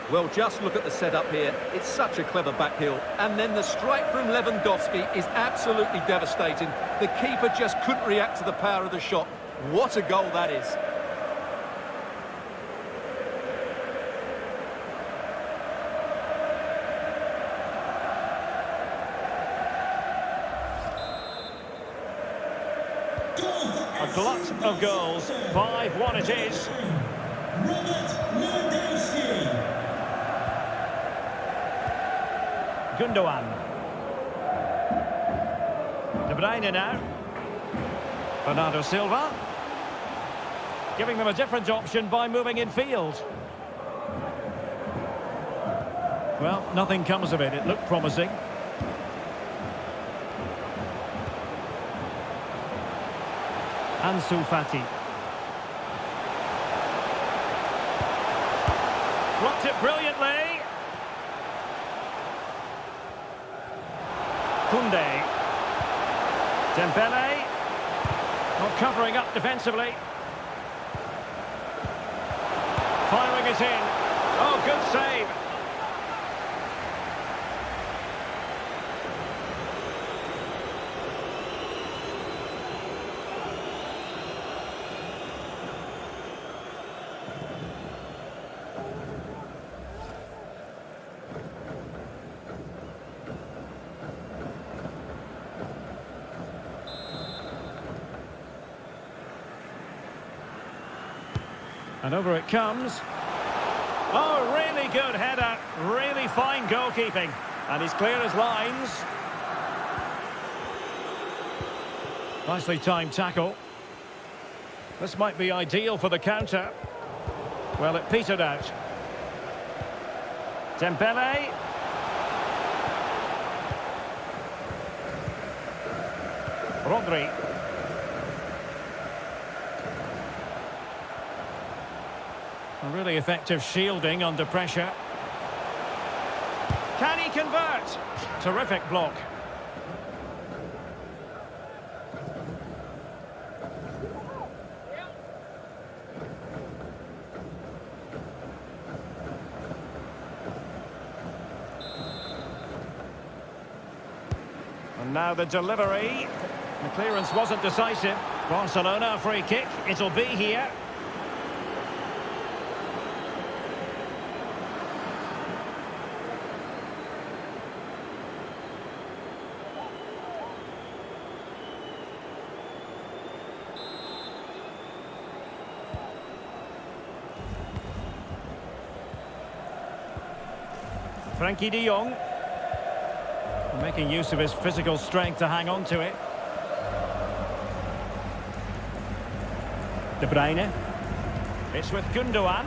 Speaker 2: Well, just look at the setup here. It's such a clever back heel. And then the strike from Lewandowski is absolutely devastating. The keeper just couldn't react to the power of the shot. What a goal that is.
Speaker 1: A glut of goals. 5-1 it is. Gundogan. De Bruyne now. Bernardo Silva. Giving them a different option by moving in field. Well, nothing comes of it. It looked promising. Ansu Fati. Blocked it brilliantly. Koundé. Dembele. Not covering up defensively. Firing it in. Oh, good save. And over it comes. Oh, really good header. Really fine goalkeeping. And he's clear as lines. Nicely timed tackle. This might be ideal for the counter. Well, it petered out. Dembele. Rodri. A really effective shielding under pressure. Can he convert? Terrific block. And now the delivery. The clearance wasn't decisive. Barcelona, a free kick. It'll be here. Frankie de Jong. Making use of his physical strength to hang on to it. De Bruyne. It's with Gundogan.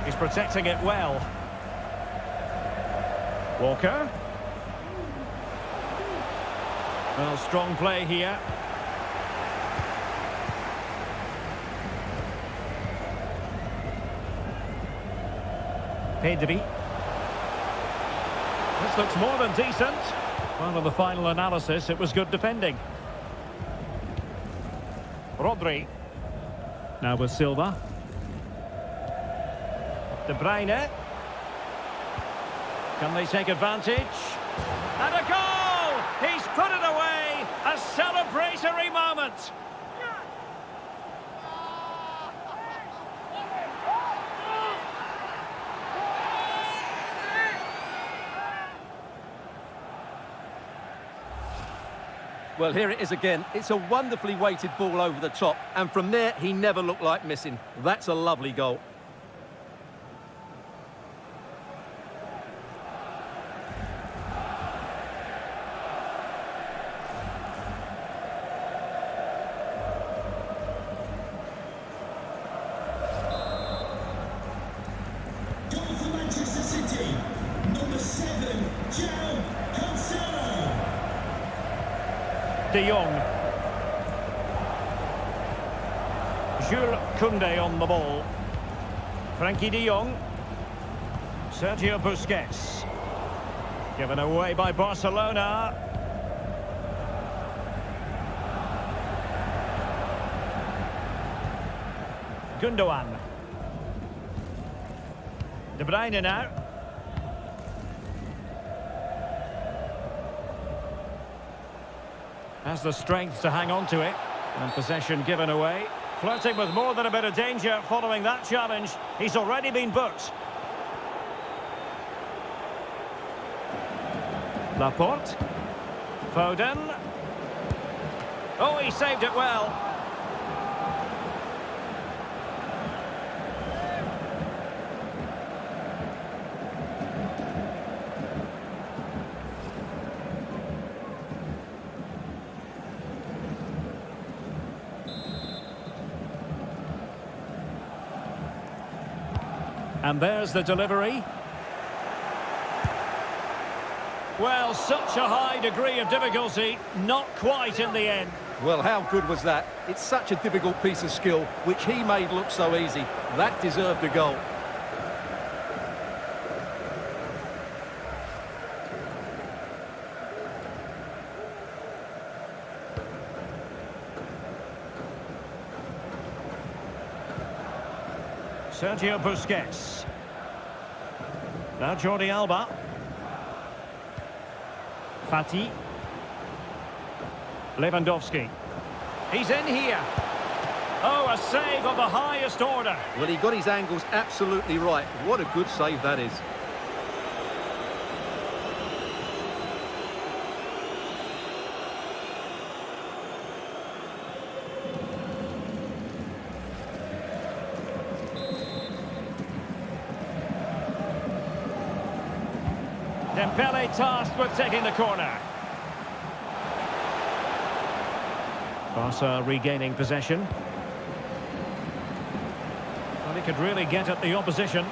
Speaker 1: He's protecting it well. Walker. Well, strong play here. Pedri. This looks more than decent. Well, in the final analysis, it was good defending. Rodri. Now with Silva. De Bruyne. Can they take advantage? And a goal! He's put it away! A celebratory moment!
Speaker 2: Well, here it is again. It's a wonderfully weighted ball over the top, and from there, he never looked like missing. That's a lovely goal.
Speaker 3: Goal for Manchester City, number 7, João Cancelo.
Speaker 1: De Jong. Jules Koundé on the ball. Frankie De Jong. Sergio Busquets. Given away by Barcelona. Gundogan. De Bruyne now. Has the strength to hang on to it. And possession given away. Flirting with more than a bit of danger following that challenge. He's already been booked. Laporte. Foden. Oh, he saved it well. And there's the delivery. Well, such a high degree of difficulty, not quite in the end.
Speaker 2: Well, how good was that? It's such a difficult piece of skill, which he made look so easy. That deserved a goal.
Speaker 1: Sergio Busquets. Now Jordi Alba. Fati. Lewandowski. He's in here. Oh, a save of the highest order.
Speaker 2: Well, he got his angles absolutely right. What a good save that is.
Speaker 1: Dembele tasked with taking the corner. Barca regaining possession. Well, he could really get at the opposition.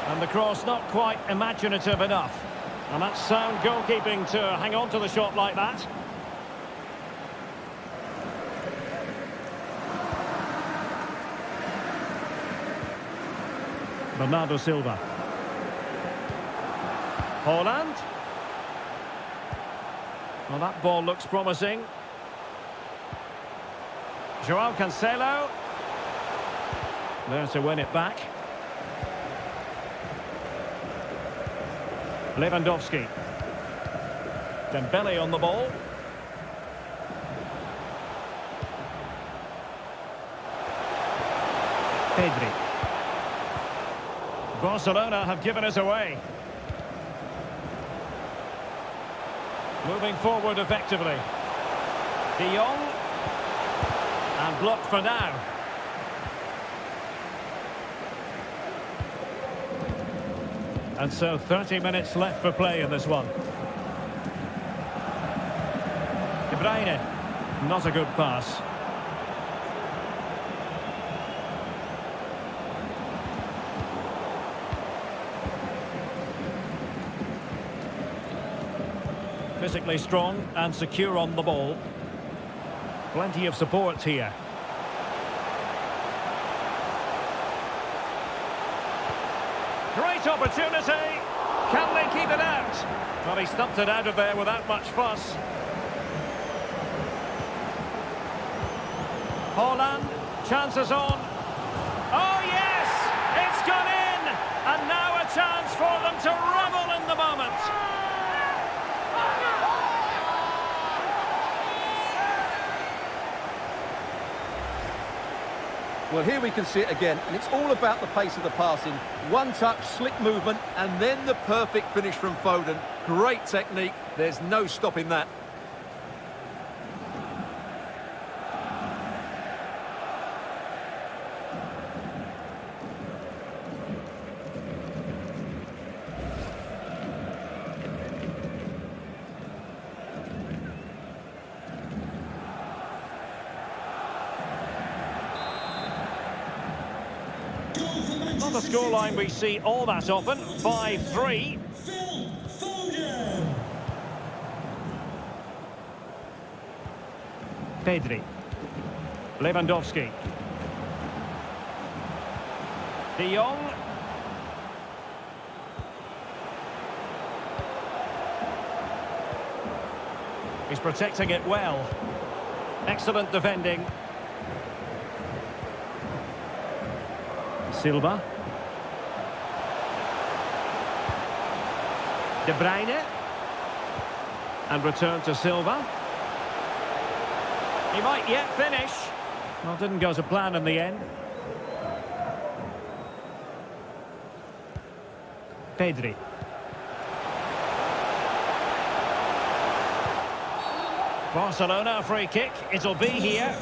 Speaker 1: And the cross not quite imaginative enough. And that's sound goalkeeping to hang on to the shot like that. Bernardo Silva. Haaland. Well, that ball looks promising. Joao Cancelo. There to win it back. Lewandowski. Dembele on the ball. Pedri. Barcelona have given us away. Moving forward effectively. De Jong. And blocked for now. And so 30 minutes left for play in this one. De Bruyne. Not a good pass. Physically strong and secure on the ball. Plenty of support here. Great opportunity. Can they keep it out? Well, he stumped it out of there without much fuss. Haaland, chances on. Oh yes, it's gone in, and now a chance for them to revel in the moment.
Speaker 2: Well, here we can see it again, and it's all about the pace of the passing. One touch, slick movement, and then the perfect finish from Foden. Great technique. There's no stopping that.
Speaker 1: Not a scoreline we see all that often. 5-3.
Speaker 3: Phil Foden.
Speaker 1: Pedri. Lewandowski. De Jong. He's protecting it well. Excellent defending. Silva. De Bruyne. And return to Silva. He might yet finish. Well, didn't go to plan in the end. Pedri. Barcelona, a free kick. It'll be here.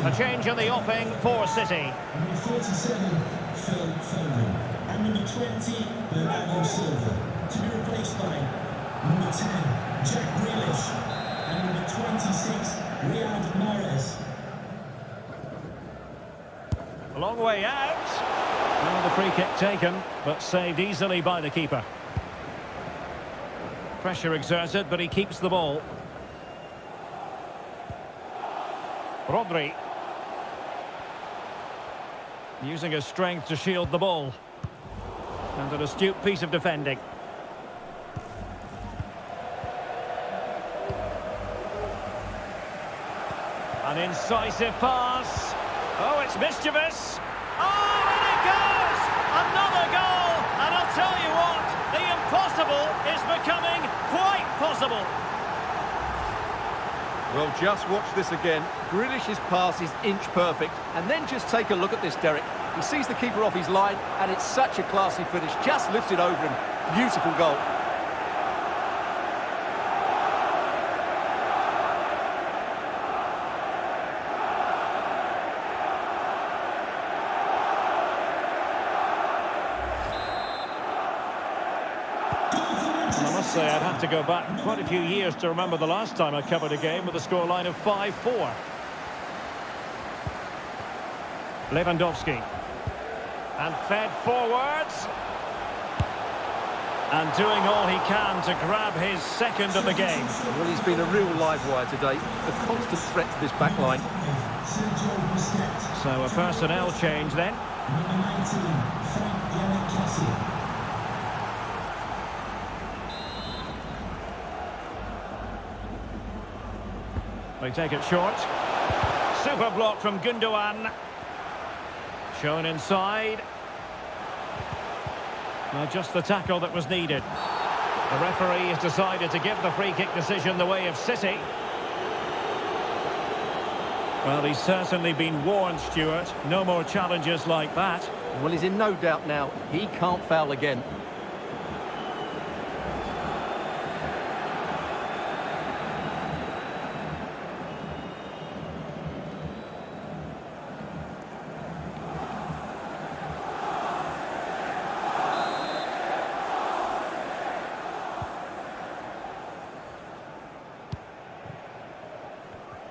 Speaker 1: A change in the offing for City.
Speaker 3: Number 47, Phil Foden. And number 20, Bernardo Silva. To be replaced by number 10, Jack Grealish. And number 26, Riyad Mahrez.
Speaker 1: A long way out. Well, the free kick taken, but saved easily by the keeper. Pressure exerted, but he keeps the ball. Rodri. Using his strength to shield the ball. And an astute piece of defending. An incisive pass. Oh, it's mischievous. Oh, and it goes! Another goal! And I'll tell you what, the impossible is becoming quite possible.
Speaker 2: Well, just watch this again. Grealish's pass is inch perfect. And then just take a look at this, Derek. He sees the keeper off his line, and it's such a classy finish. Just lifts it over him. Beautiful goal.
Speaker 1: And I must say, I'd have to go back quite a few years to remember the last time I covered a game with a scoreline of 5-4. Lewandowski. And fed forwards. And doing all he can to grab his second of the game.
Speaker 2: Well, he's been a real live wire today. A constant threat to this back line.
Speaker 1: So a personnel change then.
Speaker 3: Number 19, Frank Cassie.
Speaker 1: They take it short. Super block from Gundogan. Shown inside. Well, just the tackle that was needed. The referee has decided to give the free kick decision the way of City. Well, he's certainly been warned, Stuart. No more challenges like that.
Speaker 2: Well, he's in no doubt now. He can't foul again.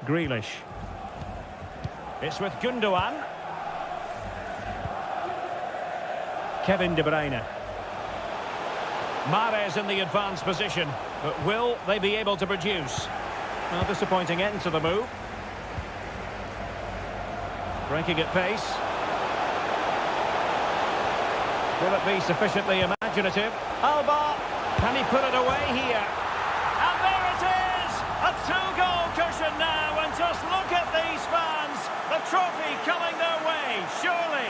Speaker 1: Grealish. It's with Gundogan. Kevin De Bruyne. Mahrez in the advanced position. But will they be able to produce? Well, disappointing end to the move. Breaking at pace. Will it be sufficiently imaginative? Alba, can he put it away here? And there it is! A two-goal cushion now, and just look at these fans. The trophy coming their way, surely.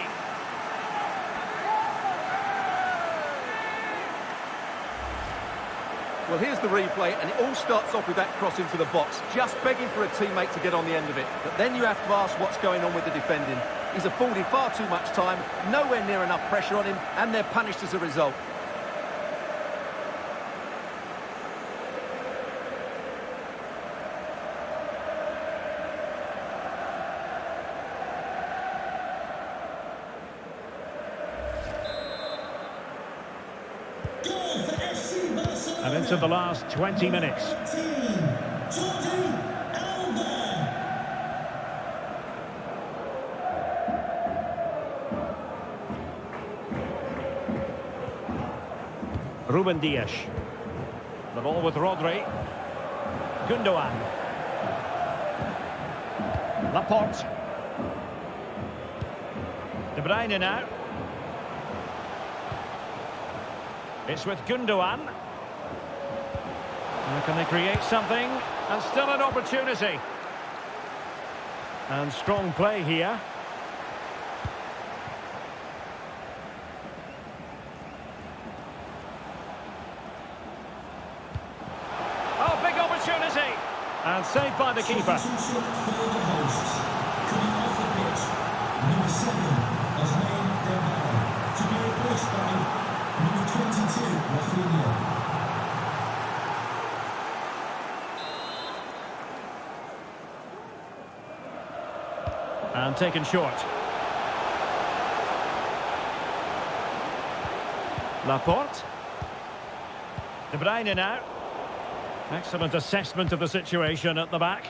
Speaker 2: Well, here's the replay, and it all starts off with that cross into the box, just begging for a teammate to get on the end of it. But then you have to ask what's going on with the defending. He's afforded far too much time, nowhere near enough pressure on him, and they're punished as a result.
Speaker 1: And into the last 20 minutes. Ruben Dias. The ball with Rodri. Gundogan. Laporte. De Bruyne now. It's with Gundogan. Now can they create something? And still an opportunity. And strong play here. Oh, big opportunity. And saved by the keeper.
Speaker 3: Substitution for the hosts. Coming off the pitch, number 7, Osman Dembele, to be replaced by number 22, Rafinha.
Speaker 1: And taken short. Laporte. De Bruyne now. Excellent assessment of the situation at the back.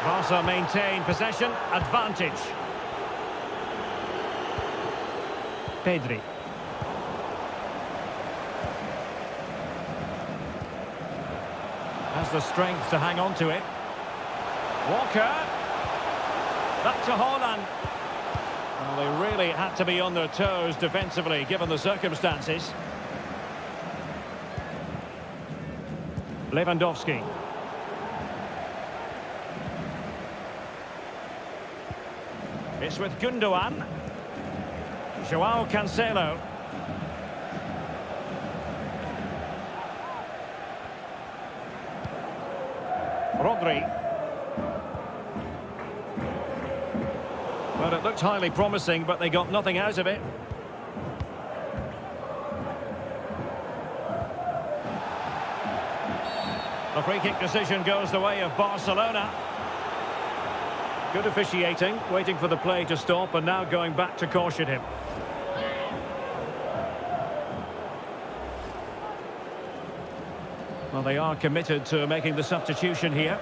Speaker 1: Barca maintain possession, advantage. Pedri. Has the strength to hang on to it. Walker. Back to Haaland. Well, they really had to be on their toes defensively, given the circumstances. Lewandowski. It's with Gundogan. Joao Cancelo. Rodri. Well, it looked highly promising, but they got nothing out of it. The free-kick decision goes the way of Barcelona. Good officiating, waiting for the play to stop, and now going back to caution him. Well, they are committed to making the substitution here.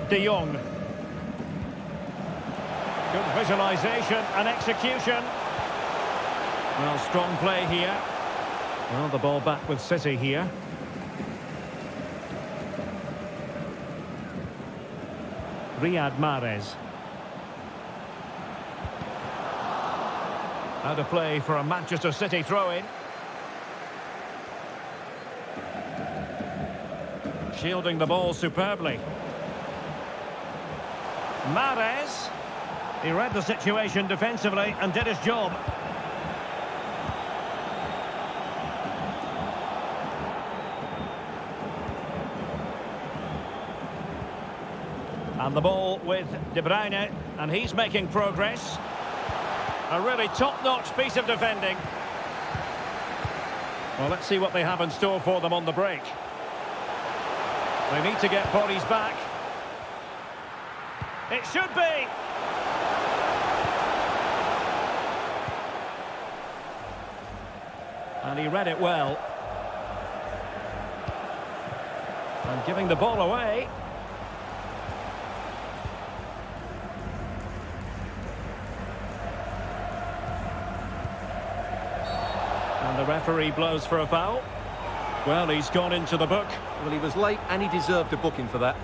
Speaker 1: De Jong. Good visualisation and execution. Well, strong play here. Well, the ball back with City here. Riyad Mahrez. Out of play for a Manchester City throw-in. Shielding the ball superbly. Mahrez. He read the situation defensively and did his job. And the ball with De Bruyne, and he's making progress. A really top-notch piece of defending. Well, let's see what they have in store for them on the break. They need to get bodies back. It should be. And he read it well. And giving the ball away. And the referee blows for a foul. Well, he's gone into the book.
Speaker 2: Well, he was late and he deserved a booking for that.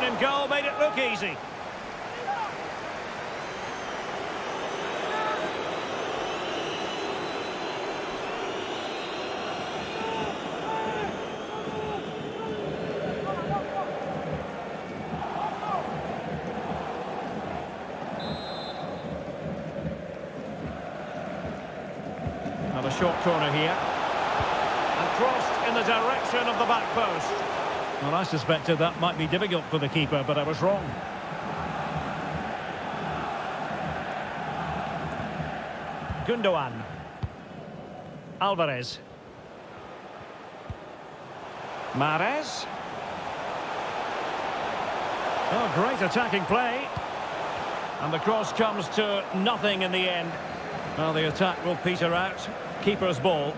Speaker 1: In goal made it look easy. Another short corner here. And crossed in the direction of the back post. Well, I suspected that might be difficult for the keeper, but I was wrong. Gundogan. Alvarez. Mahrez. Oh, great attacking play. And the cross comes to nothing in the end. Well, the attack will peter out. Keeper's ball.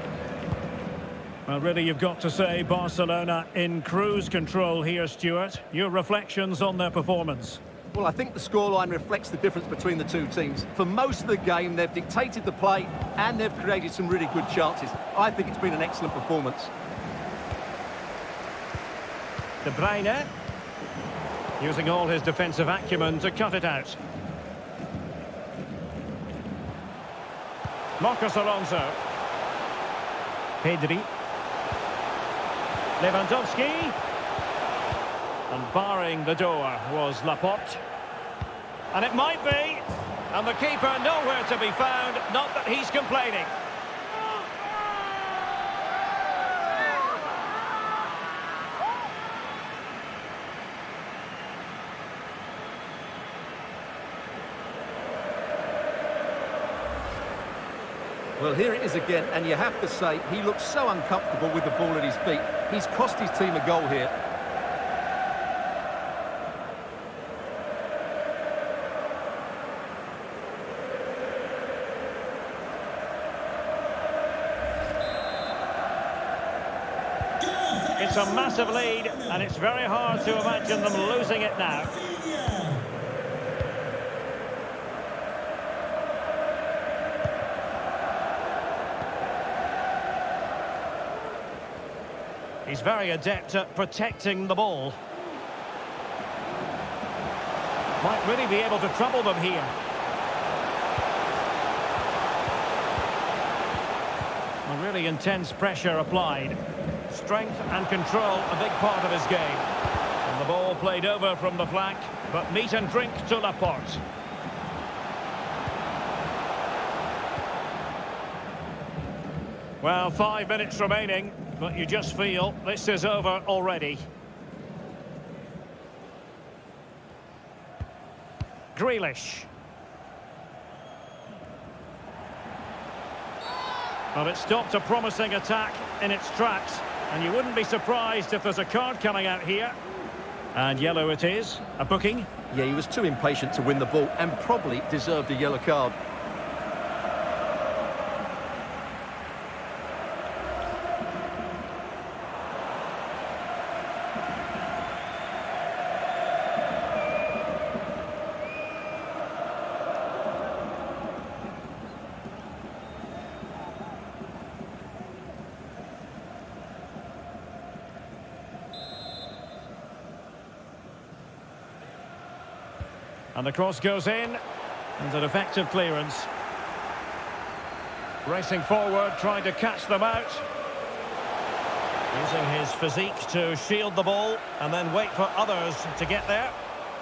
Speaker 1: Well, really, you've got to say Barcelona in cruise control here, Stuart. Your reflections on their performance?
Speaker 2: Well, I think the scoreline reflects the difference between the two teams. For most of the game, they've dictated the play and they've created some really good chances. I think it's been an excellent performance.
Speaker 1: De Bruyne, using all his defensive acumen to cut it out. Marcos Alonso. Pedri. Lewandowski. And barring the door was Laporte. And it might be. And the keeper nowhere to be found. Not that he's complaining.
Speaker 2: Well, here it is again, and you have to say, he looks so uncomfortable with the ball at his feet. He's cost his team a goal here.
Speaker 1: It's a massive lead, and it's very hard to imagine them losing it now. He's very adept at protecting the ball. Might really be able to trouble them here. A really intense pressure applied. Strength and control, a big part of his game. And the ball played over from the flank, but meat and drink to Laporte. Well, 5 minutes remaining, but you just feel this is over already. Grealish. Well, it stopped a promising attack in its tracks, and you wouldn't be surprised if there's a card coming out here. And yellow it is, a booking.
Speaker 2: Yeah, he was too impatient to win the ball and probably deserved a yellow card.
Speaker 1: And the cross goes in, and an effective clearance. Racing forward, trying to catch them out. Using his physique to shield the ball, and then wait for others to get there.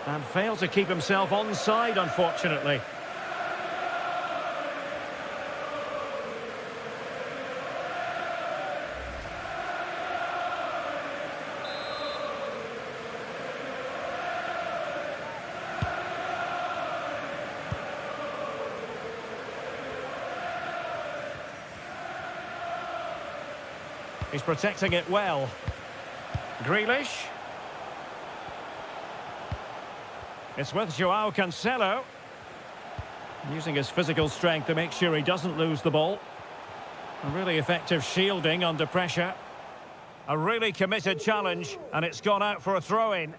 Speaker 1: And failed to keep himself onside, unfortunately. He's protecting it well. Grealish. It's with Joao Cancelo. Using his physical strength to make sure he doesn't lose the ball. A really effective shielding under pressure. A really committed challenge, and it's gone out for a throw-in.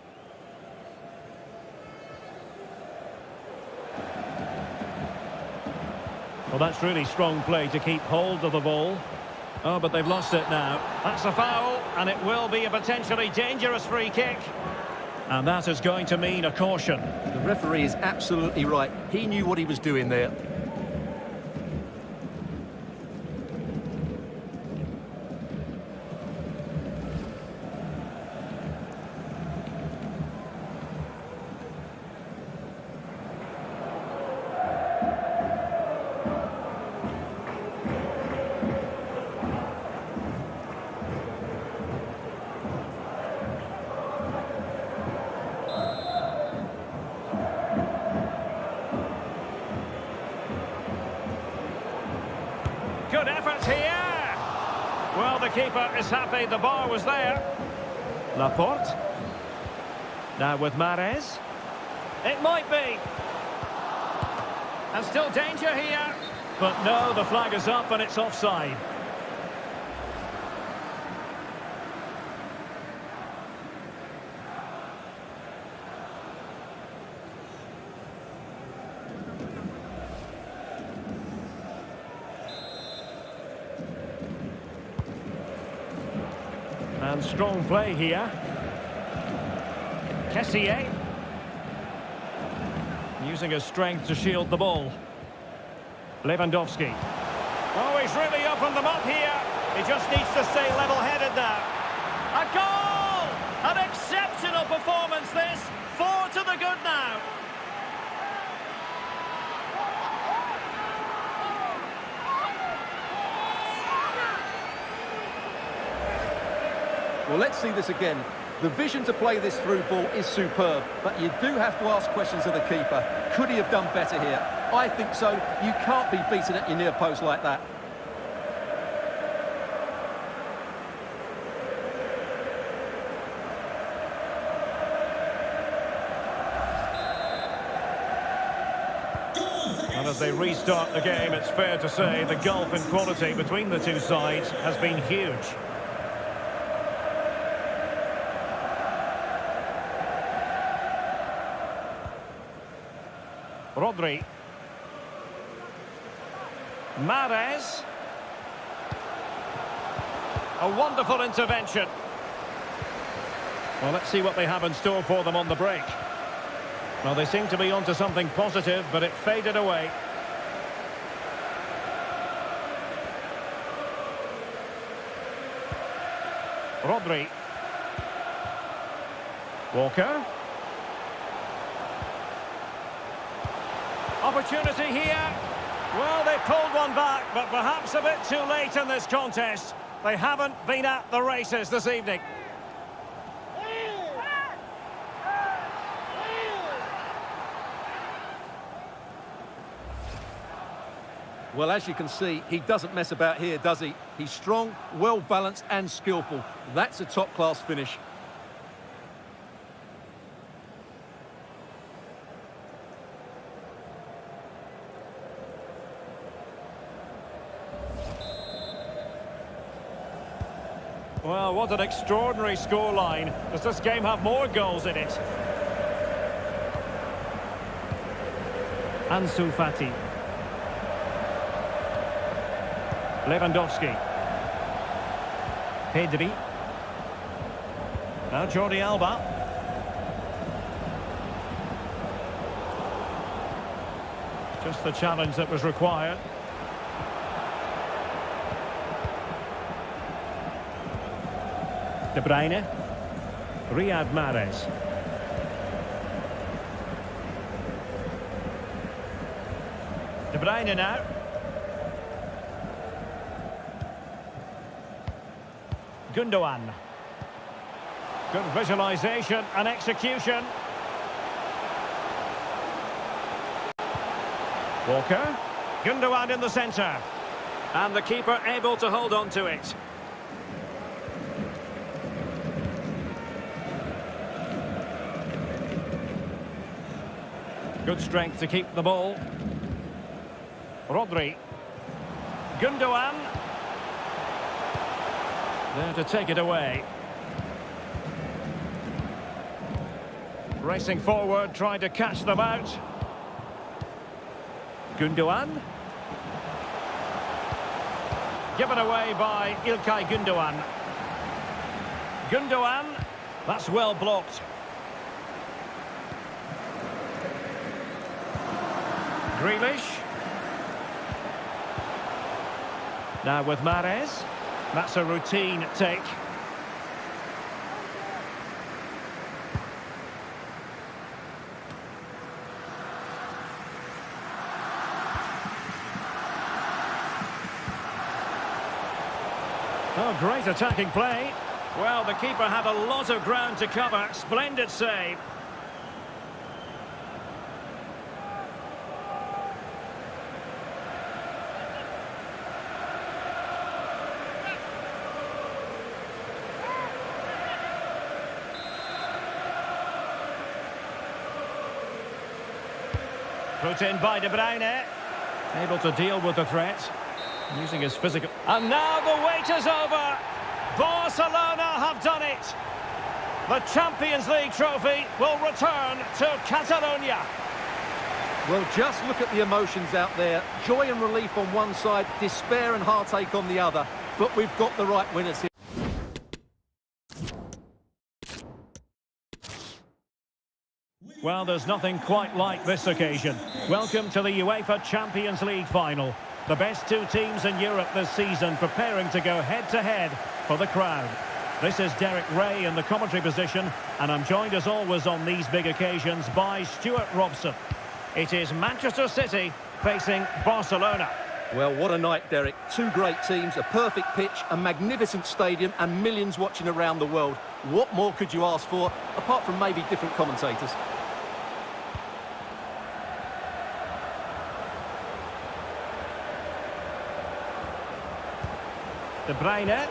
Speaker 1: Well, that's really strong play to keep hold of the ball. Oh, but they've lost it now. That's a foul, and it will be a potentially dangerous free kick. And that is going to mean a caution.
Speaker 2: The referee is absolutely right. He knew what he was doing there.
Speaker 1: Good effort here. Well, the keeper is happy the bar was there. Laporte. Now with Mahrez. It might be. And still danger here. But no, the flag is up and it's offside. And strong play here. Kessié. Using his strength to shield the ball. Lewandowski. Oh, he's really opened them up here. He just needs to stay level-headed now. A goal! An exceptional performance, this. 4 to the good now.
Speaker 2: Well, let's see this again. The vision to play this through ball is superb, but you do have to ask questions of the keeper. Could he have done better here? I think so. You can't be beaten at your near post like that.
Speaker 1: And as they restart the game, it's fair to say the gulf in quality between the two sides has been huge. Rodri. Mahrez. A wonderful intervention. Well, let's see what they have in store for them on the break. Well, they seem to be onto something positive, but it faded away. Rodri. Walker. Opportunity here. Well, they pulled one back, but perhaps a bit too late in this contest. They haven't been at the races this evening.
Speaker 2: Well, as you can see, he doesn't mess about here, does he? He's strong, well-balanced and skillful. That's a top-class finish.
Speaker 1: Well, what an extraordinary scoreline. Does this game have more goals in it? Ansu Fati. Lewandowski. Pedri. Now Jordi Alba. Just the challenge that was required. De Bruyne. Riyad Mahrez. De Bruyne now. Gundogan. Good visualisation and execution. Walker. Gundogan in the centre. And the keeper able to hold on to it. Good strength to keep the ball. Rodri. Gundogan. There to take it away. Racing forward, trying to catch them out. Gundogan. Given away by İlkay Gundogan. Gundogan. That's well blocked. Grealish. Now with Mahrez. That's a routine take. Oh, great attacking play. Well, the keeper had a lot of ground to cover. Splendid save. Put in by De Bruyne. Able to deal with the threat. Using his physical... And now the wait is over. Barcelona have done it. The Champions League trophy will return to Catalonia.
Speaker 2: Well, just look at the emotions out there. Joy and relief on one side, despair and heartache on the other. But we've got the right winners here.
Speaker 1: Well, there's nothing quite like this occasion. Welcome to the UEFA Champions League final. The best two teams in Europe this season preparing to go head-to-head for the crown. This is Derek Ray in the commentary position, and I'm joined as always on these big occasions by Stuart Robson. It is Manchester City facing Barcelona.
Speaker 2: Well, what a night, Derek. Two great teams, a perfect pitch, a magnificent stadium, and millions watching around the world. What more could you ask for, apart from maybe different commentators?
Speaker 1: De Bruyne.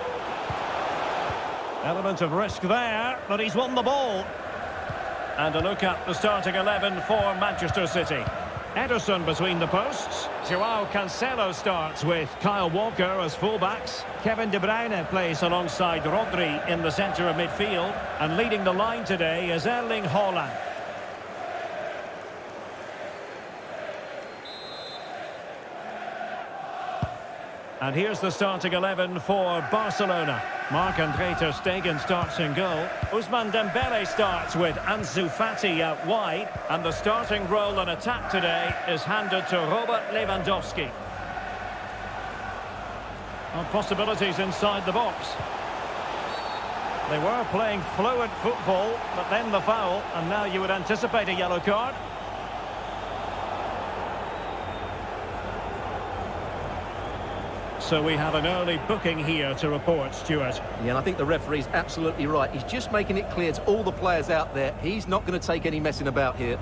Speaker 1: Element of risk there, but he's won the ball. And a look at the starting 11 for Manchester City. Ederson between the posts. Joao Cancelo starts with Kyle Walker as fullbacks. Kevin De Bruyne plays alongside Rodri in the centre of midfield. And leading the line today is Erling Haaland. And here's the starting 11 for Barcelona. Marc-André ter Stegen starts in goal. Ousmane Dembele starts with Ansu Fati out wide. And the starting role in attack today is handed to Robert Lewandowski. Well, possibilities inside the box. They were playing fluid football, but then the foul, and now you would anticipate a yellow card. So we have an early booking here to report, Stuart.
Speaker 2: Yeah, and I think the referee's absolutely right. He's just making it clear to all the players out there, he's not going to take any messing about here.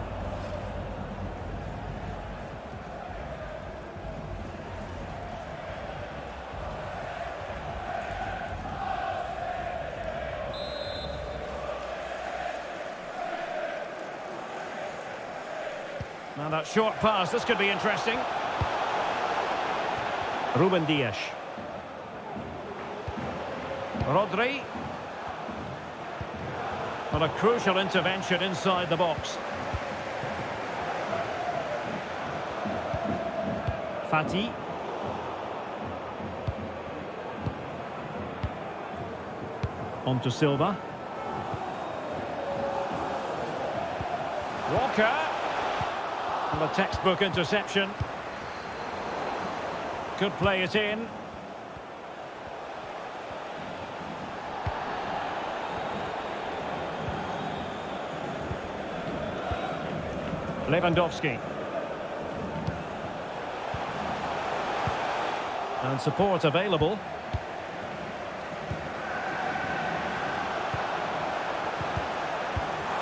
Speaker 1: Now that short pass, this could be interesting. Ruben Dias. Rodri. Well, a crucial intervention inside the box. Fati. On to Silva. Walker. And a textbook interception. Could play it in. Lewandowski. And support available.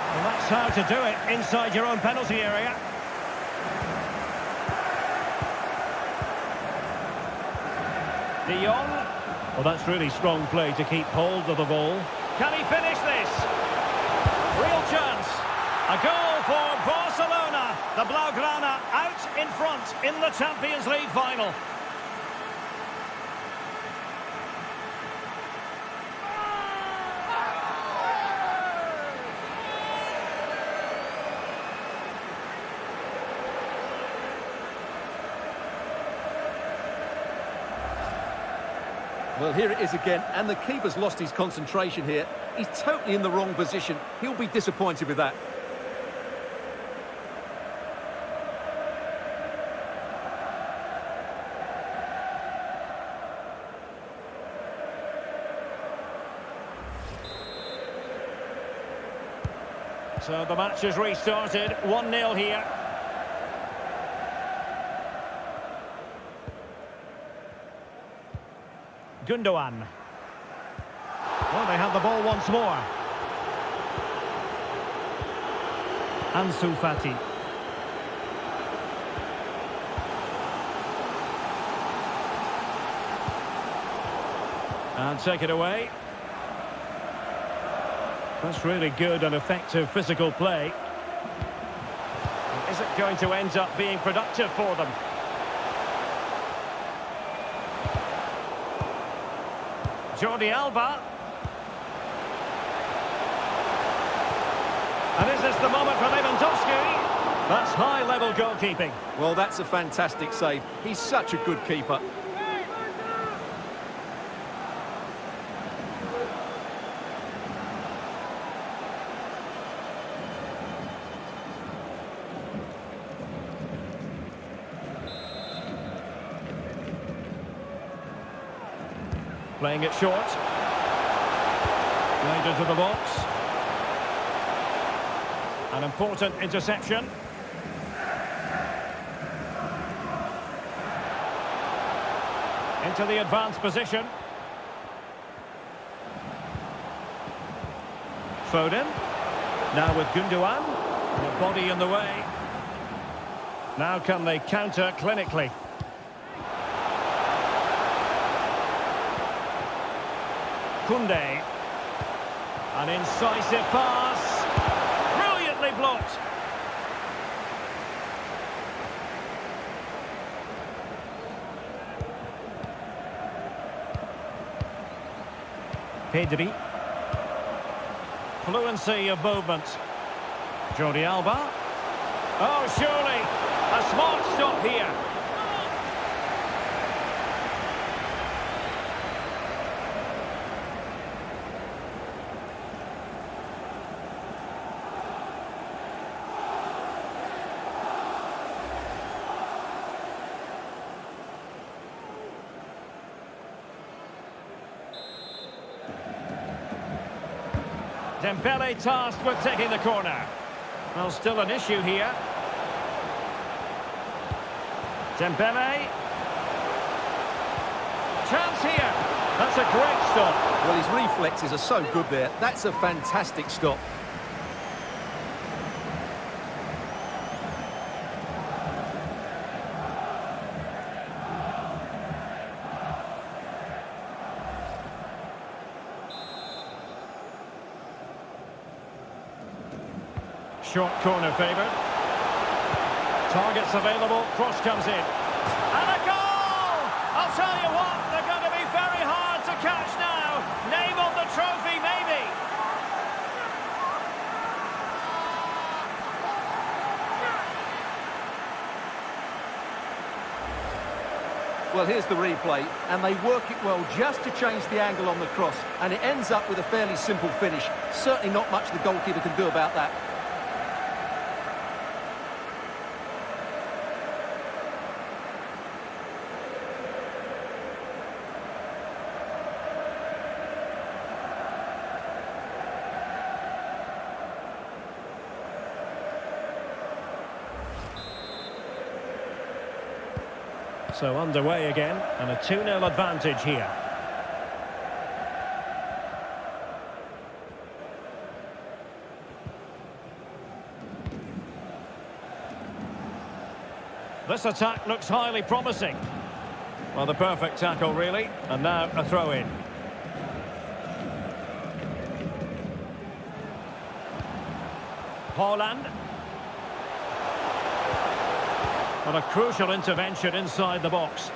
Speaker 1: Well, that's how to do it inside your own penalty area. De Jong. Well, that's really strong play to keep hold of the ball. Can he finish this? Real chance. A goal for Barcelona. The Blaugrana out in front in the Champions League final.
Speaker 2: Well, here it is again, and the keeper's lost his concentration here. He's totally in the wrong position. He'll be disappointed with that.
Speaker 1: So the match is restarted, 1-0 here. Gundogan. Well, they have the ball once more. Ansu Fati. And take it away. That's really good and effective physical play. Is it going to end up being productive for them? Jordi Alba. And is this the moment for Lewandowski? That's high-level goalkeeping.
Speaker 2: Well, that's a fantastic save. He's such a good keeper.
Speaker 1: Playing it short. Played into the box. An important interception. Into the advanced position. Foden. Now with Gundogan. The body in the way. Now can they counter clinically? Koundé. An incisive pass. Brilliantly blocked. Pedri. Fluency of movement. Jordi Alba. Oh, surely. A smart stop here. Dembele tasked with taking the corner. Well, still an issue here. Dembele. Chance here. That's a great stop.
Speaker 2: Well, his reflexes are so good there. That's a fantastic stop.
Speaker 1: Short corner favoured. Targets available. Cross comes in. And a goal! I'll tell you what, they're going to be very hard to catch now. Name on the trophy, maybe.
Speaker 2: Well, here's the replay, and they work it well just to change the angle on the cross, and it ends up with a fairly simple finish. Certainly not much the goalkeeper can do about that.
Speaker 1: So underway again, and a 2-0 advantage here. This attack looks highly promising. Well, the perfect tackle, really. And now a throw-in. Haaland. And a crucial intervention inside the box.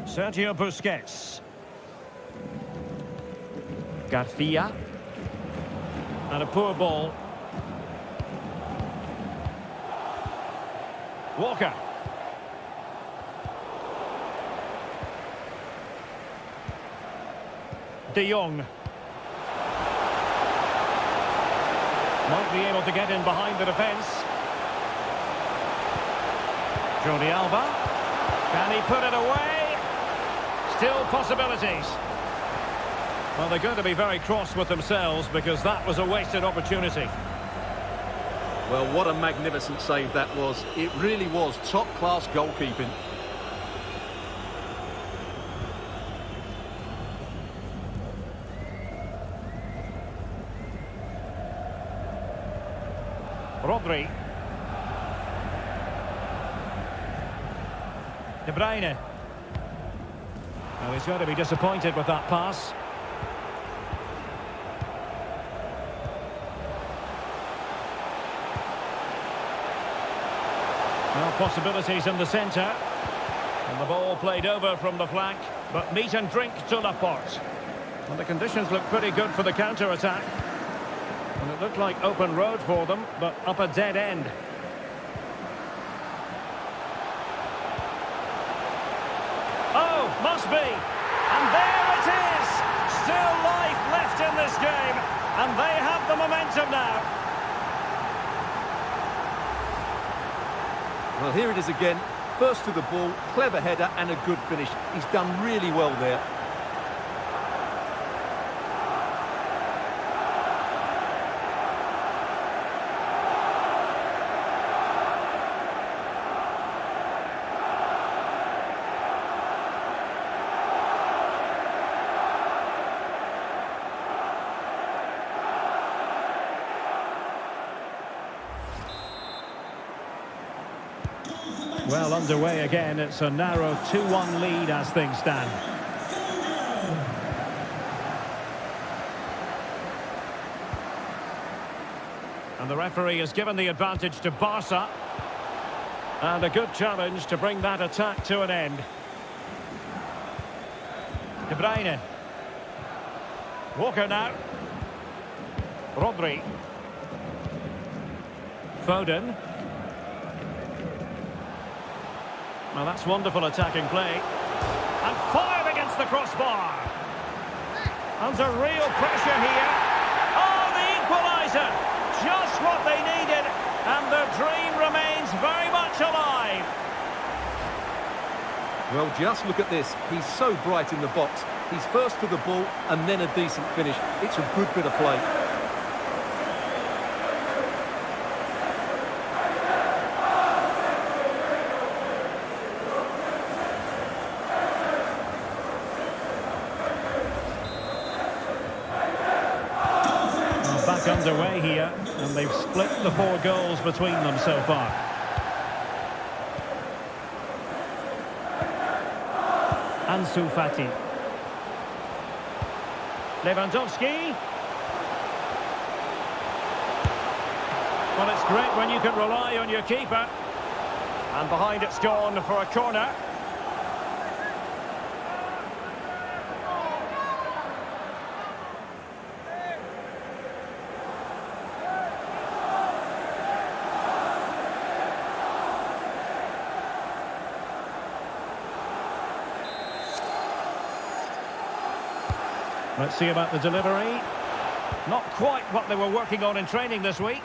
Speaker 1: Sergio Busquets. Garcia. And a poor ball. Walker. De Jong. Might be able to get in behind the defence. Jordi Alba. Can he put it away? Still possibilities. Well, they're going to be very cross with themselves because that was a wasted opportunity.
Speaker 2: Well, what a magnificent save that was. It really was top-class goalkeeping.
Speaker 1: Rodri. De Bruyne. Well, he's going to be disappointed with that pass. Well, possibilities in the centre. And the ball played over from the flank, but meat and drink to Laporte. And the conditions look pretty good for the counter-attack. And it looked like open road for them, but up a dead end. Oh, must be. And there it is. Still life left in this game. And they have the momentum now.
Speaker 2: Well, here it is again. First to the ball, clever header and a good finish. He's done really well there.
Speaker 1: Well, underway again. It's a narrow 2-1 lead as things stand. And the referee has given the advantage to Barca. And a good challenge to bring that attack to an end. De Bruyne. Walker now. Rodri. Foden. Well, that's wonderful attacking play. And fired against the crossbar. Under real pressure here. Oh, the equaliser. Just what they needed. And their dream remains very much alive.
Speaker 2: Well, just look at this. He's so bright in the box. He's first to the ball and then a decent finish. It's a good bit of play.
Speaker 1: Underway here, and they've split the 4 goals between them so far. Ansu Fati. Lewandowski. Well, it's great when you can rely on your keeper. And behind it's gone for a corner. Let's see about the delivery. Not quite what they were working on in training this week.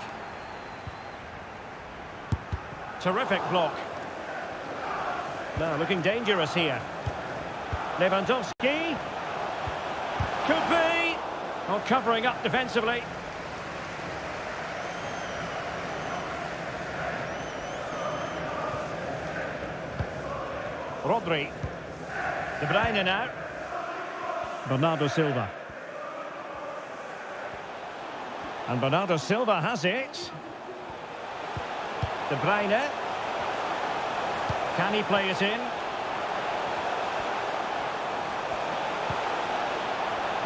Speaker 1: Terrific block. Now looking dangerous here. Lewandowski. Could be. Oh, covering up defensively. Rodri. De Bruyne now. Bernardo Silva. And Bernardo Silva has it. De Bruyne. Can he play it in?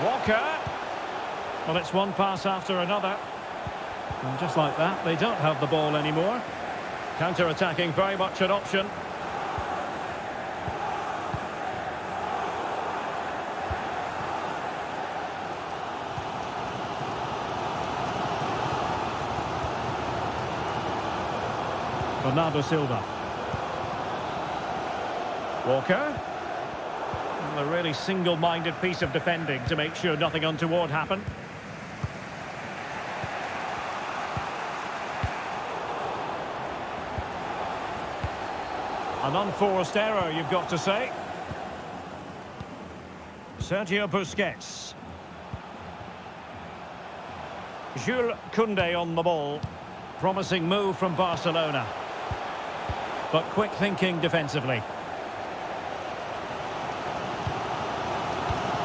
Speaker 1: Walker. Well, it's one pass after another. And just like that, they don't have the ball anymore. Counter-attacking, very much an option. Bernardo Silva. Walker. A really single-minded piece of defending to make sure nothing untoward happened. An unforced error, you've got to say. Sergio Busquets. Jules Koundé on the ball. Promising move from Barcelona. But quick thinking defensively.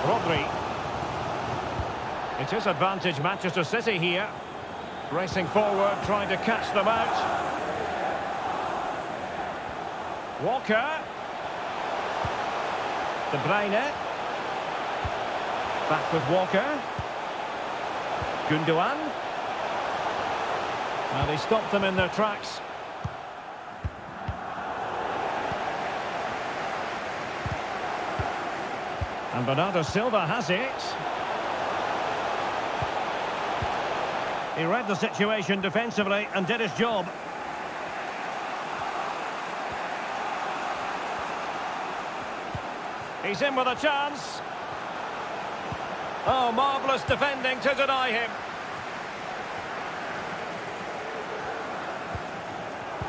Speaker 1: Rodri. It is advantage Manchester City here. Racing forward, trying to catch them out. Walker. De Bruyne. Back with Walker. Gundogan. Well, they stopped them in their tracks. And Bernardo Silva has it. He read the situation defensively and did his job. He's in with a chance. Oh, marvellous defending to deny him.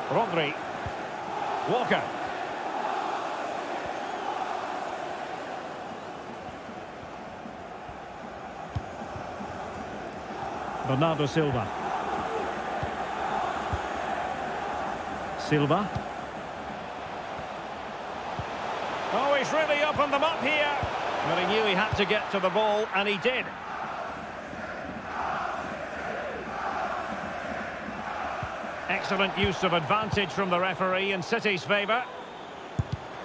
Speaker 1: Rodri. Walker. Bernardo Silva. Silva. Oh, he's really opened them up here. But he knew he had to get to the ball, and he did. Excellent use of advantage from the referee in City's favour.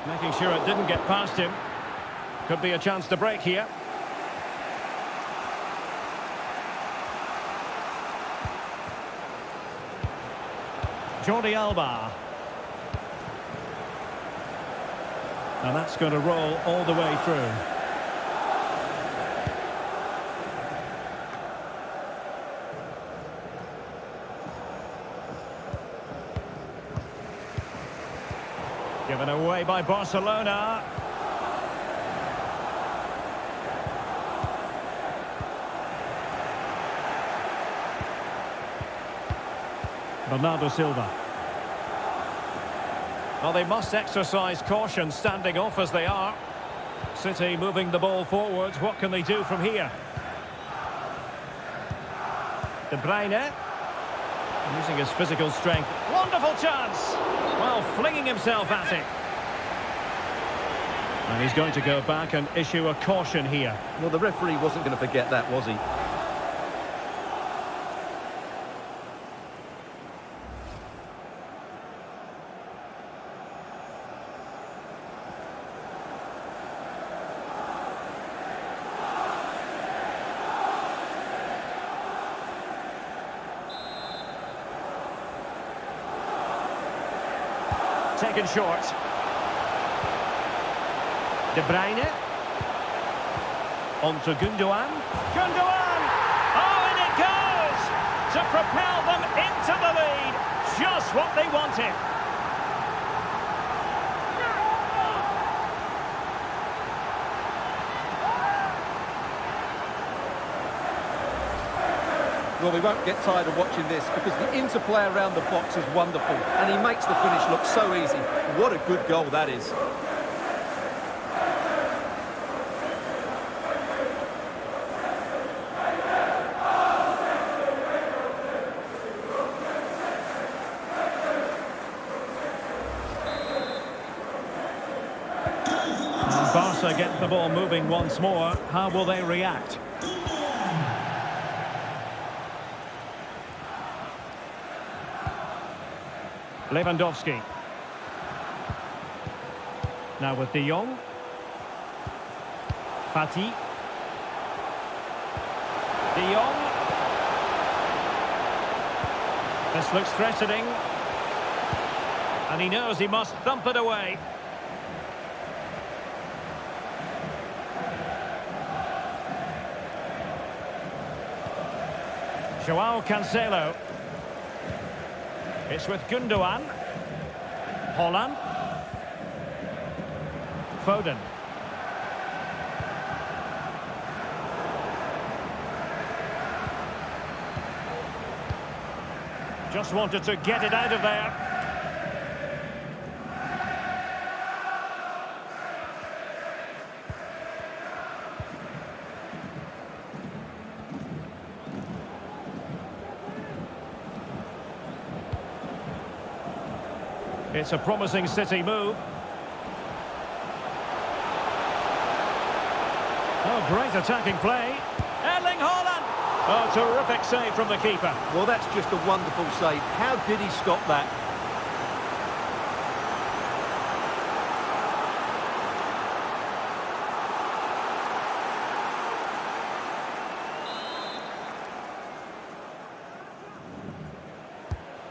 Speaker 1: Making sure it didn't get past him. Could be a chance to break here. Jordi Alba. And that's going to roll all the way through. Given away by Barcelona. Bernardo Silva. Well, they must exercise caution standing off as they are. City moving the ball forwards. What can they do from here? De Bruyne. Using his physical strength. Wonderful chance! Well, flinging himself at it. And he's going to go back and issue a caution here.
Speaker 2: Well, the referee wasn't going to forget that, was he?
Speaker 1: Taken short. De Bruyne. On to Gundogan. Gundogan! Oh, and it goes! To propel them into the lead. Just what they wanted.
Speaker 2: Well, we won't get tired of watching this because the interplay around the box is wonderful and he makes the finish look so easy. What a good goal that is.
Speaker 1: And Barca get the ball moving once more. How will they react? Lewandowski. Now with De Jong. Fati. De Jong. This looks threatening. And he knows he must thump it away. Joao Cancelo. It's with Gundogan. Holland. Foden. Just wanted to get it out of there. It's a promising City move. Oh, great attacking play. Erling Haaland. Oh, terrific save from the keeper.
Speaker 2: Well, that's just a wonderful save. How did he stop that?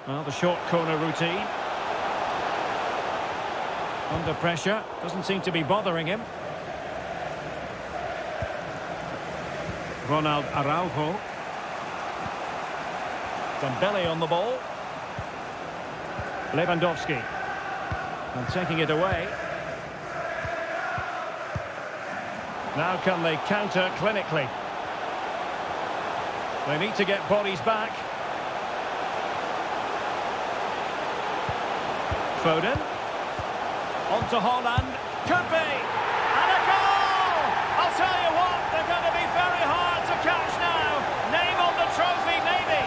Speaker 1: Well, the short corner routine. Under pressure, doesn't seem to be bothering him. Ronald Araujo. Dembele on the ball. Lewandowski. And taking it away. Now can they counter clinically? They need to get bodies back. Foden. On to Holland. Could be. And a goal! I'll tell you what, they're going to be very hard to catch now. Name on the trophy, maybe.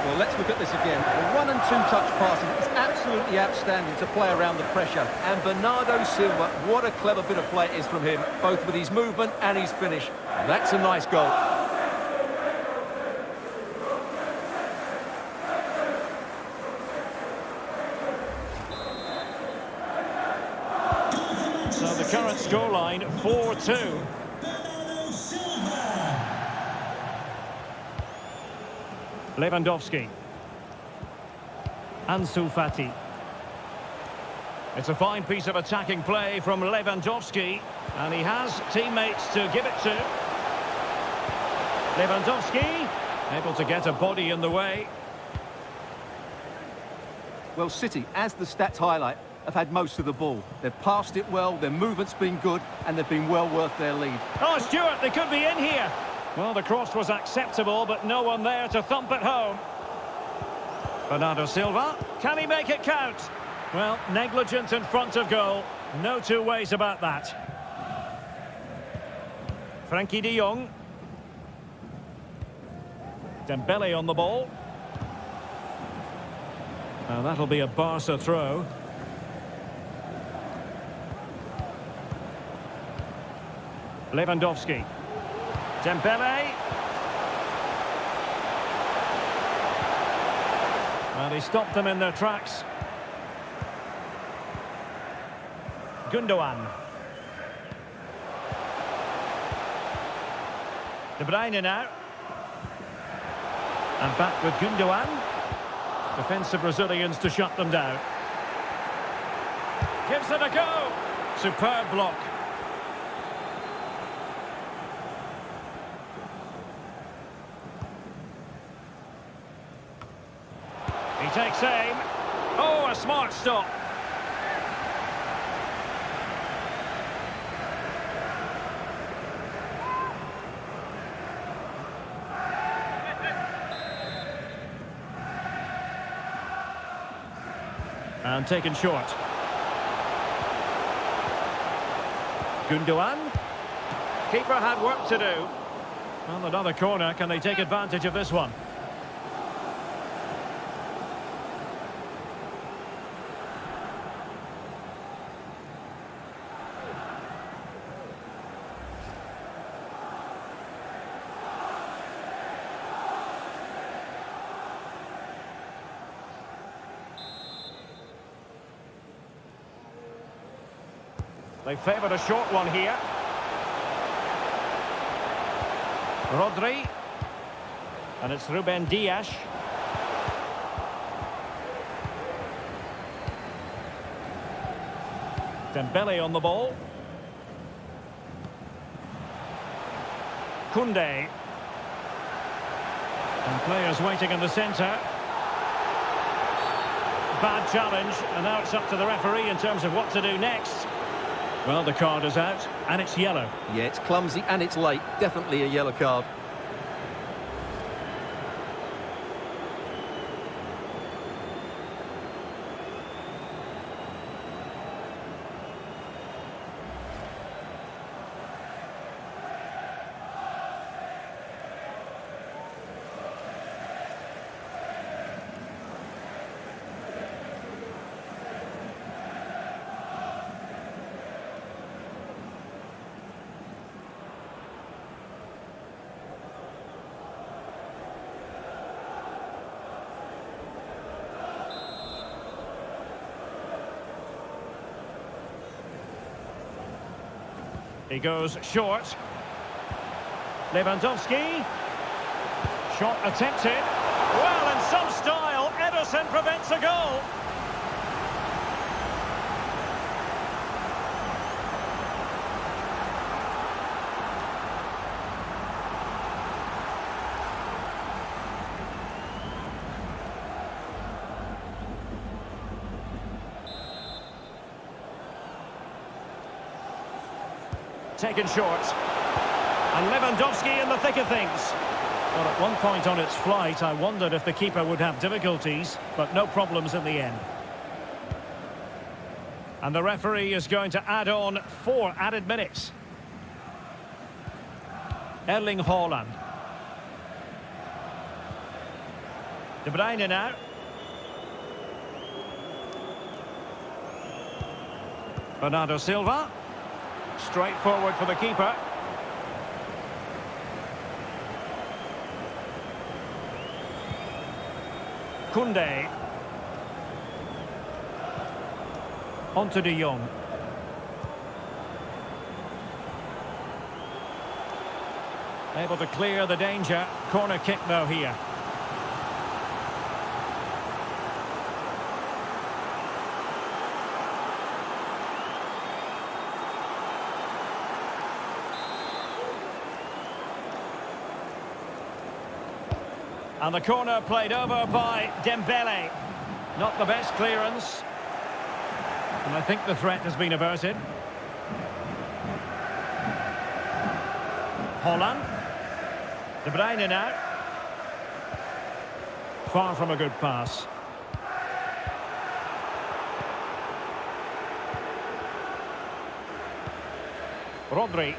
Speaker 2: Well, let's look at this again. The 1 and 2 touch passing is absolutely outstanding to play around the pressure. And Bernardo Silva, what a clever bit of play it is from him, both with his movement and his finish. That's a nice goal.
Speaker 1: So the current scoreline, 4-2.
Speaker 3: Bernardo Silva.
Speaker 1: Lewandowski. Ansu Fati. It's a fine piece of attacking play from Lewandowski, and he has teammates to give it to. Lewandowski, able to get a body in the way.
Speaker 2: Well, City, as the stats highlight, have had most of the ball. They've passed it well, their movement's been good, and they've been well worth their lead.
Speaker 1: Oh, Stuart, they could be in here. Well, the cross was acceptable, but no one there to thump it home. Bernardo Silva, can he make it count? Well, negligent in front of goal. No two ways about that. Frankie de Jong. Dembele on the ball. Now that'll be a Barca throw. Lewandowski. Dembele. And he stopped them in their tracks. Gundogan. De Bruyne now. And back with Gundogan. Defensive Brazilians to shut them down. Gives it a go. Superb block. He takes aim. Oh, a smart stop. And taken short. Gundogan. Keeper had work to do. On another corner, can they take advantage of this one? They favoured a short one here. Rodri. And it's Ruben Dias. Dembele on the ball. Koundé. And players waiting in the centre. Bad challenge, and now it's up to the referee in terms of what to do next. Well, the card is out, and it's yellow.
Speaker 2: Yeah, it's clumsy and it's late. Definitely a yellow card.
Speaker 1: He goes short. Lewandowski. Shot attempted. Well, in some style, Ederson prevents a goal. Taken short. And Lewandowski in the thick of things. Well, at one point on its flight, I wondered if the keeper would have difficulties, but no problems in the end. And the referee is going to add on 4 added minutes. Erling Haaland. De Bruyne now. Bernardo Silva. Straight forward for the keeper. Koundé. On to De Jong. Able to clear the danger. Corner kick though here. And the corner played over by Dembele. Not the best clearance. And I think the threat has been averted. Haaland. De Bruyne now. Far from a good pass. Rodri.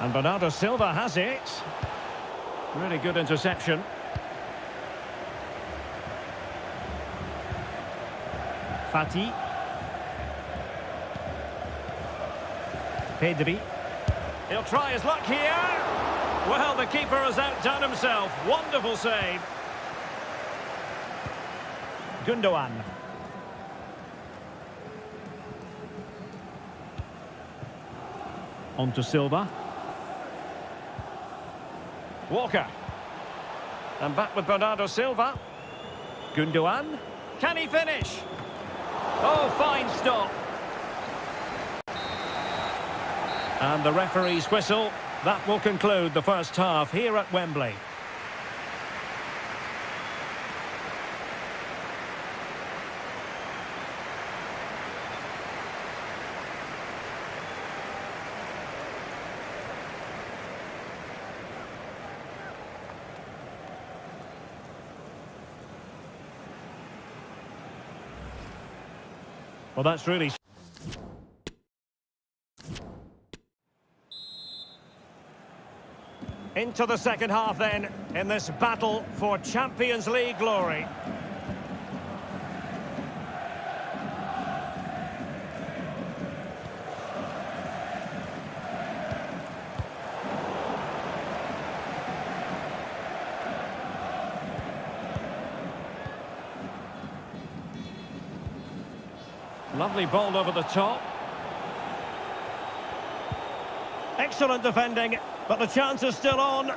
Speaker 1: And Bernardo Silva has it. Really good interception. Fati. Pedri. He'll try his luck here. Well, the keeper has outdone himself. Wonderful save. Gundogan. On to Silva. Walker. And back with Bernardo Silva. Gundogan. Can he finish? Oh, fine stop. And the referee's whistle. That will conclude the first half here at Wembley. Well, that's really... Into the second half then, in this battle for Champions League glory. Lovely ball over the top. Excellent defending, but the chance is still on.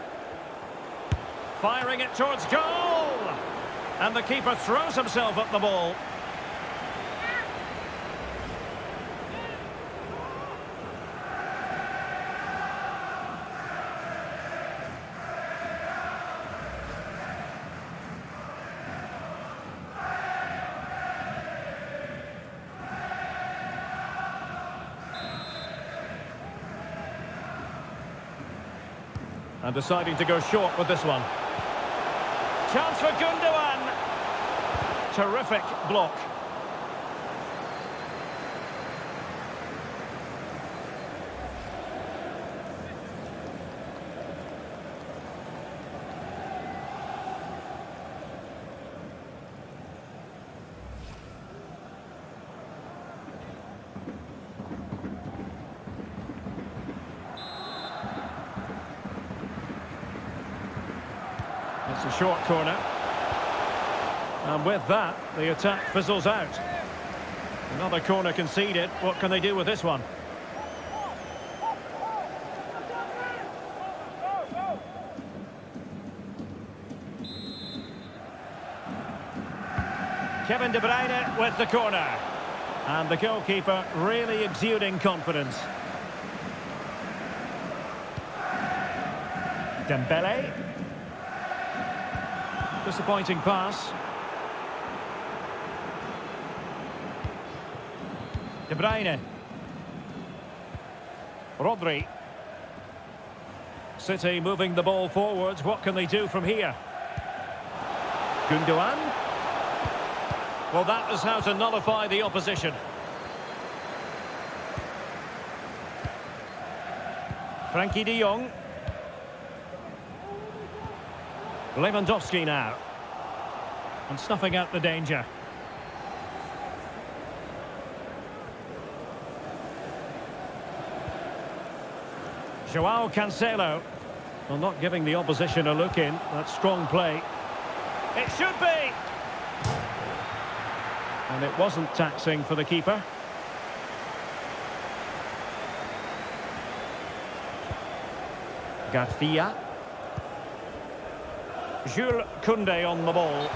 Speaker 1: Firing it towards goal. And the keeper throws himself at the ball. And deciding to go short with this one. Chance for Gundogan. Terrific block. It's a short corner. And with that, the attack fizzles out. Another corner conceded. What can they do with this one? Kevin De Bruyne with the corner. And the goalkeeper really exuding confidence. Dembele. Disappointing pass. De Bruyne. Rodri. City moving the ball forwards. What can they do from here? Gundogan. Well, that is how to nullify the opposition. Frankie de Jong. Lewandowski now. And snuffing out the danger. Joao Cancelo. Well, not giving the opposition a look in. That's strong play. It should be! And it wasn't taxing for the keeper. Garcia. Jules Koundé on the ball.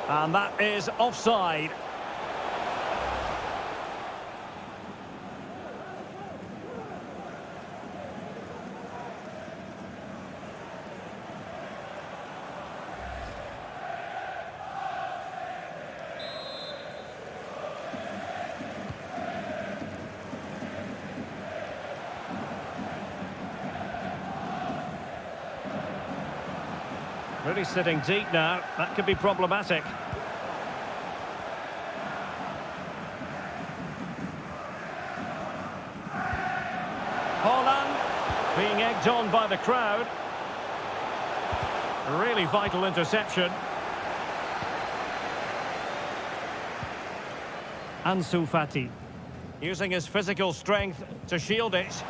Speaker 1: And that is offside. Really sitting deep now. That could be problematic. Haaland being egged on by the crowd. Really vital interception. Ansu Fati using his physical strength to shield it.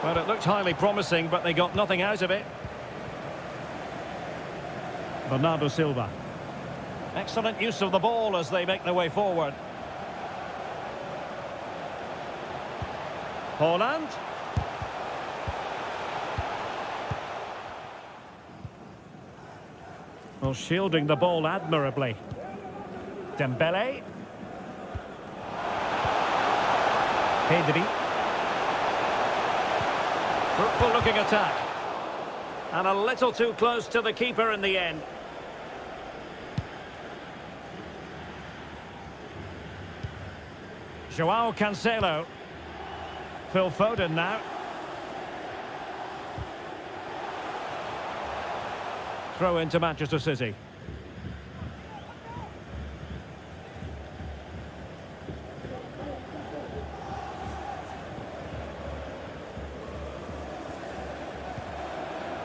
Speaker 1: Well, it looked highly promising, but they got nothing out of it. Bernardo Silva. Excellent use of the ball as they make their way forward. Haaland. Well, shielding the ball admirably. Dembele. Pedri. Fruitful looking attack. And a little too close to the keeper in the end. Joao Cancelo. Phil Foden now. Throw into Manchester City.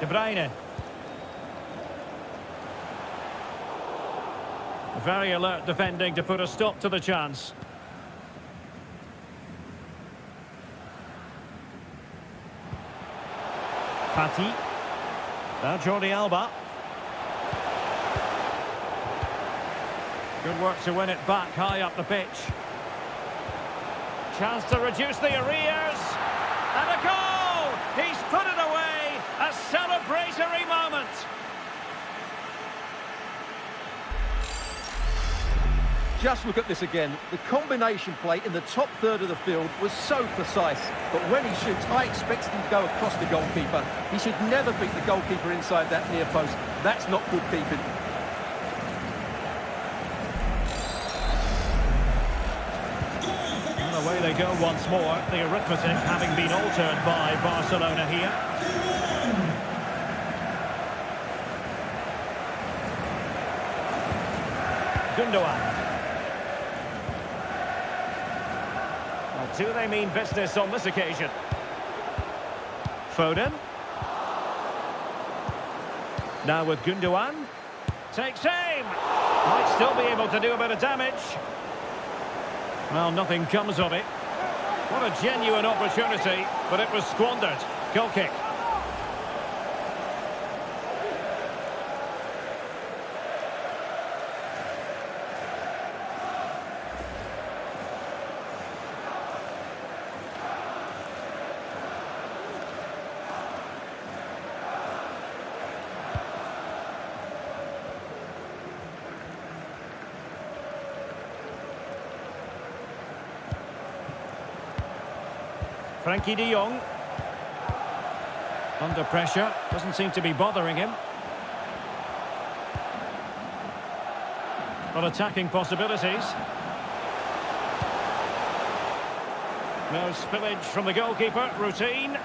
Speaker 1: De Bruyne. Very alert defending to put a stop to the chance. Fati. Now Jordi Alba. Good work to win it back high up the pitch. Chance to reduce the arrears. And a goal! He's put it away! A celebratory moment!
Speaker 2: Just look at this again. The combination play in the top third of the field was so precise. But when he shoots, I expected him to go across the goalkeeper. He should never beat the goalkeeper inside that near post. That's not good keeping.
Speaker 1: And away they go once more. The arithmetic having been altered by Barcelona here. Gundogan. Well, do they mean business on this occasion? Foden. Now with Gundogan. Takes aim. Might still be able to do a bit of damage. Well, nothing comes of it. What a genuine opportunity, but it was squandered. Goal kick. Frankie de Jong. Under pressure, doesn't seem to be bothering him. But attacking possibilities. No spillage from the goalkeeper, routine.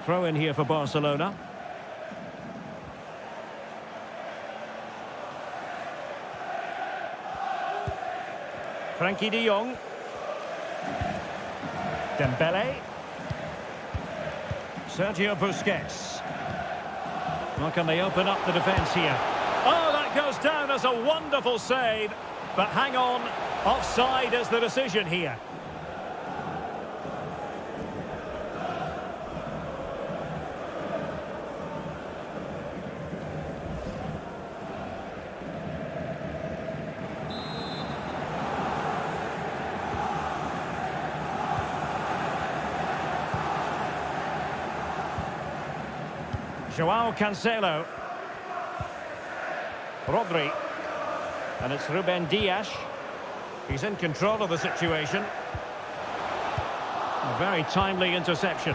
Speaker 1: Throw in here for Barcelona. Frankie de Jong. Dembele. Sergio Busquets. Well, can they open up the defence here? Oh, that goes down as a wonderful save. But hang on, offside is the decision here. Joao Cancelo. Rodri. And it's Ruben Dias. He's in control of the situation. A very timely interception.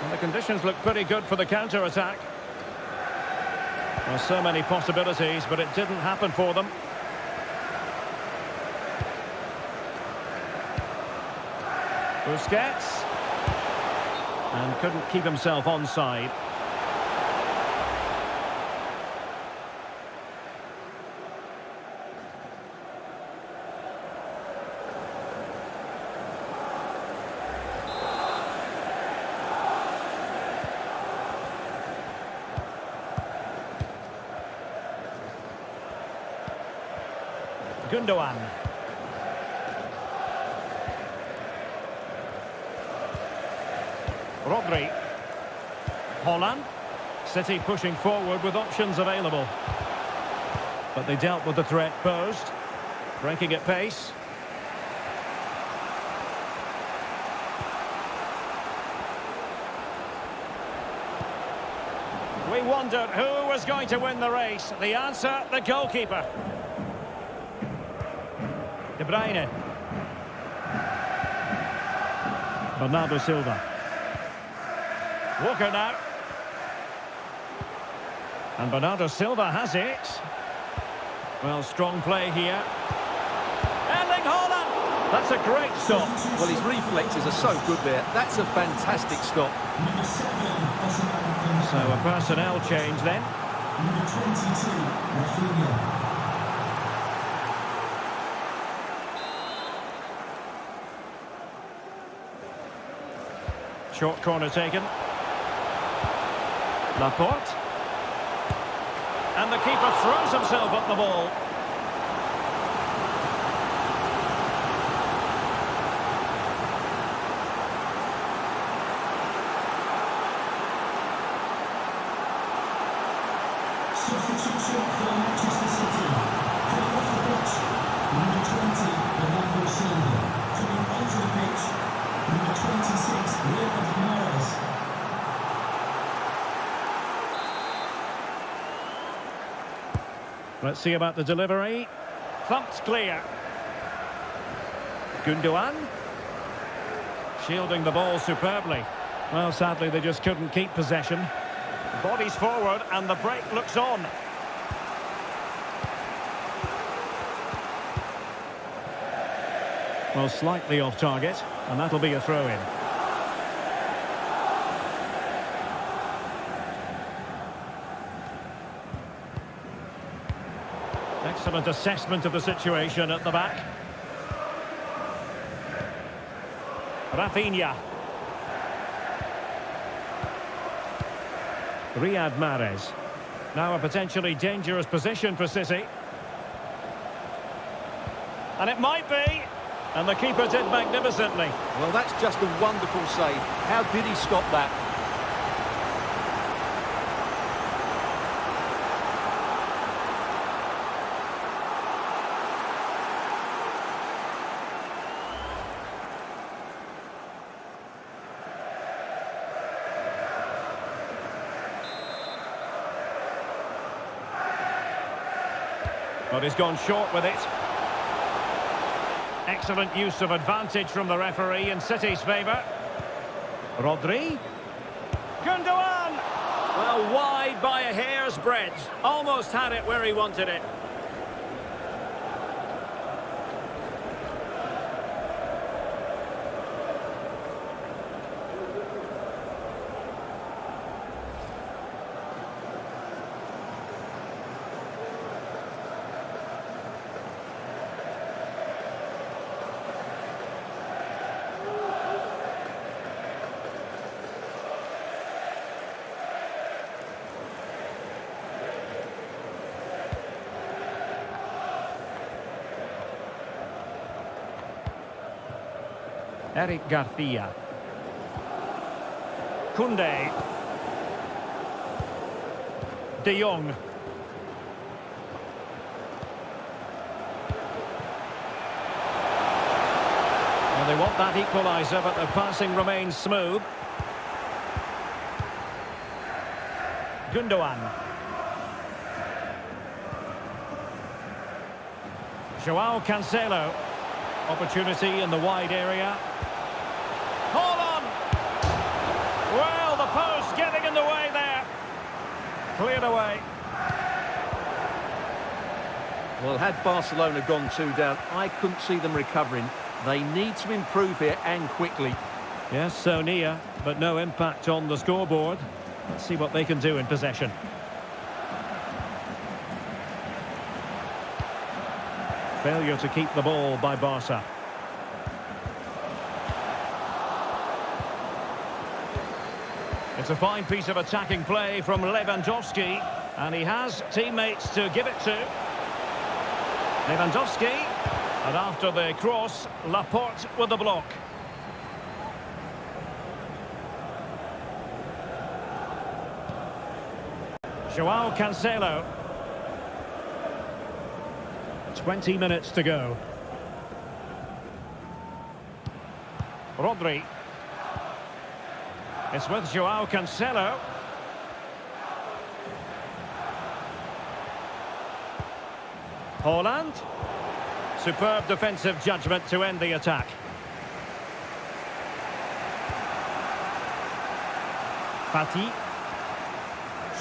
Speaker 1: And the conditions look pretty good for the counter-attack. There's so many possibilities, but it didn't happen for them. Busquets. And couldn't keep himself onside. Gundogan. Rodri. Holland. City pushing forward with options available. But they dealt with the threat posed. Breaking at pace. We wondered who was going to win the race. The answer, the goalkeeper. De Bruyne. Bernardo Silva. Walker now. And Bernardo Silva has it. Well, strong play here. Erling Haaland! That's a great stop.
Speaker 2: Well, his reflexes are so good there. That's a fantastic stop.
Speaker 1: So a personnel change then.
Speaker 3: Number 22, Rafinha.
Speaker 1: Short corner taken. Laporte. And the keeper throws himself at the ball.
Speaker 3: Substitution for Manchester City. Coming off the pitch, number 20, Bernardo Silva. Coming onto the pitch, number 26, Mahrez.
Speaker 1: Let's see about the delivery. Thumped clear. Gundogan. Shielding the ball superbly. Well, sadly, they just couldn't keep possession. Bodies forward and the break looks on. Well, slightly off target, and that'll be a throw-in. Excellent assessment of the situation at the back. Rafinha. Riyad Mahrez. Now a potentially dangerous position for City. And it might be. And the keeper did magnificently.
Speaker 2: Well, that's just a wonderful save. How did he stop that?
Speaker 1: But he's gone short with it. Excellent use of advantage from the referee in City's favour. Rodri. Gundogan! Well, wide by a hair's breadth. Almost had it where he wanted it. Eric Garcia. Koundé. De Jong. Well, they want that equaliser, but the passing remains smooth. Gundogan. Joao Cancelo. Opportunity in the wide area. Hold on! Well, the post getting in the way there. Cleared away.
Speaker 2: Well, had Barcelona gone 2 down, I couldn't see them recovering. They need to improve here and quickly.
Speaker 1: Yes, so near, but no impact on the scoreboard. Let's see what they can do in possession. Failure to keep the ball by Barca. It's a fine piece of attacking play from Lewandowski, and he has teammates to give it to. Lewandowski, and after the cross, Laporte with the block. Joao Cancelo. 20 minutes to go. Rodri. It's with Joao Cancelo. Haaland. Superb defensive judgment to end the attack. Fati.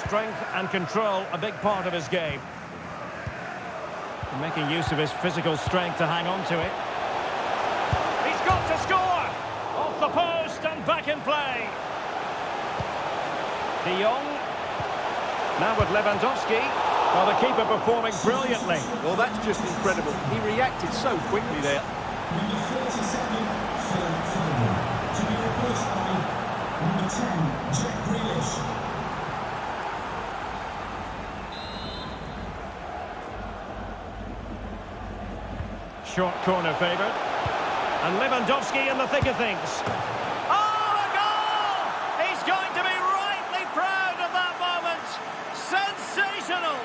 Speaker 1: Strength and control, a big part of his game. Making use of his physical strength to hang on to it. He's got to score! Off the post and back in play. De Jong. Now with Lewandowski. Well, the keeper performing brilliantly.
Speaker 2: Well, that's just incredible. He reacted so quickly there.
Speaker 3: Number 47, Phil Foden. To be replaced by number 10, Jack Grealish.
Speaker 1: Short corner favoured. And Lewandowski in the thick of things. Oh, a goal! He's going to be rightly proud of that moment. Sensational!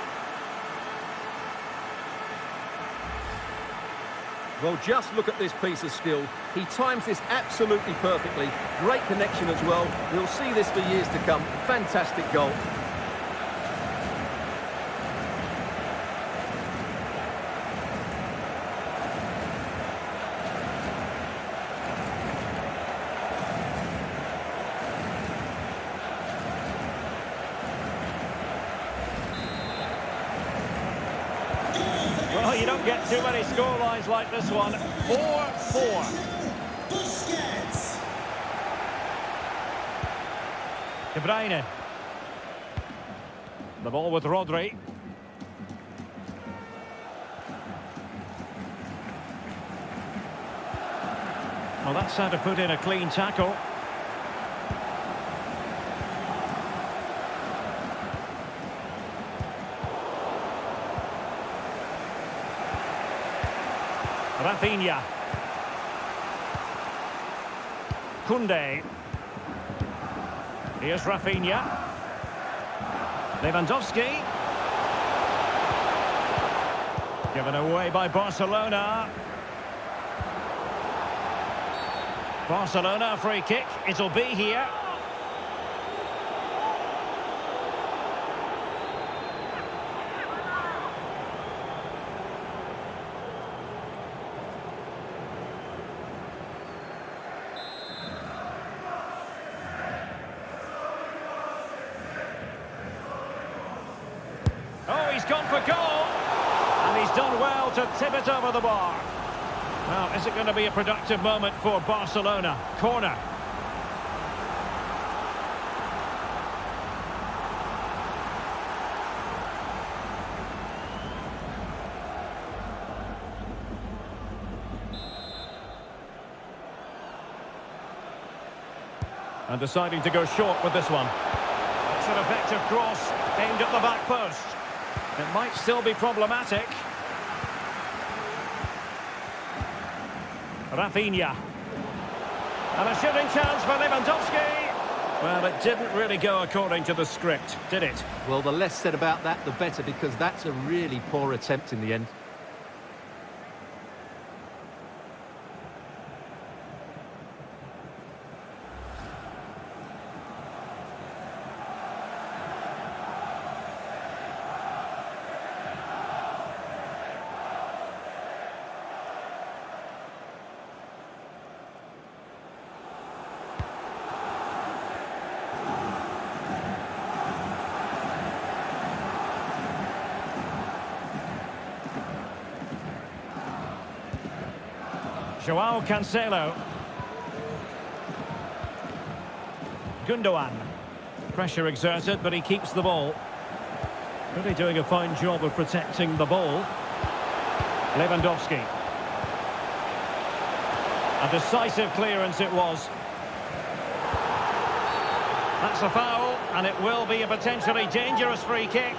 Speaker 2: Well, just look at this piece of skill. He times this absolutely perfectly. Great connection as well. We'll see this for years to come. Fantastic goal.
Speaker 1: Well, you don't get too many scorelines like this one. 4-4.
Speaker 3: Busquets.
Speaker 1: De Bruyne. The ball with Rodri. Well, that's how to put in a clean tackle. Rafinha. Koundé. Here's Rafinha. Lewandowski. Given away by Barcelona. Barcelona free kick. It'll be here. gone for goal. And he's done well to tip it over the bar. Well, is it going to be a productive moment for Barcelona? Corner. And deciding to go short with this one. It's an effective cross aimed at the back post. It might still be problematic. Rafinha. And a shooting chance for Lewandowski. Well, it didn't really go according to the script, did it?
Speaker 2: Well, the less said about that, the better, because that's a really poor attempt in the end.
Speaker 1: Joao Cancelo. Gundogan. Pressure exerted, but he keeps the ball. Really doing a fine job of protecting the ball. Lewandowski. A decisive clearance it was. That's a foul, and it will be a potentially dangerous free kick.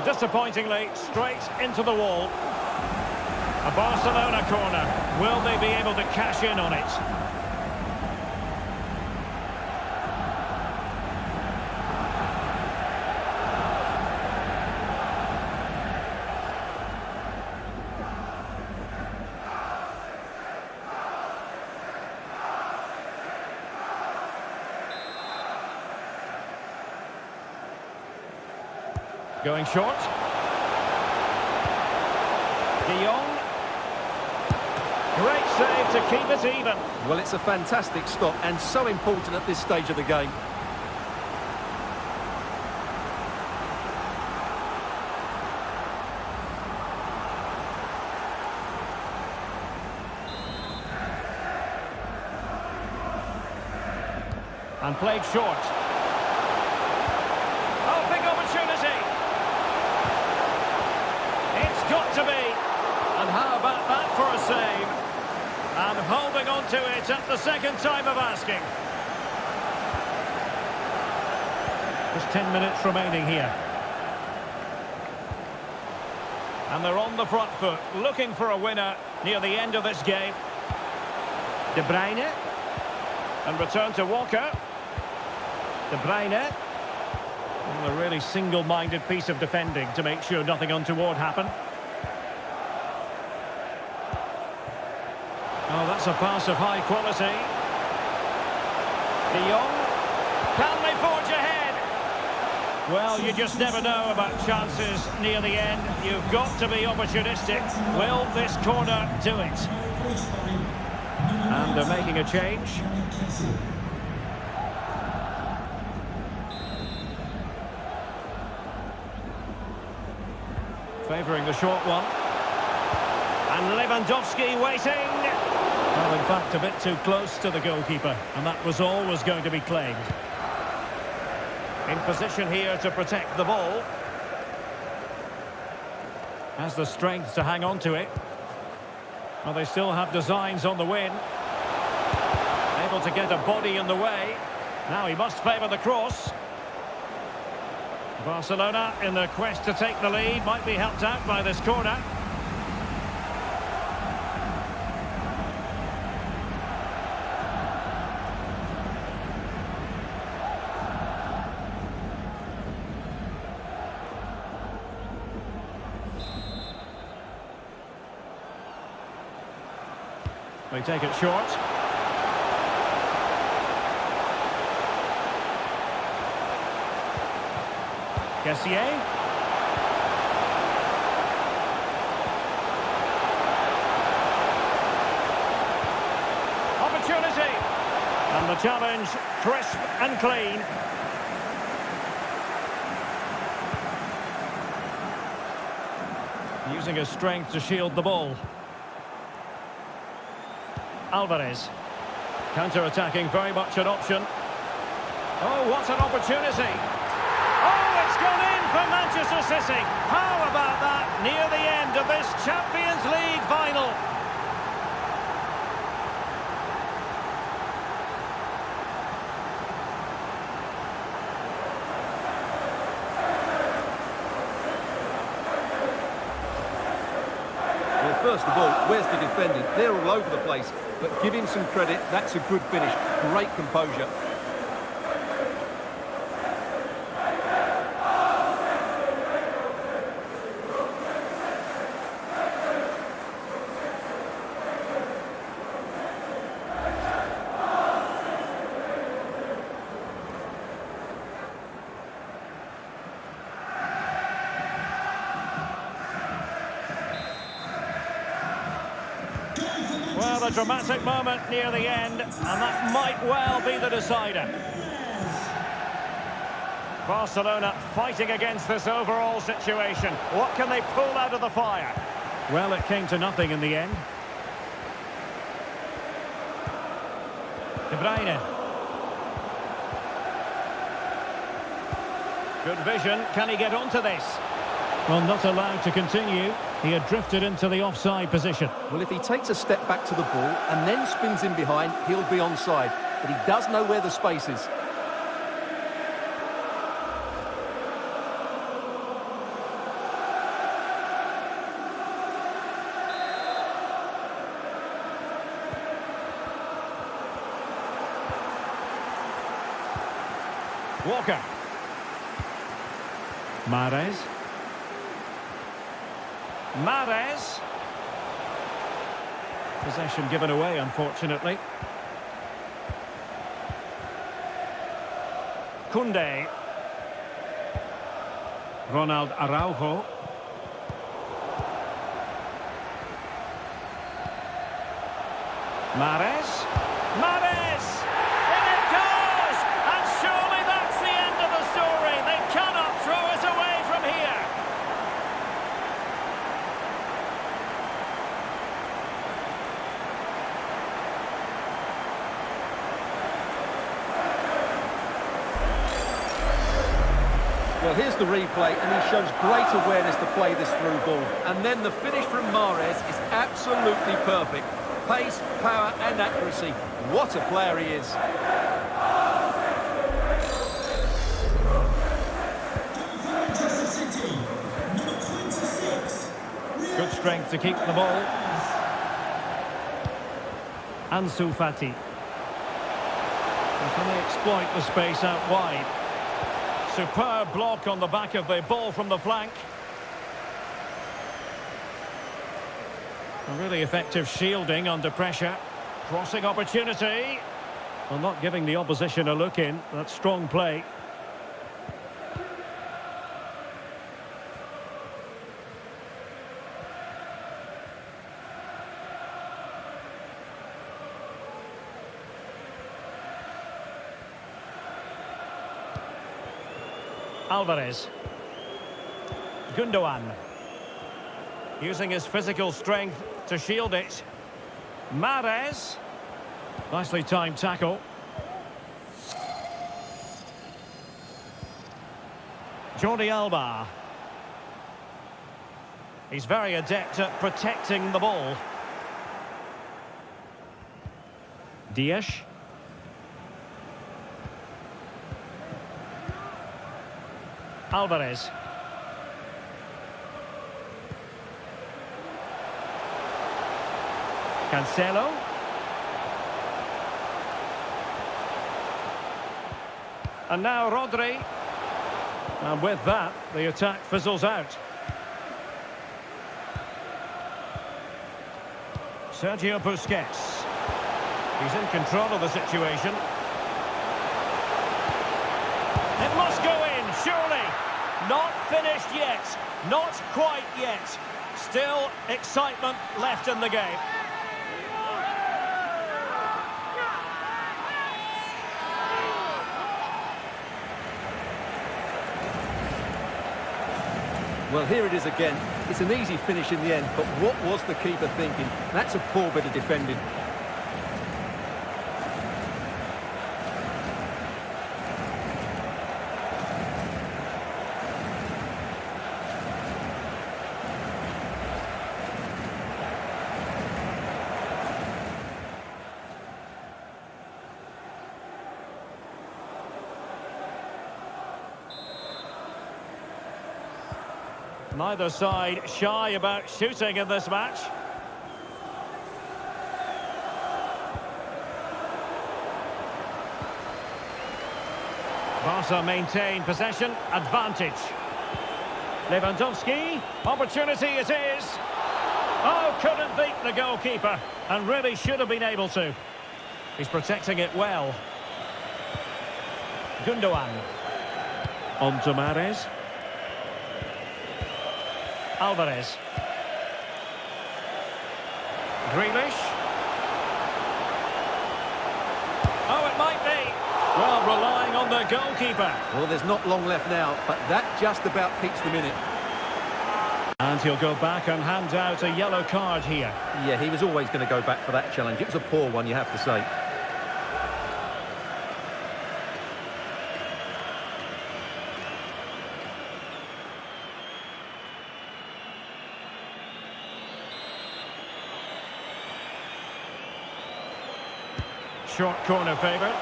Speaker 1: Disappointingly, straight into the wall. A Barcelona corner. Will they be able to cash in on it? Going short. De Jong. Great save to keep it even.
Speaker 2: Well, it's a fantastic stop and so important at this stage of the game.
Speaker 1: And played short. Oh, big opportunity. It's got to be. And how about that for a save? And holding on to it at the second time of asking. Just 10 minutes remaining here. And they're on the front foot, looking for a winner near the end of this game. De Bruyne. And return to Walker. De Bruyne. And a really single-minded piece of defending to make sure nothing untoward happened. Oh, that's a pass of high quality. De Jong. Can they forge ahead? Well, you just never know about chances near the end. You've got to be opportunistic. Will this corner do it? And they're making a change. Favouring the short one. And Lewandowski waiting. Well, in fact, a bit too close to the goalkeeper. And that was always going to be claimed. In position here to protect the ball. Has the strength to hang on to it. Well, they still have designs on the win. Able to get a body in the way. Now he must favour the cross. Barcelona, in their quest to take the lead, might be helped out by this corner. They take it short. Kessié. Opportunity. And the challenge, crisp and clean. Using his strength to shield the ball. Alvarez. Counter-attacking, very much an option. Oh, what an opportunity. Oh, it's gone in for Manchester City. How about that near the end of this Champions League final?
Speaker 2: Well, first of all, where's the defending? They're all over the place, but give him some credit. That's a good finish. Great composure.
Speaker 1: Well, a dramatic moment near the end, and that might well be the decider. Barcelona fighting against this overall situation. What can they pull out of the fire? Well, it came to nothing in the end. De Bruyne. Good vision. Can he get onto this? Well, not allowed to continue. He had drifted into the offside position.
Speaker 2: Well, if he takes a step back to the ball and then spins in behind, he'll be onside. But he does know where the space is.
Speaker 1: Walker. Mahrez. Mahrez. Possession given away, unfortunately. Koundé. Ronald Araujo. Mahrez. Mahrez! In it goes! And surely that's the end of the story. They cannot throw it away from here.
Speaker 2: Well, here's the replay, and he shows great awareness to play this through ball. And then the finish from Mahrez is absolutely perfect. Pace, power and accuracy. What a player he is.
Speaker 3: Manchester City, number 26.
Speaker 1: Good strength to keep the ball. Ansu Fati. Can they exploit the space out wide? Superb block on the back of the ball from the flank. A really effective shielding under pressure. Crossing opportunity. Well, not giving the opposition a look in. That's strong play. Alvarez. Gundogan. Using his physical strength to shield it. Mahrez. Nicely timed tackle. Jordi Alba. He's very adept at protecting the ball. Dias. Alvarez. Cancelo. And now Rodri. And with that, the attack fizzles out. Sergio Busquets. He's in control of the situation. It must go in, surely. Not finished yet. Not quite yet. Still excitement left in the game.
Speaker 2: Well, here it is again. It's an easy finish in the end, but what was the keeper thinking? That's a poor bit of defending.
Speaker 1: Neither side shy about shooting in this match. Barca maintain possession, advantage. Lewandowski, opportunity it is. Oh, couldn't beat the goalkeeper, and really should have been able to. He's protecting it well. Gundogan. On to Mahrez. Alvarez. Grealish. Oh, it might be. Well, relying on the goalkeeper.
Speaker 2: Well, there's not long left now, but that just about keeps them in it.
Speaker 1: And he'll go back and hand out a yellow card here.
Speaker 2: Yeah, he was always going to go back for that challenge. It was a poor one, you have to say.
Speaker 1: Short corner favourite.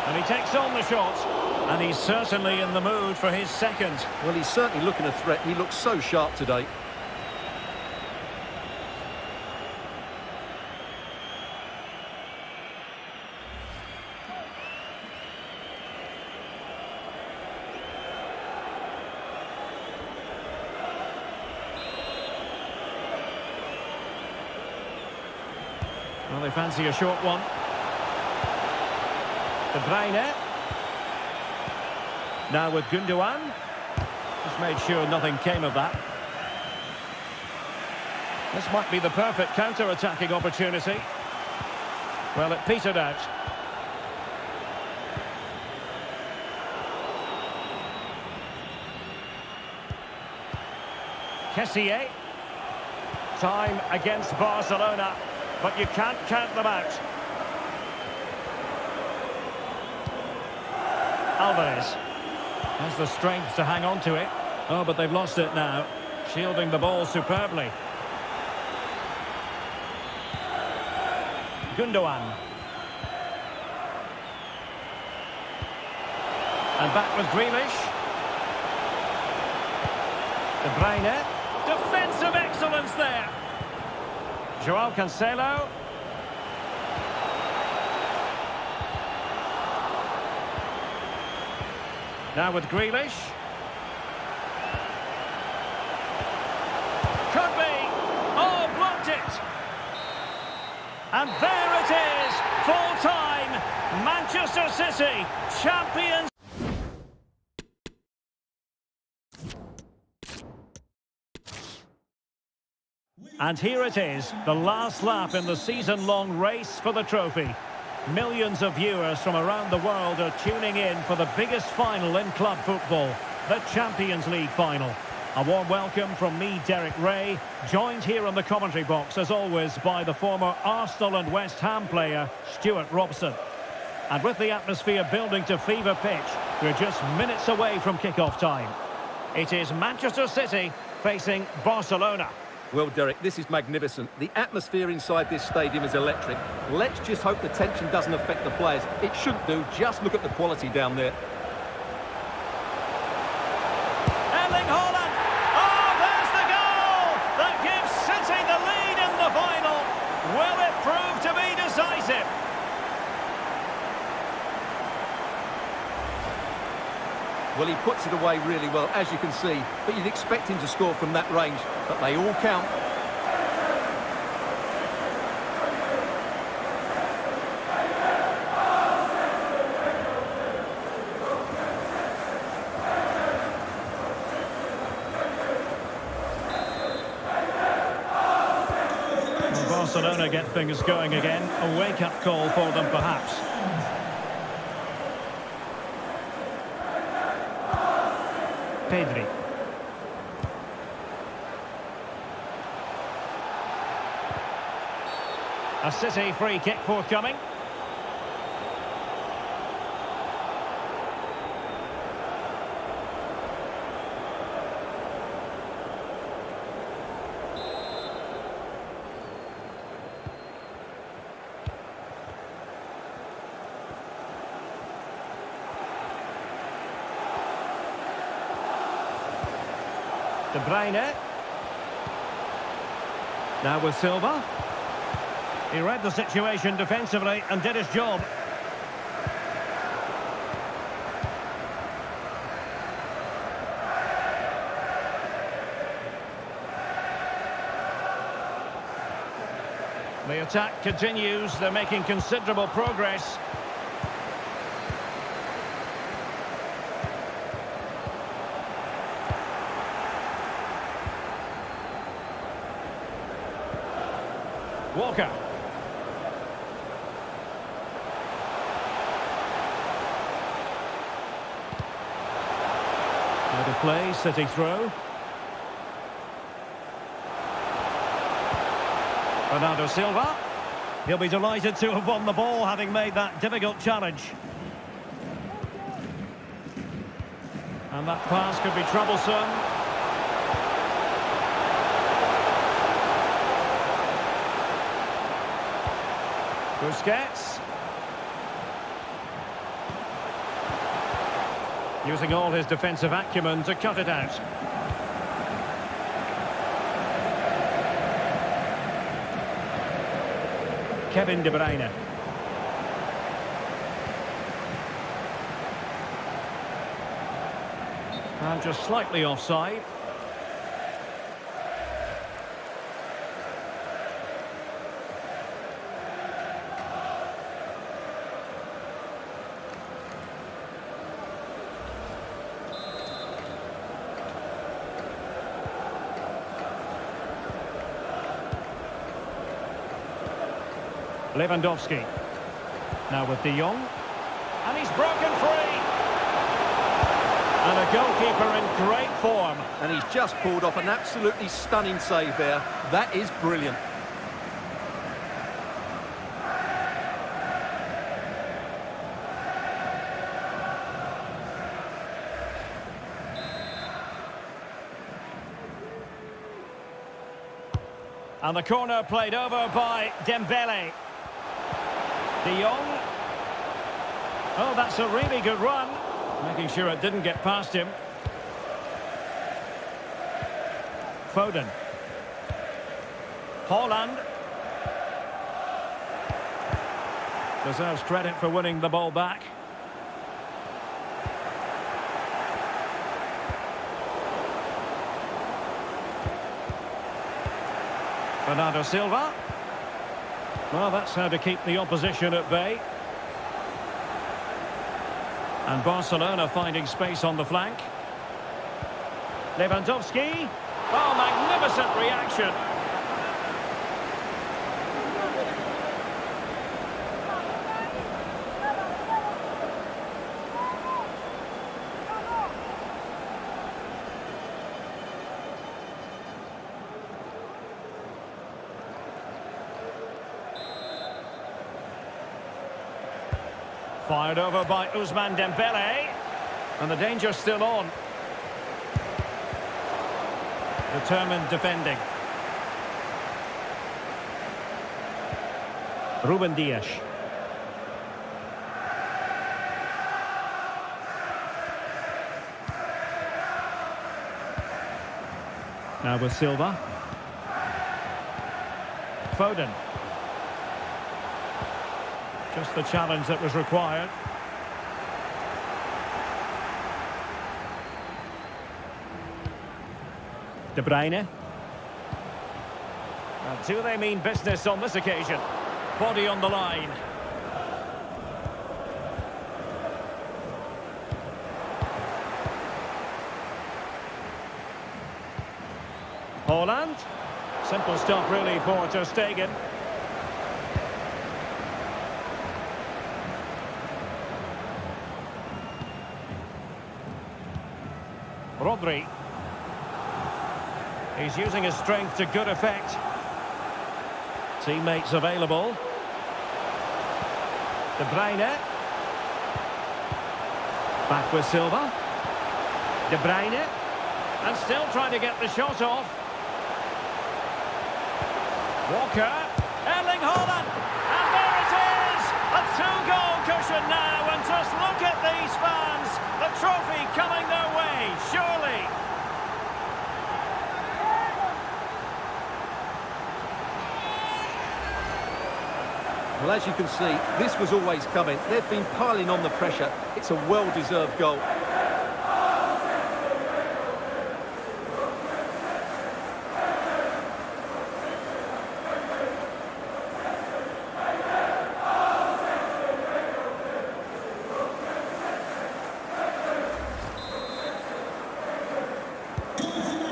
Speaker 1: And he takes on the shot. And he's certainly in the mood for his second.
Speaker 2: Well, he's certainly looking a threat. He looks so sharp today.
Speaker 1: Well, they fancy a short one. De Bruyne. Now with Gundogan. Just made sure nothing came of that. This might be the perfect counter-attacking opportunity. Well, it petered out. Kessié. Time against Barcelona, but you can't count them out. Alvarez has the strength to hang on to it. Oh, but they've lost it now. Shielding the ball superbly. Gundogan. And back with Grealish. De Bruyne. Defensive excellence there. Joao Cancelo. Now with Grealish. Could be. Oh, blocked it. And there it is. Full time. Manchester City, champions. And here it is, the last lap in the season-long race for the trophy. Millions of viewers from around the world are tuning in for the biggest final in club football, the Champions League final. A warm welcome from me, Derek Ray, joined here in the commentary box, as always, by the former Arsenal and West Ham player, Stuart Robson. And with the atmosphere building to fever pitch, we're just minutes away from kick-off time. It is Manchester City facing Barcelona.
Speaker 2: Well, Derek, this is magnificent. The atmosphere inside this stadium is electric. Let's just hope the tension doesn't affect the players. It shouldn't do. Just look at the quality down there.
Speaker 1: Erling Haaland! Oh, there's the goal! That gives City the lead in the final. Will it prove to be decisive?
Speaker 2: Well, he puts it away really well, as you can see, but you'd expect him to score from that range, but they all count.
Speaker 1: Barcelona get things going again. A wake-up call for them, perhaps. Pedri. A City free kick forthcoming. De Bruyne. Now with Silva. He read the situation defensively and did his job. The attack continues. They're making considerable progress. Walker. Out of play, City throw. Bernardo Silva. He'll be delighted to have won the ball, having made that difficult challenge. And that pass could be troublesome. Busquets. Using all his defensive acumen to cut it out. Kevin De Bruyne. And just slightly offside. Lewandowski. Now with De Jong. And he's broken free. And a goalkeeper in great form.
Speaker 2: And he's just pulled off an absolutely stunning save there. That is brilliant.
Speaker 1: And the corner played over by Dembele. De Jong. Oh, that's a really good run. Making sure it didn't get past him. Foden. Haaland. Deserves credit for winning the ball back. Bernardo Silva. Well, that's how to keep the opposition at bay. And Barcelona finding space on the flank. Lewandowski. Oh, magnificent reaction. Fired over by Ousmane Dembele. And the danger's still on. Determined defending. Ruben Dias. Now with Silva. Foden. Just the challenge that was required. De Bruyne. And do they mean business on this occasion? Body on the line. Haaland. Simple stop really for Ter Stegen. Rodri. He's using his strength to good effect. Teammates available. De Bruyne. Back with Silva. De Bruyne. And still trying to get the shot off. Walker. Erling Haaland. And there it is! A two-goal cushion now. And just look at these fans. The trophy coming their way, surely.
Speaker 2: Well, as you can see, this was always coming. They've been piling on the pressure. It's a well-deserved goal.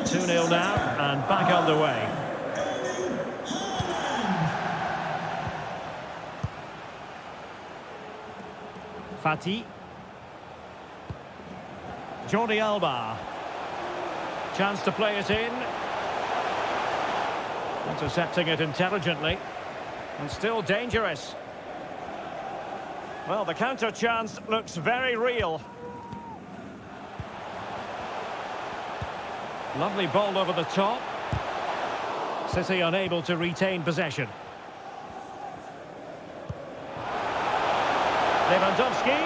Speaker 1: Two-nil now, and back underway. Fati. Jordi Alba. Chance to play it in. Intercepting it intelligently. And still dangerous. Well, the counter chance looks very real. Lovely ball over the top. City unable to retain possession. Lewandowski.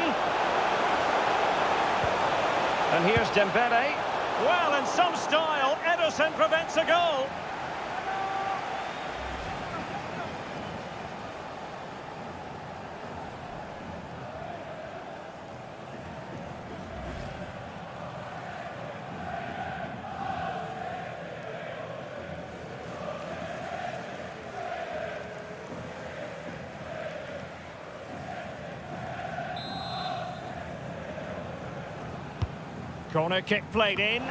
Speaker 1: And here's Dembele. Well, in some style, Ederson prevents a goal. Corner kick played in.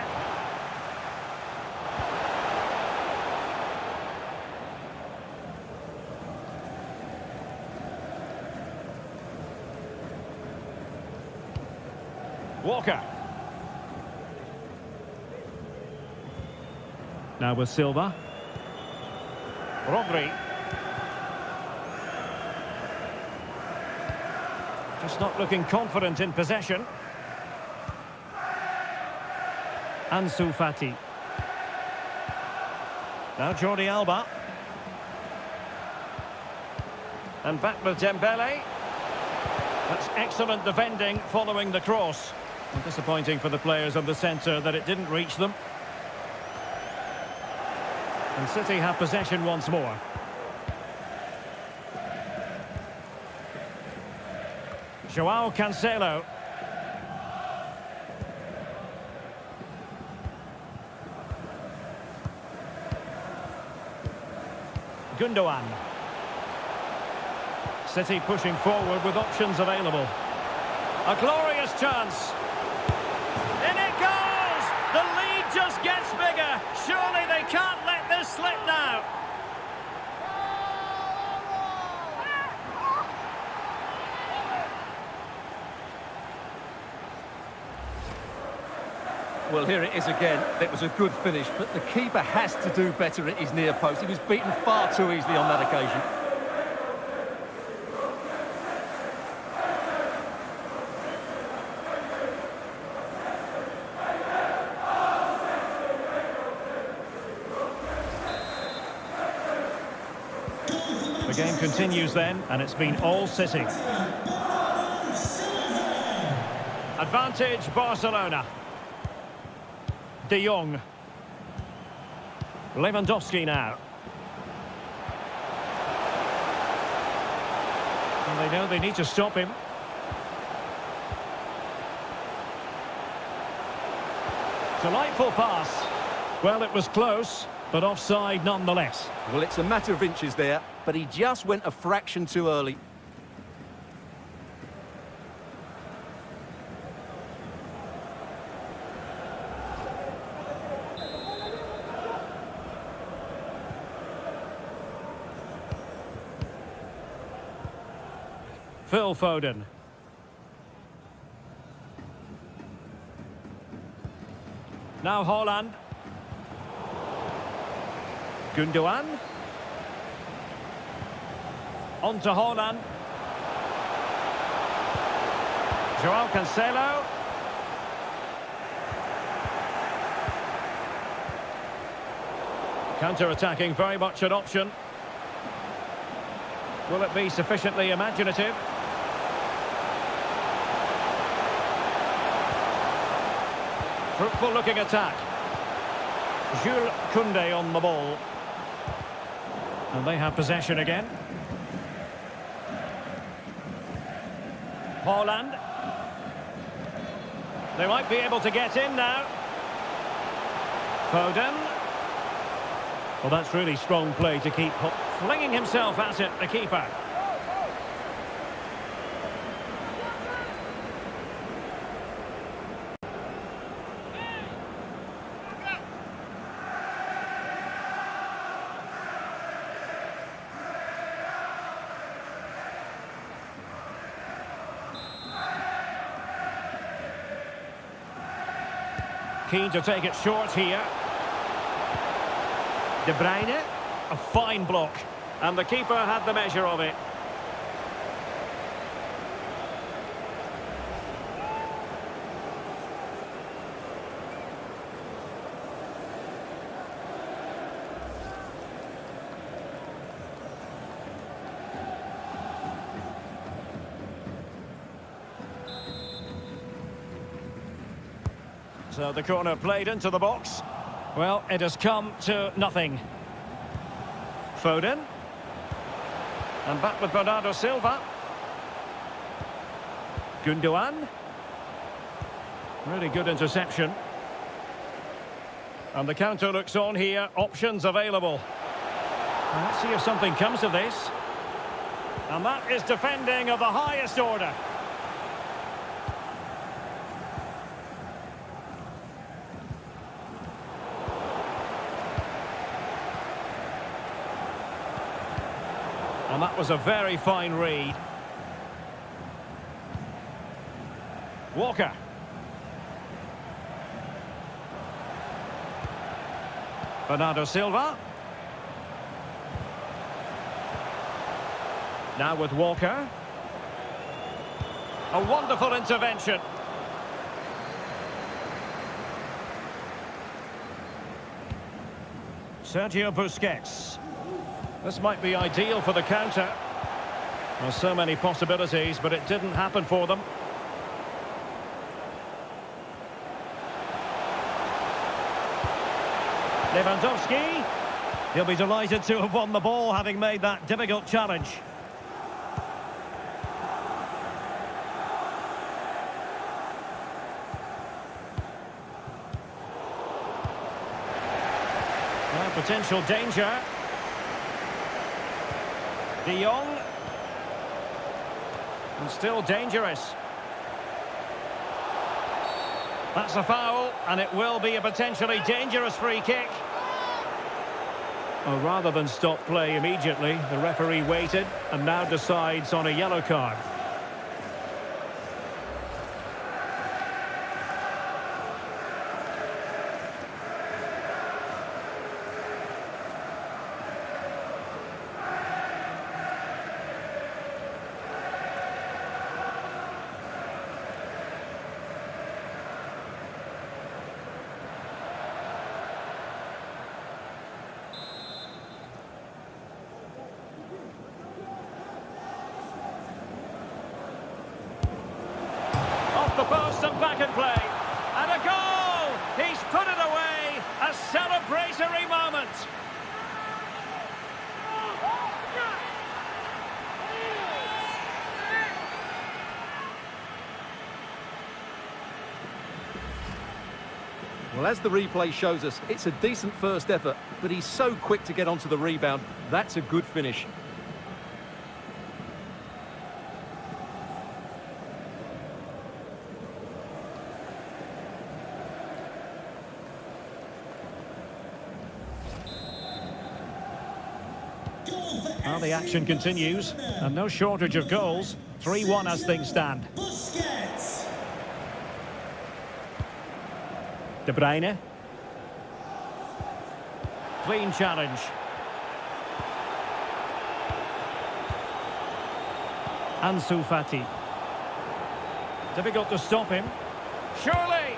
Speaker 1: Walker. Now with Silva. Rodri. Just not looking confident in possession. Ansu Fati. Now Jordi Alba. And back with Dembele. That's excellent defending following the cross. And disappointing for the players on the centre that it didn't reach them. And City have possession once more. João Cancelo. Gundogan. City pushing forward with options available. A glorious chance. In it goes! The lead just gets bigger. Surely they can't let this slip now.
Speaker 2: Well, here it is again. It was a good finish, but the keeper has to do better at his near post. He was beaten far too easily on that occasion.
Speaker 1: The game continues then, and it's been all City. Advantage Barcelona. De Jong. Lewandowski now. And they know they need to stop him. Delightful pass. Well, it was close, but offside nonetheless.
Speaker 2: Well, it's a matter of inches there, but he just went a fraction too early.
Speaker 1: Phil Foden. Now Haaland. Gundogan. On to Haaland. Joao Cancelo. Counter-attacking, very much an option. Will it be sufficiently imaginative? Fruitful looking attack. Jules Koundé on the ball. And they have possession again. Haaland. They might be able to get in now. Foden. Well, that's really strong play to keep flinging himself at it, the keeper. Keen to take it short here. De Bruyne, a fine block. And the keeper had the measure of it. So the corner played into the box. Well, it has come to nothing. Foden. And back with Bernardo Silva. Gundogan. Really good interception. And the counter looks on here. Options available. Let's see if something comes of this. And that is defending of the highest order. And that was a very fine read. Walker. Bernardo Silva. Now with Walker. A wonderful intervention. Sergio Busquets. This might be ideal for the counter. There's so many possibilities, but it didn't happen for them. Lewandowski. He'll be delighted to have won the ball, having made that difficult challenge. Well, potential danger. De Jong. And still dangerous. That's a foul, and it will be a potentially dangerous free kick. Well, rather than stop play immediately, the referee waited and now decides on a yellow card. The post and back in play. And a goal! He's put it away. A celebratory moment.
Speaker 2: Well, as the replay shows us, it's a decent first effort, but he's so quick to get onto the rebound. That's a good finish.
Speaker 3: Goal for
Speaker 1: Well, the
Speaker 3: FC
Speaker 1: action continues,
Speaker 3: Barcelona.
Speaker 1: and no shortage of goals. 3-1 as things stand.
Speaker 3: Busquets.
Speaker 1: De Bruyne. Clean challenge. Ansu Fati. Difficult to stop him. Surely!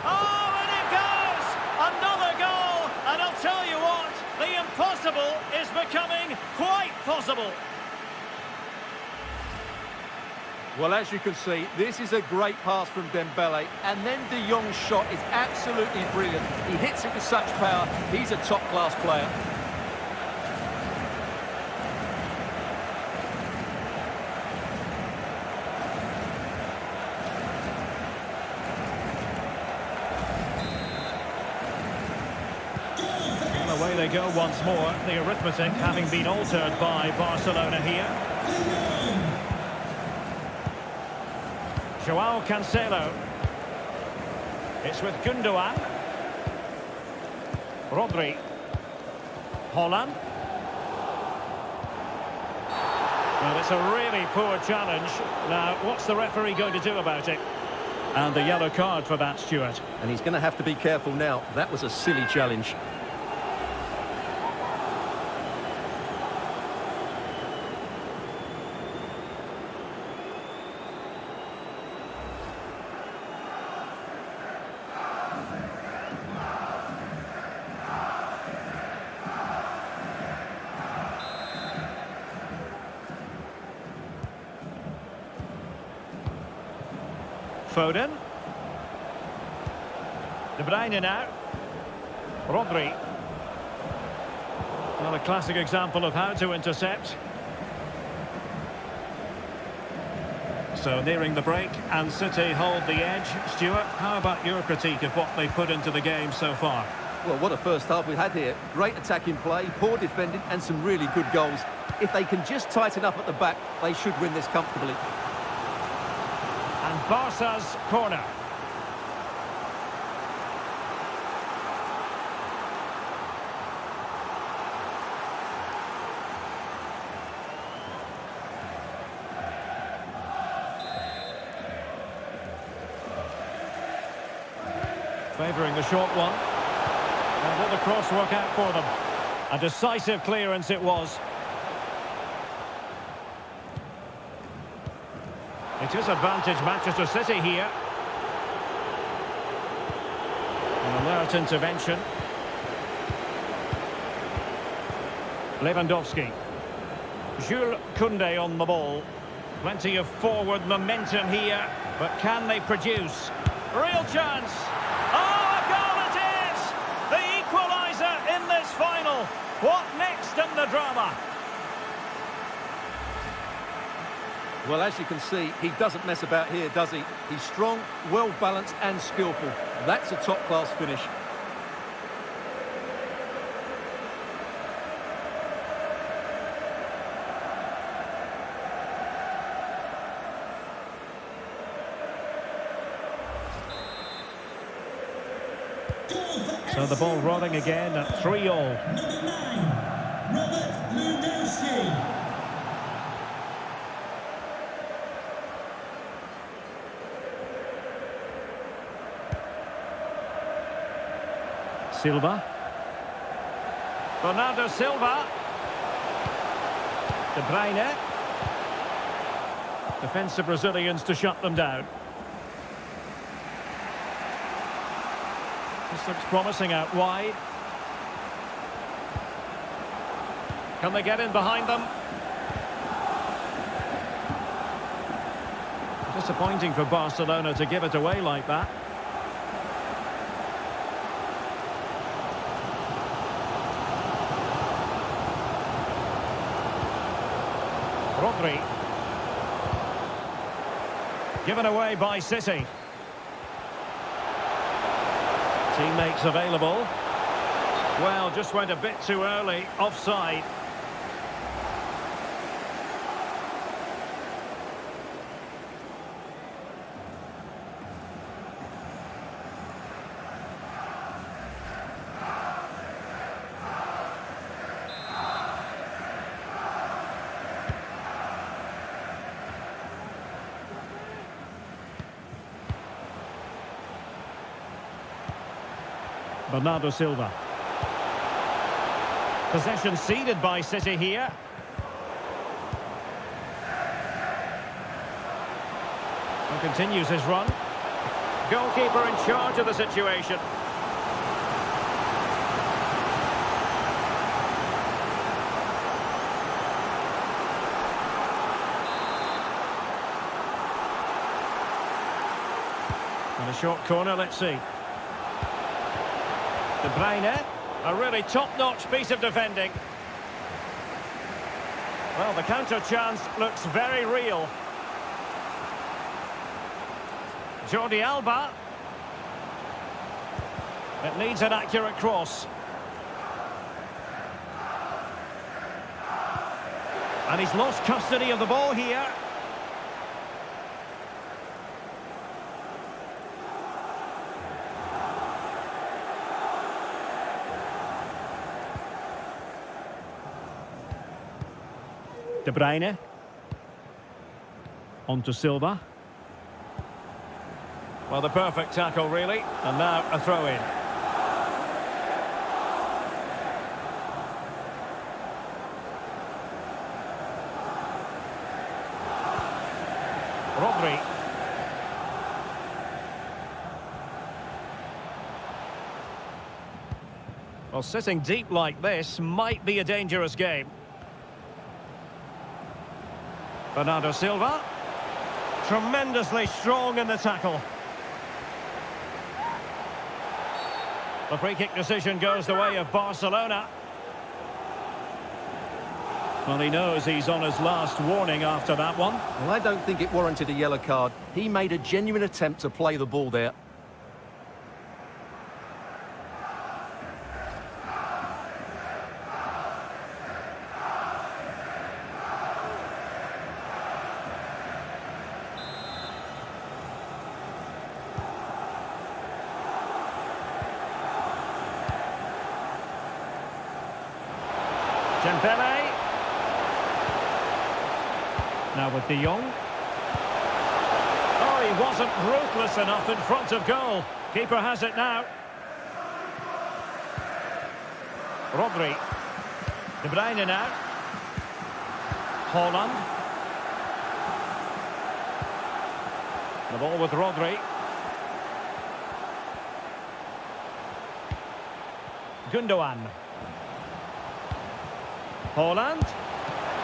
Speaker 1: Oh, and it goes! Another goal! And I'll tell you what, the impossible is becoming quite possible.
Speaker 2: Well, as you can see, this is a great pass from Dembele, and then De Jong's shot is absolutely brilliant. He hits it with such power. He's a top-class player.
Speaker 1: And away they go once more, the arithmetic having been altered by Barcelona here. Joao Cancelo. It's with Gundogan. Rodri. Holland. Well, it's a really poor challenge. Now, what's the referee going to do about it? And the yellow card for that, Stuart.
Speaker 2: And he's going to have to be careful now. That was a silly challenge.
Speaker 1: Foden. De Bruyne now. Rodri. Well, a classic example of how to intercept. So nearing the break, and City hold the edge. Stuart, how about your critique of what they put into the game so far?
Speaker 2: Well, what a first half we had here. Great attacking play, poor defending, and some really good goals. If they can just tighten up at the back, they should win this comfortably.
Speaker 1: And Barca's corner. Favouring the short one. And will the cross work out for them? A decisive clearance it was. It is advantage Manchester City here. An alert intervention. Lewandowski. Jules Koundé on the ball. Plenty of forward momentum here, but can they produce? Real chance! Oh, a goal it is! The equaliser in this final. What next in the drama?
Speaker 2: Well, as you can see, he doesn't mess about here, does he? He's strong, well-balanced and skillful. That's a top-class finish.
Speaker 1: So the ball rolling again at 3-3.
Speaker 3: Number 9, Robert Lewandowski.
Speaker 1: Silva. Bernardo Silva. De Bruyne. Defensive Brazilians to shut them down. This looks promising out wide. Can they get in behind them? Disappointing for Barcelona to give it away like that. Rodri. Given away by City. Teammates available. Well, just went a bit too early. Offside. Bernardo Silva. Possession ceded by City here. And continues his run. Goalkeeper in charge of the situation. And a short corner, let's see. De Bruyne, a really top-notch piece of defending. Well, the counter chance looks very real. Jordi Alba. It needs an accurate cross. And he's lost custody of the ball here. De Bruyne. On to Silva. Well, the perfect tackle, really. And now a throw-in. Rodri. Well, sitting deep like this might be a dangerous game. Bernardo Silva. Tremendously strong in the tackle. The free-kick decision goes the way of Barcelona. Well, he knows he's on his last warning after that one.
Speaker 2: Well, I don't think it warranted a yellow card. He made a genuine attempt to play the ball there.
Speaker 1: Dembele. Now with De Jong. Oh, he wasn't ruthless enough in front of goal. Keeper has it now. Rodri. De Bruyne now. Haaland. The ball with Rodri. Gundogan. Haaland.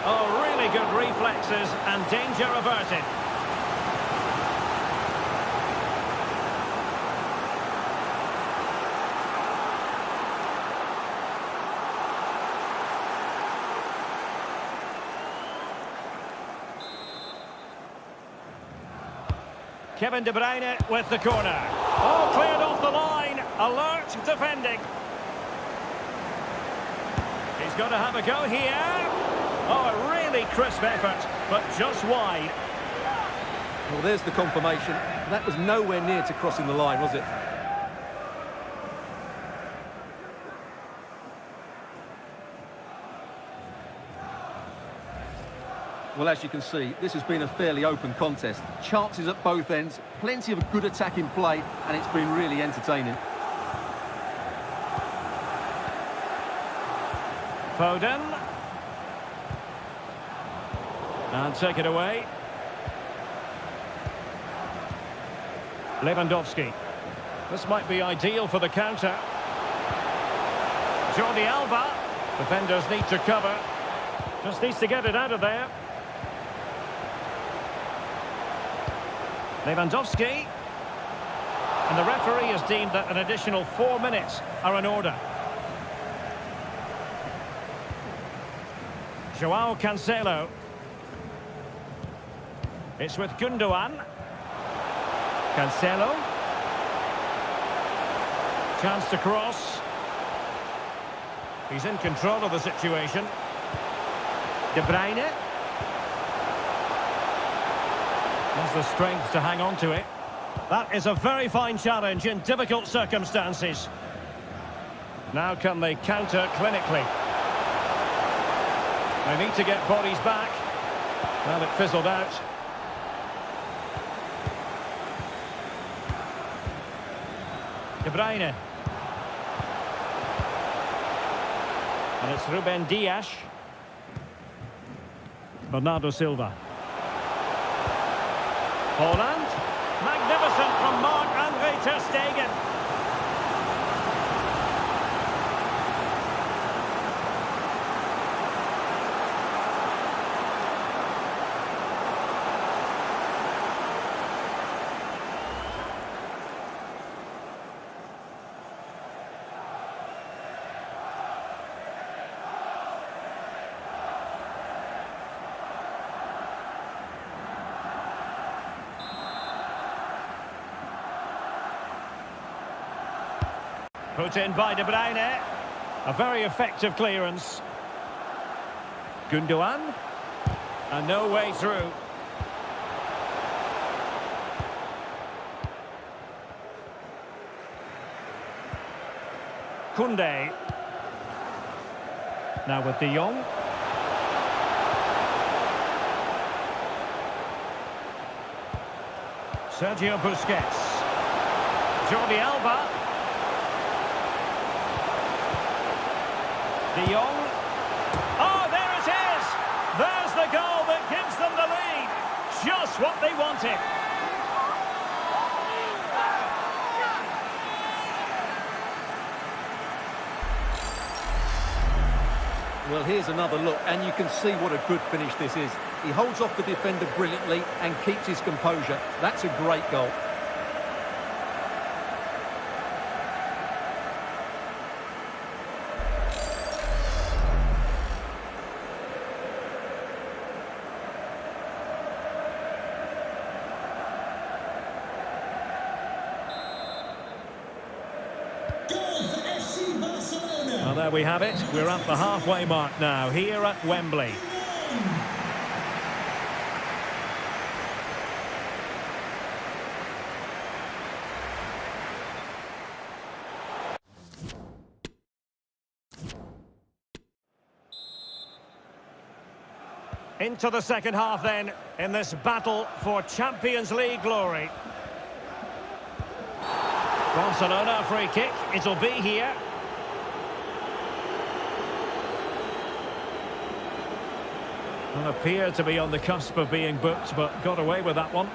Speaker 1: Oh, really good reflexes and danger averted. Kevin De Bruyne with the corner. Oh, cleared off the line. Alert defending. He's got to have a go here. Oh, a really crisp effort, but just wide.
Speaker 2: Well, there's the confirmation. That was nowhere near to crossing the line, was it? Well, as you can see, this has been a fairly open contest. Chances at both ends, plenty of good attacking play, and it's been really entertaining.
Speaker 1: Foden. And take it away. Lewandowski. This might be ideal for the counter. Jordi Alba. Defenders need to cover. Just needs to get it out of there. Lewandowski. And the referee has deemed that an additional 4 minutes are in order. Joao Cancelo. It's with Gundogan. Cancelo. Chance to cross. He's in control of the situation. De Bruyne. Has the strength to hang on to it. That is a very fine challenge in difficult circumstances. Now can they counter clinically? They need to get bodies back. Well, it fizzled out. De Bruyne. And it's Ruben Dias. Bernardo Silva. Holland. Magnificent from Marc-Andre ter Stegen. Put in by De Bruyne. A very effective clearance. Gundogan. And no way through. Koundé. Now with De Jong. Sergio Busquets. Jordi Alba. De Jong. Oh, there it is! There's the goal that gives them the lead. Just what they wanted.
Speaker 2: Well, here's another look, and you can see what a good finish this is. He holds off the defender brilliantly and keeps his composure. That's a great goal.
Speaker 1: Well, there we have it. We're at the halfway mark now, here at Wembley. Into the second half then, in this battle for Champions League glory. Barcelona, a free kick. It'll be here. Well, appeared to be on the cusp of being booked, but got away with that one.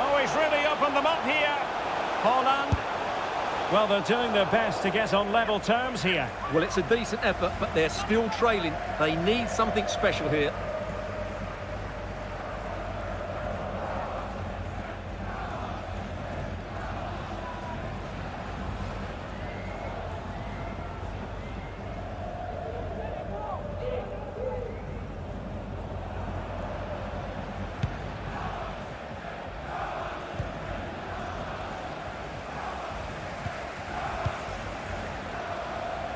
Speaker 1: Oh, he's really opened them up here. Holland. Well, they're doing their best to get on level terms here.
Speaker 2: Well, it's a decent effort, but they're still trailing. They need something special here.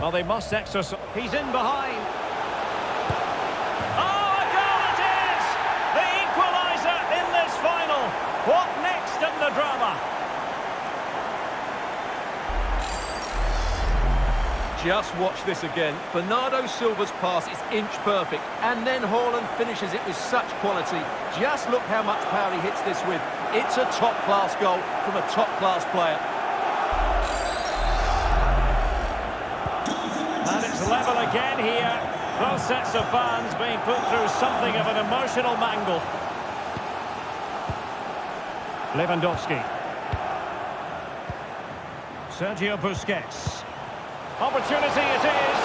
Speaker 1: Well, they must exercise. He's in behind. Oh, a goal it is! The equaliser in this final. What next in the drama?
Speaker 2: Just watch this again. Bernardo Silva's pass is inch perfect, and then Haaland finishes it with such quality. Just look how much power he hits this with. It's a top-class goal from a top-class player.
Speaker 1: And it's level again here. Both sets of fans being put through something of an emotional mangle. Lewandowski. Sergio Busquets. Opportunity it is.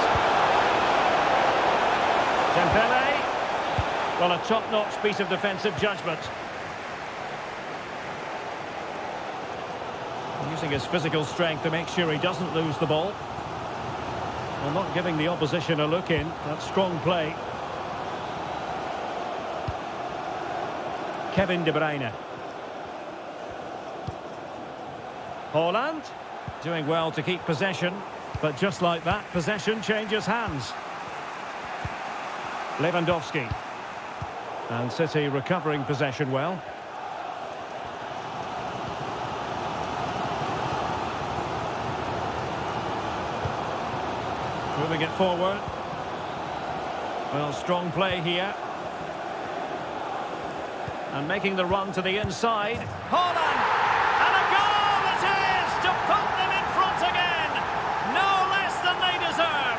Speaker 1: Dembele. Well, a top-notch piece of defensive judgment. Using his physical strength to make sure he doesn't lose the ball. Well, not giving the opposition a look in. That's strong play. Kevin De Bruyne. Haaland doing well to keep possession. But just like that, possession changes hands. Lewandowski. And City recovering possession well. Moving it forward. Well, strong play here. And making the run to the inside. Haaland! And a goal it is to put them in front again! No less than they deserve!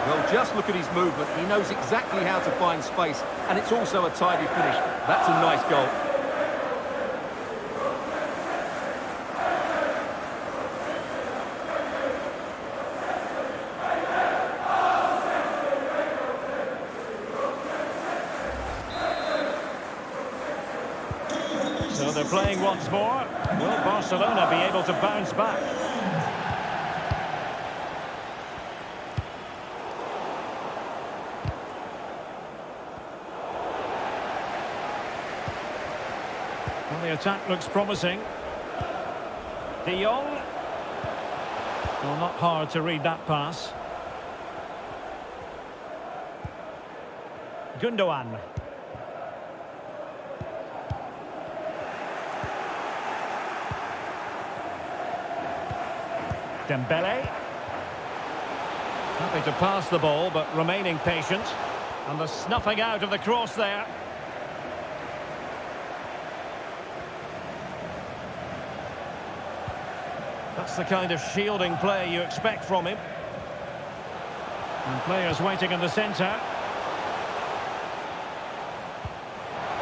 Speaker 2: Well, just look at his movement. He knows exactly how to find space, and it's also a tidy finish. That's a nice goal.
Speaker 1: So they're playing once more. Will Barcelona be able to bounce back? Well, the attack looks promising. De Jong. Well, not hard to read that pass. Gundogan. Dembele. Happy to pass the ball, but remaining patient. And the snuffing out of the cross there. That's the kind of shielding play you expect from him. And players waiting in the centre.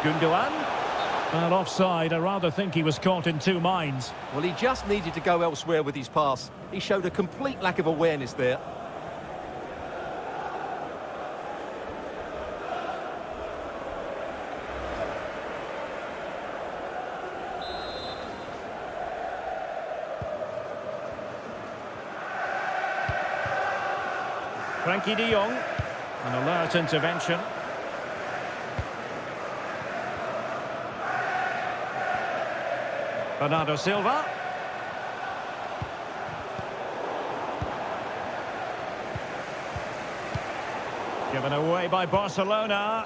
Speaker 1: Gundogan. Well, offside. I rather think he was caught in two minds.
Speaker 2: Well, he just needed to go elsewhere with his pass. He showed a complete lack of awareness there.
Speaker 1: Frankie de Jong. An alert intervention. Bernardo Silva. Given away by Barcelona.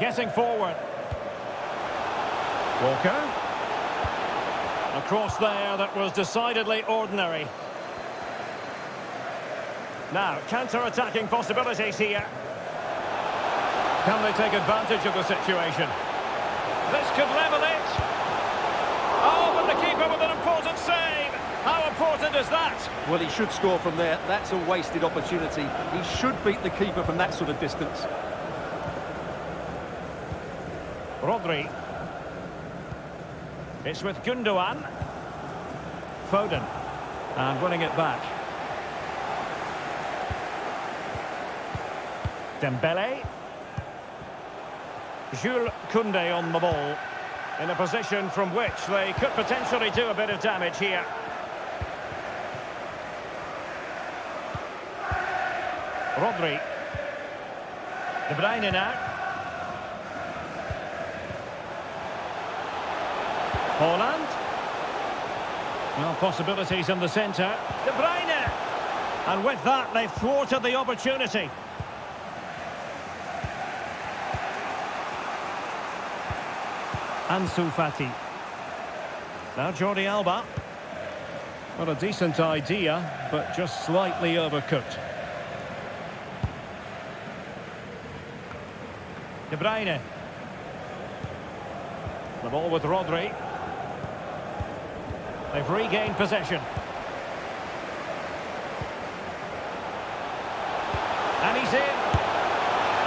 Speaker 1: Getting forward. Walker. A cross there that was decidedly ordinary. Now, counter-attacking possibilities here. Can they take advantage of the situation? This could level it. Oh, but the keeper with an important save. How important is that?
Speaker 2: Well, he should score from there. That's a wasted opportunity. He should beat the keeper from that sort of distance.
Speaker 1: Rodri. It's with Gundogan. Foden. And winning it back. Dembele. Jules Koundé on the ball, in a position from which they could potentially do a bit of damage here. Rodri. De Bruyne now. Haaland. Well, possibilities in the centre. De Bruyne. And with that, they've thwarted the opportunity. Ansu Fati. Now Jordi Alba. Well, a decent idea, but just slightly overcooked. De Bruyne. The ball with Rodri. They've regained possession. And he's in.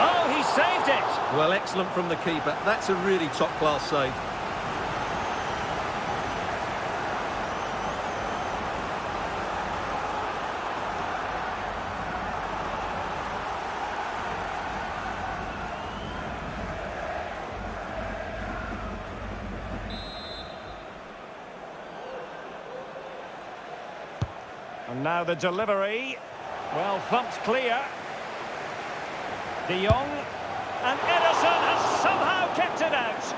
Speaker 1: Oh, he saved it!
Speaker 2: Well, excellent from the keeper. That's a really top-class save.
Speaker 1: And now the delivery. Well, thumped clear. De Jong. And Ederson has somehow kept it out.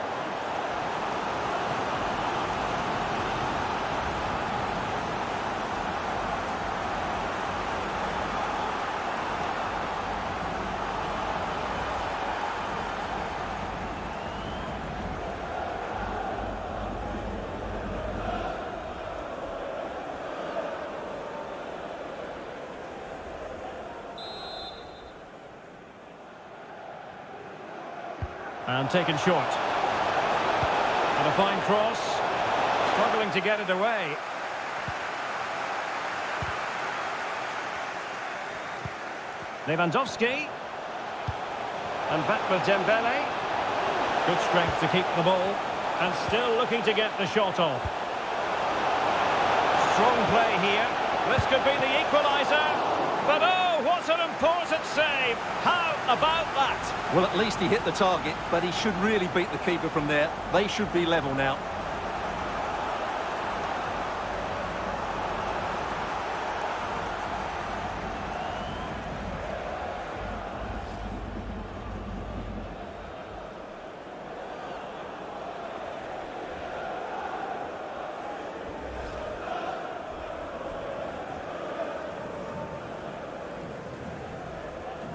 Speaker 1: And taken short. And a fine cross. Struggling to get it away. Lewandowski. And back with Dembele. Good strength to keep the ball. And still looking to get the shot off. Strong play here. This could be the equaliser. But oh, what an important save. How about that?
Speaker 2: Well, at least he hit the target, but he should really beat the keeper from there. They should be level now.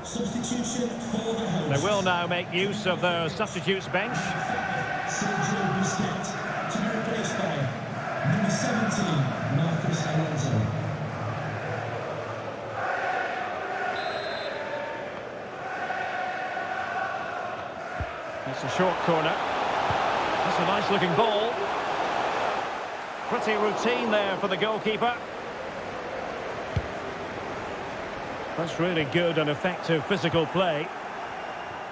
Speaker 3: Substitution for the hosts.
Speaker 1: They will now make use of their substitutes bench.
Speaker 3: Sergio Busquets to be replaced by number 17, Marcus Alonso.
Speaker 1: It's a short corner. That's a nice looking ball. Pretty routine there for the goalkeeper. That's really good and effective physical play.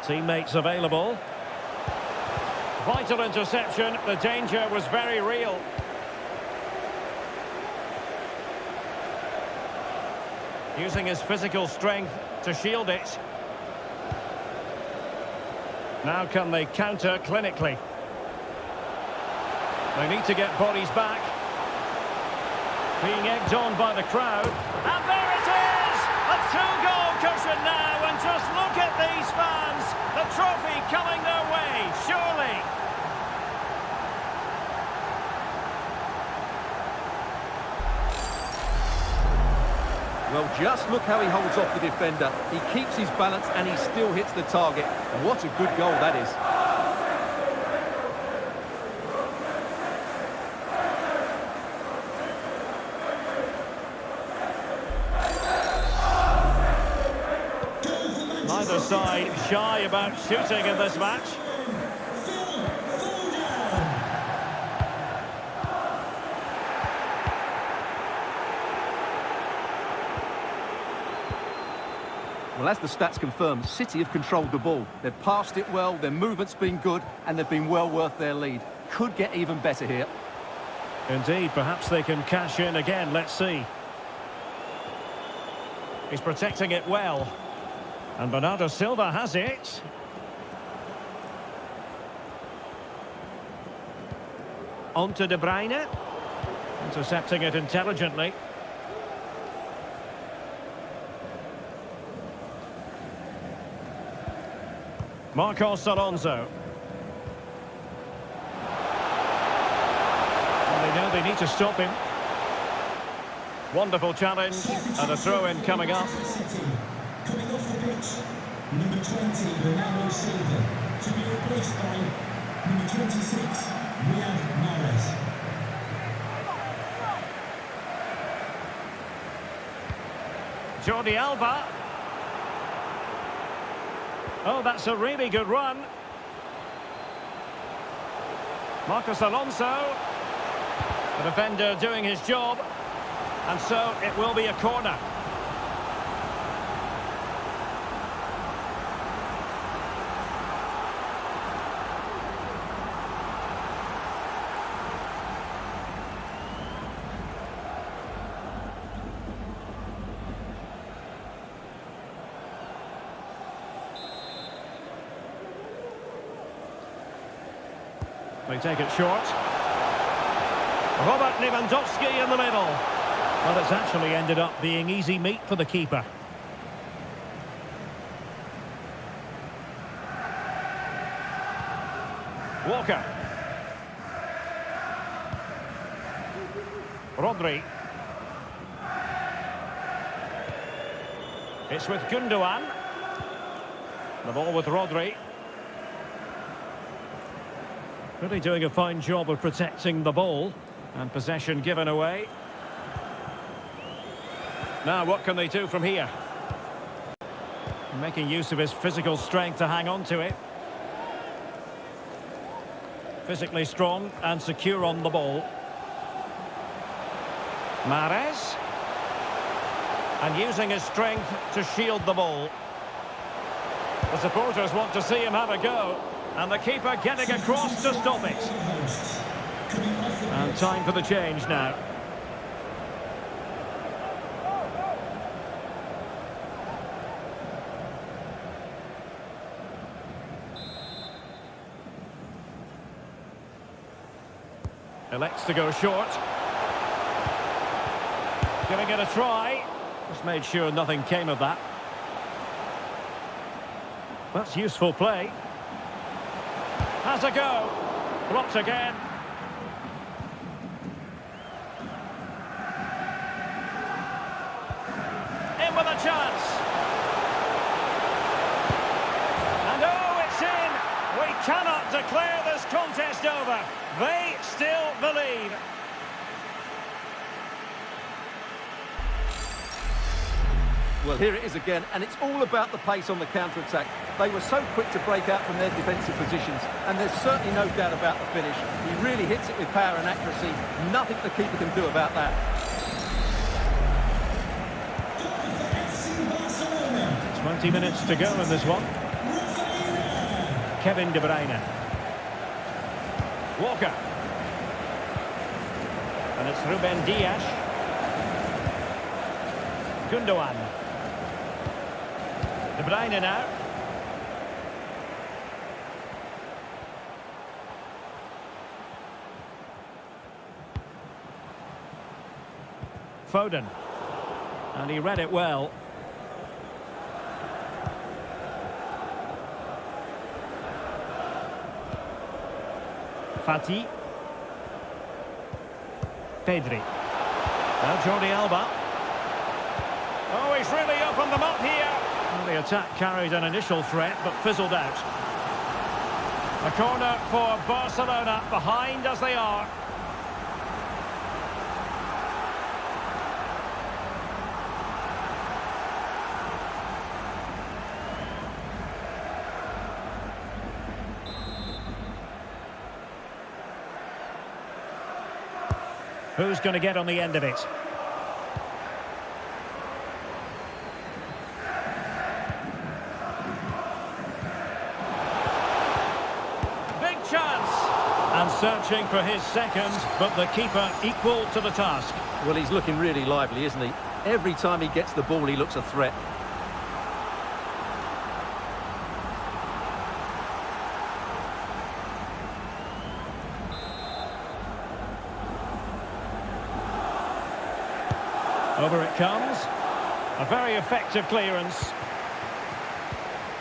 Speaker 1: Teammates available. Vital interception. The danger was very real. Using his physical strength to shield it. Now can they counter clinically? They need to get bodies back. Being egged on by the crowd. And there it is! A two-goal cushion now, and just look at these fans. The trophy coming their way, surely.
Speaker 2: Well, just look how he holds off the defender. He keeps his balance and he still hits the target. What a good goal that is.
Speaker 1: Neither side shy about shooting in this match.
Speaker 2: Well, as the stats confirm, City have controlled the ball. They've passed it well, their movement's been good, and they've been well worth their lead. Could get even better here.
Speaker 1: Indeed, perhaps they can cash in again. Let's see. He's protecting it well. And Bernardo Silva has it. On to De Bruyne. Intercepting it intelligently. Marcos Alonso. And they know they need to stop him. Wonderful challenge and a throw-in coming up.
Speaker 3: Coming off the pitch, number 20, Bernardo Silva, to be replaced by number 26, Riyad Mahrez.
Speaker 1: Jordi Alba. Oh, that's a really good run. Marcos Alonso. The defender doing his job. And so it will be a corner. They take it short. Robert Lewandowski in the middle. Well, it's actually ended up being easy meat for the keeper. Walker. Rodri. It's with Gundogan. The ball with Rodri. Really doing a fine job of protecting the ball. And possession given away. Now what can they do from here? Making use of his physical strength to hang on to it. Physically strong and secure on the ball. Mahrez. And using his strength to shield the ball. The supporters want to see him have a go. And the keeper getting across to stop it. And time for the change now. Elects to go short. Giving it a try. Just made sure nothing came of that. That's useful play. Has a go. Blocked again. In with a chance. And oh, it's in. We cannot declare this contest over. They still believe.
Speaker 2: Well, here it is again, and it's all about the pace on the counter-attack. They were so quick to break out from their defensive positions, and there's certainly no doubt about the finish. He really hits it with power and accuracy. Nothing the keeper can do about that.
Speaker 1: 20 minutes to go in this one. Kevin De Bruyne. Walker. And it's Ruben Dias. Gundogan. De Bruyne now. Foden. And he read it well. Fati. Pedri. Now Jordi Alba. Oh, he's really opened them up here. Well, the attack carried an initial threat, but fizzled out. A corner for Barcelona, behind as they are. Who's going to get on the end of it? Big chance! And searching for his second, but the keeper equal to the task.
Speaker 2: Well, he's looking really lively, isn't he? Every time he gets the ball, he looks a threat.
Speaker 1: Over it comes. A very effective clearance.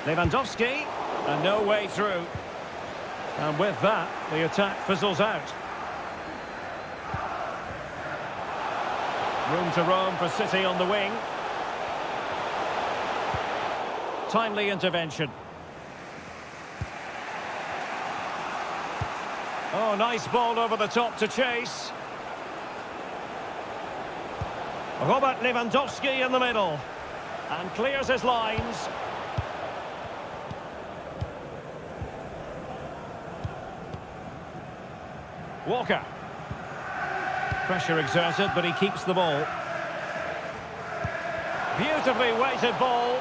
Speaker 1: Lewandowski, and no way through. And with that, the attack fizzles out. Room to roam for City on the wing. Timely intervention. Oh, nice ball over the top to chase. Robert Lewandowski in the middle. And clears his lines. Walker. Pressure exerted, but he keeps the ball. Beautifully weighted ball.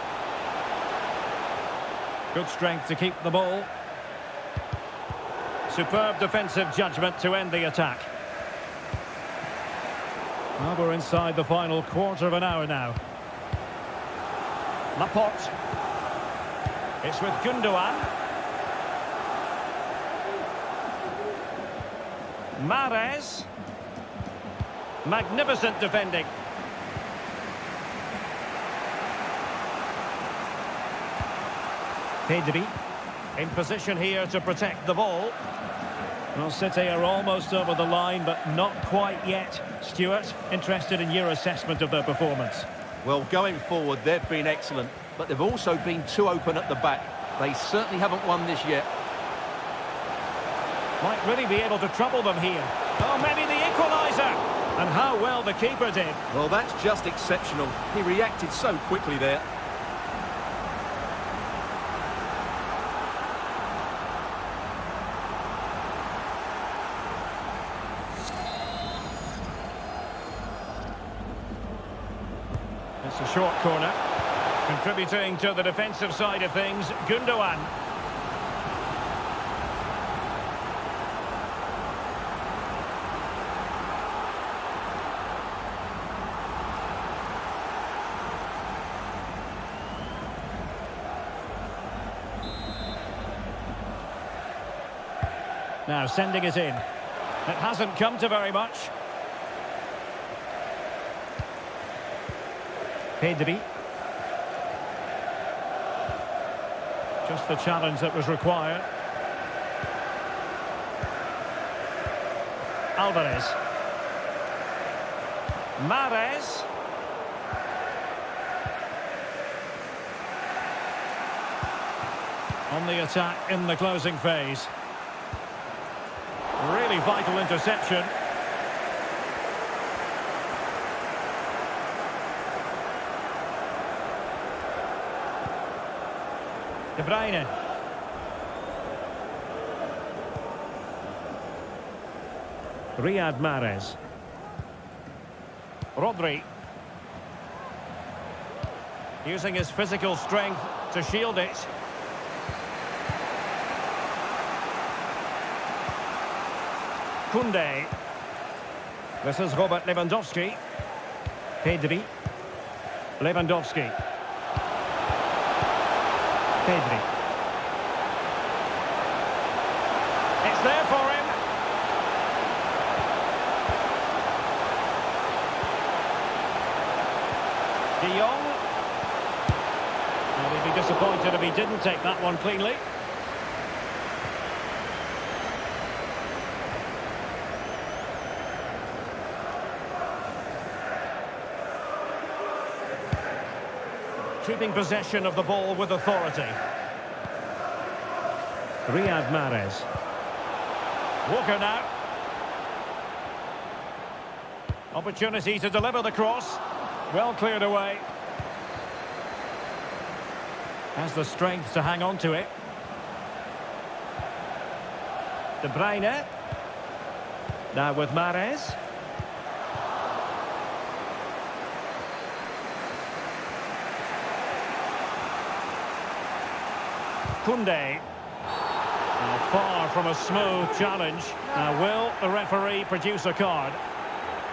Speaker 1: Good strength to keep the ball. Superb defensive judgment to end the attack. Well, we're inside the final quarter of an hour now. Laporte. It's with Gundogan. Mahrez. Magnificent defending. Pedri in position here to protect the ball. Well, City are almost over the line, but not quite yet. Stuart, interested in your assessment of their performance.
Speaker 2: Well, going forward, they've been excellent, but they've also been too open at the back. They certainly haven't won this yet.
Speaker 1: Might really be able to trouble them here. Oh, maybe the equaliser! And how well the keeper did.
Speaker 2: Well, that's just exceptional. He reacted so quickly there.
Speaker 1: It's a short corner. Contributing to the defensive side of things, Gundogan. Now sending it in. It hasn't come to very much. Pedri. Just the challenge that was required. Alvarez. Mahrez. On the attack in the closing phase. Really vital interception. De Bruyne. Riyad Mahrez. Rodri. Using his physical strength to shield it. Koundé. This is Robert Lewandowski. Pedri. Lewandowski. Pedri. It's there for him. De Jong. And he'd be disappointed if he didn't take that one cleanly. Keeping possession of the ball with authority. Riyad Mahrez. Walker now. Opportunity to deliver the cross. Well cleared away. Has the strength to hang on to it. De Bruyne. Now with Mahrez. Koundé. Far from a smooth challenge. Now, will the referee produce a card?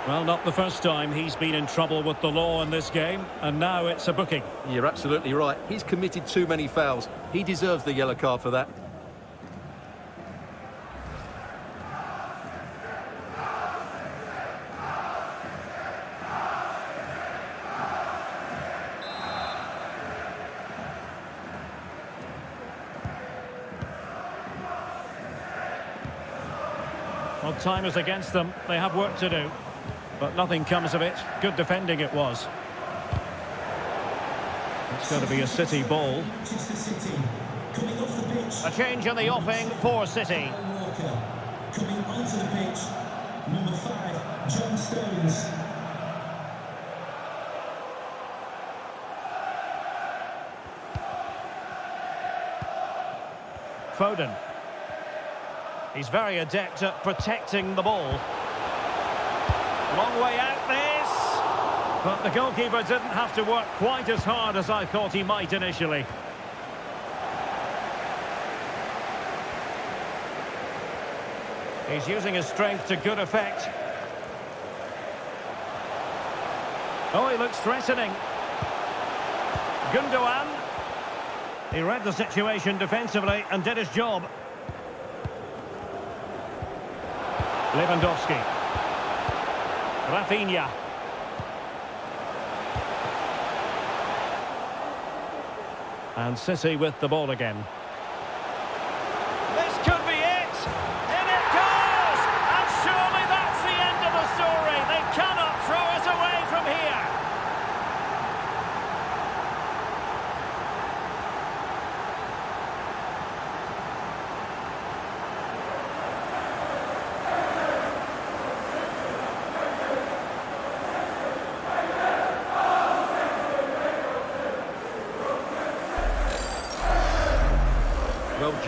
Speaker 1: Well, not the first time he's been in trouble with the law in this game, and now it's a booking.
Speaker 2: You're absolutely right. He's committed too many fouls. He deserves the yellow card for that.
Speaker 1: Well, time is against them. They have work to do. But nothing comes of it. Good defending it was. It's going to be a City ball. A change in the offing for City.
Speaker 3: Coming onto the pitch, number 5, John Stones.
Speaker 1: Foden. He's very adept at protecting the ball. Long way out this. But the goalkeeper didn't have to work quite as hard as I thought he might initially. He's using his strength to good effect. Oh, he looks threatening. Gundogan. He read the situation defensively and did his job. Lewandowski. Rafinha. And City with the ball again. This could be it! In it goes!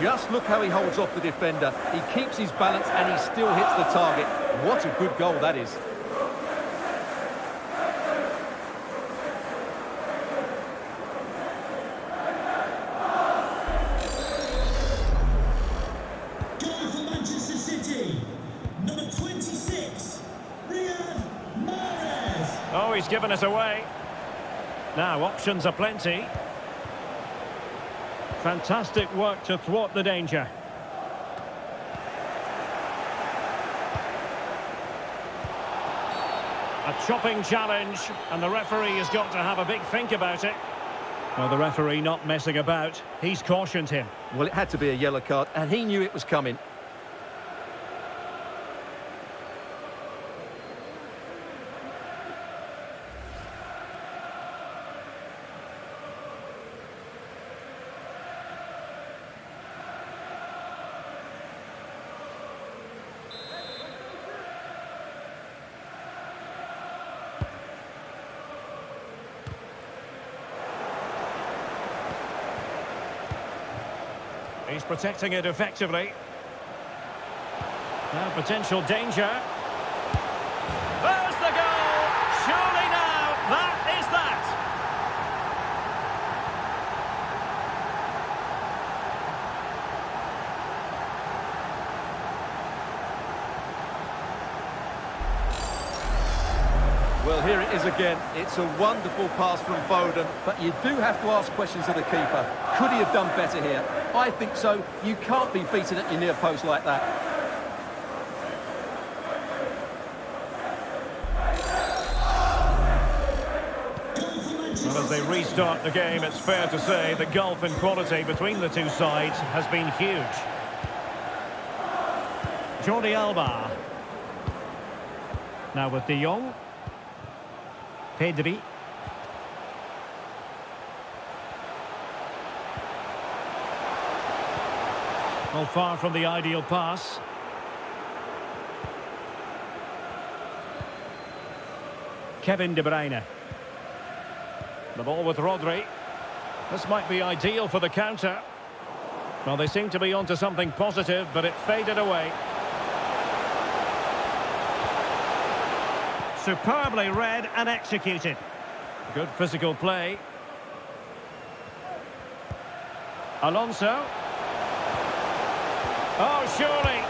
Speaker 2: Just look how he holds off the defender. He keeps his balance and he still hits the target. What a good goal that is.
Speaker 3: Goal for Manchester City. Number 26, Riyad Mahrez.
Speaker 1: Oh, he's given us away. Now, options are plenty. Fantastic work to thwart the danger. A chopping challenge, and the referee has got to have a big think about it. Well, the referee not messing about. He's cautioned him.
Speaker 2: Well, it had to be a yellow card, and he knew it was coming.
Speaker 1: He's protecting it effectively. Now potential danger. There's the goal! Surely now, that is that!
Speaker 2: Well, here it is again. It's a wonderful pass from Foden, but you do have to ask questions of the keeper. Could he have done better here? I think so. You can't be beaten at your near post like that.
Speaker 1: Well, as they restart the game, it's fair to say the gulf in quality between the two sides has been huge. Jordi Alba. Now with De Jong. Pedri. Well, far from the ideal pass. Kevin De Bruyne. The ball with Rodri. This might be ideal for the counter. Well, they seem to be onto something positive, but it faded away. Superbly read and executed. Good physical play. Alonso. Oh, surely.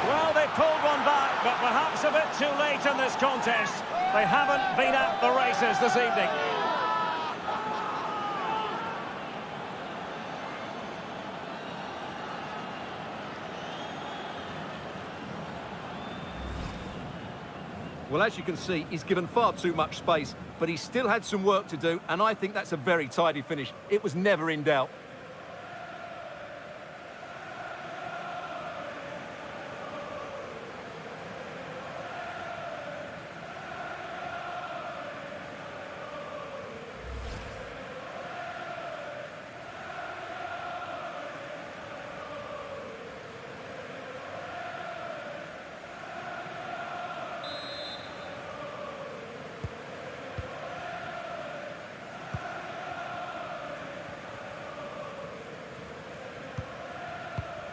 Speaker 1: Well, they pulled one back, but perhaps a bit too late in this contest. They haven't been at the races this evening.
Speaker 2: Well, as you can see, he's given far too much space, but he still had some work to do, and I think that's a very tidy finish. It was never in doubt.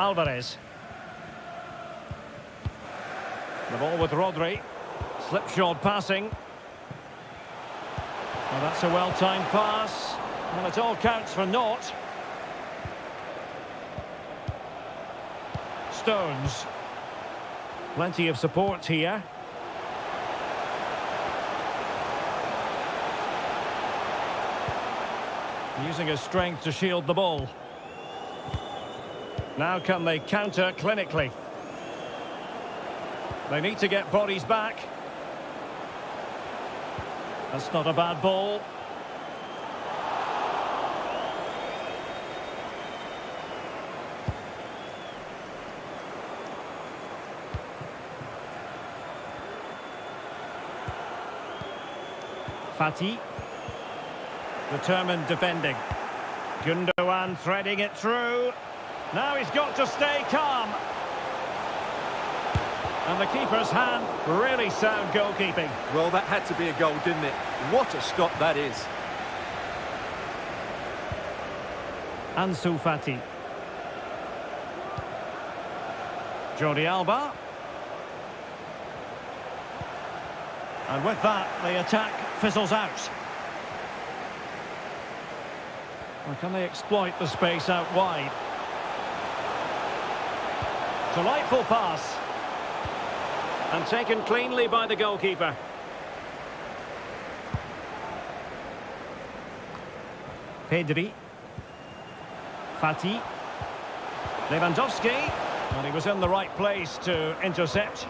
Speaker 1: Alvarez. The ball with Rodri. Slipshod passing. Well, that's a well-timed pass. Well, it all counts for naught. Stones. Plenty of support here. Using his strength to shield the ball. Now can they counter clinically? They need to get bodies back. That's not a bad ball. Fati. Determined defending. Gundogan threading it through. Now he's got to stay calm. And the keeper's hand, really sound goalkeeping.
Speaker 2: Well, that had to be a goal, didn't it? What a stop that is.
Speaker 1: Ansu Fati. Jordi Alba. And with that, the attack fizzles out. Or can they exploit the space out wide? Delightful pass. And taken cleanly by the goalkeeper. Pedri. Fati. Lewandowski. And he was in the right place to intercept.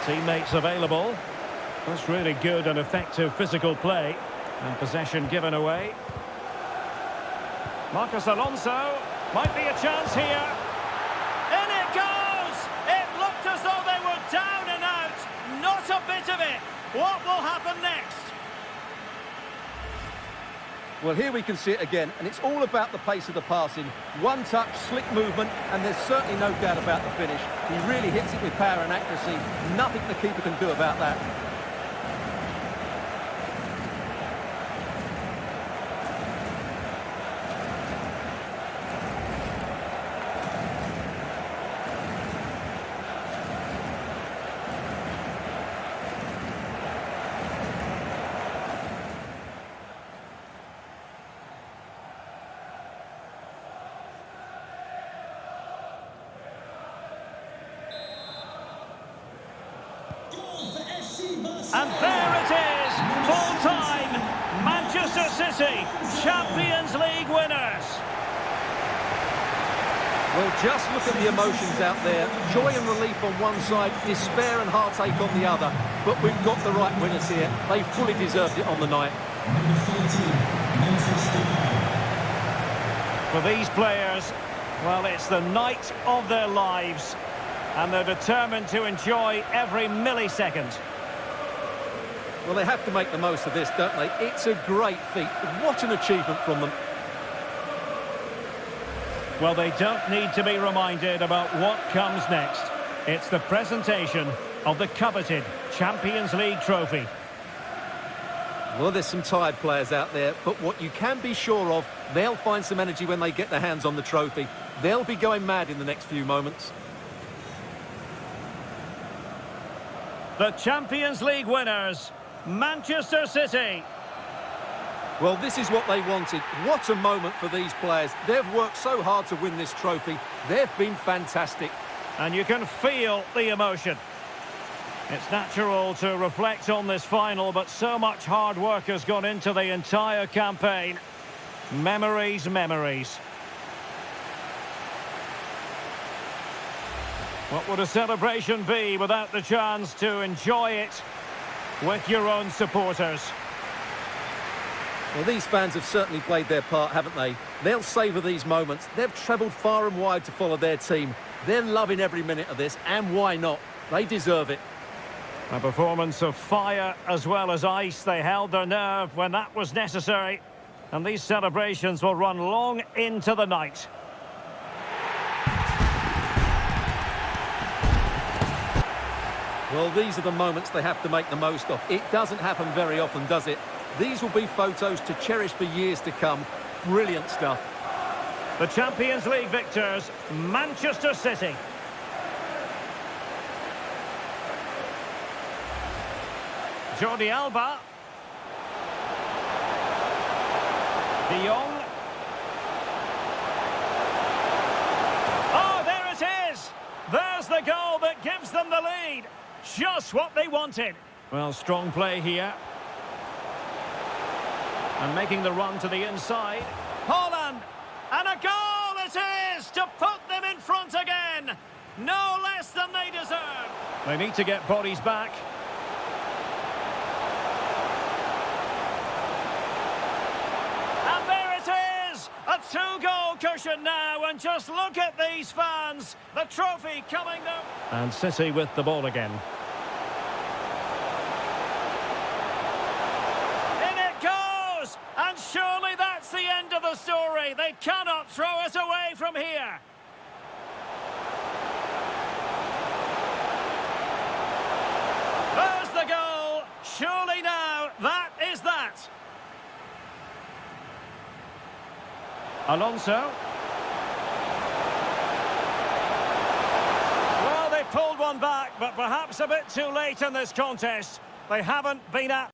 Speaker 1: Teammates available. That's really good and effective physical play. And possession given away. Marcos Alonso. Might be a chance here. In it goes! It looked as though they were down and out. Not a bit of it. What will happen next?
Speaker 2: Well, here we can see it again, and it's all about the pace of the passing. One touch, slick movement, and there's certainly no doubt about the finish. He really hits it with power and accuracy. Nothing the keeper can do about that.
Speaker 1: And there it is, full-time, Manchester City, Champions League winners.
Speaker 2: Well, just look at the emotions out there. Joy and relief on one side, despair and heartache on the other. But we've got the right winners here. They fully deserved it on the night.
Speaker 3: Number 14, Manchester.
Speaker 1: For these players, well, it's the night of their lives. And they're determined to enjoy every millisecond.
Speaker 2: Well, they have to make the most of this, don't they? It's a great feat. What an achievement from them.
Speaker 1: Well, they don't need to be reminded about what comes next. It's the presentation of the coveted Champions League trophy.
Speaker 2: Well, there's some tired players out there, but what you can be sure of, they'll find some energy when they get their hands on the trophy. They'll be going mad in the next few moments.
Speaker 1: The Champions League winners, Manchester City.
Speaker 2: Well, this is what they wanted. What a moment for these players. They've worked so hard to win this trophy. They've been fantastic.
Speaker 1: And you can feel the emotion. It's natural to reflect on this final, but so much hard work has gone into the entire campaign. Memories, memories. What would a celebration be without the chance to enjoy it with your own supporters?
Speaker 2: Well, these fans have certainly played their part, haven't they? They'll savour these moments. They've travelled far and wide to follow their team. They're loving every minute of this, and why not? They deserve it.
Speaker 1: A performance of fire as well as ice. They held their nerve when that was necessary. And these celebrations will run long into the night.
Speaker 2: Well, these are the moments they have to make the most of. It doesn't happen very often, does it? These will be photos to cherish for years to come. Brilliant stuff.
Speaker 1: The Champions League victors, Manchester City. Jordi Alba. De Jong. Oh, there it is! There's the goal that gives them the lead. Just what they wanted. Well, strong play here. And making the run to the inside. Haaland! And a goal it is to put them in front again. No less than they deserve. They need to get bodies back. And there it is! A two-goal cushion now, and just look at these fans. The trophy coming them. And City with the ball again. In it goes! And surely that's the end of the story. They cannot throw it away from here. There's the goal. Surely now, that is that. Alonso. pulled one back, but perhaps a bit too late in this contest. They haven't been at